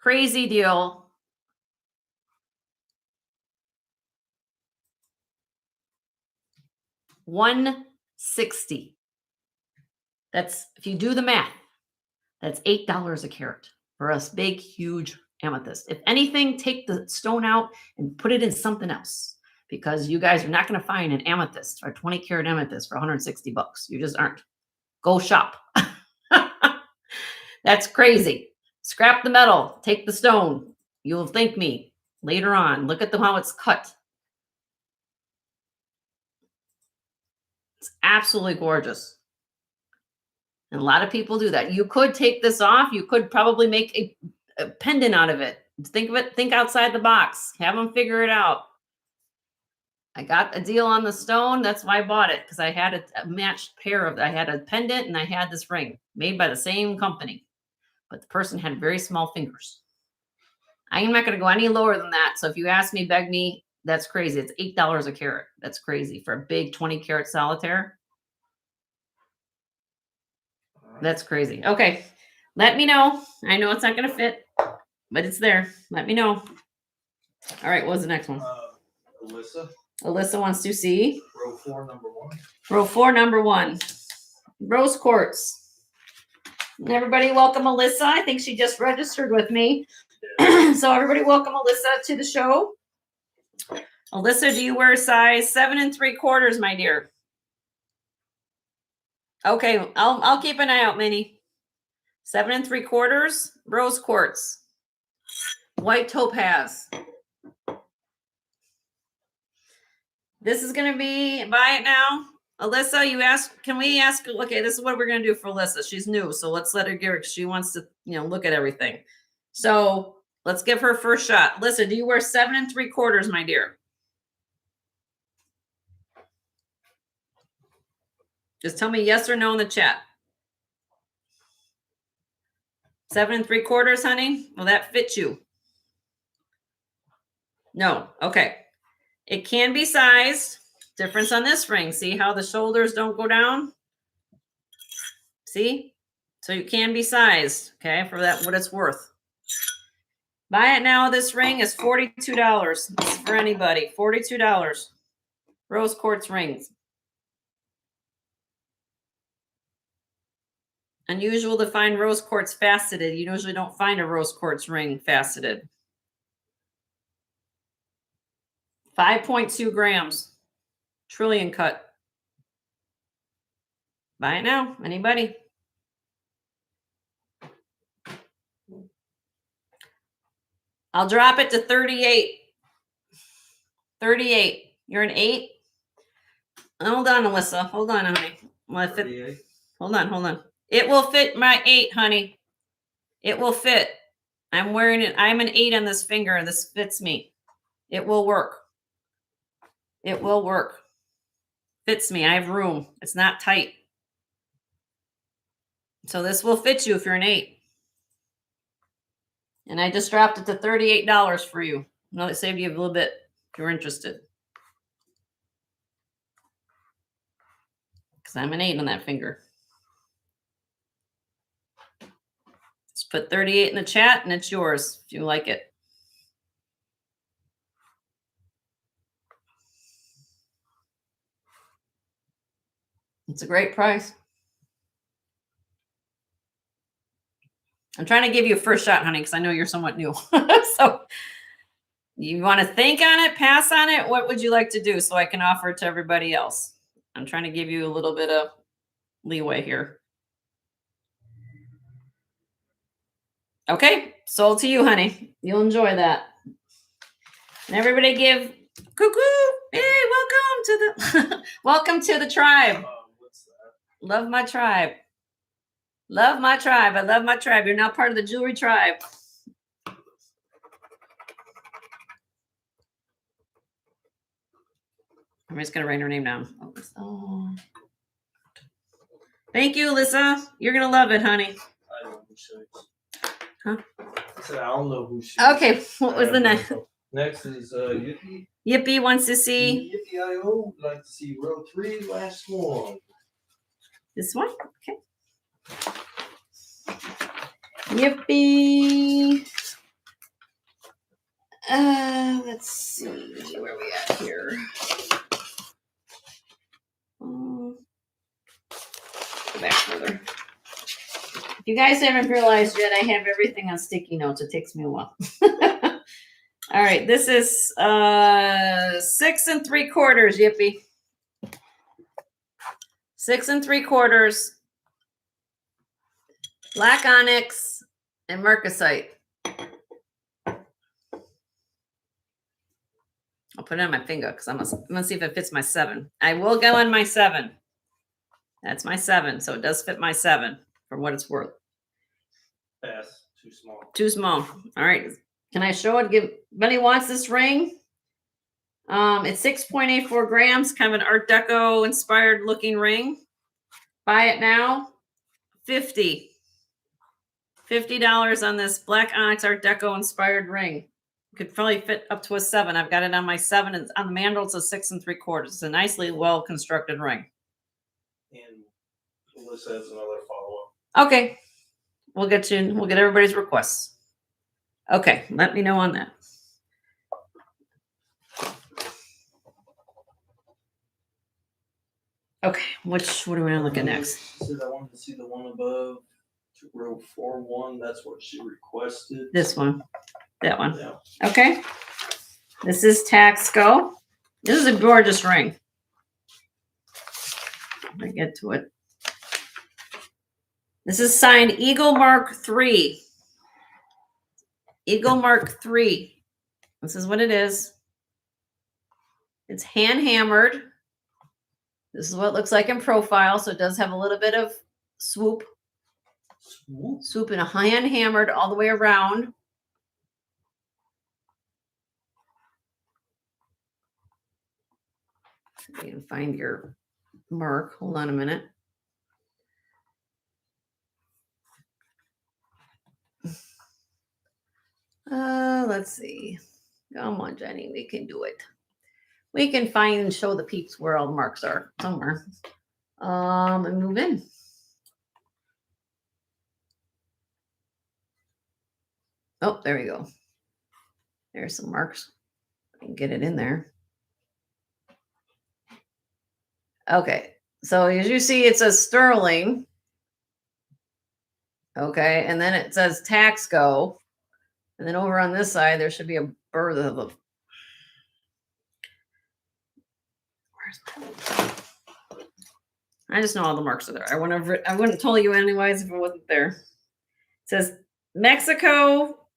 Crazy deal. $160. That's, if you do the math, that's $8 a carat for us big, huge amethyst. If anything, take the stone out and put it in something else, because you guys are not going to find an amethyst or 20 carat amethyst for $160. You just aren't. Go shop. That's crazy. Scrap the metal. Take the stone. You'll thank me later on. Look at how it's cut. It's absolutely gorgeous. And a lot of people do that. You could take this off. You could probably make a pendant out of it. Think of it. Think outside the box. Have them figure it out. I got a deal on the stone. That's why I bought it, because I had a matched pair of. I had a pendant and I had this ring made by the same company, but the person had very small fingers. I am not going to go any lower than that. So if you ask me, beg me, that's crazy. It's $8 a carat. That's crazy for a big 20 carat solitaire. That's crazy. Okay. Let me know. I know it's not going to fit, but it's there. Let me know. All right. What was the next one? Alyssa wants to see. Row 4, number 1. Row 4, number 1. Rose quartz. And everybody welcome Alyssa. I think she just registered with me. So everybody welcome Alyssa to the show. Alyssa, do you wear size 7 3/4, my dear? Okay, I'll keep an eye out, Minnie. 7 3/4, rose quartz, white topaz. This is gonna be, buy it now. Alyssa, you asked, can we ask? Okay, this is what we're gonna do for Alyssa. She's new, so let's let her give it. She wants to, look at everything. So let's give her first shot. Alyssa, do you wear 7 3/4, my dear? Just tell me yes or no in the chat. 7 3/4, honey? Will that fit you? No. Okay. It can be sized. Difference on this ring. See how the shoulders don't go down? See? So you can be sized, okay, for that, what it's worth. Buy it now. This ring is $42. This is for anybody. $42. Rose quartz rings. Unusual to find rose quartz faceted. You usually don't find a rose quartz ring faceted. 5.2 grams. Trillion cut. Buy it now. Anybody? I'll drop it to 38. 38. You're an 8? Hold on, Alyssa. Hold on, honey. Hold on. It will fit my 8, honey. It will fit. I'm wearing it. I'm an 8 on this finger. This fits me. It will work. It will work. Fits me. I have room. It's not tight. So this will fit you if you're an 8. And I just dropped it to $38 for you. No, it saved you a little bit if you're interested. Because I'm an 8 on that finger. Just put 38 in the chat and it's yours if you like it. It's a great price. I'm trying to give you a first shot, honey, because I know you're somewhat new. So you want to think on it, pass on it? What would you like to do so I can offer it to everybody else? I'm trying to give you a little bit of leeway here. Okay, sold to you, honey. You'll enjoy that. And everybody give cuckoo. Hey, welcome to the welcome to the tribe. What's Love my tribe. Love my tribe. I love my tribe. You're now part of the jewelry tribe. I'm just going to write her name down. Oh. Thank you, Alyssa. You're going to love it, honey. I don't know who she is. Huh? I said I don't know who she is. Okay, what was the next? Next is Yippee. Yippee wants to see Yippee IO would like to see row 3, last one. this one. Okay. Yippee. Let's see where we at here. Go back further. If you guys haven't realized yet, I have everything on sticky notes. It takes me a while. All right, this is 6 3/4, Yippee. 6 3/4. Black onyx and marcasite. I'll put it on my finger because I'm gonna see if it fits my 7. I will go on my 7. That's my 7, so it does fit my 7 for what it's worth. Pass. Too small. Too small. All right. Can I show it? Give if anybody wants this ring. It's 6.84 grams, kind of an Art Deco inspired looking ring. Buy it now. $50 on this black onyx Art Deco inspired ring. Could probably fit up to a 7. I've got it on my 7, and on the mandrel it's a 6 3/4. It's a nicely well constructed ring. And Alyssa has another follow-up. Okay, we'll get everybody's requests. Okay, let me know on that. Okay, what are we gonna look at next? She said I wanted to see the one above to row 4-1. That's what she requested. This one, that one. Yeah. Okay, this is Taxco. This is a gorgeous ring. Let me get to it. This is signed Eagle Mark III. Eagle Mark III. This is what it is. It's hand hammered. This is what it looks like in profile. So it does have a little bit of swoop. Swoop and a hand hammered all the way around. You can find your mark. Hold on a minute. Let's see. Come on, Jenny. We can do it. We can find and show the peeps where all the marks are somewhere. And move in. Oh, there we go. There's some marks. I can get it in there. Okay. So as you see, it says sterling. Okay. And then it says Taxco. And then over on this side, there should be a bird of a. I just know all the marks are there. I wouldn't have told you anyways if it wasn't there. It says Mexico.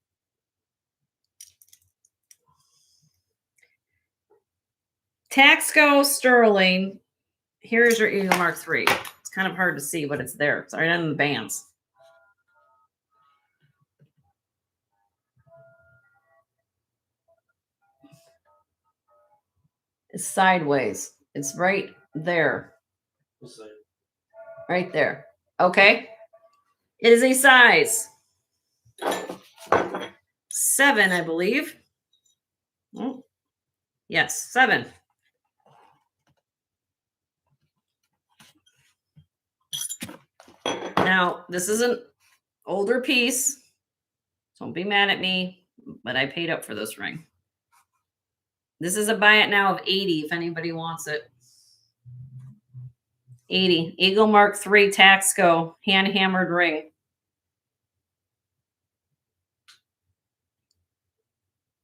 Taxco sterling. Here's your Eagle Mark III. It's kind of hard to see, but it's there. It's right on the bands. It's sideways. It's right there. Right there. Okay. It is a size 7, I believe. Oh, yes, 7. Now, this is an older piece. Don't be mad at me, but I paid up for this ring. This is a buy it now of 80 if anybody wants it. 80. Eagle Mark III Taxco hand hammered ring.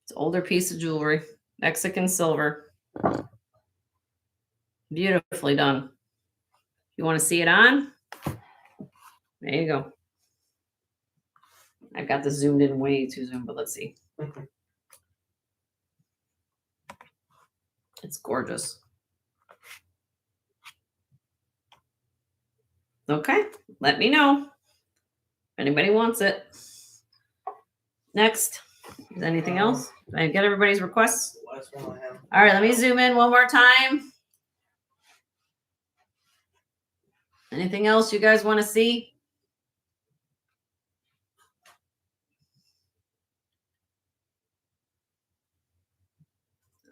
It's an older piece of jewelry. Mexican silver. Beautifully done. You want to see it on? There you go. I've got this zoomed in way too zoomed, but let's see. It's gorgeous. Okay, let me know if anybody wants it. Next, is anything else? Did I get everybody's requests? The last one I have. All right, let me zoom in one more time. Anything else you guys want to see?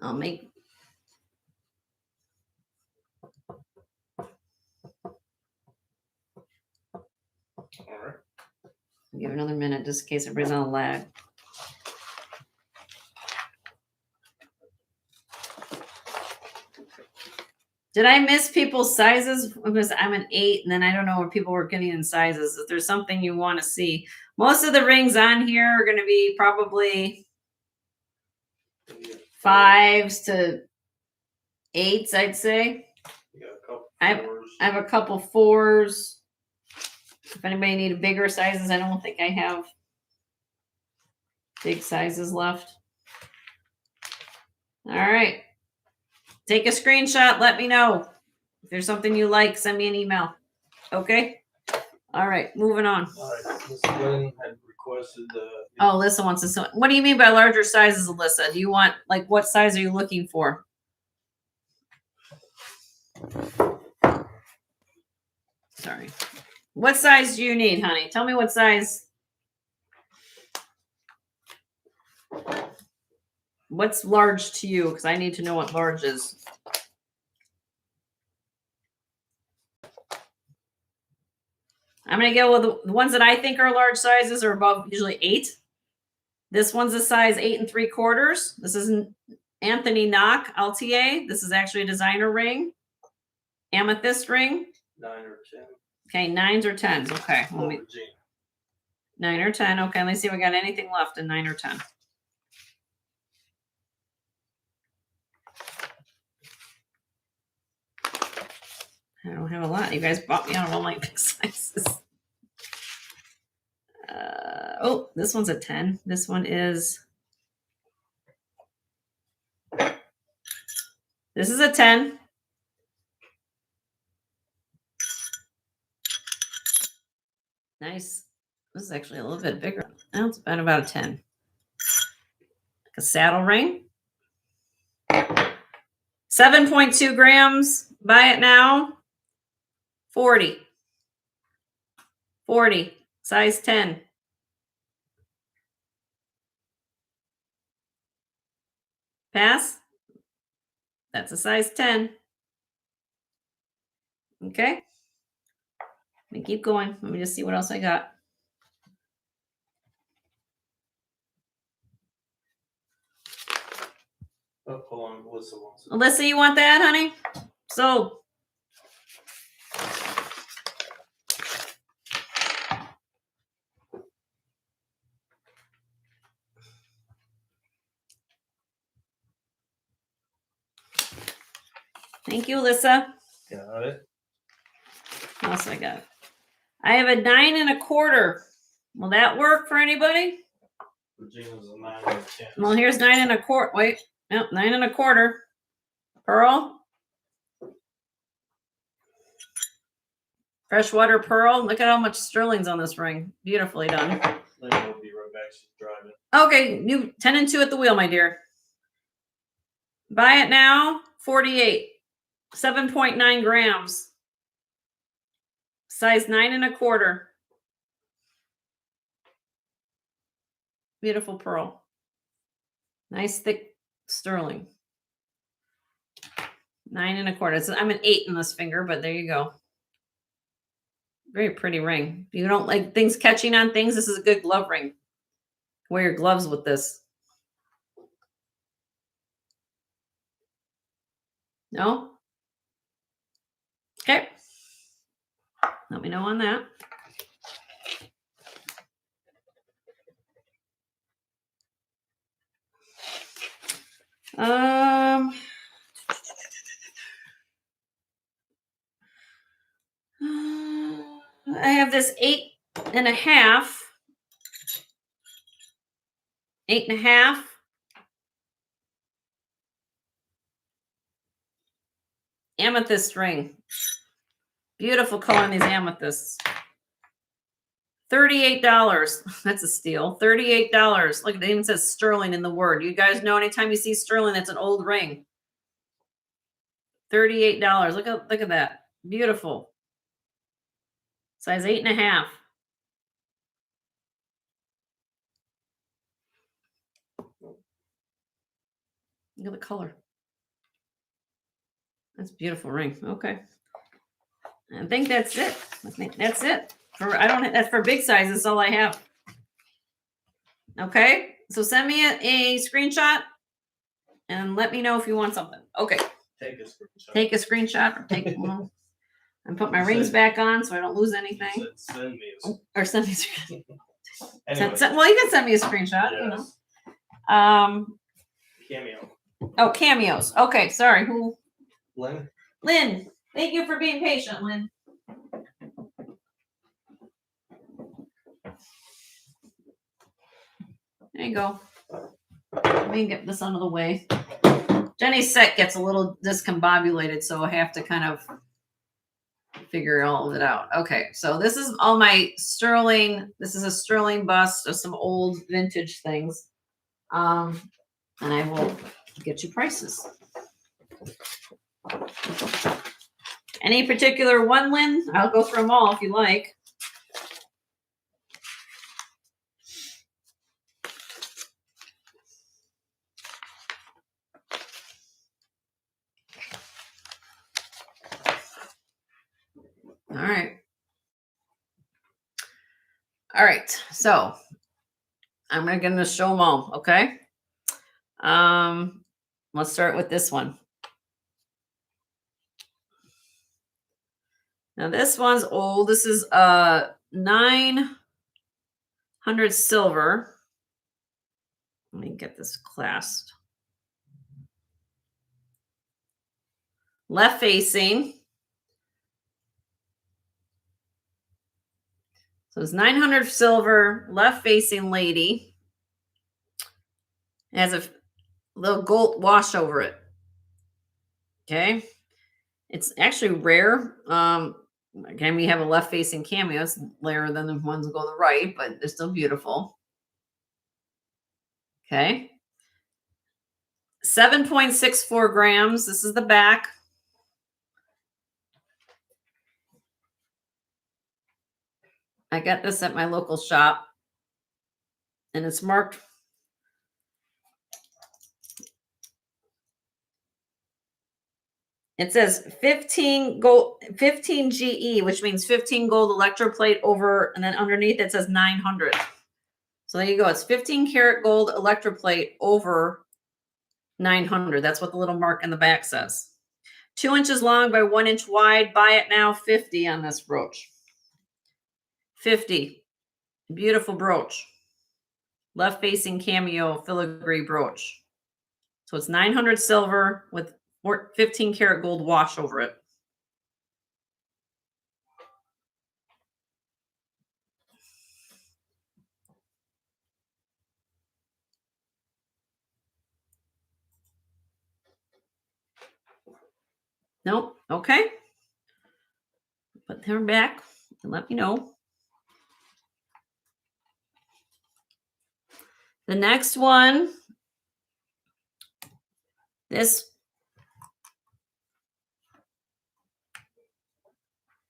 I'll make. All right. I'll give it another minute just in case everybody's on a lag. Did I miss people's sizes? Because I'm an 8, and then I don't know where people were getting in sizes. If there's something you want to see, most of the rings on here are going to be probably 5s to 8s, I'd say. You got a couple I fours. have a couple 4s. If anybody need bigger sizes, I don't think I have big sizes left. All right. Take a screenshot. Let me know. If there's something you like, send me an email. Okay? All right, moving on. All right. Miss Lynn had requested Oh, Alyssa wants to. What do you mean by larger sizes, Alyssa? Do you want, like, what size are you looking for? Sorry. What size do you need, honey? Tell me what size. What's large to you? Because I need to know what large is. I'm going to go with the ones that I think are large sizes are above usually 8. This one's a size 8 3/4. This is an Anthony Knock LTA. This is actually a designer ring. Amethyst ring. 9 or 10. Okay, 9s or 10s. Okay. Let me, 9 or 10. Okay, let me see if we got anything left in 9 or 10. I don't have a lot. You guys bought me out of all my big sizes. Oh, this one's a 10. This one is. This is a 10. Nice. This is actually a little bit bigger. Oh, it's about a 10. Like a saddle ring. 7.2 grams. Buy it now. 40. 40. Size 10. Pass. That's a size 10. Okay. Let me keep going. Let me just see what else I got. Oh, hold on. Alyssa wants it. Alyssa, you want that, honey? So. Thank you, Alyssa. Got it. What else I got? I have a 9 1/4. Will that work for anybody? Regina's a 9 or 10. Well, here's 9 1/4. Wait, no, 9 1/4. Pearl. Freshwater pearl. Look at how much sterling's on this ring. Beautifully done. Lynn will be right back. She's driving. Okay, you 10 2 at the wheel, my dear. Buy it now. 48. 7.9 grams. Size 9 1/4. Beautiful pearl. Nice thick sterling. 9 1/4. So I'm an 8 in this finger, but there you go. Very pretty ring. If you don't like things catching on things, this is a good glove ring. Wear your gloves with this. No? Okay. Let me know on that. I have this 8 1/2. 8 1/2. Amethyst ring. Beautiful color in these amethysts. $38. That's a steal. $38. Look, it even says sterling in the word. You guys know anytime you see sterling, that's an old ring. $38. Look at that. Beautiful. Size 8.5. Look at the color. That's a beautiful ring. Okay. I think that's it. I think that's it. That's for big sizes. That's all I have. Okay. So send me a screenshot and let me know if you want something. Okay. Take a screenshot. Take a screenshot or take one. And put my rings back on so I don't lose anything. You said send me a Or send me a screenshot. Anyway, Well, you can send me a screenshot, you know. yes. Cameo. Oh, Cameos. Okay, sorry. Who? Lynn? Lynn. Thank you for being patient, Lynn. There you go. Let me get this out of the way. Jenny's set gets a little discombobulated, so I have to kind of figure all of it out. Okay, so this is all my sterling. This is a sterling bust of some old vintage things. And I will get you prices. Any particular one, Lynn? I'll go through them all if you like. All right. All right. So I'm going to show them all. Okay. Let's start with this one. Now this one's old. This is 900 silver. Let me get this clasped. Left facing. So it's 900 silver, left facing lady. It has a little gold wash over it. Okay. It's actually rare. Again, we have a left facing cameo. It's rarer than the ones that go to the right, but they're still beautiful. Okay. 7.64 grams. This is the back. I got this at my local shop and it's marked. It says 15 GE, which means 15 gold electroplate over, and then underneath it says 900. So there you go. It's 15 karat gold electroplate over 900. That's what the little mark in the back says. 2 inches long by 1 inch wide. Buy it now. 50 on this brooch. 50. Beautiful brooch. Left facing cameo filigree brooch. So it's 900 silver with 15 karat gold wash over it. Nope. Okay. Put them back and let me know. The next one,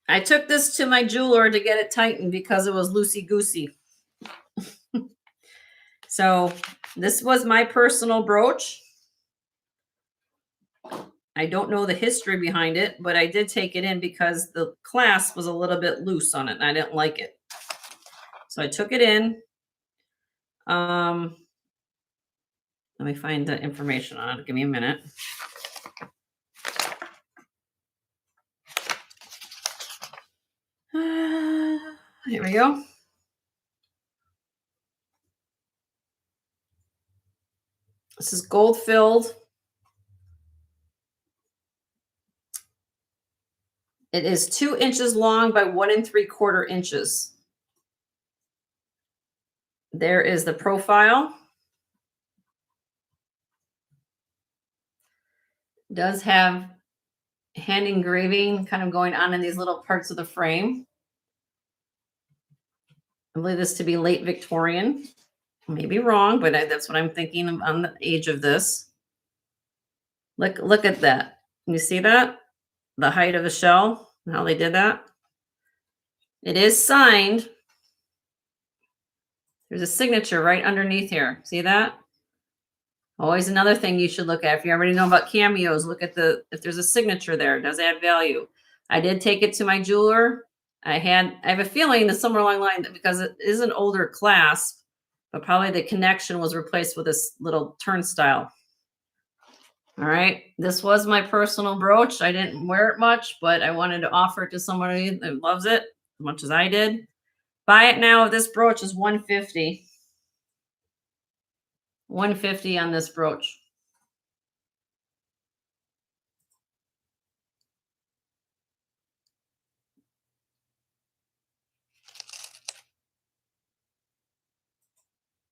I took this to my jeweler to get it tightened because it was loosey-goosey. So this was my personal brooch. I don't know the history behind it, but I did take it in because the clasp was a little bit loose on it and I didn't like it. So I took it in. Let me find the information on it. Give me a minute. Here we go. This is gold filled. It is 2 inches long by 1 3/4 inches. There is the profile. It does have hand engraving kind of going on in these little parts of the frame. I believe this to be late Victorian. Maybe wrong, but that's what I'm thinking on the age of this. Look at that. You see that? The height of the shell, how they did that. It is signed. There's a signature right underneath here. See that? Always another thing you should look at. If you already know about Cameos, look at if there's a signature there, it does add value. I did take it to my jeweler. I have a feeling that somewhere along the line, because it is an older clasp, but probably the connection was replaced with this little turnstile. All right. This was my personal brooch. I didn't wear it much, but I wanted to offer it to somebody that loves it as much as I did. Buy it now. This brooch is $150. $150 on this brooch.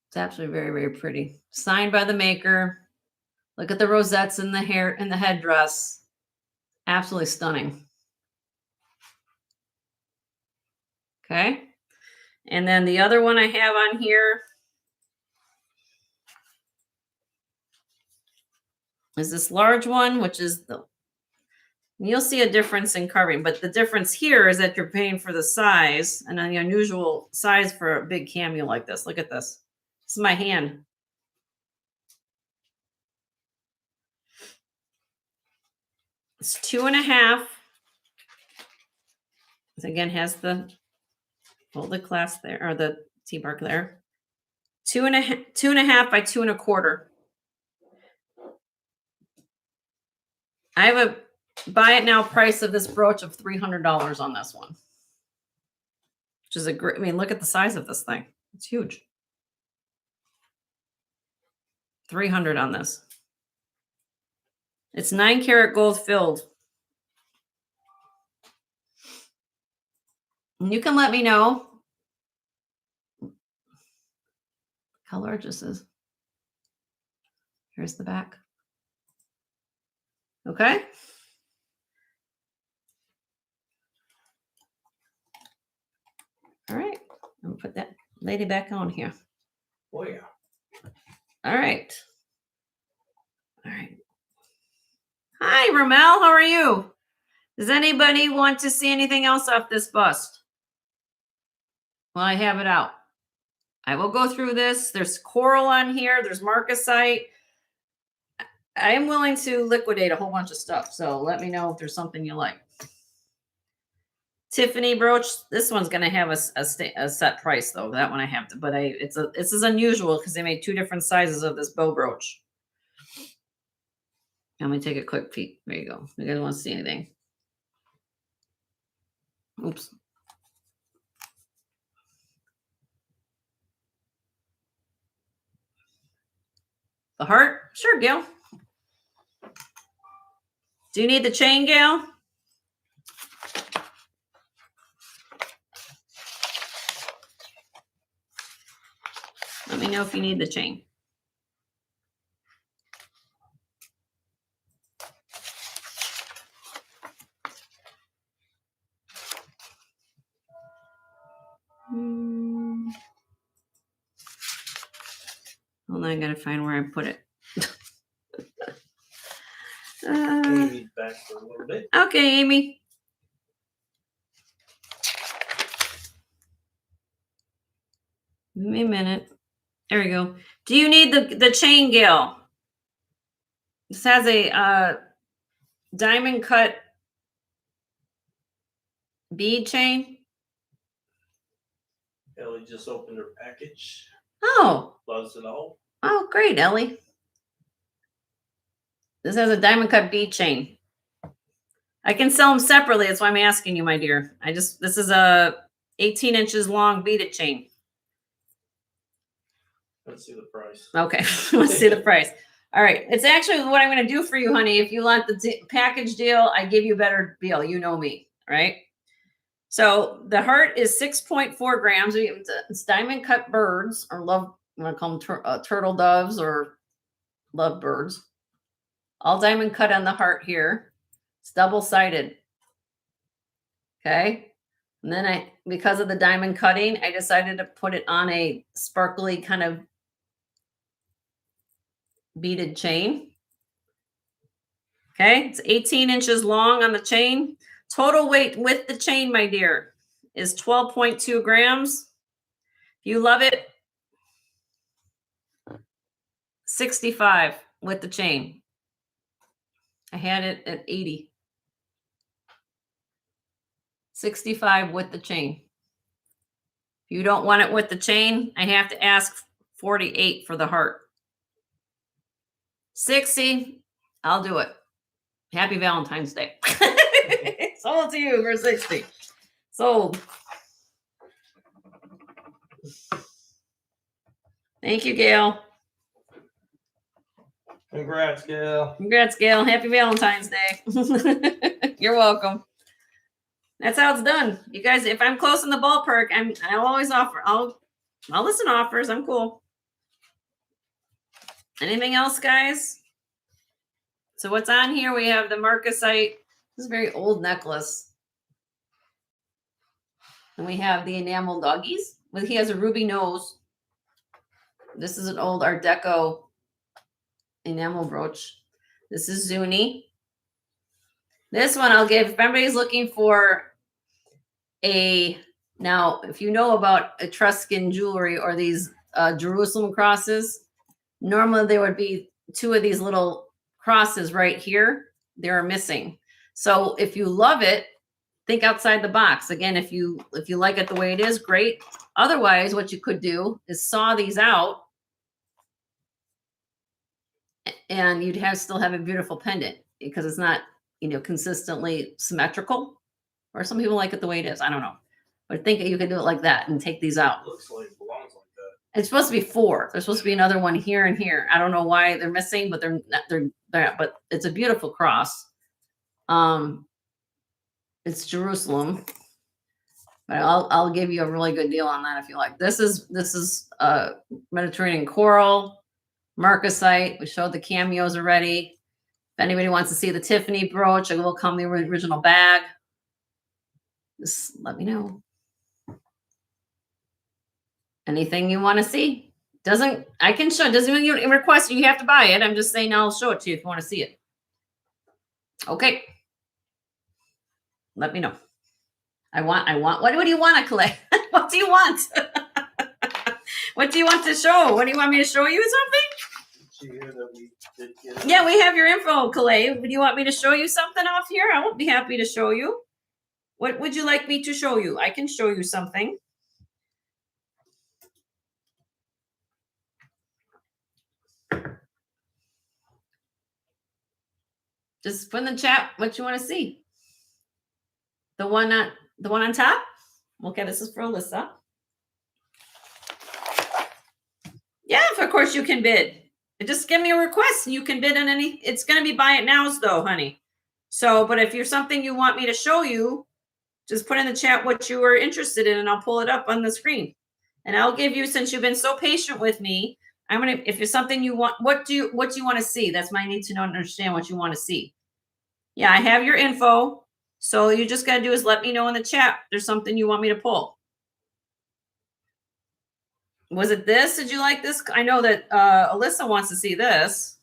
It's absolutely very, very pretty. Signed by the maker. Look at the rosettes in the hair and the headdress. Absolutely stunning. Okay. And then the other one I have on here is this large one, which is you'll see a difference in carving, but the difference here is that you're paying for the size and the unusual size for a big cameo like this. Look at this. This is my hand. It's 2.5. This again has the folded clasp there, or the T-bark there. 2.5 by 2.25. I have a buy it now price of this brooch of $300 on this one, which is a great. I mean, look at the size of this thing. It's huge. $300 on this. It's 9-karat gold filled. And you can let me know what color this is. Here's the back. Okay. All right. I'm gonna put that lady back on here. Oh yeah. All right. All right. Hi, Ramel. How are you? Does anybody want to see anything else off this bust? Well, I have it out. I will go through this. There's coral on here. There's marcasite. I am willing to liquidate a whole bunch of stuff. So let me know if there's something you like. Tiffany brooch. This one's going to have a set price though. That one I have to, but this is unusual because they made 2 different sizes of this bow brooch. Let me take a quick peek. There you go. You guys want to see anything? Oops. The heart? Sure, Gail. Do you need the chain, Gail? Let me know if you need the chain. Hold on, I gotta find where I put it. Amy's back for a little bit. Okay, Amy. Give me a minute. There we go. Do you need the chain, Gail? This has a diamond cut bead chain. Ellie just opened her package. Oh. Loves it all. Oh, great, Ellie. This has a diamond cut bead chain. I can sell them separately. That's why I'm asking you, my dear. This is a 18 inches long beaded chain. Let's see the price. Okay, let's see the price. All right, it's actually what I'm going to do for you, honey. If you want the package deal, I give you a better deal. You know me, right? So the heart is 6.4 grams. It's diamond cut birds, or love. I'm going to call them turtle doves or love birds. All diamond cut on the heart here. It's double-sided. Okay. And then because of the diamond cutting, I decided to put it on a sparkly kind of beaded chain. Okay. It's 18 inches long on the chain. Total weight with the chain, my dear, is 12.2 grams. If you love it, 65 with the chain. I had it at 80. 65 with the chain. If you don't want it with the chain, I have to ask 48 for the heart. 60, I'll do it. Happy Valentine's Day. Sold to you for 60. Sold. Thank you, Gail. Congrats, Gail. Congrats, Gail. Happy Valentine's Day. You're welcome. That's how it's done. You guys, if I'm close in the ballpark, I'll always offer. I'll listen to offers. I'm cool. Anything else, guys? So what's on here? We have the marcasite. This is a very old necklace. And we have the enamel doggies. He has a ruby nose. This is an old Art Deco enamel brooch. This is Zuni. This one I'll give if anybody's looking for now, if you know about Etruscan jewelry or these Jerusalem crosses, normally there would be two of these little crosses right here. They're missing. So if you love it, think outside the box. Again, if you like it the way it is, great. Otherwise, what you could do is saw these out and you'd still have a beautiful pendant because it's not, consistently symmetrical. Or some people like it the way it is. I don't know. But think you could do it like that and take these out. Looks like it belongs like that. It's supposed to be 4. There's supposed to be another one here and here. I don't know why they're missing, but they're not, but it's a beautiful cross. It's Jerusalem. But I'll give you a really good deal on that if you like. This is Mediterranean coral, marcasite. We showed the cameos already. If anybody wants to see the Tiffany brooch, it will come in the original bag. Just let me know. Anything you want to see? I can show. Doesn't mean you request it, you have to buy it. I'm just saying I'll show it to you if you want to see it. Okay. Let me know. I want. What do you want, Clay? What do you want? What do you want to show? What do you want me to show you? Something? Did you hear that we did get it? Yeah, we have your info, Clay. Do you want me to show you something off here? I will be happy to show you. What would you like me to show you? I can show you something. Just put in the chat what you want to see. The one on top? Okay, this is for Alyssa. Yeah, of course you can bid. Just give me a request and you can bid on any. It's going to be buy it nows though, honey. So, but if you're something you want me to show you, just put in the chat what you are interested in and I'll pull it up on the screen. And I'll give you, since you've been so patient with me, if there's something you want, what do you want to see? That's my need to know and understand what you want to see. Yeah, I have your info. So you just got to do is let me know in the chat. There's something you want me to pull. Was it this? Did you like this? I know that Alyssa wants to see this.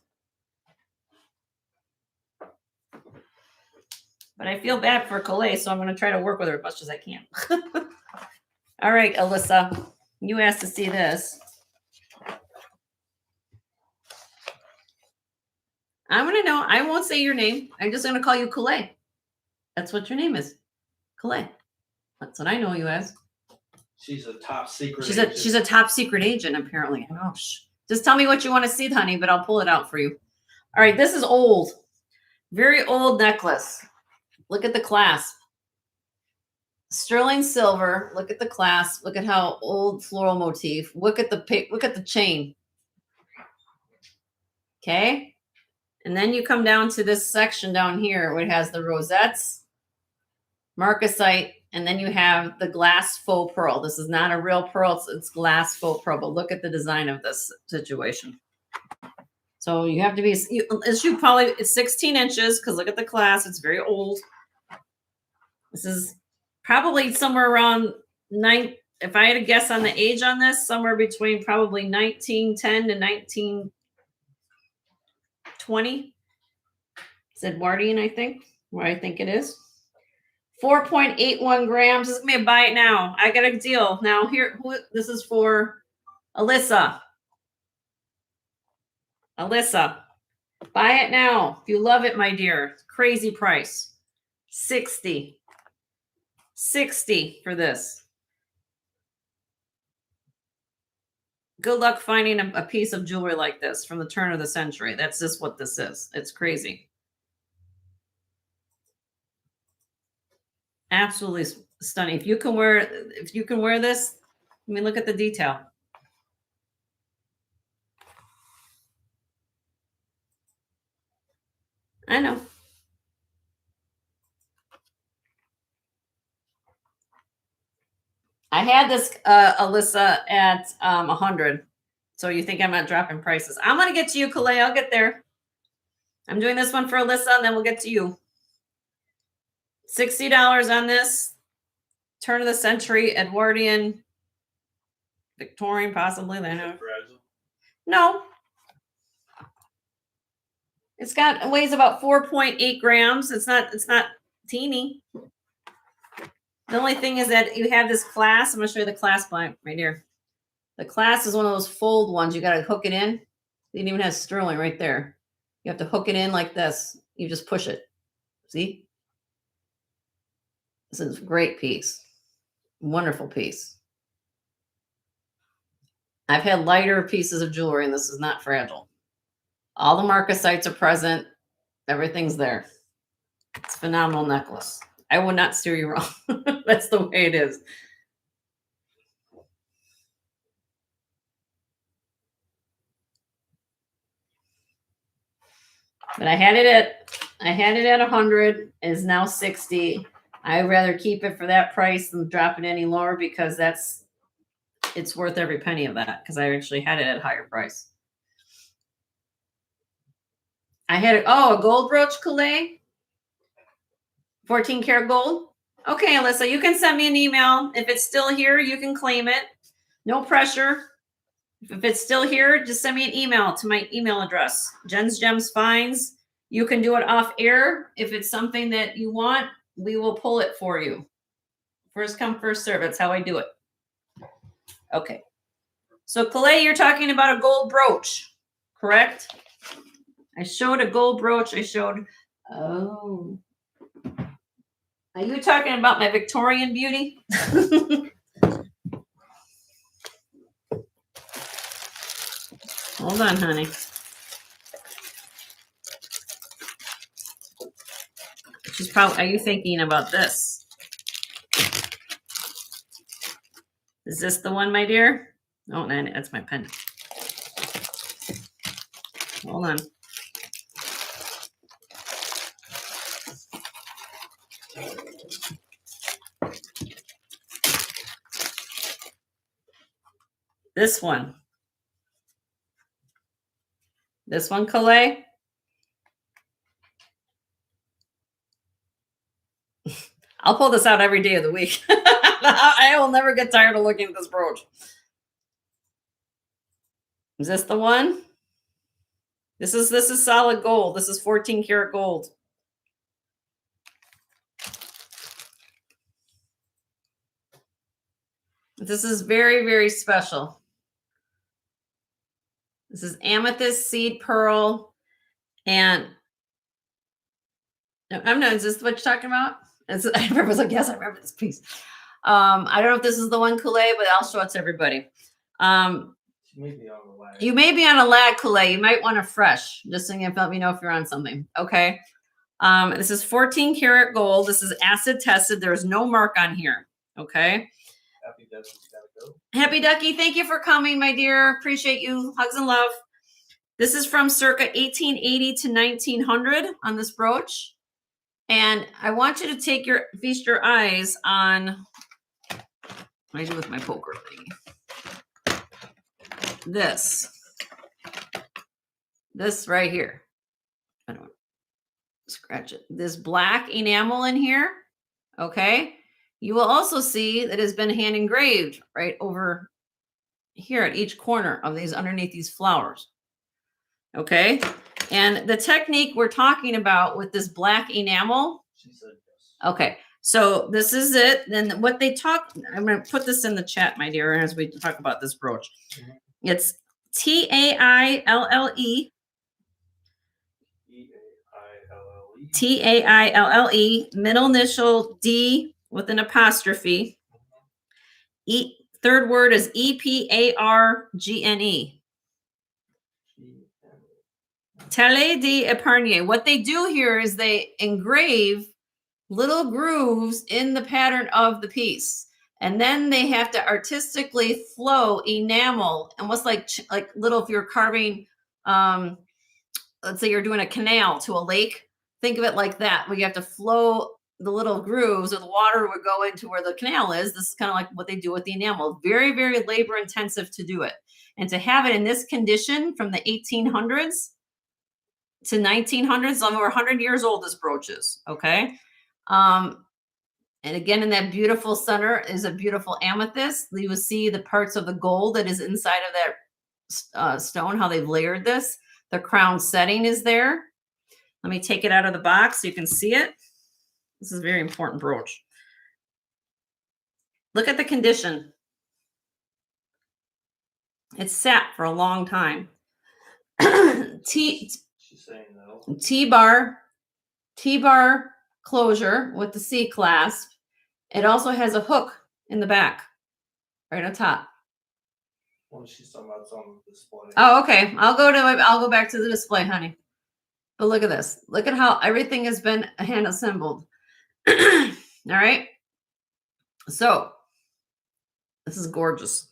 But I feel bad for Calais, so I'm going to try to work with her as much as I can. All right, Alyssa, you asked to see this. I'm going to know. I won't say your name. I'm just going to call you Calais. That's what your name is. Calais. That's what I know you as. She's a top secret agent. She's a top secret agent, apparently. Oh, just tell me what you want to see, honey, but I'll pull it out for you. All right, this is old. Very old necklace. Look at the clasp. Sterling silver. Look at the clasp. Look at how old floral motif. Look at the chain. Okay. And then you come down to this section down here where it has the rosettes, marcasite, and then you have the glass faux pearl. This is not a real pearl. It's glass faux pearl. But look at the design of this situation. So you have to be, it's 16 inches because look at the class. It's very old. This is probably somewhere around if I had to guess on the age on this, somewhere between probably 1910 to 1920. It's Edwardian, I think, where I think it is. 4.81 grams. This is going to be a buy it now. I got a deal. Now here, this is for Alyssa. Alyssa, buy it now. If you love it, my dear. Crazy price. 60 for this. Good luck finding a piece of jewelry like this from the turn of the century. That's just what this is. It's crazy. Absolutely stunning. If you can wear this, I mean, look at the detail. I know. I had this Alyssa at 100. So you think I'm not dropping prices? I'm gonna get to you, Calais. I'll get there. I'm doing this one for Alyssa, and then we'll get to you. $60 on this. Turn of the century, Edwardian, Victorian, possibly. No. It weighs about 4.8 grams. It's not teeny. The only thing is that you have this class. I'm going to show you the class blank right here. The class is one of those fold ones. You got to hook it in. It even has sterling right there. You have to hook it in like this. You just push it. See? This is a great piece. Wonderful piece. I've had lighter pieces of jewelry, and this is not fragile. All the marcasites are present. Everything's there. It's a phenomenal necklace. I will not steer you wrong. That's the way it is. But I had it at 100. It's now 60. I'd rather keep it for that price than drop it any lower because it's worth every penny of that because I actually had it at a higher price. I had a gold brooch, Calais. 14 karat gold. Okay, Alyssa, you can send me an email. If it's still here, you can claim it. No pressure. If it's still here, just send me an email to my email address, jensgemsfinds. You can do it off air. If it's something that you want, we will pull it for you. First come, first serve. That's how I do it. Okay. So, Calais, you're talking about a gold brooch, correct? I showed a gold brooch. Oh. Are you talking about my Victorian beauty? Hold on, honey. Are you thinking about this? Is this the one, my dear? Oh, no, that's my pen. Hold on. This one. This one, Calais. I'll pull this out every day of the week. I will never get tired of looking at this brooch. Is this the one? This is solid gold. This is 14 karat gold. This is very, very special. This is amethyst, seed pearl, and is this what you're talking about? I was like, yes, I remember this piece. I don't know if this is the one, Calais, but I'll show it to everybody. She may be on a lag. You may be on a lag, Calais. You might want a fresh, just so you can let me know if you're on something. Okay. This is 14 karat gold. This is acid tested. There's no mark on here. Okay. Happy Ducky's gotta go. Happy Ducky, thank you for coming, my dear. Appreciate you. Hugs and love. This is from circa 1880 to 1900 on this brooch. And I want you to feast your eyes on, what do I do with my poker thing? This. this right here. I don't scratch it. This black enamel in here, okay? You will also see that has been hand engraved right over here at each corner of these underneath these flowers. Okay. And the technique we're talking about with this black enamel. She said yes. Okay. So this is it. Then what they talk, I'm going to put this in the chat, my dear, as we talk about this brooch. It's Taille. Taille, middle initial D with an apostrophe. Third word is Epargne. Taille d'Epargne. What they do here is they engrave little grooves in the pattern of the piece. And then they have to artistically flow enamel, almost like little, if you're carving, let's say you're doing a canal to a lake, think of it like that, where you have to flow the little grooves, or the water would go into where the canal is. This is kind of like what they do with the enamel. Very, very labor intensive to do it. And to have it in this condition from the 1800s to 1900s, over 100 years old, this brooch is, okay? And again, in that beautiful center is a beautiful amethyst. You will see the parts of the gold that is inside of that stone, how they've layered this. The crown setting is there. Let me take it out of the box so you can see it. This is a very important brooch. Look at the condition. It's sat for a long time. She's saying no. T-bar closure with the C clasp. It also has a hook in the back, right on top. Well, she's talking about it's on the display. Oh, okay. I'll go back to the display, honey. But look at this. Look at how everything has been hand assembled. All right. So this is gorgeous.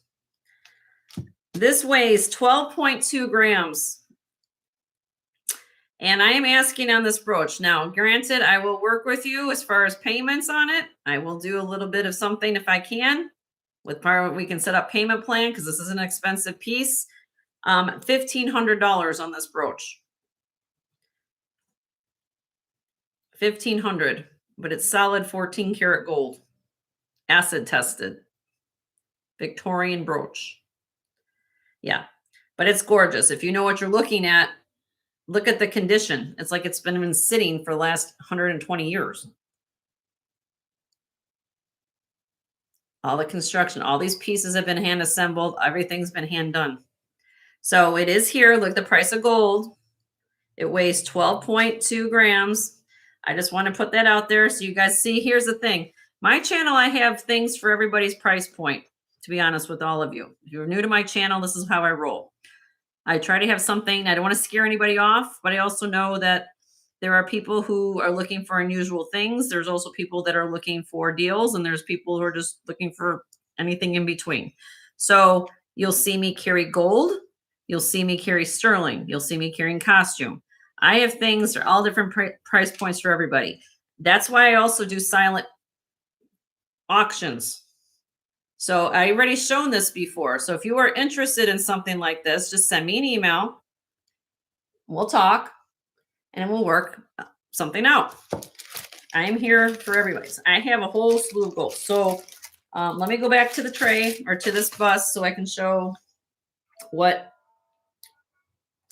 This weighs 12.2 grams. And I am asking on this brooch. Now, granted, I will work with you as far as payments on it. I will do a little bit of something if I can. With part, we can set up payment plan because this is an expensive piece. $1,500 on this brooch. $1,500, but it's solid 14 karat gold, acid tested, Victorian brooch. Yeah, but it's gorgeous. If you know what you're looking at, look at the condition. It's like it's been sitting for the last 120 years. All the construction, all these pieces have been hand assembled. Everything's been hand done. So it is here. Look, the price of gold. It weighs 12.2 grams. I just want to put that out there so you guys see. Here's the thing. My channel, I have things for everybody's price point, to be honest with all of you. If you're new to my channel, this is how I roll. I try to have something. I don't want to scare anybody off, but I also know that there are people who are looking for unusual things. There's also people that are looking for deals, and there's people who are just looking for anything in between. So you'll see me carry gold. You'll see me carry sterling. You'll see me carrying costume. I have things for all different price points for everybody. That's why I also do silent auctions. So I already shown this before. So if you are interested in something like this, just send me an email. We'll talk and we'll work something out. I'm here for everybody. So I have a whole slew of gold. So let me go back to the tray or to this bus so I can show what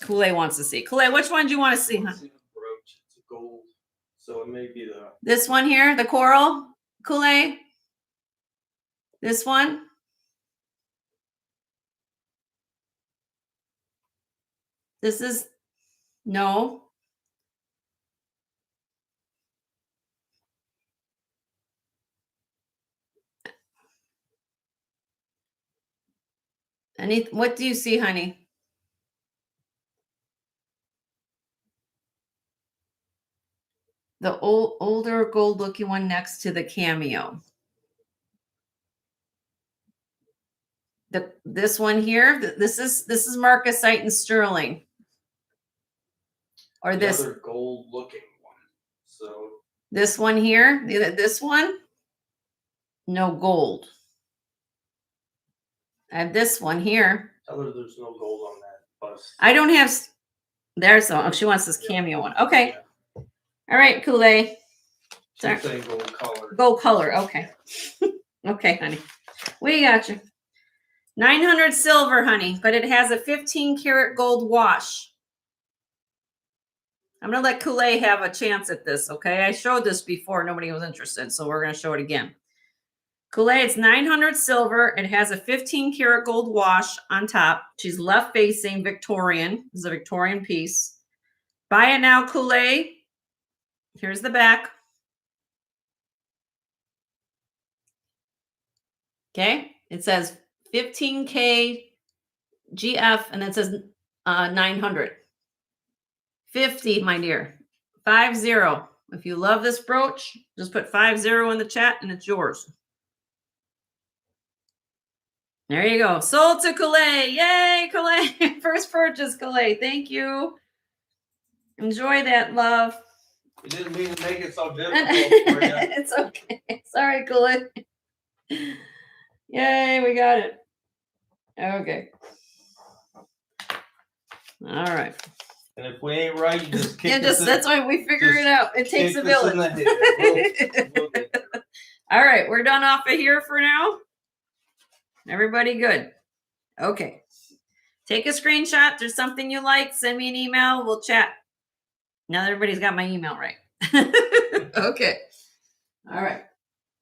Kool-Aid wants to see. Kool-Aid, which one do you want to see? Huh? See the brooch. It's gold. So it may be the... This one here, the coral Kool-Aid. This one. This is, no. What do you see, honey? The older gold looking one next to the Cameo. This one here, this is marcasite and sterling. Or the this other gold looking one. So this one here, this one, no gold. I have this one here. tell her there's no gold on that bus. I don't have, There's the, oh, she wants this cameo one. Okay. All right, Kool-Aid. She's saying gold color. Gold color. Okay. Okay, honey. We got you. 900 silver, honey, but it has a 15 karat gold wash. I'm going to let Kool-Aid have a chance at this, okay? I showed this before. Nobody was interested, so we're going to show it again. Kool-Aid, it's 900 silver. It has a 15 karat gold wash on top. She's left facing Victorian. This is a Victorian piece. Buy it now, Kool-Aid. Here's the back. Okay. It says 15K GF, and then it says 900. 50, my dear. 50. If you love this brooch, just put 50 in the chat and it's yours. There you go. Sold to Kool-Aid. Yay, Kool-Aid. First purchase, Kool-Aid. Thank you. Enjoy that, love. We didn't mean to make it so difficult for you. It's okay. Sorry, Kool-Aid. Yay, we got it. Okay. All right. And if we ain't right, you just kick Yeah, us in. that's why we figure it out. It takes a kick us in village. the head. We'll All right, we're done off of here for now. Everybody good? Okay. Take a screenshot. If there's something you like, send me an email. We'll chat. Now that everybody's got my email right. Okay. All right.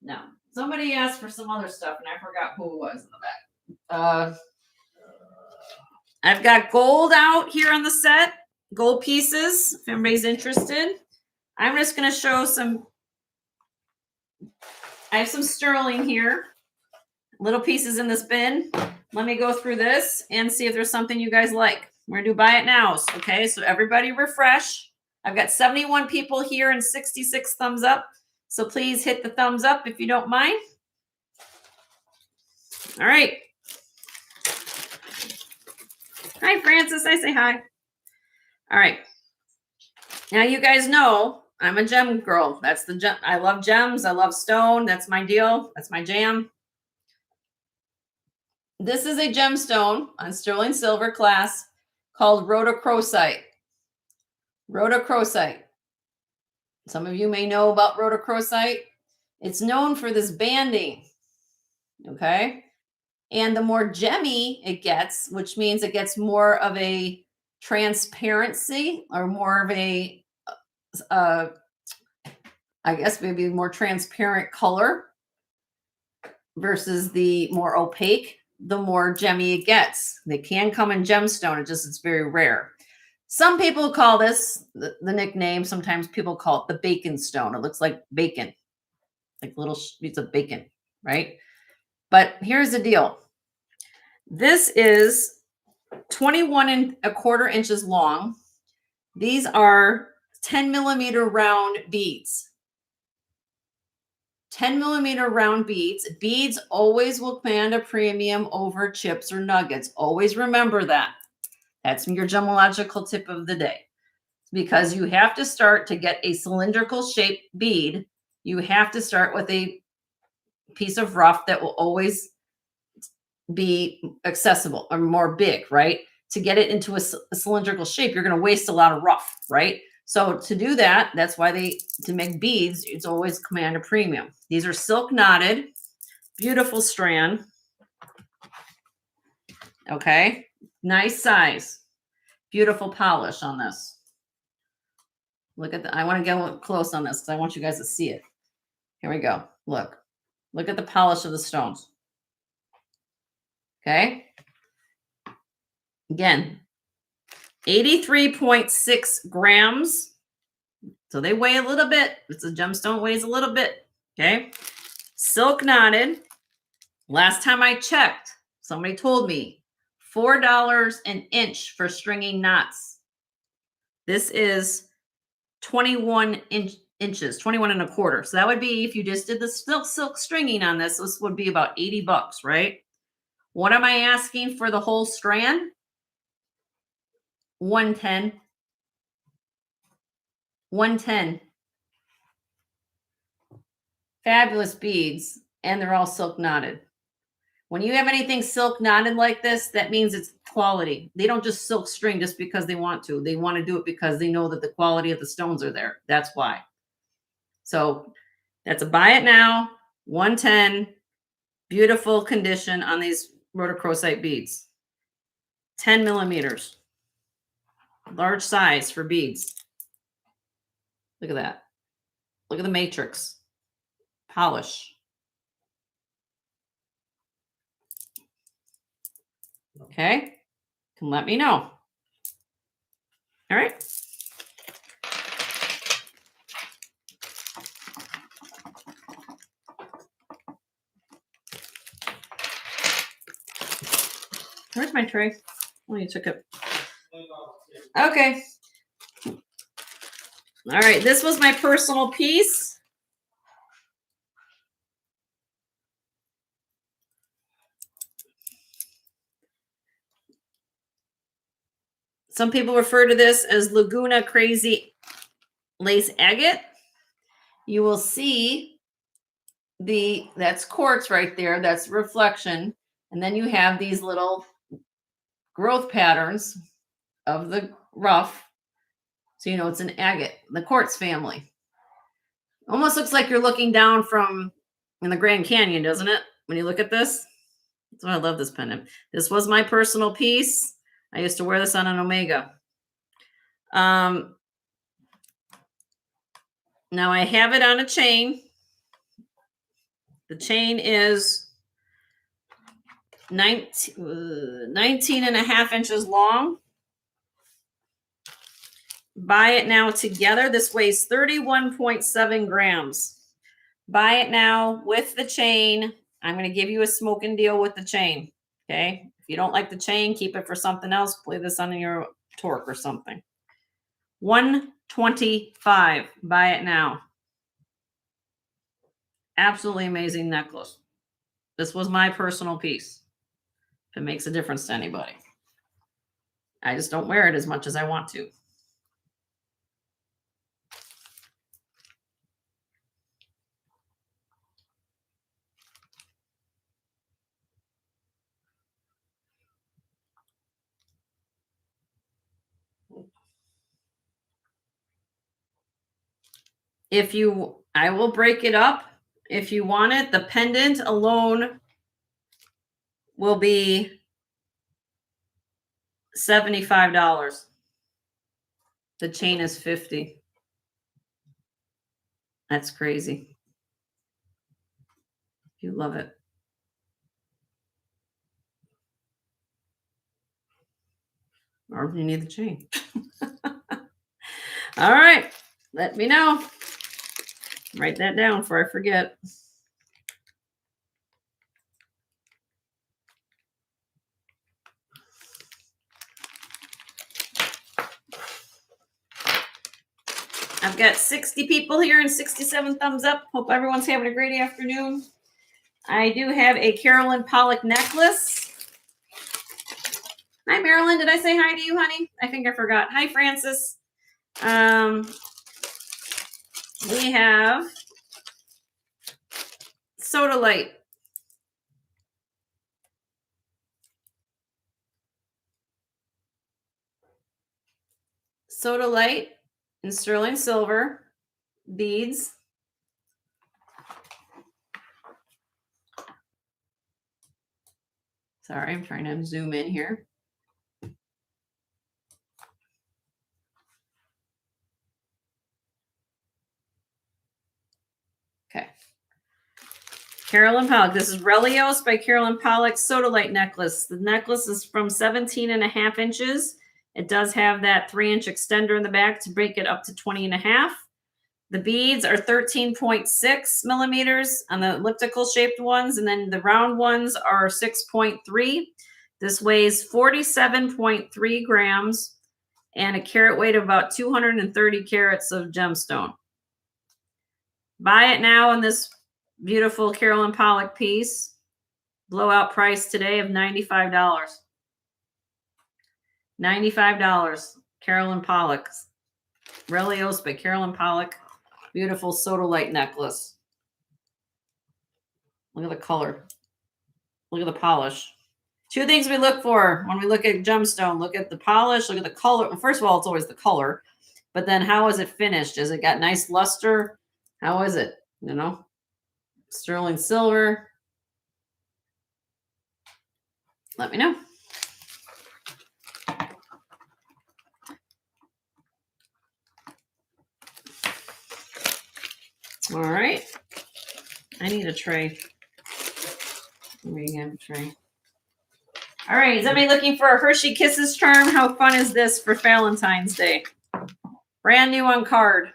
Now, somebody asked for some other stuff, and I forgot who it was in the back. I've got gold out here on the set. Gold pieces, if anybody's interested. I'm just going to show some. I have some sterling here. Little pieces in this bin. Let me go through this and see if there's something you guys like. We're going to do buy it nows. Okay, so everybody refresh. I've got 71 people here and 66 thumbs up. So please hit the thumbs up if you don't mind. All right. Hi, Francis. I say hi. All right. Now you guys know I'm a gem girl. That's the gem. I love gems. I love stone. That's my deal. That's my jam. This is a gemstone on sterling silver class called rhodochrosite. Rhodochrosite. Some of you may know about rhodochrosite. It's known for this banding. Okay. And the more gemmy it gets, which means it gets more of a transparency or more of a, I guess maybe more transparent color versus the more opaque, the more gemmy it gets. They can come in gemstone. It's very rare. Some people call this the nickname. Sometimes people call it the bacon stone. It looks like bacon, like little sheets of bacon, right? But here's the deal. This is 21¼ inches long. These are 10 millimeter round beads. 10 millimeter round beads. Beads always will command a premium over chips or nuggets. Always remember that. That's your gemological tip of the day. Because you have to start to get a cylindrical shaped bead. You have to start with a piece of rough that will always be accessible or more big, right? To get it into a cylindrical shape, you're going to waste a lot of rough, right? So to do that, that's why to make beads, it's always command a premium. These are silk knotted, beautiful strand. Okay. Nice size, beautiful polish on this. Look at I want to get close on this because I want you guys to see it. Here we go. Look at the polish of the stones. Okay. Again, 83.6 grams. So they weigh a little bit. It's a gemstone, weighs a little bit. Okay. Silk knotted. Last time I checked, somebody told me $4 an inch for stringing knots. This is 21 inches, 21¼ So that would be, if you just did the silk stringing on this would be about $80, right? What am I asking for the whole strand? 110. 110. Fabulous beads, and they're all silk knotted. When you have anything silk knotted like this, that means it's quality. They don't just silk string just because they want to. They want to do it because they know that the quality of the stones are there. That's why. So that's a buy it now, 110, beautiful condition on these rhodochrosite beads. 10 millimeters, large size for beads. Look at that. Look at the matrix. Polish. Okay. Can let me know. All right. Where's my tray? Oh, you took it. Okay. All right. This was my personal piece. Some people refer to this as Laguna Crazy Lace Agate. You will see that's quartz right there. That's reflection. And then you have these little growth patterns of the rough. So, you know, it's an agate, the quartz family. Almost looks like you're looking down from in the Grand Canyon, doesn't it? When you look at this. That's why I love this pendant. This was my personal piece. I used to wear this on an Omega. Now I have it on a chain. The chain is 19 and a half inches long. Buy it now together. This weighs 31.7 grams. Buy it now with the chain. I'm going to give you a smoking deal with the chain. Okay. If you don't like the chain, keep it for something else. Play this on your torque or something. $125. Buy it now. Absolutely amazing necklace. This was my personal piece. If it makes a difference to anybody. I just don't wear it as much as I want to. I will break it up. If you want it, the pendant alone will be $75. The chain is $50. That's crazy. You love it. Or you need the chain. All right. Let me know. Write that down before I forget. I've got 60 people here and 67 thumbs up. Hope everyone's having a great afternoon. I do have a Carolyn Pollock necklace. Hi, Marilyn. Did I say hi to you, honey? I think I forgot. Hi, Francis. We have Sodalite. Sodalite in sterling silver beads. Sorry, I'm trying to zoom in here. Okay. Carolyn Pollock. This is Relios by Carolyn Pollock Sodalite necklace. The necklace is from 17 and a half inches. It does have that 3-inch extender in the back to break it up to 20 and a half. The beads are 13.6 millimeters on the elliptical shaped ones, and then the round ones are 6.3. This weighs 47.3 grams and a carat weight of about 230 carats of gemstone. Buy it now in this beautiful Carolyn Pollock piece. Blowout price today of $95. $95. Carolyn Pollock. Relios by Carolyn Pollock. Beautiful Sodalite necklace. Look at the color. Look at the polish. Two things we look for when we look at gemstone. Look at the polish, look at the color. Well, first of all, it's always the color. But then how is it finished? Has it got nice luster? How is it? You know? Sterling silver. Let me know. All right. I need a tray. We have a tray. All right. Is anybody looking for a Hershey Kisses charm? How fun is this for Valentine's Day? Brand new on card.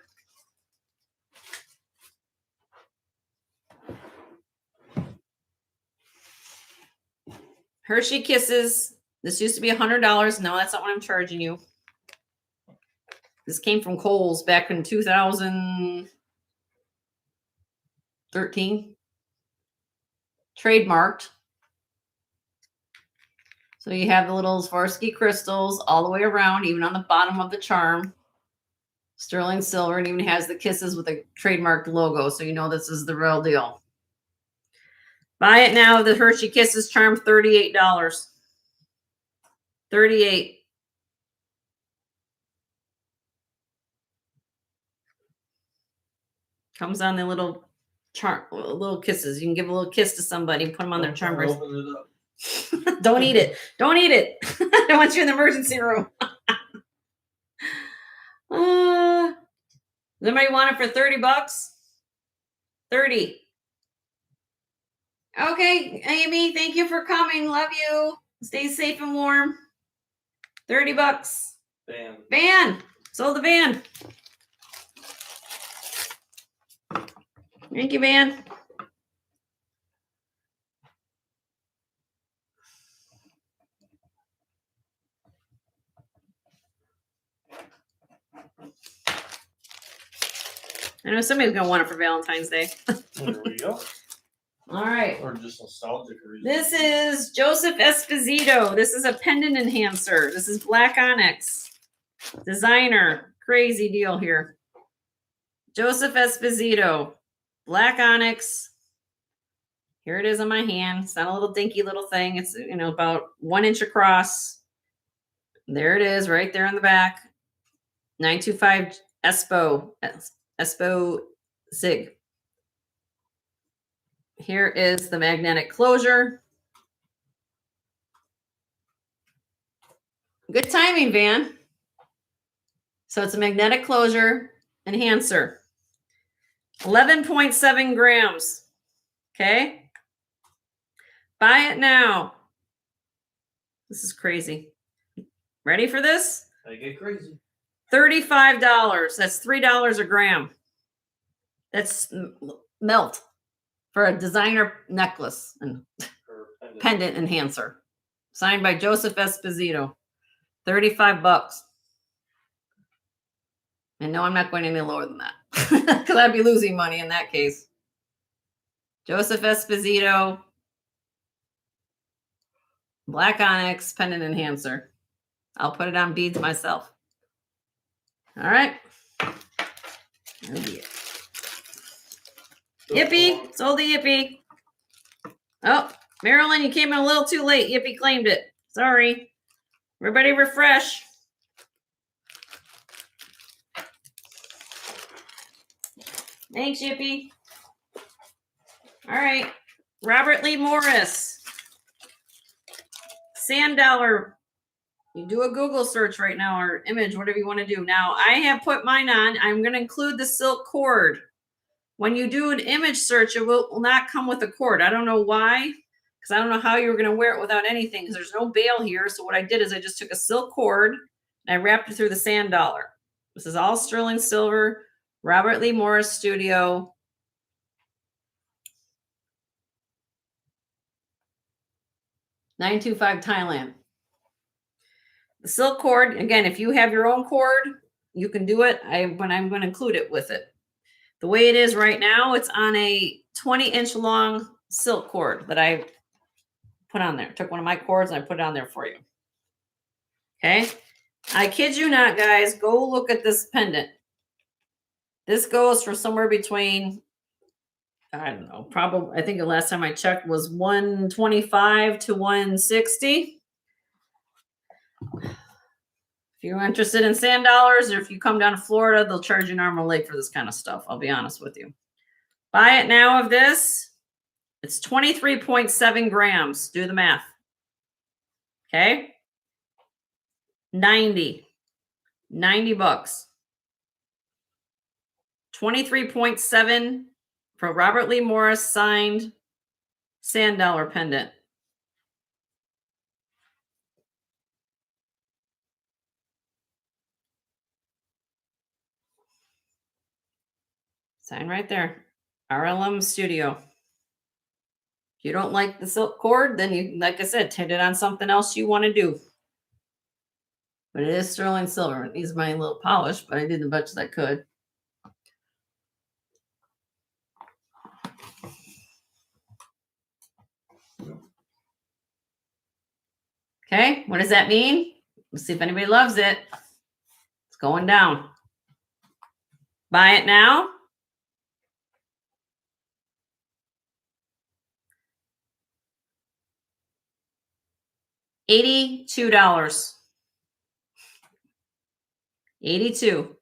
Hershey Kisses. This used to be $100. No, that's not what I'm charging you. This came from Kohl's back in 2013. Trademarked. So you have the little Swarovski crystals all the way around, even on the bottom of the charm. Sterling silver, and even has the kisses with a trademarked logo, so you know this is the real deal. Buy it now. The Hershey Kisses charm, $38. $38. Comes on the little charm, little kisses. You can give a little kiss to somebody, put them on their charm bracelet. Open it up. Don't eat it. Don't eat it. I don't want you in the emergency room. Does anybody want it for $30? 30. Okay, Amy, thank you for coming. Love you. Stay safe and warm. $30. Bam. Van. Sold the van. Thank you, Van. I know somebody's going to want it for Valentine's Day. There we go. All right. Or just nostalgic reasons. This is Joseph Esposito. This is a pendant enhancer. This is black onyx. Designer. Crazy deal here. Joseph Esposito. Black onyx. Here it is on my hand. It's not a little dinky little thing. It's, you know, about 1 inch across. There it is right there in the back. 925 Espo Zig. Here is the magnetic closure. Good timing, Van. So it's a magnetic closure enhancer. 11.7 grams. Okay. Buy it now. This is crazy. Ready for this? I get crazy. $35. That's $3 a gram. That's melt for a designer necklace and pendant enhancer. Signed by Joseph Esposito. $35. And no, I'm not going any lower than that because I'd be losing money in that case. Joseph Esposito. Black onyx pendant enhancer. I'll put it on beads myself. All right. Oh, yeah. Yippee. Sold the Yippee. Oh, Marilyn, you came in a little too late. Yippee claimed it. Sorry. Everybody refresh. Thanks, Yippee. All right. Robert Lee Morris. Sand dollar. You do a Google search right now or image, whatever you want to do. Now, I have put mine on. I'm going to include the silk cord. When you do an image search, it will not come with a cord. I don't know why, because I don't know how you're going to wear it without anything, because there's no bail here. So what I did is I just took a silk cord and I wrapped it through the sand dollar. This is all sterling silver, Robert Lee Morris Studio. $925 Thailand. The silk cord, again, if you have your own cord, you can do it. I'm going to include it with it. The way it is right now, it's on a 20-inch long silk cord that I put on there. Took one of my cords and I put it on there for you. Okay. I kid you not, guys. Go look at this pendant. This goes for somewhere between I don't know, probably, I think the last time I checked was 125 to 160. If you're interested in sand dollars, or if you come down to Florida, they'll charge you an arm and a leg for this kind of stuff. I'll be honest with you. Buy it now of this. It's 23.7 grams. Do the math. Okay. 90 bucks. 23.7 for Robert Lee Morris signed sand dollar pendant. Sign right there. RLM Studio. If you don't like the silk cord, then you, like I said, hit it on something else you want to do. But it is sterling silver. It needs my little polish, but I did the best I could. Okay, what does that mean? Let's see if anybody loves it. It's going down. Buy it now. $82. 82.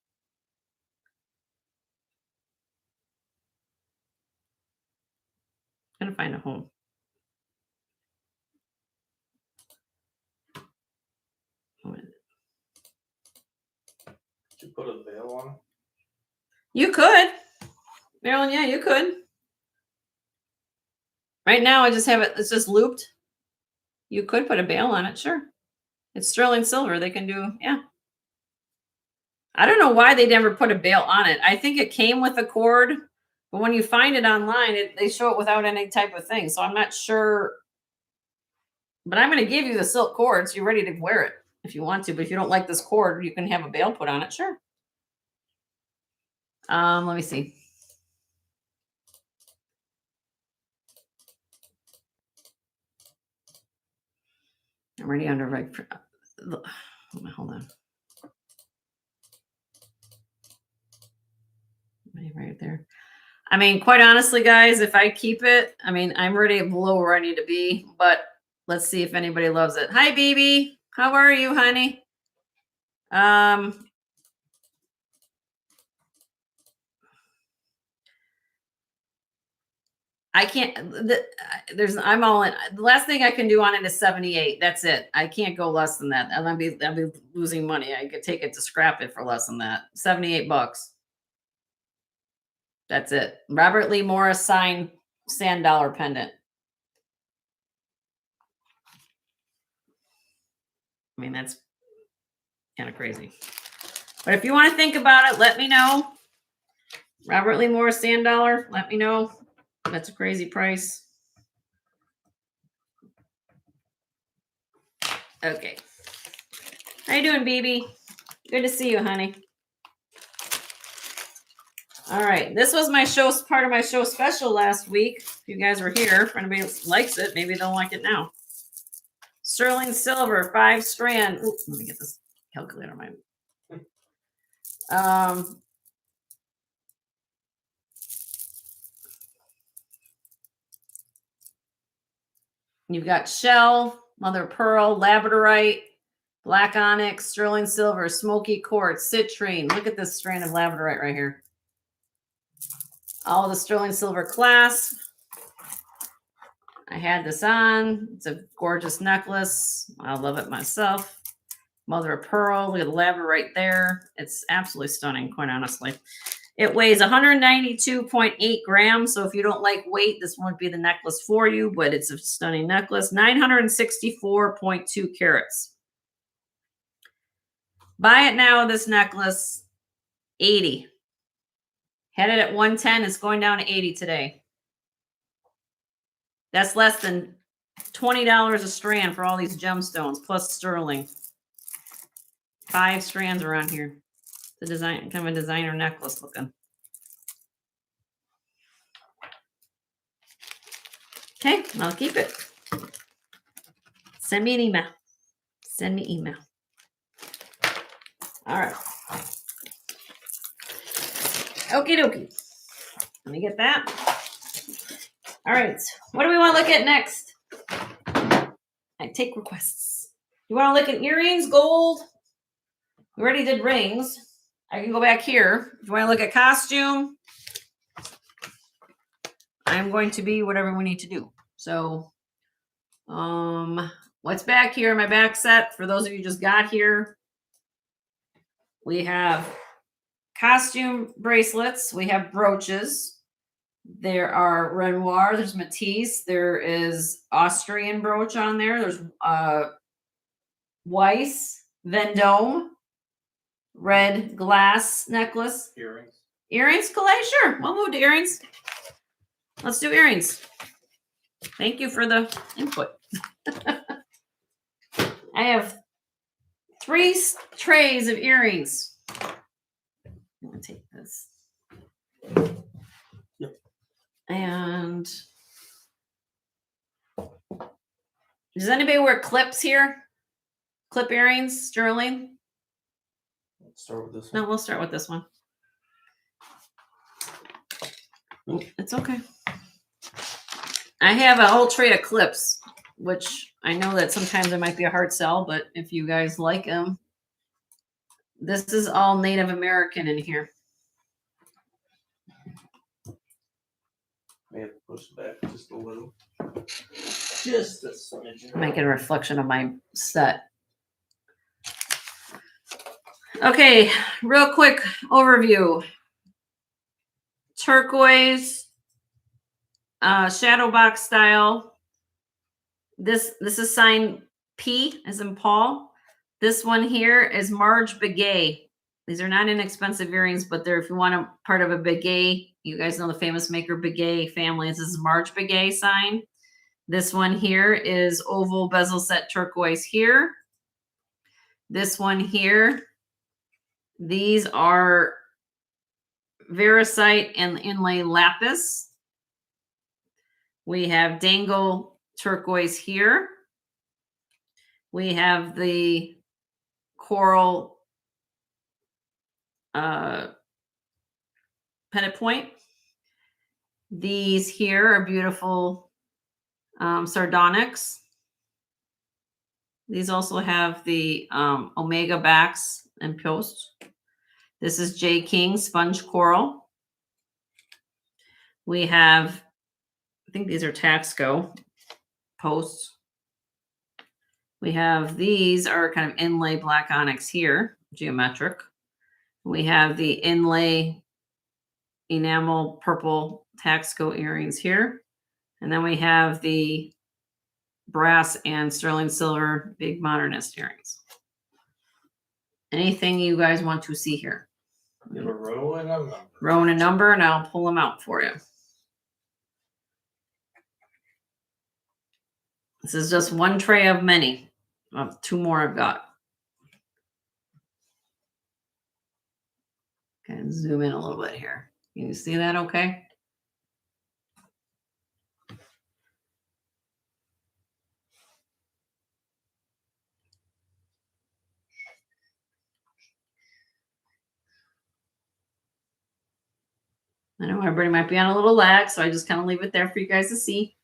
Gonna find a home. Did you put a veil on it? You could, Marilyn. Yeah, you could. Right now, I just have it. It's just looped. You could put a bail on it, sure. It's sterling silver. They can do, yeah. I don't know why they never put a bail on it. I think it came with a cord, but when you find it online, they show it without any type of thing. So I'm not sure. But I'm going to give you the silk cord, so you're ready to wear it if you want to. But if you don't like this cord, you can have a bail put on it, sure. Let me see. I'm already under right. Hold on. Right there. I mean, quite honestly, guys, if I keep it, I mean, I'm already below where I need to be, but let's see if anybody loves it. Hi, BB. How are you, honey? I can't, I'm all in. The last thing I can do on it is 78. That's it. I can't go less than that. I'll be losing money. I could take it to scrap it for less than that. 78 bucks. That's it. Robert Lee Morris signed sand dollar pendant. I mean, that's kind of crazy. But if you want to think about it, let me know. Robert Lee Morris sand dollar, let me know. That's a crazy price. Okay. How you doing, BB? Good to see you, honey. All right. This was my show, part of my show special last week. If you guys were here, if anybody likes it, maybe they'll like it now. Sterling silver, 5 strand. Ooh, let me get this calculator on my. You've got shell, mother of pearl, labradorite, black onyx, sterling silver, smoky quartz, citrine. Look at this strand of labradorite right here. All of the sterling silver clasp. I had this on. It's a gorgeous necklace. I love it myself. Mother of pearl. Look at the labradorite there. It's absolutely stunning, quite honestly. It weighs 192.8 grams. So if you don't like weight, this won't be the necklace for you, but it's a stunning necklace. 964.2 carats. Buy it now, this necklace, 80. Had it at 110. It's going down to 80 today. That's less than $20 a strand for all these gemstones, plus sterling. 5 strands around here. The design, kind of a designer necklace looking. Okay, I'll keep it. Send me an email. Send me email. All right. Okie dokie. Let me get that. All right. What do we want to look at next? I take requests. You want to look at earrings, gold? We already did rings. I can go back here. If you want to look at costume, I'm going to be whatever we need to do. So, what's back here? My back set, for those of you just got here, we have costume bracelets. We have brooches. There are Renoir. There's Matisse. There is Austrian brooch on there. There's Weiss, Vendome, red glass necklace. Earrings. Earrings, Calais? Sure. We'll move to earrings. Let's do earrings. Thank you for the input. I have 3 trays of earrings. I'm going to take this. Yep. And does anybody wear clips here? Clip earrings, Sterling? Let's start with this one. No, we'll start with this one. It's okay. I have a whole tray of clips, which I know that sometimes it might be a hard sell, but if you guys like them, this is all Native American in here. May have to push it back just a little. Just a smidgen. Make it a reflection of my set. Okay, real quick overview. Turquoise, shadow box style. This is sign P as in Paul. This one here is Marge Begay. These are not inexpensive earrings, but they're, if you want a part of a Begay, you guys know the famous maker Begay family. This is Marge Begay sign. This one here is oval bezel set turquoise here. This one here, these are Veracite and inlay lapis. We have dangle turquoise here. We have the coral pennant point. These here are beautiful sardonyx. These also have the omega backs and posts. This is J. King sponge coral. We have, I think these are Taxco posts. We have, these are kind of inlay black onyx here, geometric. We have the inlay enamel purple Taxco earrings here. And then we have the brass and sterling silver big modernist earrings. Anything you guys want to see here? Give a row and a number. Row and a number, and I'll pull them out for you. This is just one tray of many. Of 2 more I've got. Okay, zoom in a little bit here. Can you see that okay? I know everybody might be on a little lag, so I just kind of leave it there for you guys to see.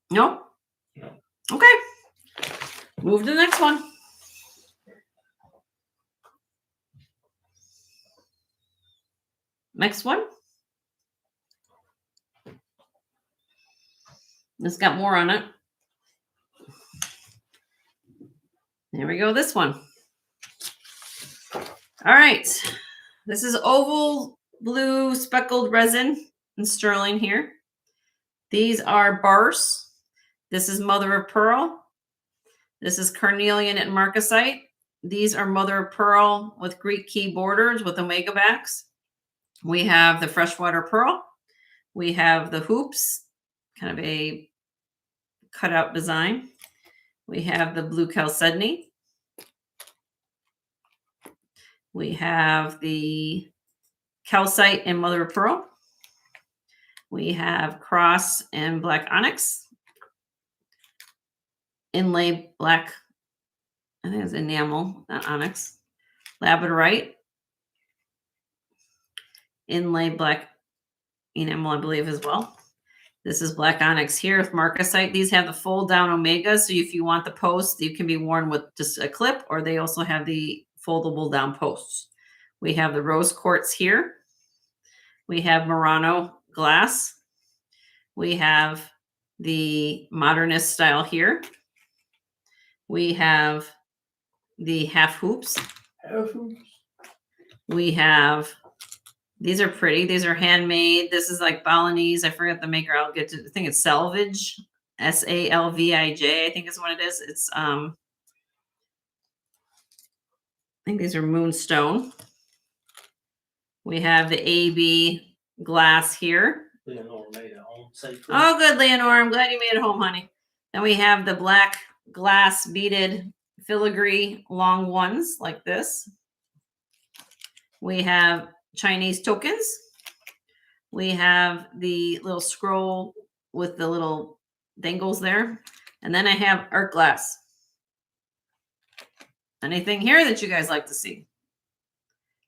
No? No. Okay. Move to the next one. Next one. It's got more on it. There we go, this one. All right. This is oval blue speckled resin in sterling here. These are Barse. This is mother of pearl. This is carnelian and marcasite. These are mother of pearl with Greek key borders with omega backs. We have the freshwater pearl. We have the hoops, kind of a cutout design. We have the blue chalcedony. We have the calcite and mother of pearl. We have cross and black onyx. Inlay black, I think it's enamel, not onyx. Labradorite. inlay black enamel, I believe, as well. This is black onyx here with marcasite. These have the fold down omega, so if you want the post, you can be worn with just a clip, or they also have the foldable down posts. We have the rose quartz here. We have Murano glass. We have the modernist style here. We have the half hoops. We have, these are pretty. These are handmade. This is like Balinese. I forget the maker. I'll get to, I think it's Salvage. Salvij, I think is what it is. It's, I think these are moonstone. We have the AB glass here. Leonore made it home safely. Oh, good, Leonore. I'm glad you made it home, honey. Then we have the black glass beaded filigree long ones like this. We have Chinese tokens. We have the little scroll with the little dangles there. And then I have art glass. Anything here that you guys like to see?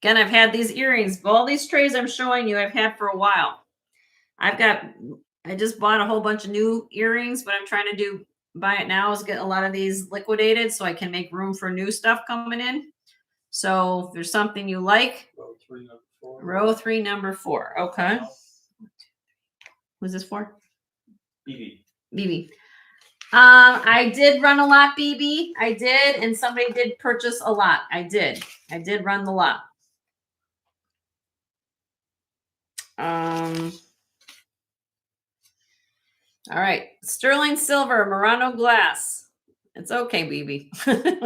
Again, I've had these earrings. All these trays I'm showing you, I've had for a while. I just bought a whole bunch of new earrings. What I'm trying to do, buy it now, is get a lot of these liquidated so I can make room for new stuff coming in. So if there's something you like, Row 3, number 4. row 3, number 4. Okay. Who's this for? BB. BB. I did run a lot, BB. I did, and somebody did purchase a lot. I did run the lot. All right, sterling silver, Murano glass. It's okay, BB.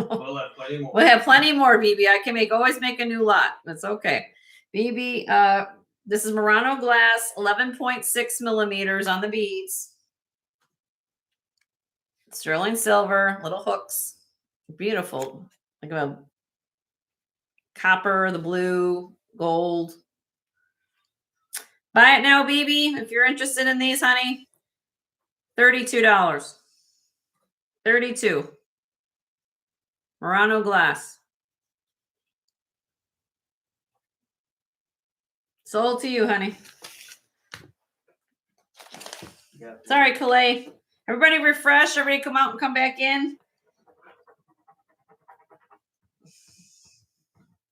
We'll have plenty more. We'll have plenty more, BB. I can always make a new lot. That's okay. BB, this is Murano glass, 11.6 millimeters on the beads. Sterling silver, little hooks. Beautiful. Like a copper, the blue, gold. Buy it now, BB, if you're interested in these, honey. $32. $32. Murano glass. Sold to you, honey. Yeah. Sorry, Calais. Everybody refresh. Everybody come out and come back in.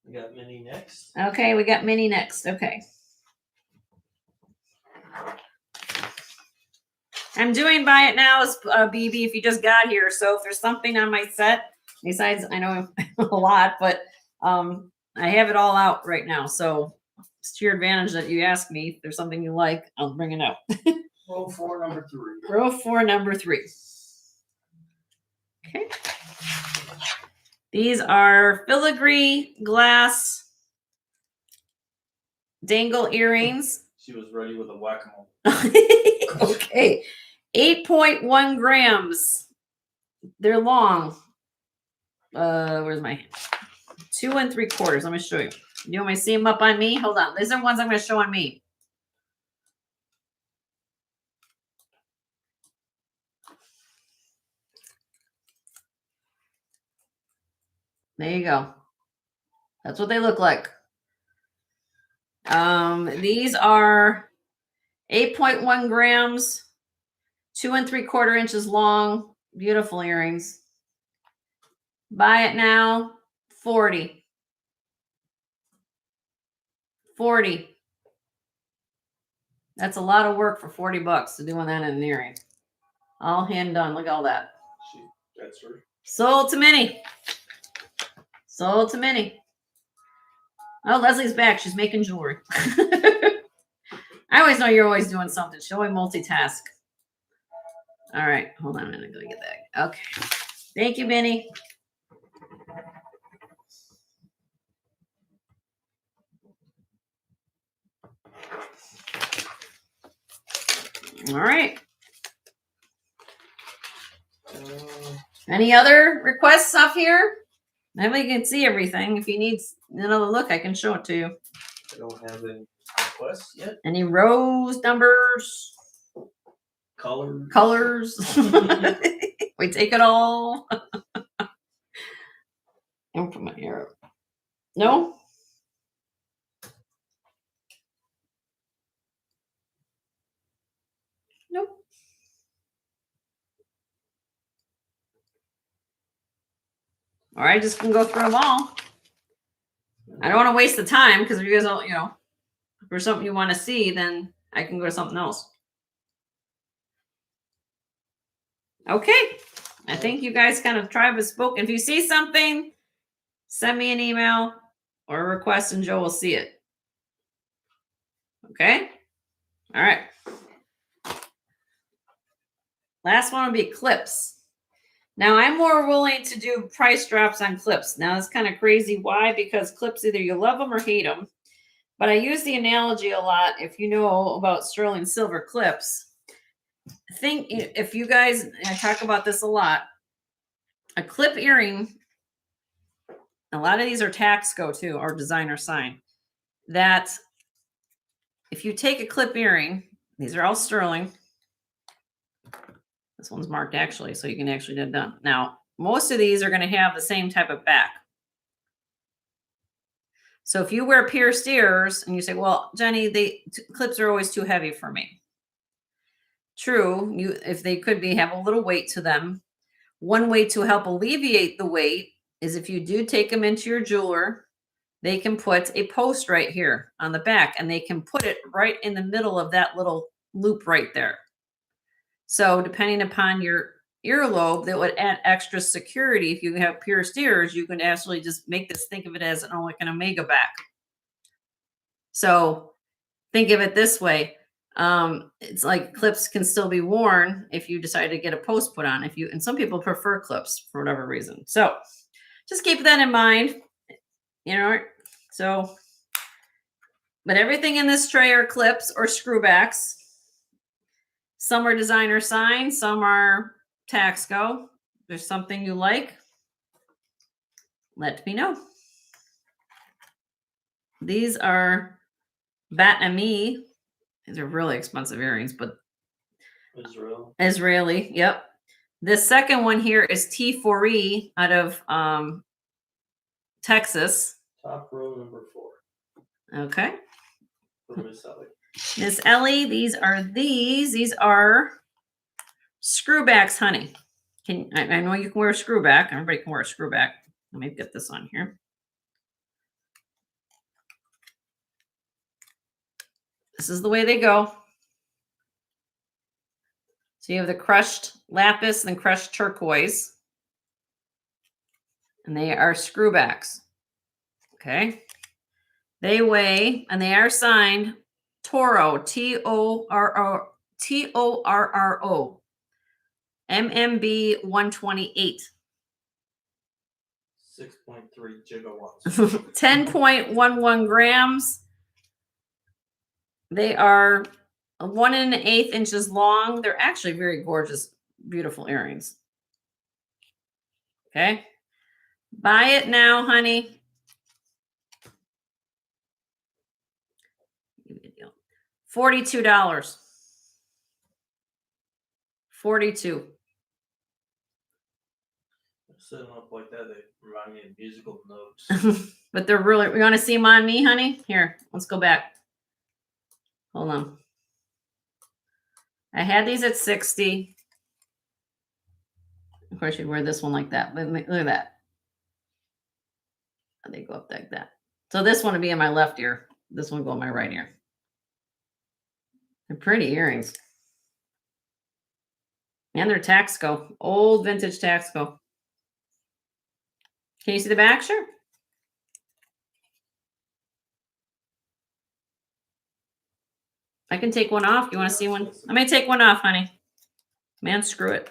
We got Minnie next. Okay, we got Minnie next. Okay. I'm doing buy it now as BB if you just got here. So if there's something on my set, besides I know a lot, but I have it all out right now. So it's to your advantage that you ask me. If there's something you like, I'll bring it out. Row 4, number 3. Row 4, number 3. Okay. These are filigree glass dangle earrings. She was ready with a whack-a-mole. Okay. 8.1 grams. They're long. Where's my hand? 2 3/4. Let me show you. You want me to see them up on me? Hold on. These are ones I'm going to show on me. There you go. That's what they look like. These are 8.1 grams, 2 3/4 inches long. Beautiful earrings. Buy it now. 40. 40. That's a lot of work for $40 to doing that in an earring. All hand done. Look at all that. That's her. Sold to Minnie. Sold to Minnie. Oh, Leslie's back. She's making jewelry. I always know you're always doing something. She always multitask. All right. Hold on a minute. I'm going to get that. Okay. Thank you, Minnie. All right. Any other requests off here? Nobody can see everything. If you need another look, I can show it to you. I don't have any requests yet. Any rows, numbers, colors? We take it all. I'm from my hair. No? Or I just can go through them all. I don't want to waste the time because if you guys don't, you know, if there's something you want to see, then I can go to something else. Okay. I think you guys kind of tribe has spoken. If you see something, send me an email or a request and Joe will see it. Okay. All right. Last one will be clips. Now I'm more willing to do price drops on clips. Now it's kind of crazy. Why? Because clips, either you love them or hate them. But I use the analogy a lot. If you know about sterling silver clips, think if you guys, I talk about this a lot, a clip earring, a lot of these are Taxco too, or designer sign, that if you take a clip earring, these are all sterling. This one's marked actually, so you can actually get it done. Now, most of these are going to have the same type of back. So if you wear pierced ears and you say, well, Jenny, clips are always too heavy for me. True, if they could have a little weight to them. One way to help alleviate the weight is if you do take them into your jeweler, they can put a post right here on the back and they can put it right in the middle of that little loop right there. So depending upon your earlobe, that would add extra security. If you have pierced ears, you can actually just make this, think of it as like an omega back. So think of it this way. It's like clips can still be worn if you decide to get a post put on. And some people prefer clips for whatever reason. So just keep that in mind, you know. So, but everything in this tray are clips or screwbacks. Some are designer signs, some are Taxco. If there's something you like, let me know. These are Batnami. These are really expensive earrings, but Israeli. Yep. This second one here is T4E out of Texas. Top row number 4. Okay. For Miss Ellie. Miss Ellie, these are screwbacks, honey. I know you can wear a screwback. Everybody can wear a screwback. Let me get this on here. This is the way they go. So you have the crushed lapis and crushed turquoise. And they are screwbacks. Okay. They weigh, and they are signed Toro, Torro, MMB 128. 6.3 gigawatts. 10.11 grams. They are 1 1/8 inches long. They're actually very gorgeous, beautiful earrings. Okay. Buy it now, honey. $42. $42. Setting up like that, they remind me of musical notes. But they're really, we want to see them on me, honey? Here, let's go back. Hold on. I had these at 60. Of course, you'd wear this one like that. But look at that. They go up like that. So this one would be in my left ear. This one would go in my right ear. They're pretty earrings. And they're Taxco. Old vintage Taxco. Can you see the back? Sure. I can take one off. You want to see one? I may take one off, honey. Man, screw it.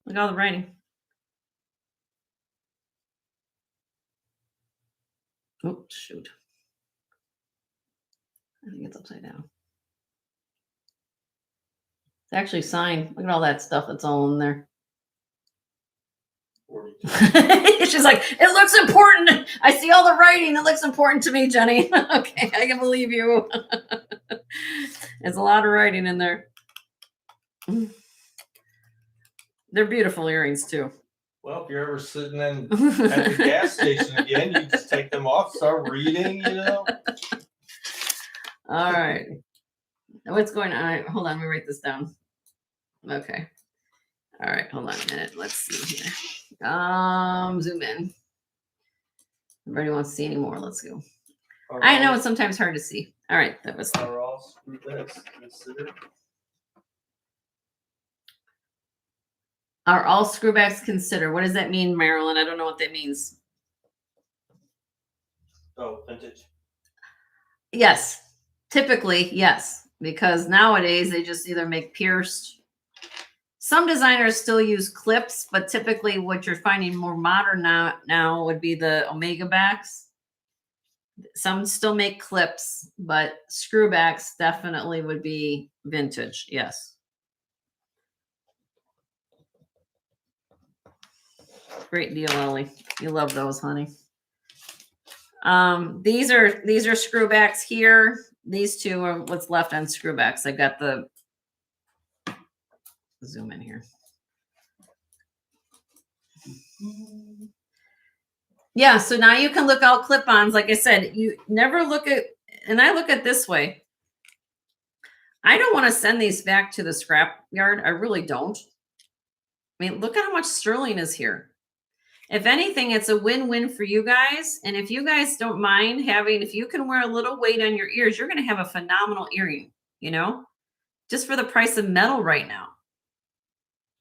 Look at all the writing. Oh, shoot. I think it's upside down. It's actually signed. Look at all that stuff that's all in there. She's like, it looks important. I see all the writing. It looks important to me, Jenny. Okay, I can believe you. There's a lot of writing in there. They're beautiful earrings too. Well, if you're ever sitting in at the gas station again, you just take them off, start reading, you know. All right. What's going on? Hold on, let me write this down. Okay. All right, hold on a minute. Let's see here. Zoom in. Everybody wants to see any more. Let's go. I know it's sometimes hard to see. All right, that was. Are all screw backs considered? Are all screwbacks considered? What does that mean, Marilyn? I don't know what that means. Oh, vintage. Yes, typically, yes, because nowadays they just either make pierced. Some designers still use clips, but typically what you're finding more modern now would be the Omega backs. Some still make clips, but screwbacks definitely would be vintage. Yes. Great deal, Ellie. You love those, honey. These are screwbacks here. These two are what's left on screwbacks. I've got the zoom in here. Yeah, so now you can look out clip-ons. Like I said, you never look at, and I look at this way. I don't want to send these back to the scrap yard. I really don't. I mean, look at how much sterling is here. If anything, it's a win-win for you guys. And if you guys don't mind having, if you can wear a little weight on your ears, you're going to have a phenomenal earring, you know, just for the price of metal right now,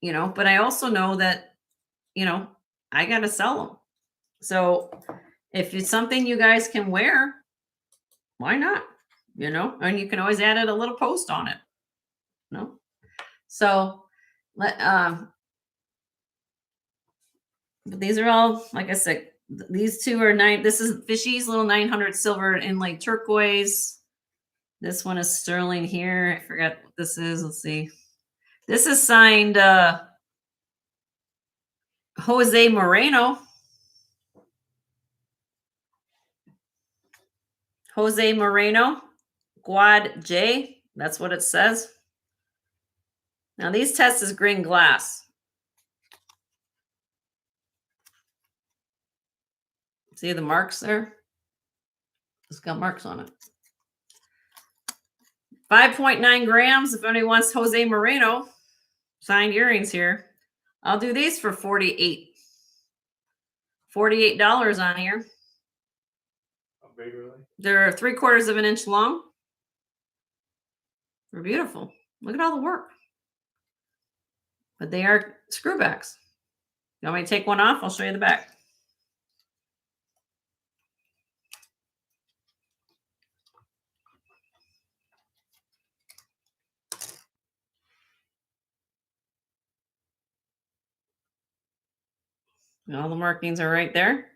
you know, but I also know that, you know, I got to sell them. So if it's something you guys can wear, why not? You know, and you can always add a little post on it. No. So but these are all, like I said, these two are this is Fishy's little 900 silver inlay turquoise. This one is sterling here. I forgot what this is. Let's see. This is signed Jose Moreno. Jose Moreno, Quad J. That's what it says. Now these test as green glass. See the marks there? It's got marks on it. 5.9 grams. If anybody wants Jose Moreno signed earrings here, I'll do these for $48 on here. How big are they? They're 3/4 of an inch long. They're beautiful. Look at all the work. But they are screwbacks. You want me to take one off? I'll show you the back. And all the markings are right there.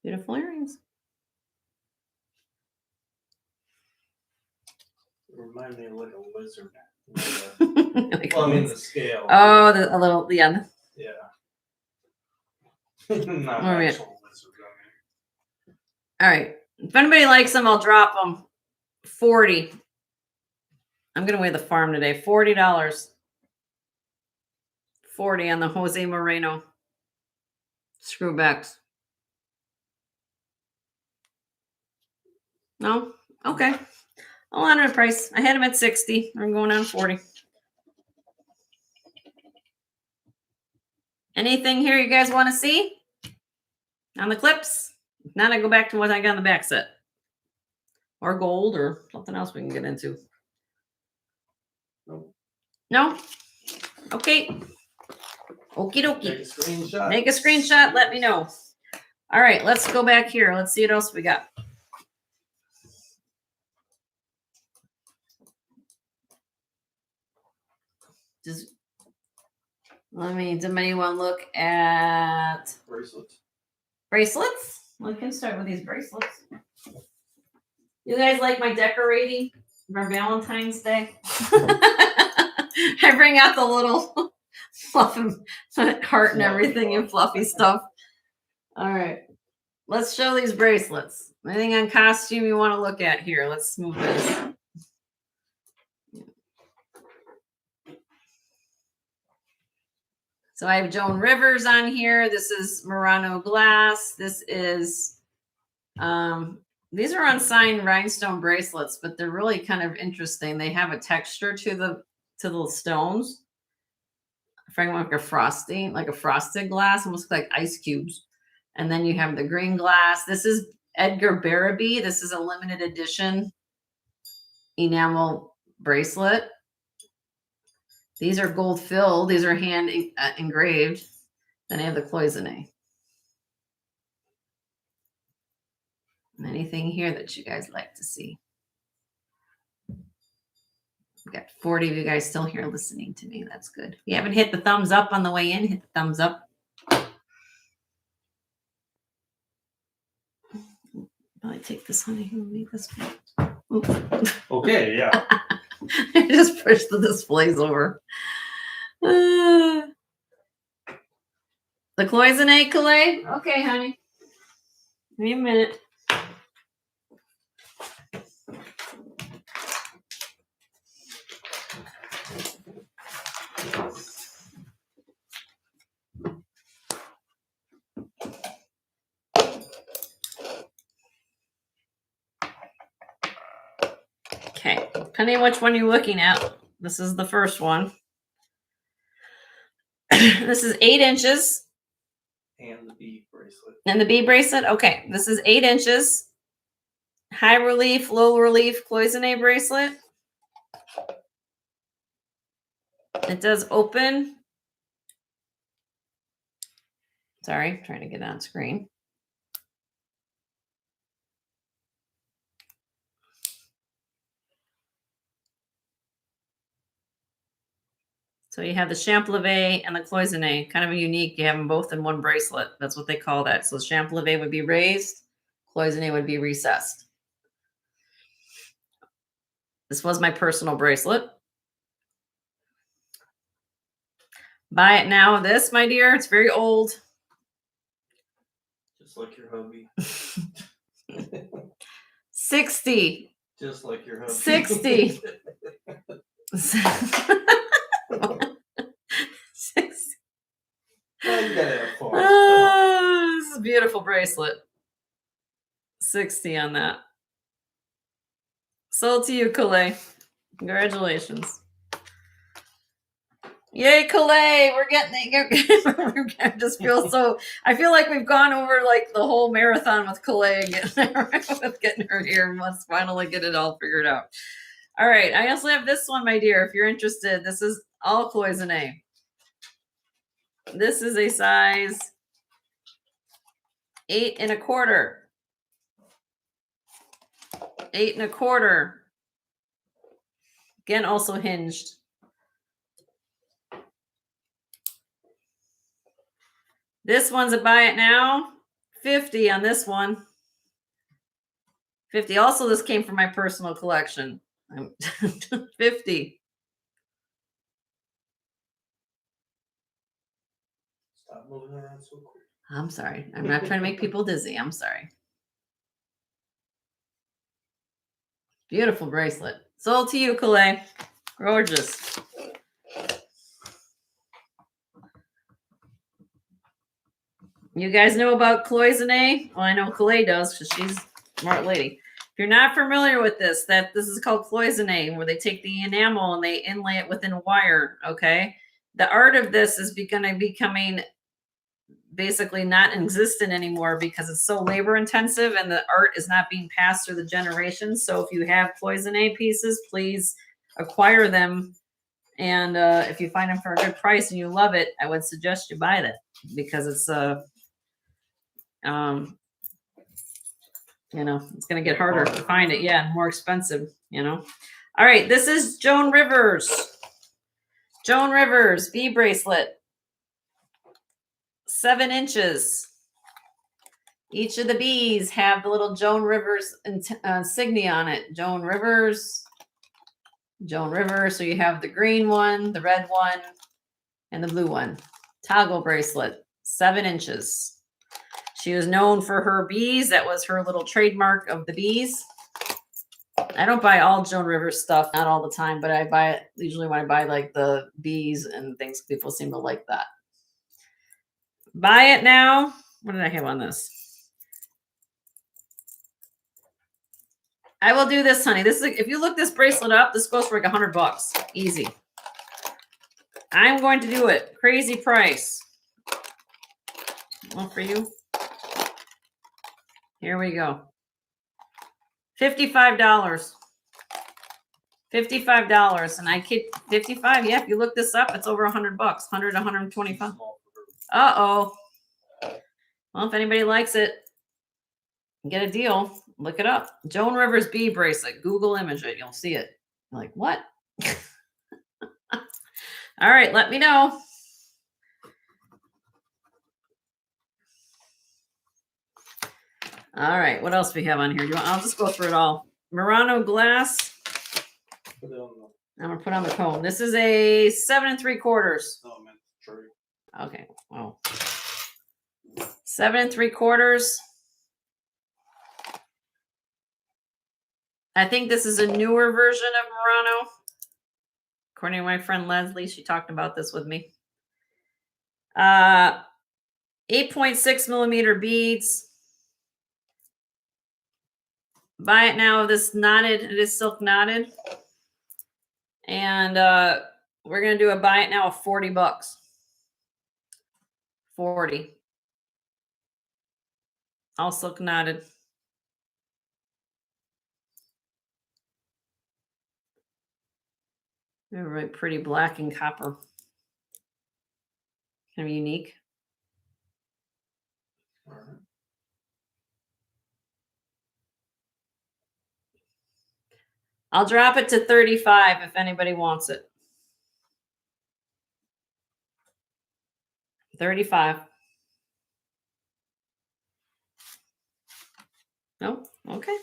Beautiful earrings. Remind me of like a lizard. Like Well, I mean the scale. oh, a little, yeah. Yeah. Not an All right. actual lizard. I mean. All right. If anybody likes them, I'll drop them. 40. I'm gonna weigh the farm today. $40. 40 on the Jose Moreno screwbacks. No? Okay. I'll honor the price. I had them at 60. I'm going on 40. Anything here you guys want to see on the clips? If not, I go back to what I got on the back set. Or gold or something else we can get into. Nope. No? Okay. Okie dokie. Take a screenshot. Make a screenshot. Let me know. All right. Let's go back here. Let's see what else we got. Just let me, does anybody want to look at Bracelets. bracelets? We can start with these bracelets. You guys like my decorating for Valentine's Day? I bring out the little fluff and heart and everything and fluffy stuff. All right. Let's show these bracelets. Anything on costume you want to look at here? Let's move this. So I have Joan Rivers on here. This is Murano glass. This is These are unsigned rhinestone bracelets, but they're really kind of interesting. They have a texture to the stones. Like a frosting, like a frosted glass, almost like ice cubes. And then you have the green glass. This is Edgar Barabee. This is a limited edition enamel bracelet. These are gold filled. These are hand engraved. Then I have the cloisonne. Anything here that you guys like to see? We've got 40 of you guys still here listening to me. That's good. If you haven't hit the thumbs up on the way in, hit the thumbs up. I'll take this, honey. Leave this. Okay, yeah. I just pushed the displays over. The cloisonne Calais. Okay, honey. Give me a minute. Okay, depending on which one you're looking at, this is the first one. This is 8 inches. And the bead bracelet. And the bead bracelet? Okay, this is 8 inches. High relief, low relief cloisonne bracelet. It does open. Sorry, trying to get on screen. So you have the champlevé and the cloisonne, kind of unique. You have them both in one bracelet. That's what they call that. So champlevé would be raised, cloisonne would be recessed. This was my personal bracelet. Buy it now. This, my dear, it's very old. Just like your hubby. 60. Just like your hubby. 60. 60. Well, you gotta have fun. Oh, this is a beautiful bracelet. 60 on that. Sold to you, Calais. Congratulations. Yay, Calais. We're getting it. I just feel so, I feel like we've gone over like the whole marathon with Calais with getting her here. Let's finally get it all figured out. All right. I also have this one, my dear, if you're interested. This is all cloisonne. This is a size 8 1/4. 8 1/4. Again, also hinged. This one's a buy it now. 50 on this one. 50. Also, this came from my personal collection. 50. Stop moving around so quick. I'm sorry. I'm not trying to make people dizzy. I'm sorry. Beautiful bracelet. Sold to you, Calais. Gorgeous. You guys know about cloisonne? Well, I know Calais does because she's a smart lady. If you're not familiar with this, this is called cloisonne, where they take the enamel and they inlay it within wire, okay? The art of this is becoming basically not existent anymore because it's so labor intensive and the art is not being passed through the generations. So if you have cloisonne pieces, please acquire them. And if you find them for a good price and you love it, I would suggest you buy that because it's you know, it's going to get harder to find it. Yeah, more expensive, you know. All right, this is Joan Rivers. Joan Rivers V bracelet. 7 inches. Each of the B's have the little Joan Rivers insignia on it. Joan Rivers. Joan Rivers. So you have the green one, the red one, and the blue one. Toggle bracelet. 7 inches. She was known for her bees. That was her little trademark of the bees. I don't buy all Joan Rivers stuff, not all the time, but I buy it usually when I buy like the bees and things. People seem to like that. Buy it now. What did I have on this? I will do this, honey. This is if you look this bracelet up, this goes for like $100. Easy. I'm going to do it. Crazy price. One for you. Here we go. $55. $55. And I kid 55. Yeah, if you look this up, it's over $100. 100, 125. Uh-oh. Well, if anybody likes it, get a deal. Look it up. Joan Rivers B bracelet. Google image it. You'll see it. You're like, what? All right, let me know. All right, what else we have on here? I'll just go through it all. Murano glass. Put it on the, I'm gonna put on the cone. This is a 7 3/4. oh, man, true. Okay, well, 7 3/4. I think this is a newer version of Murano. According to my friend Leslie, she talked about this with me. 8.6 millimeter beads. Buy it now. This knotted, it is silk knotted. And we're going to do a buy it now of $40. 40. All silk knotted. They're really pretty black and copper. Kind of unique. All right. I'll drop it to 35 if anybody wants it. 35. No? Okay.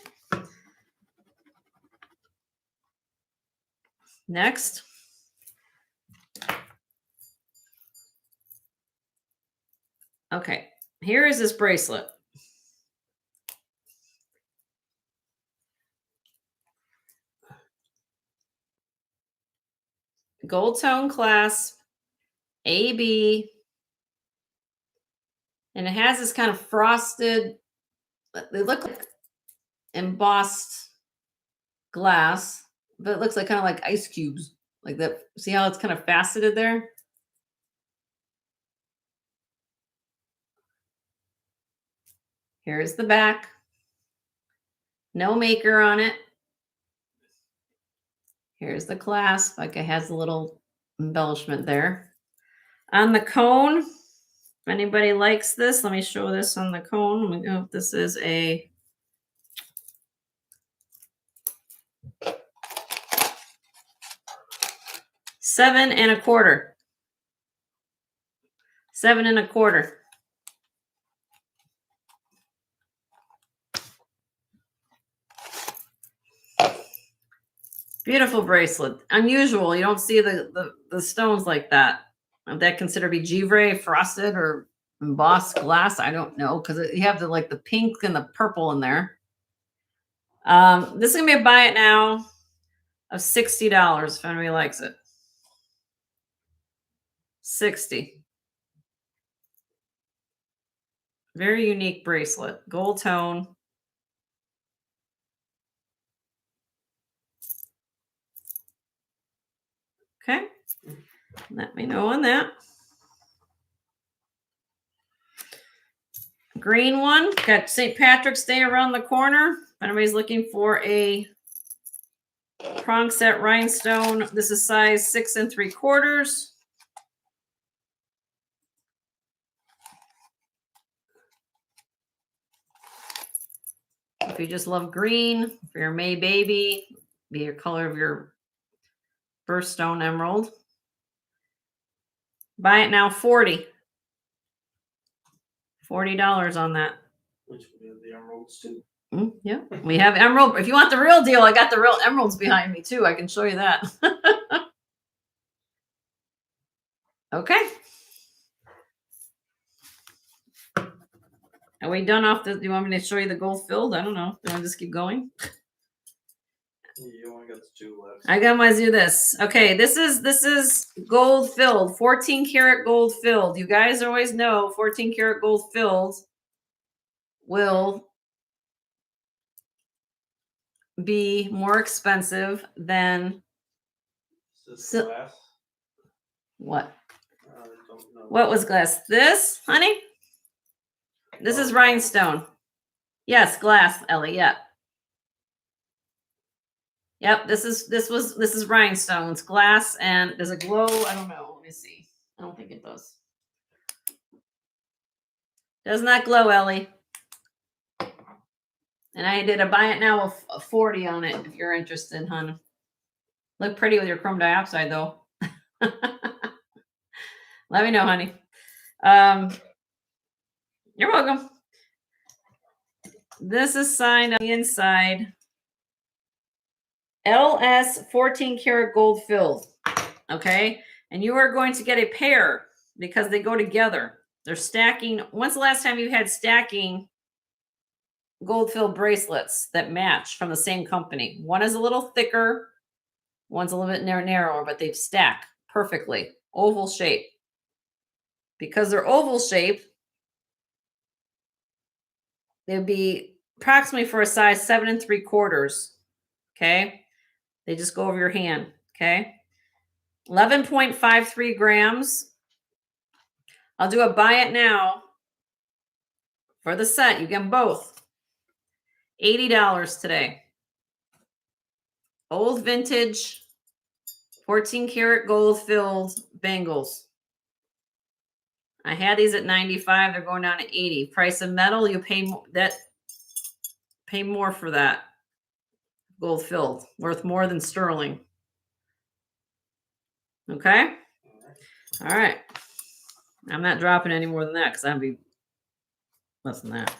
Next. Okay. Here is this bracelet. Gold tone clasp, AB, and it has this kind of frosted, they look like embossed glass, but it looks like kind of like ice cubes, like that. See how it's kind of faceted there? Here's the back. No maker on it. Here's the clasp, like it has a little embellishment there. On the cone, if anybody likes this, let me show this on the cone. Let me know if this is a $7 1/4. 7 1/4. Beautiful bracelet. Unusual. You don't see the stones like that. Would that consider be givre, frosted, or embossed glass? I don't know, because you have the pink and the purple in there. This is gonna be a buy it now of $60 if anybody likes it. 60. Very unique bracelet. Gold tone. Okay. Let me know on that. Green one. Got St. Patrick's Day around the corner. If anybody's looking for a prong set rhinestone, this is size 6 3/4. If you just love green, for your May baby, be your color of your birthstone emerald. Buy it now, 40. $40 on that. Which we have the emeralds too. Yeah, we have emerald. If you want the real deal, I got the real emeralds behind me too. I can show you that. Okay. Are we done off the? Do you want me to show you the gold filled? I don't know. Do I just keep going? You only got the 2 left. I got my do this. Okay, this is gold filled, 14 karat gold filled. You guys always know 14 karat gold filled will be more expensive than Is this So- glass? what? I don't know. What was glass? This, honey? This is rhinestone. Yes, glass, Ellie. Yeah. Yep. This is rhinestone. It's glass, and there's a glow. I don't know. Let me see. I don't think it does. Does not glow, Ellie. And I did a buy it now of 40 on it if you're interested, hon. Look pretty with your chrome dioxide, though. Let me know, honey. You're welcome. This is signed on the inside. LS 14 karat gold filled. Okay. And you are going to get a pair because they go together. They're stacking. When's the last time you had stacking gold filled bracelets that match from the same company? One is a little thicker, one's a little bit narrower, but they stack perfectly. Oval shape. Because they're oval shape, they would be approximately for a size 7 3/4. Okay. They just go over your hand. Okay. 11.53 grams. I'll do a buy it now for the set. You get them both. $80 today. Old vintage 14 karat gold filled bangles. I had these at 95. They're going down to 80. Price of metal, you pay more for that. Gold filled, worth more than sterling. Okay? All right. I'm not dropping any more than that because I'd be less than that.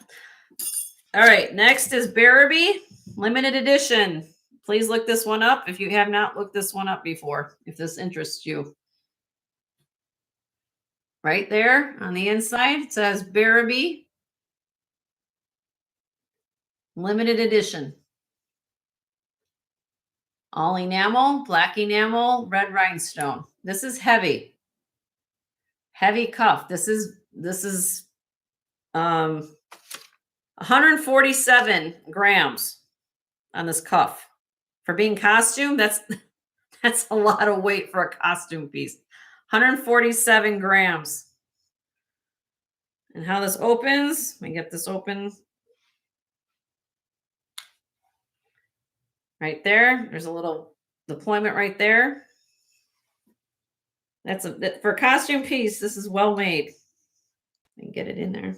All right. Next is Barabee limited edition. Please look this one up if you have not looked this one up before, if this interests you. Right there on the inside, it says Barabee limited edition. All enamel, black enamel, red rhinestone. This is heavy. Heavy cuff. This is 147 grams on this cuff. For being costume, that's a lot of weight for a costume piece. 147 grams. And how this opens, let me get this open. Right there. There's a little deployment right there. For a costume piece, this is well made. And get it in there.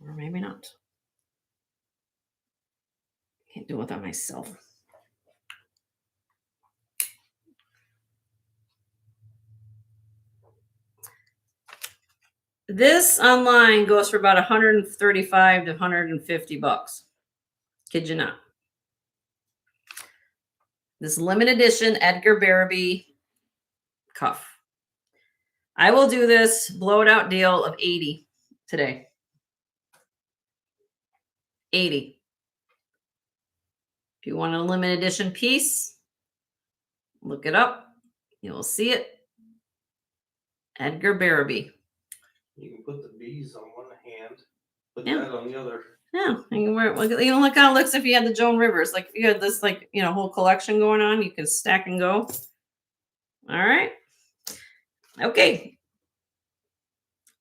Or maybe not. Can't do it without myself. This online goes for about 135 to 150 bucks. Kid you not. This limited edition Edgar Barabee cuff. I will do this blow it out deal of 80 today. 80. If you want a limited edition piece, look it up. You will see it. Edgar Barabee. You can put the bees on one hand, put Yeah. that on the other. Yeah, you can wear it. You know, look how it looks if you had the Joan Rivers. Like if you had this, like, you know, whole collection going on, you can stack and go. All right. Okay.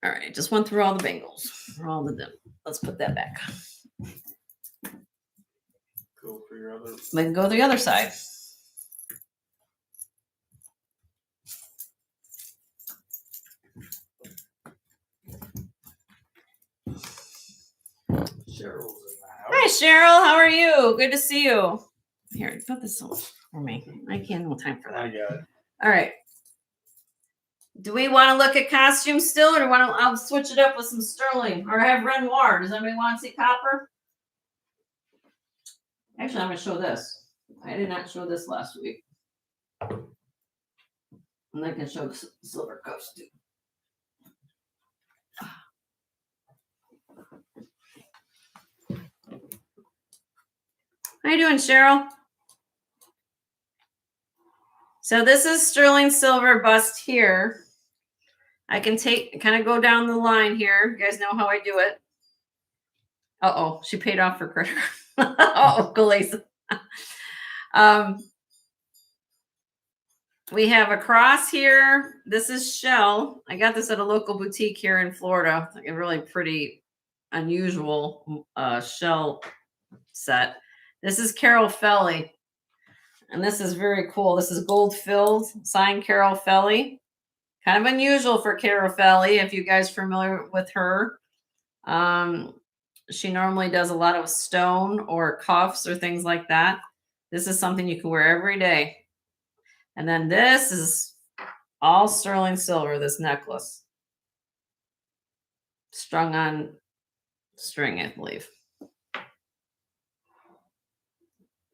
All right. Just went through all the bangles. All of them. Let's put that back. Go for your other. Then go the other side. Cheryl's in the house. Hi, Cheryl. How are you? Good to see you. Here, put this on for me. I can't have no time for that. I got it. All right. Do we want to look at costumes still, or do want to? I'll switch it up with some sterling, or have Renoir. Does anybody want to see copper? Actually, I'm going to show this. I did not show this last week, and I can show the silver cuffs too. How you doing, Cheryl? So this is sterling silver bust here. I can kind of go down the line here. You guys know how I do it. Uh-oh, she paid off her credit card. Uh-oh, Galesa. We have a cross here. This is shell. I got this at a local boutique here in Florida. Like a really pretty, unusual shell set. This is Carol Felly. And this is very cool. This is gold filled, signed Carol Felly. Kind of unusual for Carol Felly, if you guys are familiar with her. She normally does a lot of stone or cuffs or things like that. This is something you can wear every day. And then this is all sterling silver, this necklace. Strung on string, I believe.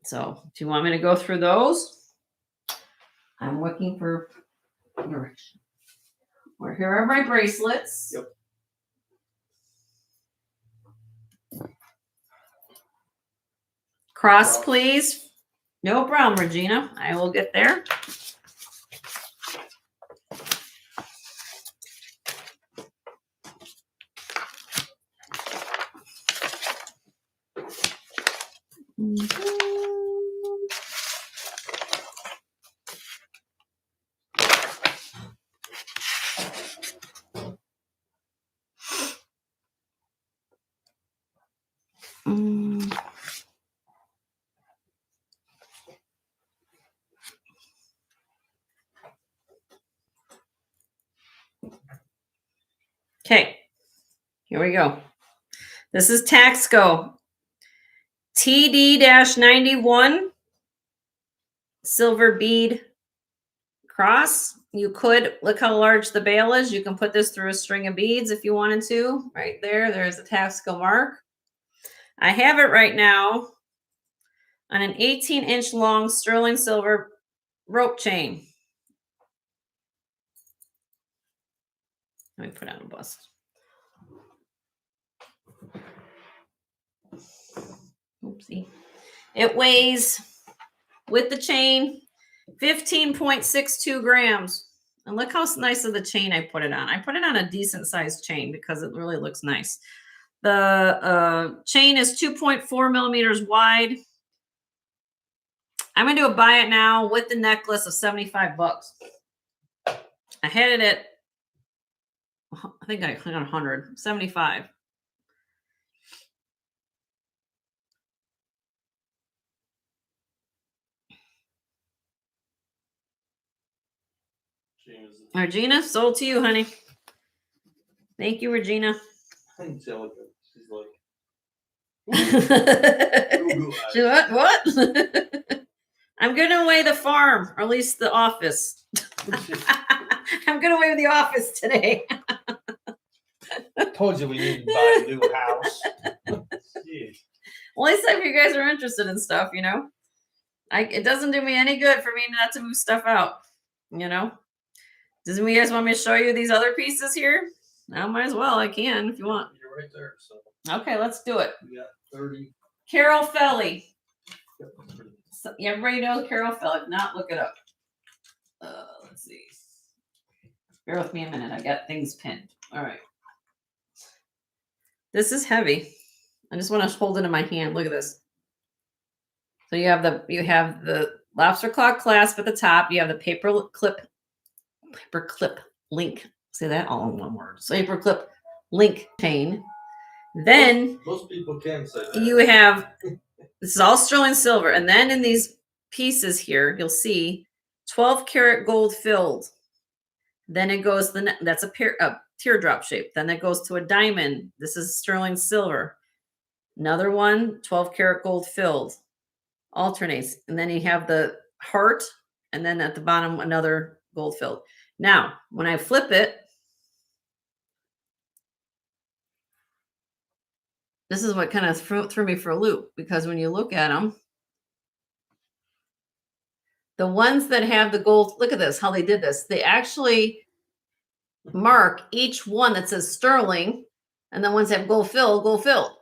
So, do you want me to go through those? I'm looking for direction. Here are my bracelets. Yep. Cross, please. No problem, Regina. I will get there. Okay, here we go. This is Taxco TD-91 silver bead cross. You could look how large the bail is. You can put this through a string of beads if you wanted to. Right there, there's a Taxco mark. I have it right now on an 18-inch long sterling silver rope chain. Let me put on a bust. Oopsie. It weighs, with the chain, 15.62 grams. And look how nice of the chain I put it on. I put it on a decent sized chain because it really looks nice. The chain is 2.4 millimeters wide. I'm going to do a buy it now with the necklace of 75 bucks. I had it at, I think I clicked on 100, 75. Regina, sold to you, honey. Thank you, Regina. Angelica, she's like, What? I'm giving away the farm, or at least the office. I'm giving away the office today. Told you we need to buy a new house. Jeez. Well, at least if you guys are interested in stuff, you know. It doesn't do me any good for me not to move stuff out, you know. Does you guys want me to show you these other pieces here? I might as well. I can if you want. You're right there. So Okay, let's do it. we got 30. Carol Felly. So, everybody knows Carol Felly. If not, look it up. Let's see. Bear with me a minute. I got things pinned. All right. This is heavy. I just want to hold it in my hand. Look at this. So you have the lobster claw clasp at the top. You have the paper clip link. Say that all in one word. So paper clip link chain. Then Most people can say that. you have, this is all sterling silver. And then in these pieces here, you'll see 12 karat gold filled. Then it goes, that's a teardrop shape. Then it goes to a diamond. This is sterling silver. Another one, 12 karat gold filled. Alternates. And then you have the heart. And then at the bottom, another gold filled. Now, when I flip it, this is what kind of threw me for a loop, because when you look at them, the ones that have the gold, look at this, how they did this. They actually mark each one that says sterling, and the ones that have gold filled, gold filled.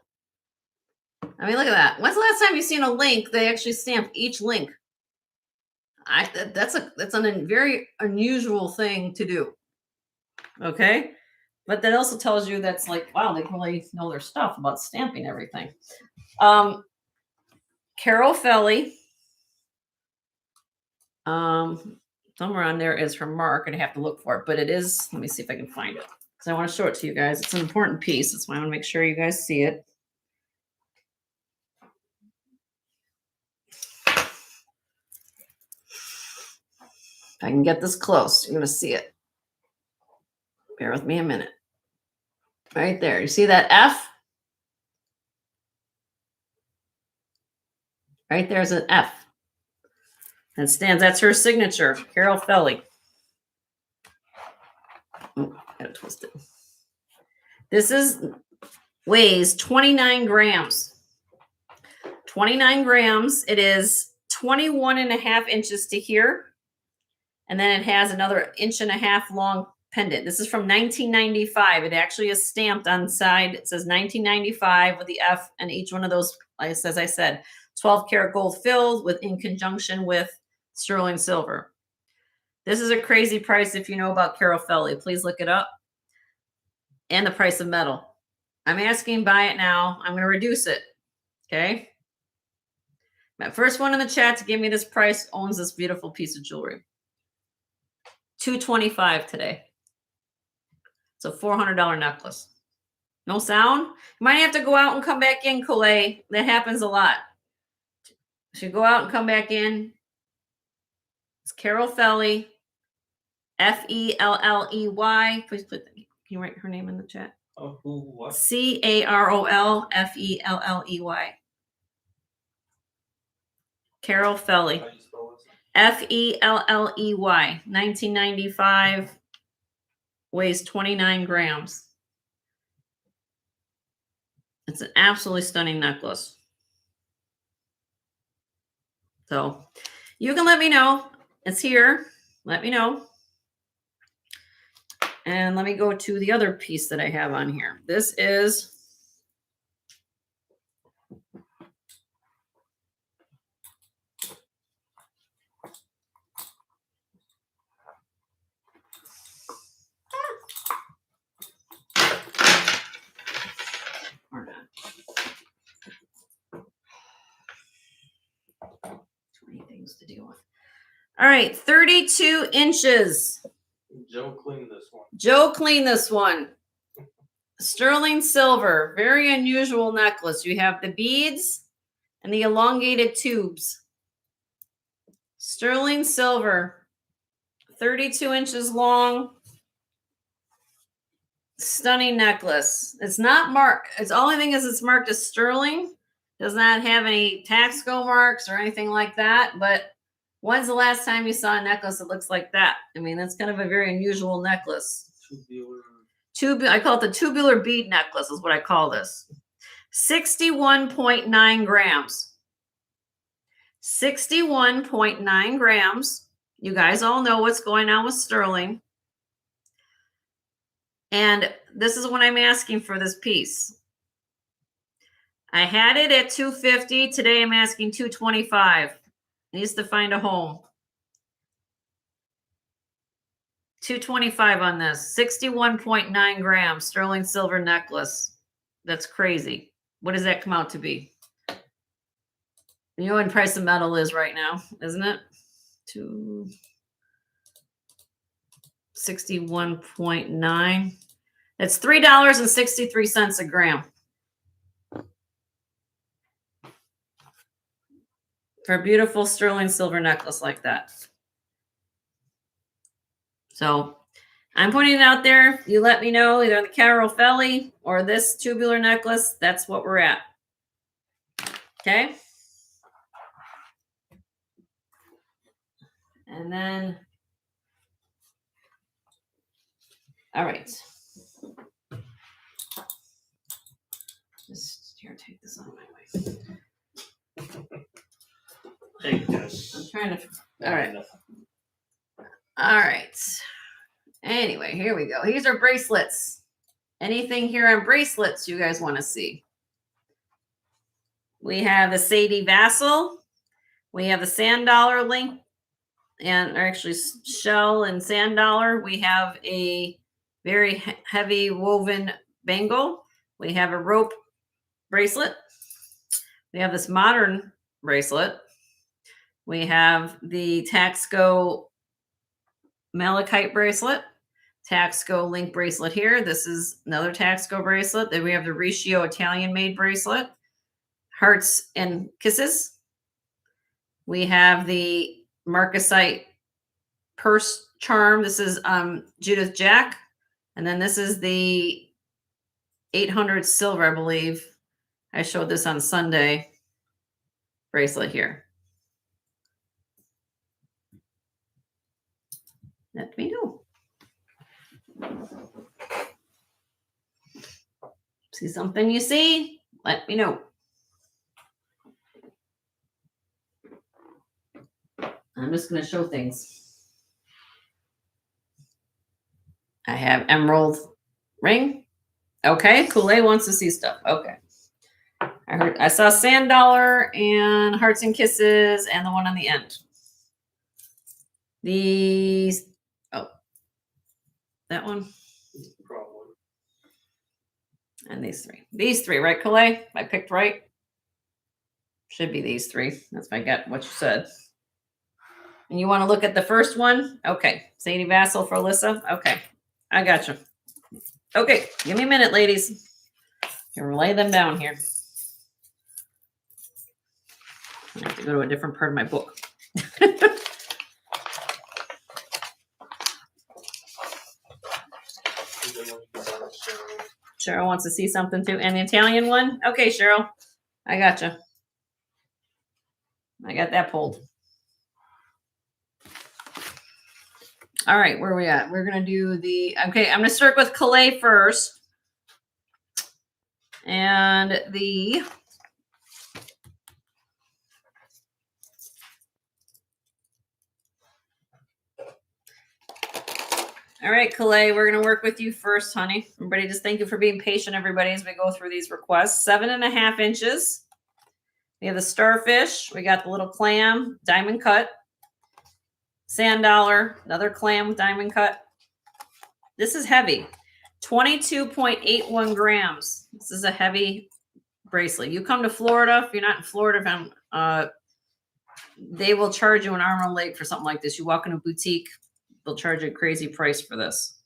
I mean, look at that. When's the last time you've seen a link? They actually stamp each link. That's a very unusual thing to do. Okay. But that also tells you that's like, wow, they really know their stuff about stamping everything. Carol Felly. Somewhere on there is her mark, and I have to look for it, but it is, let me see if I can find it. Because I want to show it to you guys. It's an important piece. That's why I want to make sure you guys see it. If I can get this close, you're going to see it. Bear with me a minute. Right there. You see that F? Right there's an F. That stands, that's her signature, Carol Felly. Oh, got it twisted. This weighs 29 grams. 29 grams. It is 21.5 inches to here. And then it has another 1.5 inch long pendant. This is from 1995. It actually is stamped on the side. It says 1995 with the F, and each one of those, as I said, 12 karat gold filled with, in conjunction with sterling silver. This is a crazy price if you know about Carol Felly. Please look it up. And the price of metal. I'm asking buy it now. I'm going to reduce it. Okay. My first one in the chat to give me this price owns this beautiful piece of jewelry. $225 today. It's a $400 necklace. No sound? You might have to go out and come back in, Colette. That happens a lot. Should go out and come back in. It's Carol Felly. Felley. Please put, can you write her name in the chat? Oh, who, what? CarolFelley. Carol Felly. How do you spell this? Felley. 1995. Weighs 29 grams. It's an absolutely stunning necklace. So you can let me know. It's here. Let me know. And let me go to the other piece that I have on here. This is or not. 20 things to deal with. All right, 32 inches. Joe cleaned this one. Joe cleaned this one. Sterling silver, very unusual necklace. You have the beads and the elongated tubes. Sterling silver, 32 inches long. Stunning necklace. It's not marked. It's the only thing is it's marked as sterling. Does not have any Taxco marks or anything like that. But when's the last time you saw a necklace that looks like that? I mean, that's kind of a very unusual necklace. I call it the tubular bead necklace is what I call this. 61.9 grams. 61.9 grams. You guys all know what's going on with sterling. And this is what I'm asking for this piece. I had it at $250. Today I'm asking $225. It needs to find a home. $225 on this. 61.9 grams sterling silver necklace. That's crazy. What does that come out to be? You know what the price of metal is right now, isn't it? 61.9. It's $3.63 a gram. For a beautiful sterling silver necklace like that. So I'm putting it out there. You let me know either the Carol Felly or this tubular necklace. That's what we're at. Okay. And then, all right. Just here, take this out of my way. Hey, guys. I'm trying to, all right. All right. Anyway, here we go. These are bracelets. Anything here on bracelets you guys want to see? We have the Sadie Vassal. We have the sand dollar link, and or actually shell and sand dollar. We have a Very heavy woven bangle. We have a rope bracelet. We have this modern bracelet. We have the Taxco malachite bracelet, Taxco link bracelet here. This is another Taxco bracelet. Then we have the Riccio Italian made bracelet, hearts and kisses. We have the marcasite purse charm. This is Judith Jack. And then this is the 800 silver, I believe. I showed this on Sunday. Bracelet here. Let me know. See something you see? Let me know. I'm just going to show things. I have emerald ring. Okay, Kool-Aid wants to see stuff. Okay. I saw sand dollar and hearts and kisses and the one on the end. These, oh, that one. Probably. And these three. These three, right, Kool-Aid? I picked right. Should be these three. That's if I got what you said. And you want to look at the first one? Okay. Sadie Vassal for Alyssa? Okay. I got you. Okay. Give me a minute, ladies. Here, lay them down here. I have to go to a different part of my book. Cheryl wants to see something too. And the Italian one? Okay, Cheryl. I got you. I got that pulled. All right, where are we at? We're going to do the, okay, I'm going to start with Calais first. And the, all right, Calais, we're going to work with you first, honey. Everybody, just thank you for being patient, everybody, as we go through these requests. 7.5 inches. We have the starfish. We got the little clam, diamond cut. Sand dollar, another clam with diamond cut. This is heavy. 22.81 grams. This is a heavy bracelet. You come to Florida, if you're not in Florida, they will charge you an arm and a leg for something like this. You walk in a boutique, they'll charge you a crazy price for this.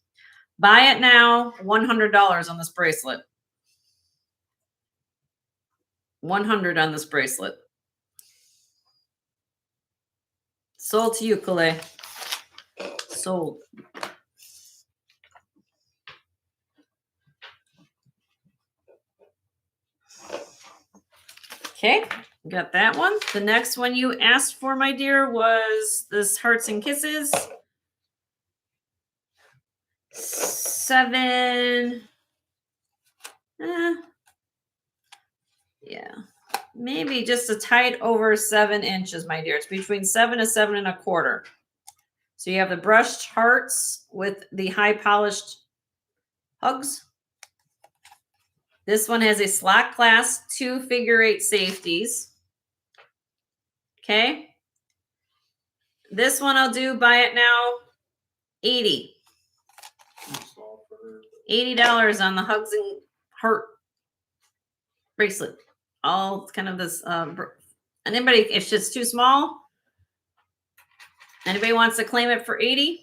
Buy it now, $100 on this bracelet. $100 on this bracelet. Sold to you, Calais. Sold. Okay, got that one. The next one you asked for, my dear, was this Hearts and Kisses. 7. Yeah, maybe just a tight over 7 inches, my dear. It's between 7 and 7.25. So you have the brushed hearts with the high polished hugs. This one has a slot clasp, 2 figure-8 safeties. Okay. This one I'll do, buy it now, $80. $80 on the hugs and heart bracelet. All kind of this, anybody, if it's too small, anybody wants to claim it for $80,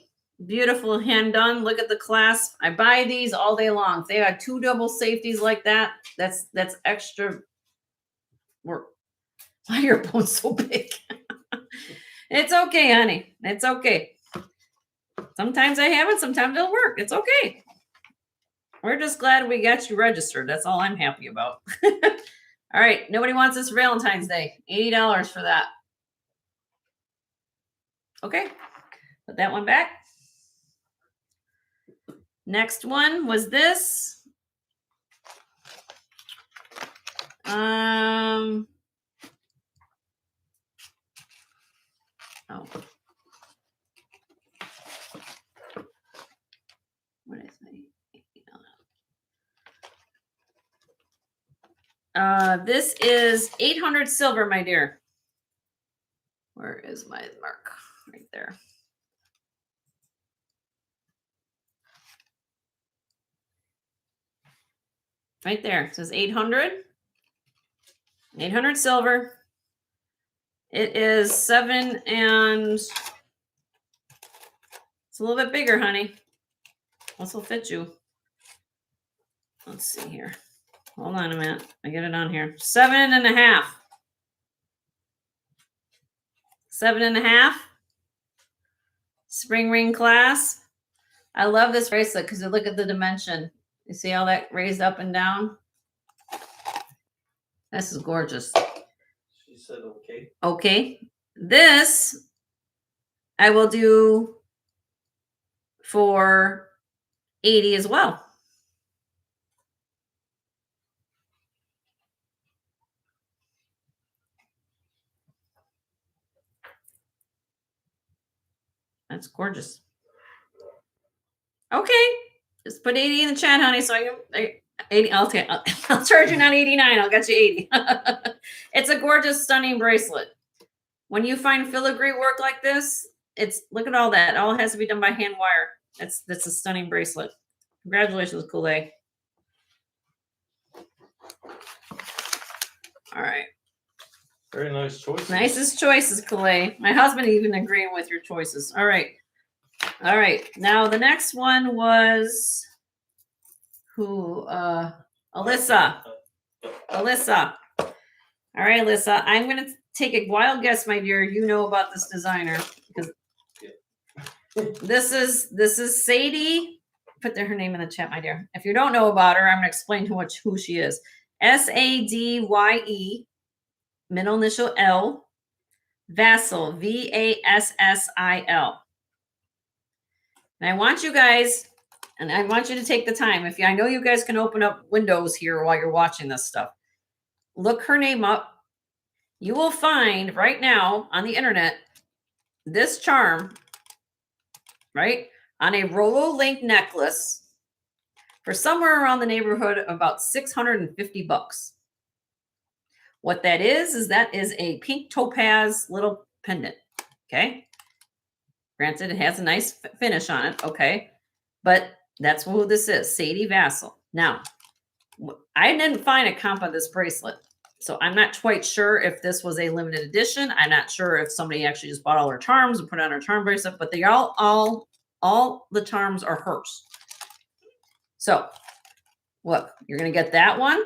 beautiful hand done. Look at the clasp. I buy these all day long. If they got 2 double safeties like that, that's extra work. Why are your bones so big? It's okay, honey. It's okay. Sometimes I have it, sometimes it'll work. It's okay. We're just glad we got you registered. That's all I'm happy about. All right. Nobody wants this for Valentine's Day. $80 for that. Okay. Put that one back. Next one was this. Oh. What is it? This is 800 silver, my dear. Where is my mark? Right there. Right there. It says 800. 800 silver. It is 7 and it's a little bit bigger, honey. This will fit you. Let's see here. Hold on a minute. I get it on here. 7.5. 7.5. Spring ring clasp. I love this bracelet because you look at the dimension. You see how that raised up and down? This is gorgeous. She said okay. Okay. This I will do for 80 as well. That's gorgeous. Okay. Just put 80 in the chat, honey. So I can 80. I'll charge you not 89. I'll get you 80. It's a gorgeous, stunning bracelet. When you find filigree work like this, look at all that. All has to be done by hand wire. That's a stunning bracelet. Congratulations, Kool-Aid. All right. Very nice choice. Nicest choices, Kool-Aid. My husband even agreeing with your choices. All right. All right. Now the next one was who? Alyssa. Alyssa. All right, Alyssa. I'm gonna take a wild guess, my dear. You know about this designer because this is Sadie. Put her name in the chat, my dear. If you don't know about her, I'm gonna explain who she is. Sadye, middle initial L, Vassil, Vassil. And I want you guys, and I want you to take the time. I know you guys can open up Windows here while you're watching this stuff. Look her name up. You will find right now on the internet this charm, right, on a Rolo Link necklace for somewhere around the neighborhood of about $650. What that is that is a pink topaz little pendant. Okay. Granted, it has a nice finish on it. Okay. But that's who this is. Sadie Vassil. Now, I didn't find a comp of this bracelet. So I'm not quite sure if this was a limited edition. I'm not sure if somebody actually just bought all her charms and put on her charm bracelet, but they all the charms are hers. So look, you're going to get that one.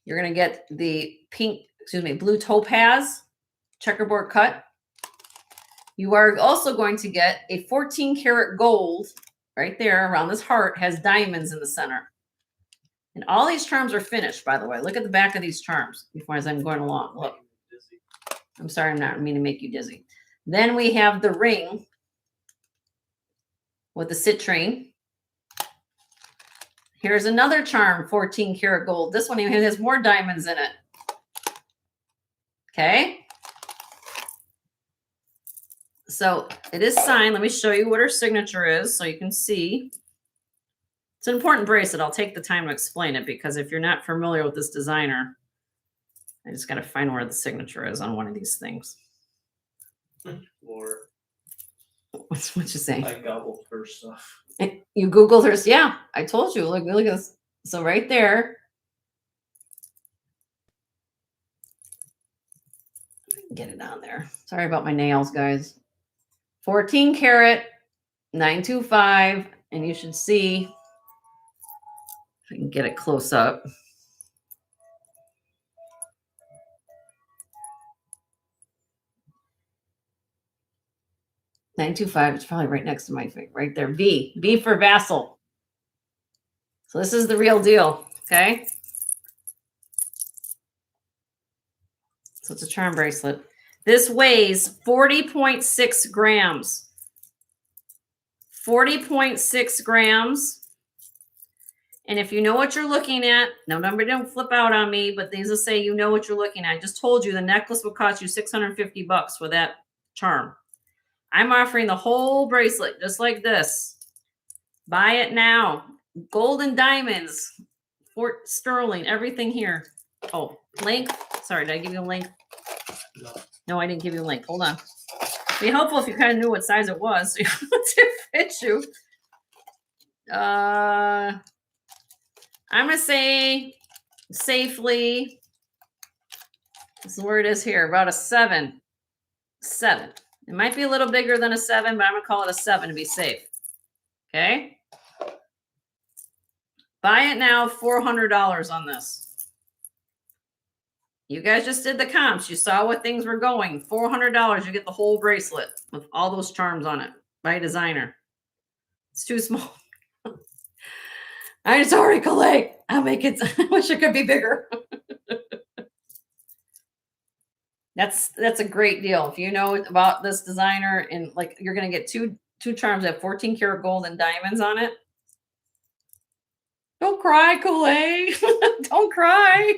You're going to get the blue topaz checkerboard cut. You are also going to get a 14 karat gold right there around this heart, has diamonds in the center. And all these charms are finished, by the way. Look at the back of these charms as I'm going along. Look. I'm sorry, I'm not meaning to make you dizzy. Then we have the ring with the citrine. Here's another charm, 14 karat gold. This one even has more diamonds in it. Okay. So it is signed. Let me show you what her signature is so you can see. It's an important bracelet. I'll take the time to explain it because if you're not familiar with this designer, I just got to find where the signature is on one of these things. Or What you say? I gobbled her stuff. You Googled her. Yeah, I told you. Look at this. So right there. Get it on there. Sorry about my nails, guys. 14 karat, 925, and you should see if I can get it close up. $925. It's probably right next to my finger, right there. V for Vassil. So this is the real deal. Okay. So it's a charm bracelet. This weighs 40.6 grams. 40.6 grams. And if you know what you're looking at, no number don't flip out on me, but these will say you know what you're looking at. I just told you the necklace will cost you $650 for that charm. I'm offering the whole bracelet just like this. Buy it now. Gold and diamonds. Fort Sterling, everything here. Oh, link. Sorry, did I give you a link? No, I didn't give you a link. Hold on. Be helpful if you kind of knew what size it was so to fit you. I'm I'm going to say safely, this is where it is here, about a 7. 7. It might be a little bigger than a 7, but I'm going to call it a 7 to be safe. Okay. Buy it now, $400 on this. You guys just did the comps. You saw what things were going. $400, you get the whole bracelet with all those charms on it by designer. It's too small. I'm sorry, Calais. I'll make it. I wish it could be bigger. That's a great deal. If you know about this designer, and like you're gonna get two charms that have 14 karat gold and diamonds on it. Don't cry, Calais. Don't cry.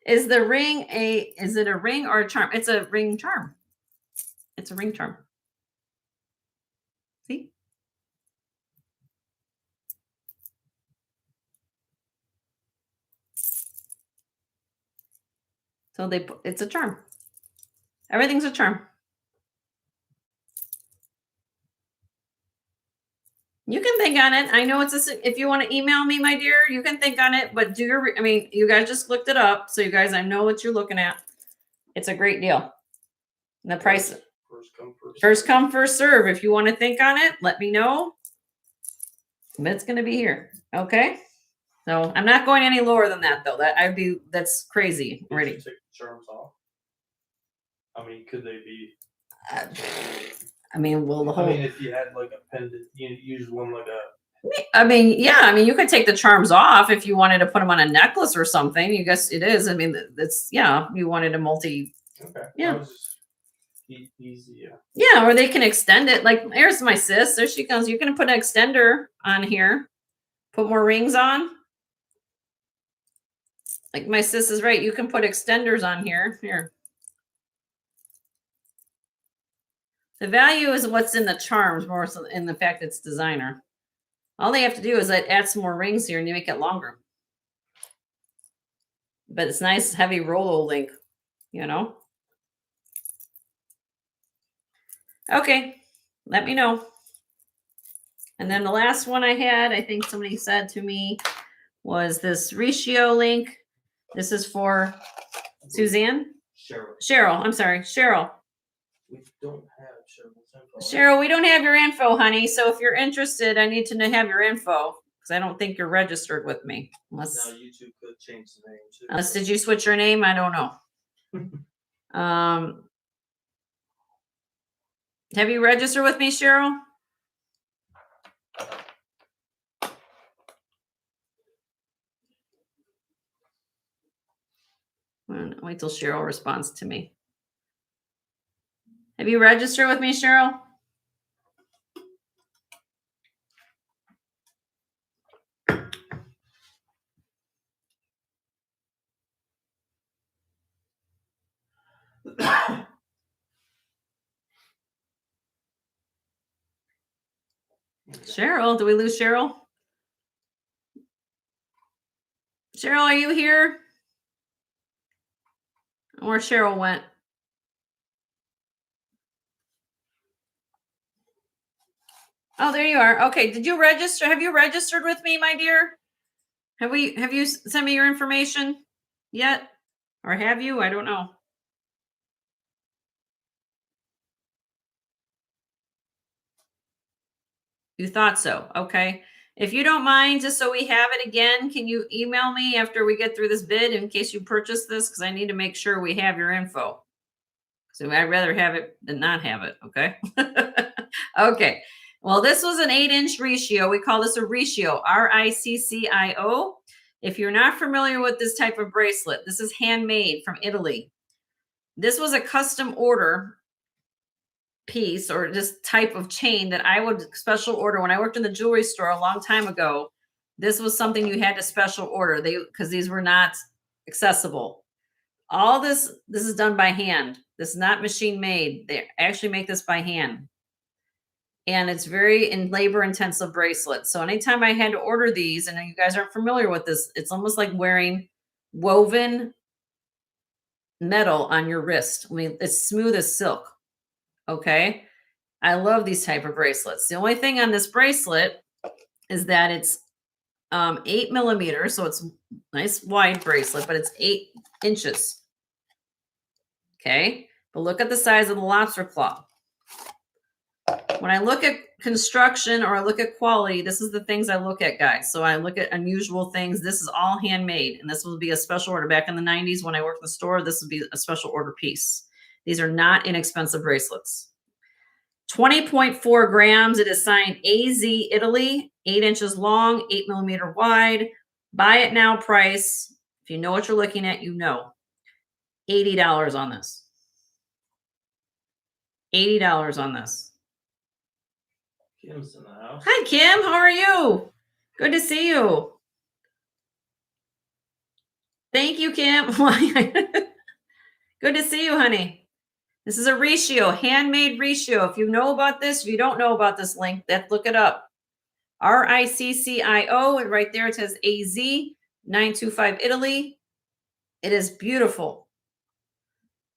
Is it a ring or a charm? It's a ring charm. It's a ring charm. See? So it's a charm. Everything's a charm. You can think on it. I know if you want to email me, my dear, you can think on it, but you guys just looked it up. So you guys, I know what you're looking at. It's a great deal. And the price, first come, first serve. If you want to think on it, let me know. But it's going to be here. Okay. So I'm not going any lower than that though. That's crazy already. Take the charms off. I mean, could they be? I mean, if you had like a pendant, you use one like a. I mean, yeah. I mean, you could take the charms off if you wanted to put them on a necklace or something. You guess it is. I mean, it's You wanted a multi. Okay. Yeah. Easy. Yeah, or they can extend it. Like, here's my sis. There she comes. You can put an extender on here. Put more rings on. Like my sis is right. You can put extenders on here. Here. The value is what's in the charms more so in the fact it's designer. All they have to do is add some more rings here and you make it longer. But it's nice, heavy Rolo link, Okay, let me know. And then the last one I had, I think somebody said to me, was this ratio link. This is for Suzanne? Cheryl. I'm sorry, Cheryl. We don't have Cheryl's info. Cheryl, we don't have your info, honey. So if you're interested, I need to have your info because I don't think you're registered with me. Unless now YouTube could change the name too. Unless did you switch your name? I don't know. Have you registered with me, Cheryl? Wait till Cheryl responds to me. Have you registered with me, Cheryl? Cheryl, do we lose Cheryl? Cheryl, are you here? Where Cheryl went? Oh, there you are. Okay. Did you register? Have you registered with me, my dear? Have you sent me your information yet? Or have you? I don't know. You thought so. Okay. If you don't mind, just so we have it again, can you email me after we get through this bid in case you purchase this? Because I need to make sure we have your info. So I'd rather have it than not have it. Okay. Okay. Well, this was an 8-inch ratio. We call this a ratio, RICCIO. If you're not familiar with this type of bracelet, this is handmade from Italy. This was a custom order piece or just type of chain that I would special order. When I worked in the jewelry store a long time ago, this was something you had to special order because these were not accessible. All this is done by hand. This is not machine made. They actually make this by hand. And it's very labor intensive bracelet. So anytime I had to order these, and you guys aren't familiar with this, it's almost like wearing woven metal on your wrist. I mean, it's smooth as silk. Okay. I love these type of bracelets. The only thing on this bracelet is that it's 8 millimeters. So it's nice wide bracelet, but it's 8 inches. Okay. But look at the size of the lobster claw. When I look at construction or I look at quality, this is the things I look at, guys. So I look at unusual things. This is all handmade, and this will be a special order. Back in the 90s when I worked in the store, this would be a special order piece. These are not inexpensive bracelets. 20.4 grams. It is signed AZ Italy, 8 inches long, 8 millimeter wide. Buy it now price. If you know what you're looking at, you know. $80 on this. $80 on this. Kim's in the house. Hi, Kim. How are you? Good to see you. Thank you, Kim. Good to see you, honey. This is a ratio, handmade ratio. If you know about this, if you don't know about this link, look it up. RICCIO, and right there it says AZ 925 Italy. It is beautiful.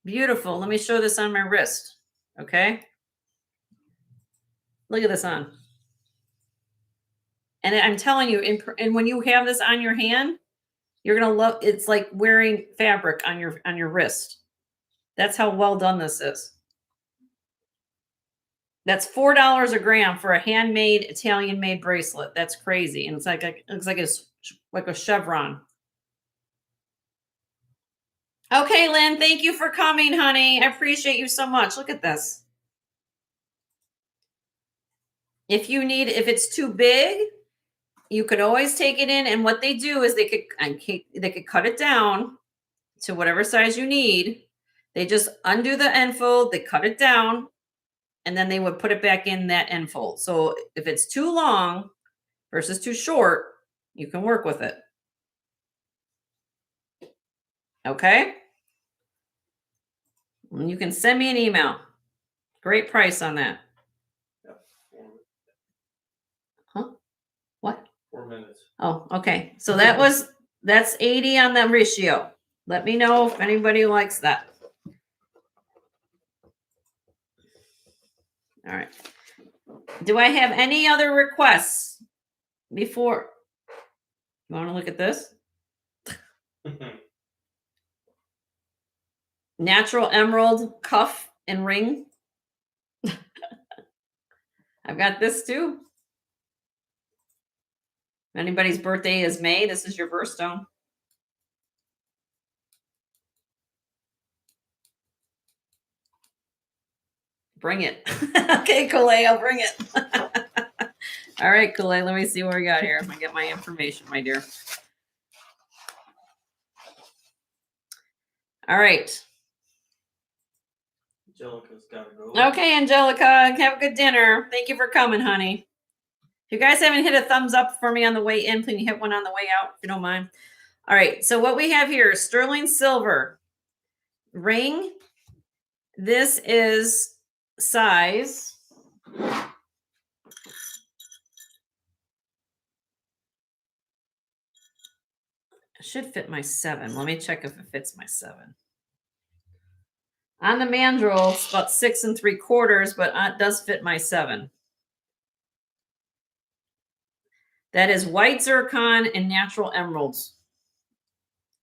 Beautiful. Let me show this on my wrist. Okay. Look at this on. And I'm telling you, and when you have this on your hand, you're gonna love. It's like wearing fabric on your wrist. That's how well done this is. That's $4 a gram for a handmade Italian-made bracelet. That's crazy, and it's like a chevron. Okay, Lynn, thank you for coming, honey. I appreciate you so much. Look at this. If it's too big, you could always take it in, and what they do is they could cut it down to whatever size you need. They just undo the end fold, they cut it down, and then they would put it back in that end fold. So if it's too long versus too short, you can work with it. Okay? And you can send me an email. Great price on that. Huh? What? 4 minutes. Oh, okay. So that's 80 on the ratio. Let me know if anybody likes that. All right. Do I have any other requests before? You want to look at this? Natural emerald cuff and ring. I've got this too. If anybody's birthday is May, this is your birthstone. Bring it. Okay, Kalei, I'll bring it. All right, Kalei, let me see what we got here. If I get my information, my dear. All right. Angelica's got to go. Okay, Angelica, have a good dinner. Thank you for coming, honey. If you guys haven't hit a thumbs up for me on the way in, please hit one on the way out, if you don't mind. All right, so what we have here is sterling silver ring. This is size. It should fit my 7. Let me check if it fits my 7. On the mandrel, it's about 6 3/4, but it does fit my 7. That is white zircon and natural emeralds.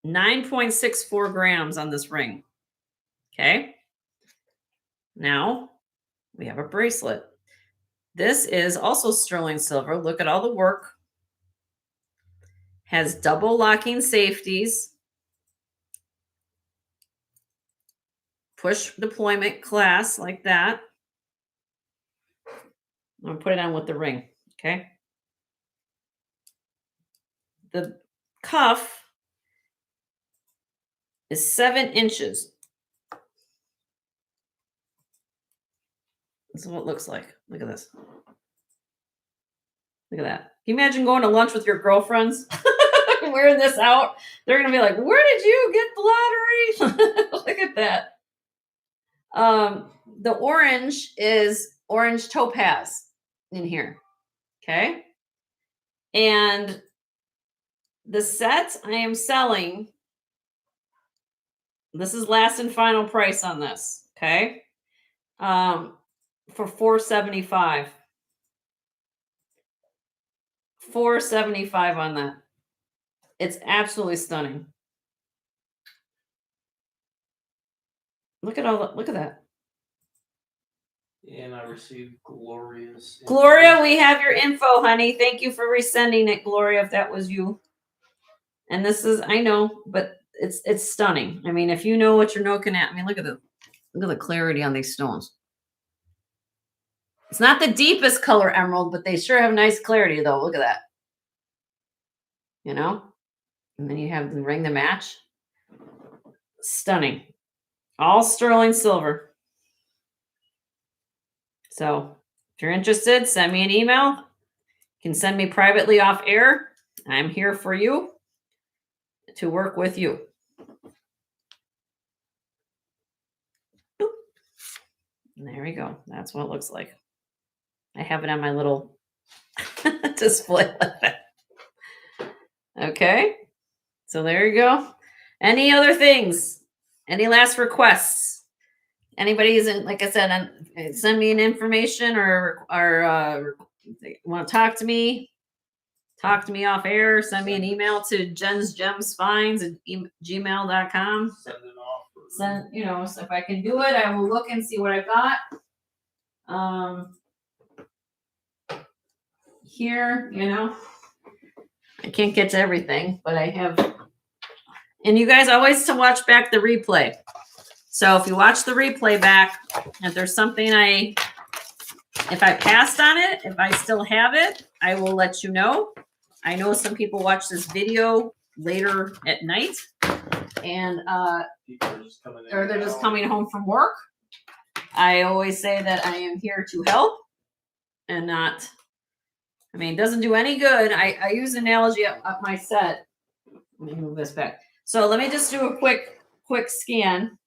9.64 grams on this ring. Okay. Now we have a bracelet. This is also sterling silver. Look at all the work. Has double locking safeties. Push deployment class like that. I'm going to put it on with the ring. Okay. The cuff is 7 inches. This is what it looks like. Look at this. Look at that. Can you imagine going to lunch with your girlfriends wearing this out? They're going to be like, where did you get the lottery? Look at that. The orange is orange topaz in here. Okay. And the set I am selling, this is last and final price on this. Okay. For $475. $475 on that. It's absolutely stunning. Look at look at that. And I received Gloria's. Gloria, we have your info, honey. Thank you for resending it, Gloria, if that was you. And this is, I know, but it's stunning. I mean, if you know what you're looking at, I mean, look at the clarity on these stones. It's not the deepest color emerald, but they sure have nice clarity though. Look at that. You know? And then you have the ring to match. Stunning. All sterling silver. So if you're interested, send me an email. You can send me privately off air. I'm here for you to work with you. Boop. And there we go. That's what it looks like. I have it on my little display like that. Okay. So there you go. Any other things? Any last requests? Anybody isn't, like I said, send me an information or want to talk to me off air, send me an email to jensgemsfinds@gmail.com. Send it off. Send, you know, so if I can do it, I will look and see what I've got. Here, you know, I can't get to everything, but I have, and you guys always to watch back the replay. So if you watch the replay back, if there's something if I passed on it, if I still have it, I will let you know. I know some people watch this video later at night and, People are just coming in or they're now. just coming home from work. I always say that I am here to help and not, I mean, it doesn't do any good. I use analogy up my set. Let me move this back. So let me just do a quick scan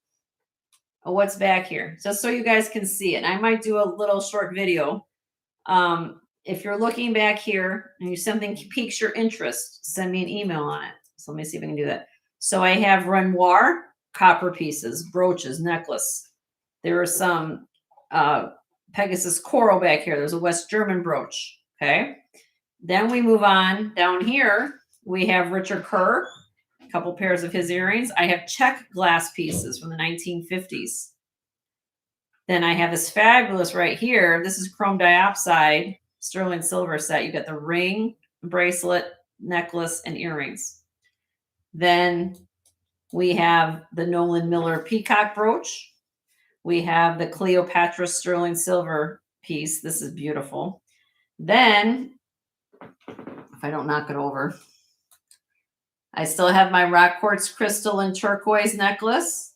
of what's back here, just so you guys can see it. And I might do a little short video. If you're looking back here and something piques your interest, send me an email on it. So let me see if I can do that. So I have Renoir copper pieces, brooches, necklace. There are some Pegasus coral back here. There's a West German brooch. Okay. Then we move on down here. We have Richard Kerr, a couple pairs of his earrings. I have Czech glass pieces from the 1950s. Then I have this fabulous right here. This is chrome diopside, sterling silver set. You got the ring, bracelet, necklace, and earrings. Then we have the Nolan Miller peacock brooch. We have the Cleopatra sterling silver piece. This is beautiful. Then, if I don't knock it over, I still have my rock quartz crystal and turquoise necklace.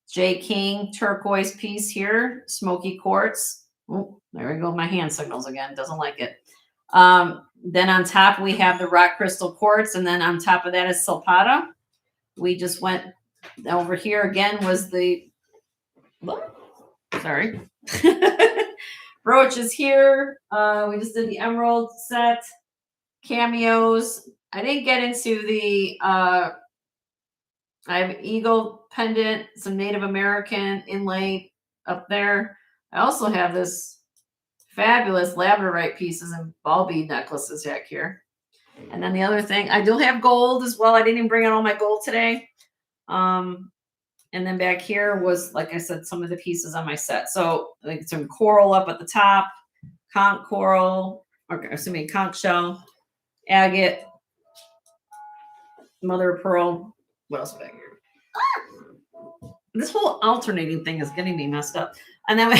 J. King turquoise piece here, smoky quartz. Oh, there we go. My hand signals again. Doesn't like it. Then on top, we have the rock crystal quartz. And then on top of that is Silpata. We just went over here again was the, sorry. Brooch is here. We just did the emerald set. Cameos. I didn't get into the, I have eagle pendant, some Native American inlay up there. I also have this fabulous labradorite pieces and ball bead necklaces back here. And then the other thing, I do have gold as well. I didn't even bring out all my gold today. And then back here was, like I said, some of the pieces on my set. So like some coral up at the top, conch coral, or excuse me, conch shell, agate, mother of pearl. What else is back here? This whole alternating thing is getting me messed up. And then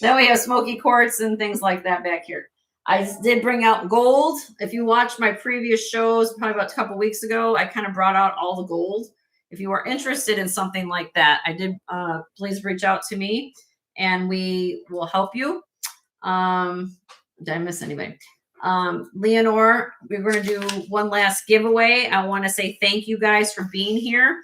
then we have smoky quartz and things like that back here. I did bring out gold. If you watch my previous shows, probably about a couple weeks ago, I kind of brought out all the gold. If you are interested in something like that, I did, please reach out to me and we will help you. Did I miss anybody? Leonore, we're going to do one last giveaway. I want to say thank you guys for being here.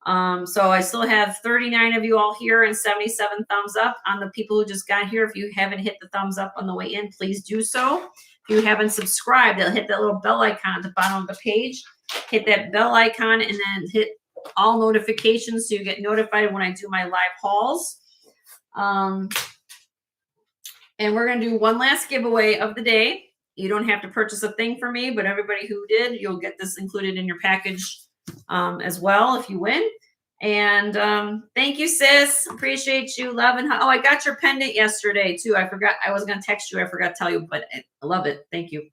So I still have 39 of you all here and 77 thumbs up on the people who just got here. If you haven't hit the thumbs up on the way in, please do so. If you haven't subscribed, they'll hit that little bell icon at the bottom of the page. Hit that bell icon and then hit all notifications so you get notified when I do my live hauls. And we're going to do one last giveaway of the day. You don't have to purchase a thing for me, but everybody who did, you'll get this included in your package as well if you win. And thank you, sis. Appreciate you. Love and oh, I got your pendant yesterday too. I forgot. I was gonna text you. I forgot to tell you, but I love it. Thank you.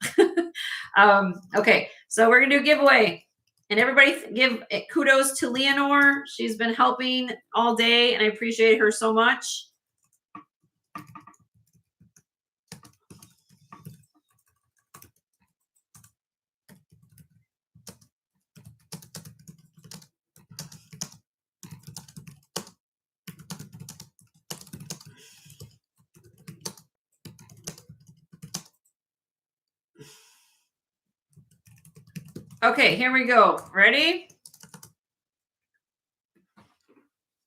Okay, so we're gonna do a giveaway, and everybody give kudos to Leonore. She's been helping all day, and I appreciate her so much. Okay, here we go. Ready?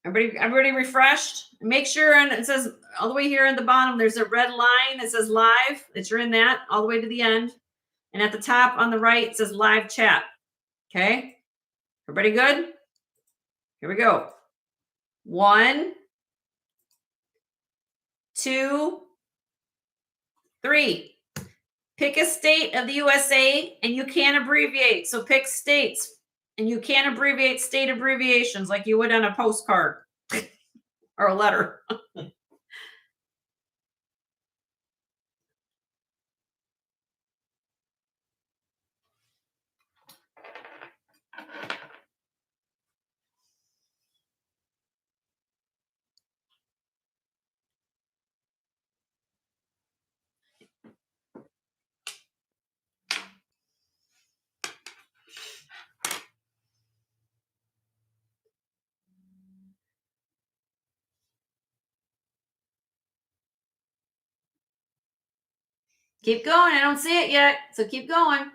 Everybody refreshed? Make sure, and it says all the way here at the bottom, there's a red line that says live. That you're in that all the way to the end. And at the top on the right, it says live chat. Okay? Everybody good? Here we go. 1, 2, 3. Pick a state of the USA, and you can't abbreviate. So pick states, and you can't abbreviate state abbreviations like you would on a postcard or a letter. Keep going. I don't see it yet, so keep going.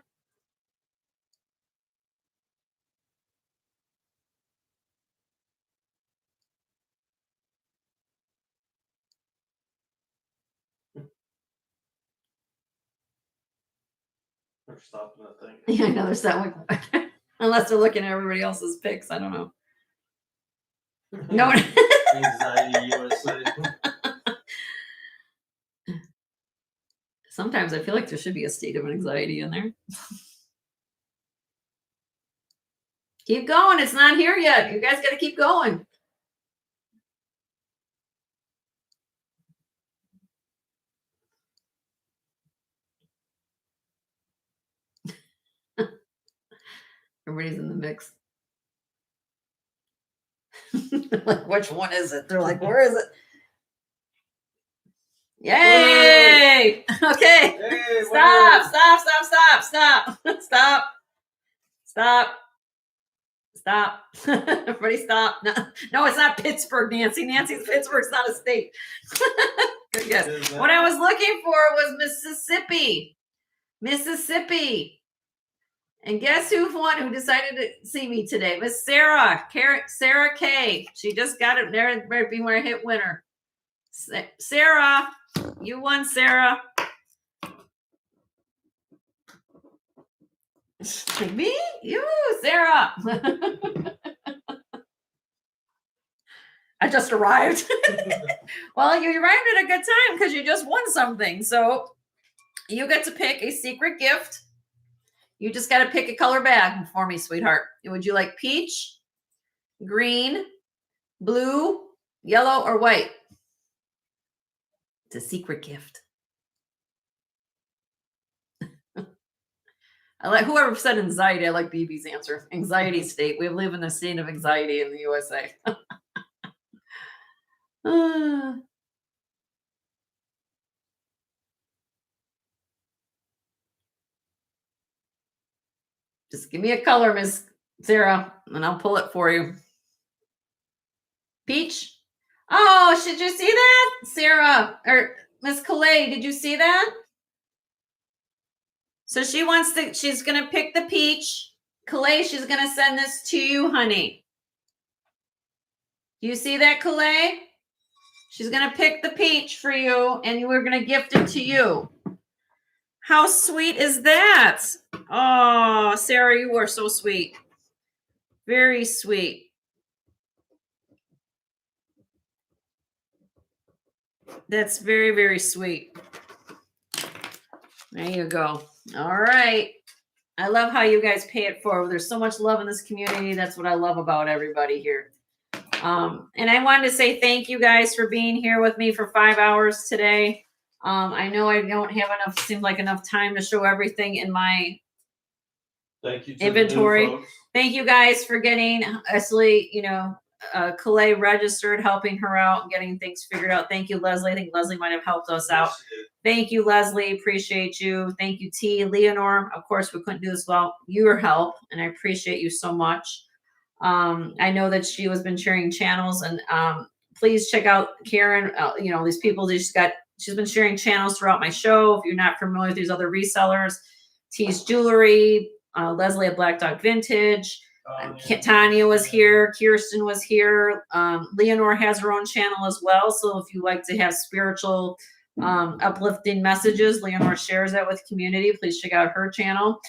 They're stopping the thing. Yeah, I know there's that one. Unless they're looking at everybody else's pics. I don't know. No. Anxiety USA. Sometimes I feel like there should be a state of anxiety in there. Keep going. It's not here yet. You guys got to keep going. Everybody's in the mix. Like, which one is it? They're like, where is it? Yay! Okay. Hey, Stop. Everybody stop. No, it's not Pittsburgh, Nancy. Pittsburgh's not a state. Good guess. What I was looking for was Mississippi. And guess who won? Who decided to see me today? Miss Sarah K. She just got it there. Better be where I hit winner. Sarah, you won, Sarah. Me? You, Sarah. I just arrived. Well, you arrived at a good time because you just won something. So you get to pick a secret gift. You just got to pick a color bag for me, sweetheart. Would you like peach, green, blue, yellow, or white? It's a secret gift. I like whoever said anxiety. I like BB's answer. Anxiety state. We live in a state of anxiety in the USA. Just give me a color, Miss Sarah, and I'll pull it for you. Peach. Oh, should you see that? Sarah, or Miss Calais, did you see that? So she's going to pick the peach. Calais, she's going to send this to you, honey. Do you see that, Calais? She's going to pick the peach for you, and we're going to gift it to you. How sweet is that? Oh, Sarah, you are so sweet. Very sweet. That's very, very sweet. There you go. All right. I love how you guys pay it forward. There's so much love in this community. That's what I love about everybody here. And I wanted to say thank you guys for being here with me for 5 hours today. I know I don't have enough, seemed like enough time to show everything in my Thank you to inventory. the new folks. Thank you guys for getting Leslie, Calais registered, helping her out and getting things figured out. Thank you, Leslie. I think Leslie might have helped us out. Yes, you did. Thank you, Leslie. Appreciate you. Thank you, T. Leonore. Of course, we couldn't do this without your help, and I appreciate you so much. I know that she has been sharing channels, and please check out Karen. These people, she's been sharing channels throughout my show. If you're not familiar with these other resellers, T's Jewelry, Leslie at Black Dog Vintage, Tanya was here, Kirsten was here. Leonore has her own channel as well. So if you like to have spiritual, uplifting messages, Leonore shares that with community. Please check out her channel.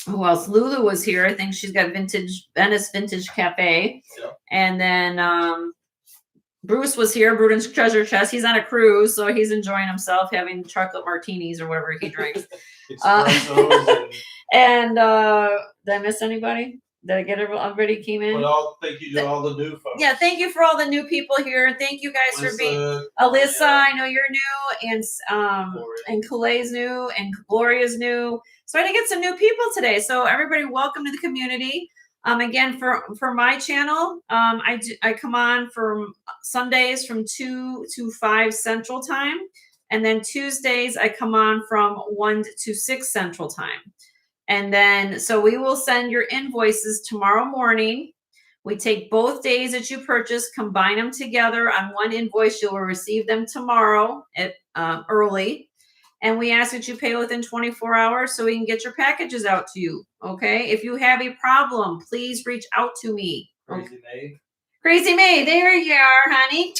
Who else? Lulu was here. I think she's got Venice Vintage Cafe. Yep. And then Bruce was here, Bruden's Treasure Chest. He's on a cruise, so he's enjoying himself, having chocolate martinis or whatever he drinks. Espressos And did I miss anybody? Did I get everybody came in? thank you to all the new folks. Yeah, thank you for all the new people here. Thank you guys for being Alyssa. I know you're new, and Calay's new, and Gloria's new. So I did get some new people today. So everybody, welcome to the community. Again, for my channel, I come on from Sundays from 2 to 5 Central Time, and then Tuesdays I come on from 1 to 6 Central Time. And then, so we will send your invoices tomorrow morning. We take both days that you purchase, combine them together on one invoice. You will receive them tomorrow at early. And we ask that you pay within 24 hours so we can get your packages out to you. Okay. If you have a problem, please reach out to me. Crazy May. Crazy May, there you are, honey.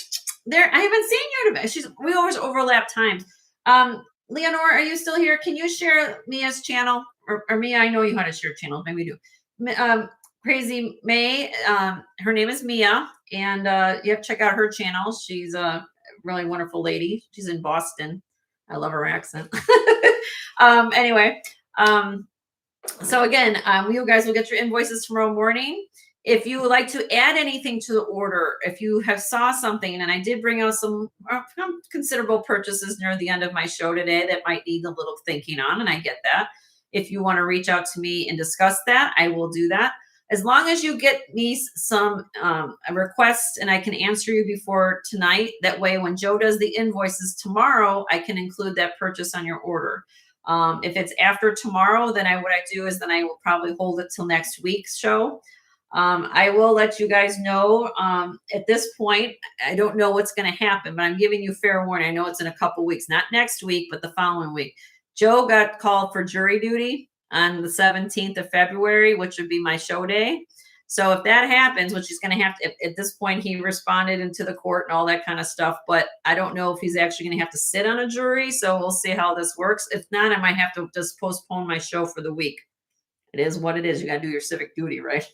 There, I haven't seen you today. We always overlap times. Leonore, are you still here? Can you share Mia's channel? Or Mia, I know you how to share channels. Maybe you do. Crazy May, her name is Mia, and you have to check out her channel. She's a really wonderful lady. She's in Boston. I love her accent. Anyway, so again, you guys will get your invoices tomorrow morning. If you would like to add anything to the order, if you have saw something, and I did bring out some considerable purchases near the end of my show today that might need a little thinking on, and I get that. If you want to reach out to me and discuss that, I will do that. As long as you get me some requests and I can answer you before tonight. That way, when Joe does the invoices tomorrow, I can include that purchase on your order. If it's after tomorrow, then what I do is then I will probably hold it till next week's show. I will let you guys know at this point. I don't know what's going to happen, but I'm giving you fair warning. I know it's in a couple weeks, not next week, but the following week. Joe got called for jury duty on the 17th of February, which would be my show day. So if that happens, which he's going to have to, at this point, he responded into the court and all that kind of stuff, but I don't know if he's actually going to have to sit on a jury. So we'll see how this works. If not, I might have to just postpone my show for the week. It is what it is. You got to do your civic duty, right?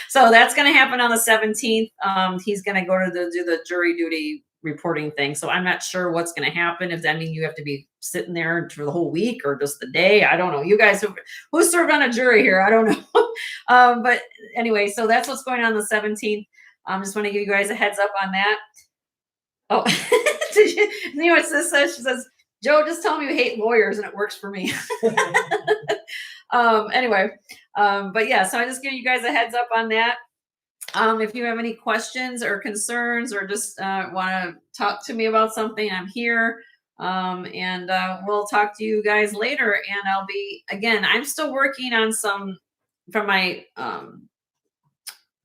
So that's going to happen on the 17th. He's going to go to do the jury duty reporting thing. So I'm not sure what's going to happen. If that means you have to be sitting there for the whole week or just the day. I don't know. You guys, who served on a jury here? I don't know. But anyway, so that's what's going on the 17th. Just want to give you guys a heads up on that. Oh, you know what this says? She says, Joe, just tell me you hate lawyers and it works for me. Anyway, but yeah, so I just give you guys a heads up on that. If you have any questions or concerns or just want to talk to me about something, I'm here. And we'll talk to you guys later. And I'm still working on some from my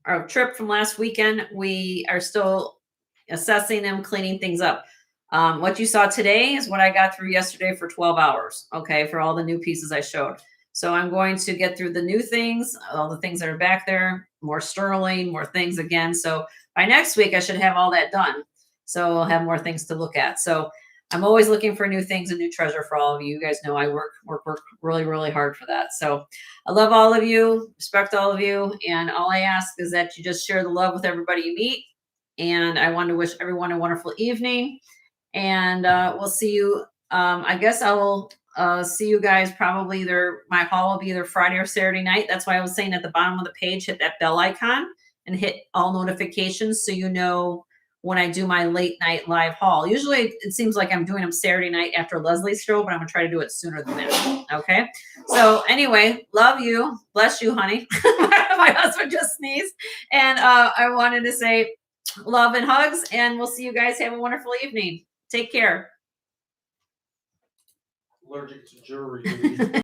our trip from last weekend. We are still assessing them, cleaning things up. What you saw today is what I got through yesterday for 12 hours. Okay. For all the new pieces I showed. So I'm going to get through the new things, all the things that are back there, more sterling, more things again. So by next week, I should have all that done. So I'll have more things to look at. So I'm always looking for new things and new treasure for all of you. You guys know I work really, really hard for that. So I love all of you, respect all of you. And all I ask is that you just share the love with everybody you meet. And I want to wish everyone a wonderful evening. And we'll see you I guess I will see you guys probably either my haul will be either Friday or Saturday night. That's why I was saying at the bottom of the page, hit that bell icon and hit all notifications so you know when I do my late night live haul. Usually it seems like I'm doing them Saturday night after Leslie's show, but I'm gonna try to do it sooner than that. Okay. So anyway, love you. Bless you, honey. My husband just sneezed. And I wanted to say love and hugs, and we'll see you guys. Have a wonderful evening. Take care. Allergic to jury duty.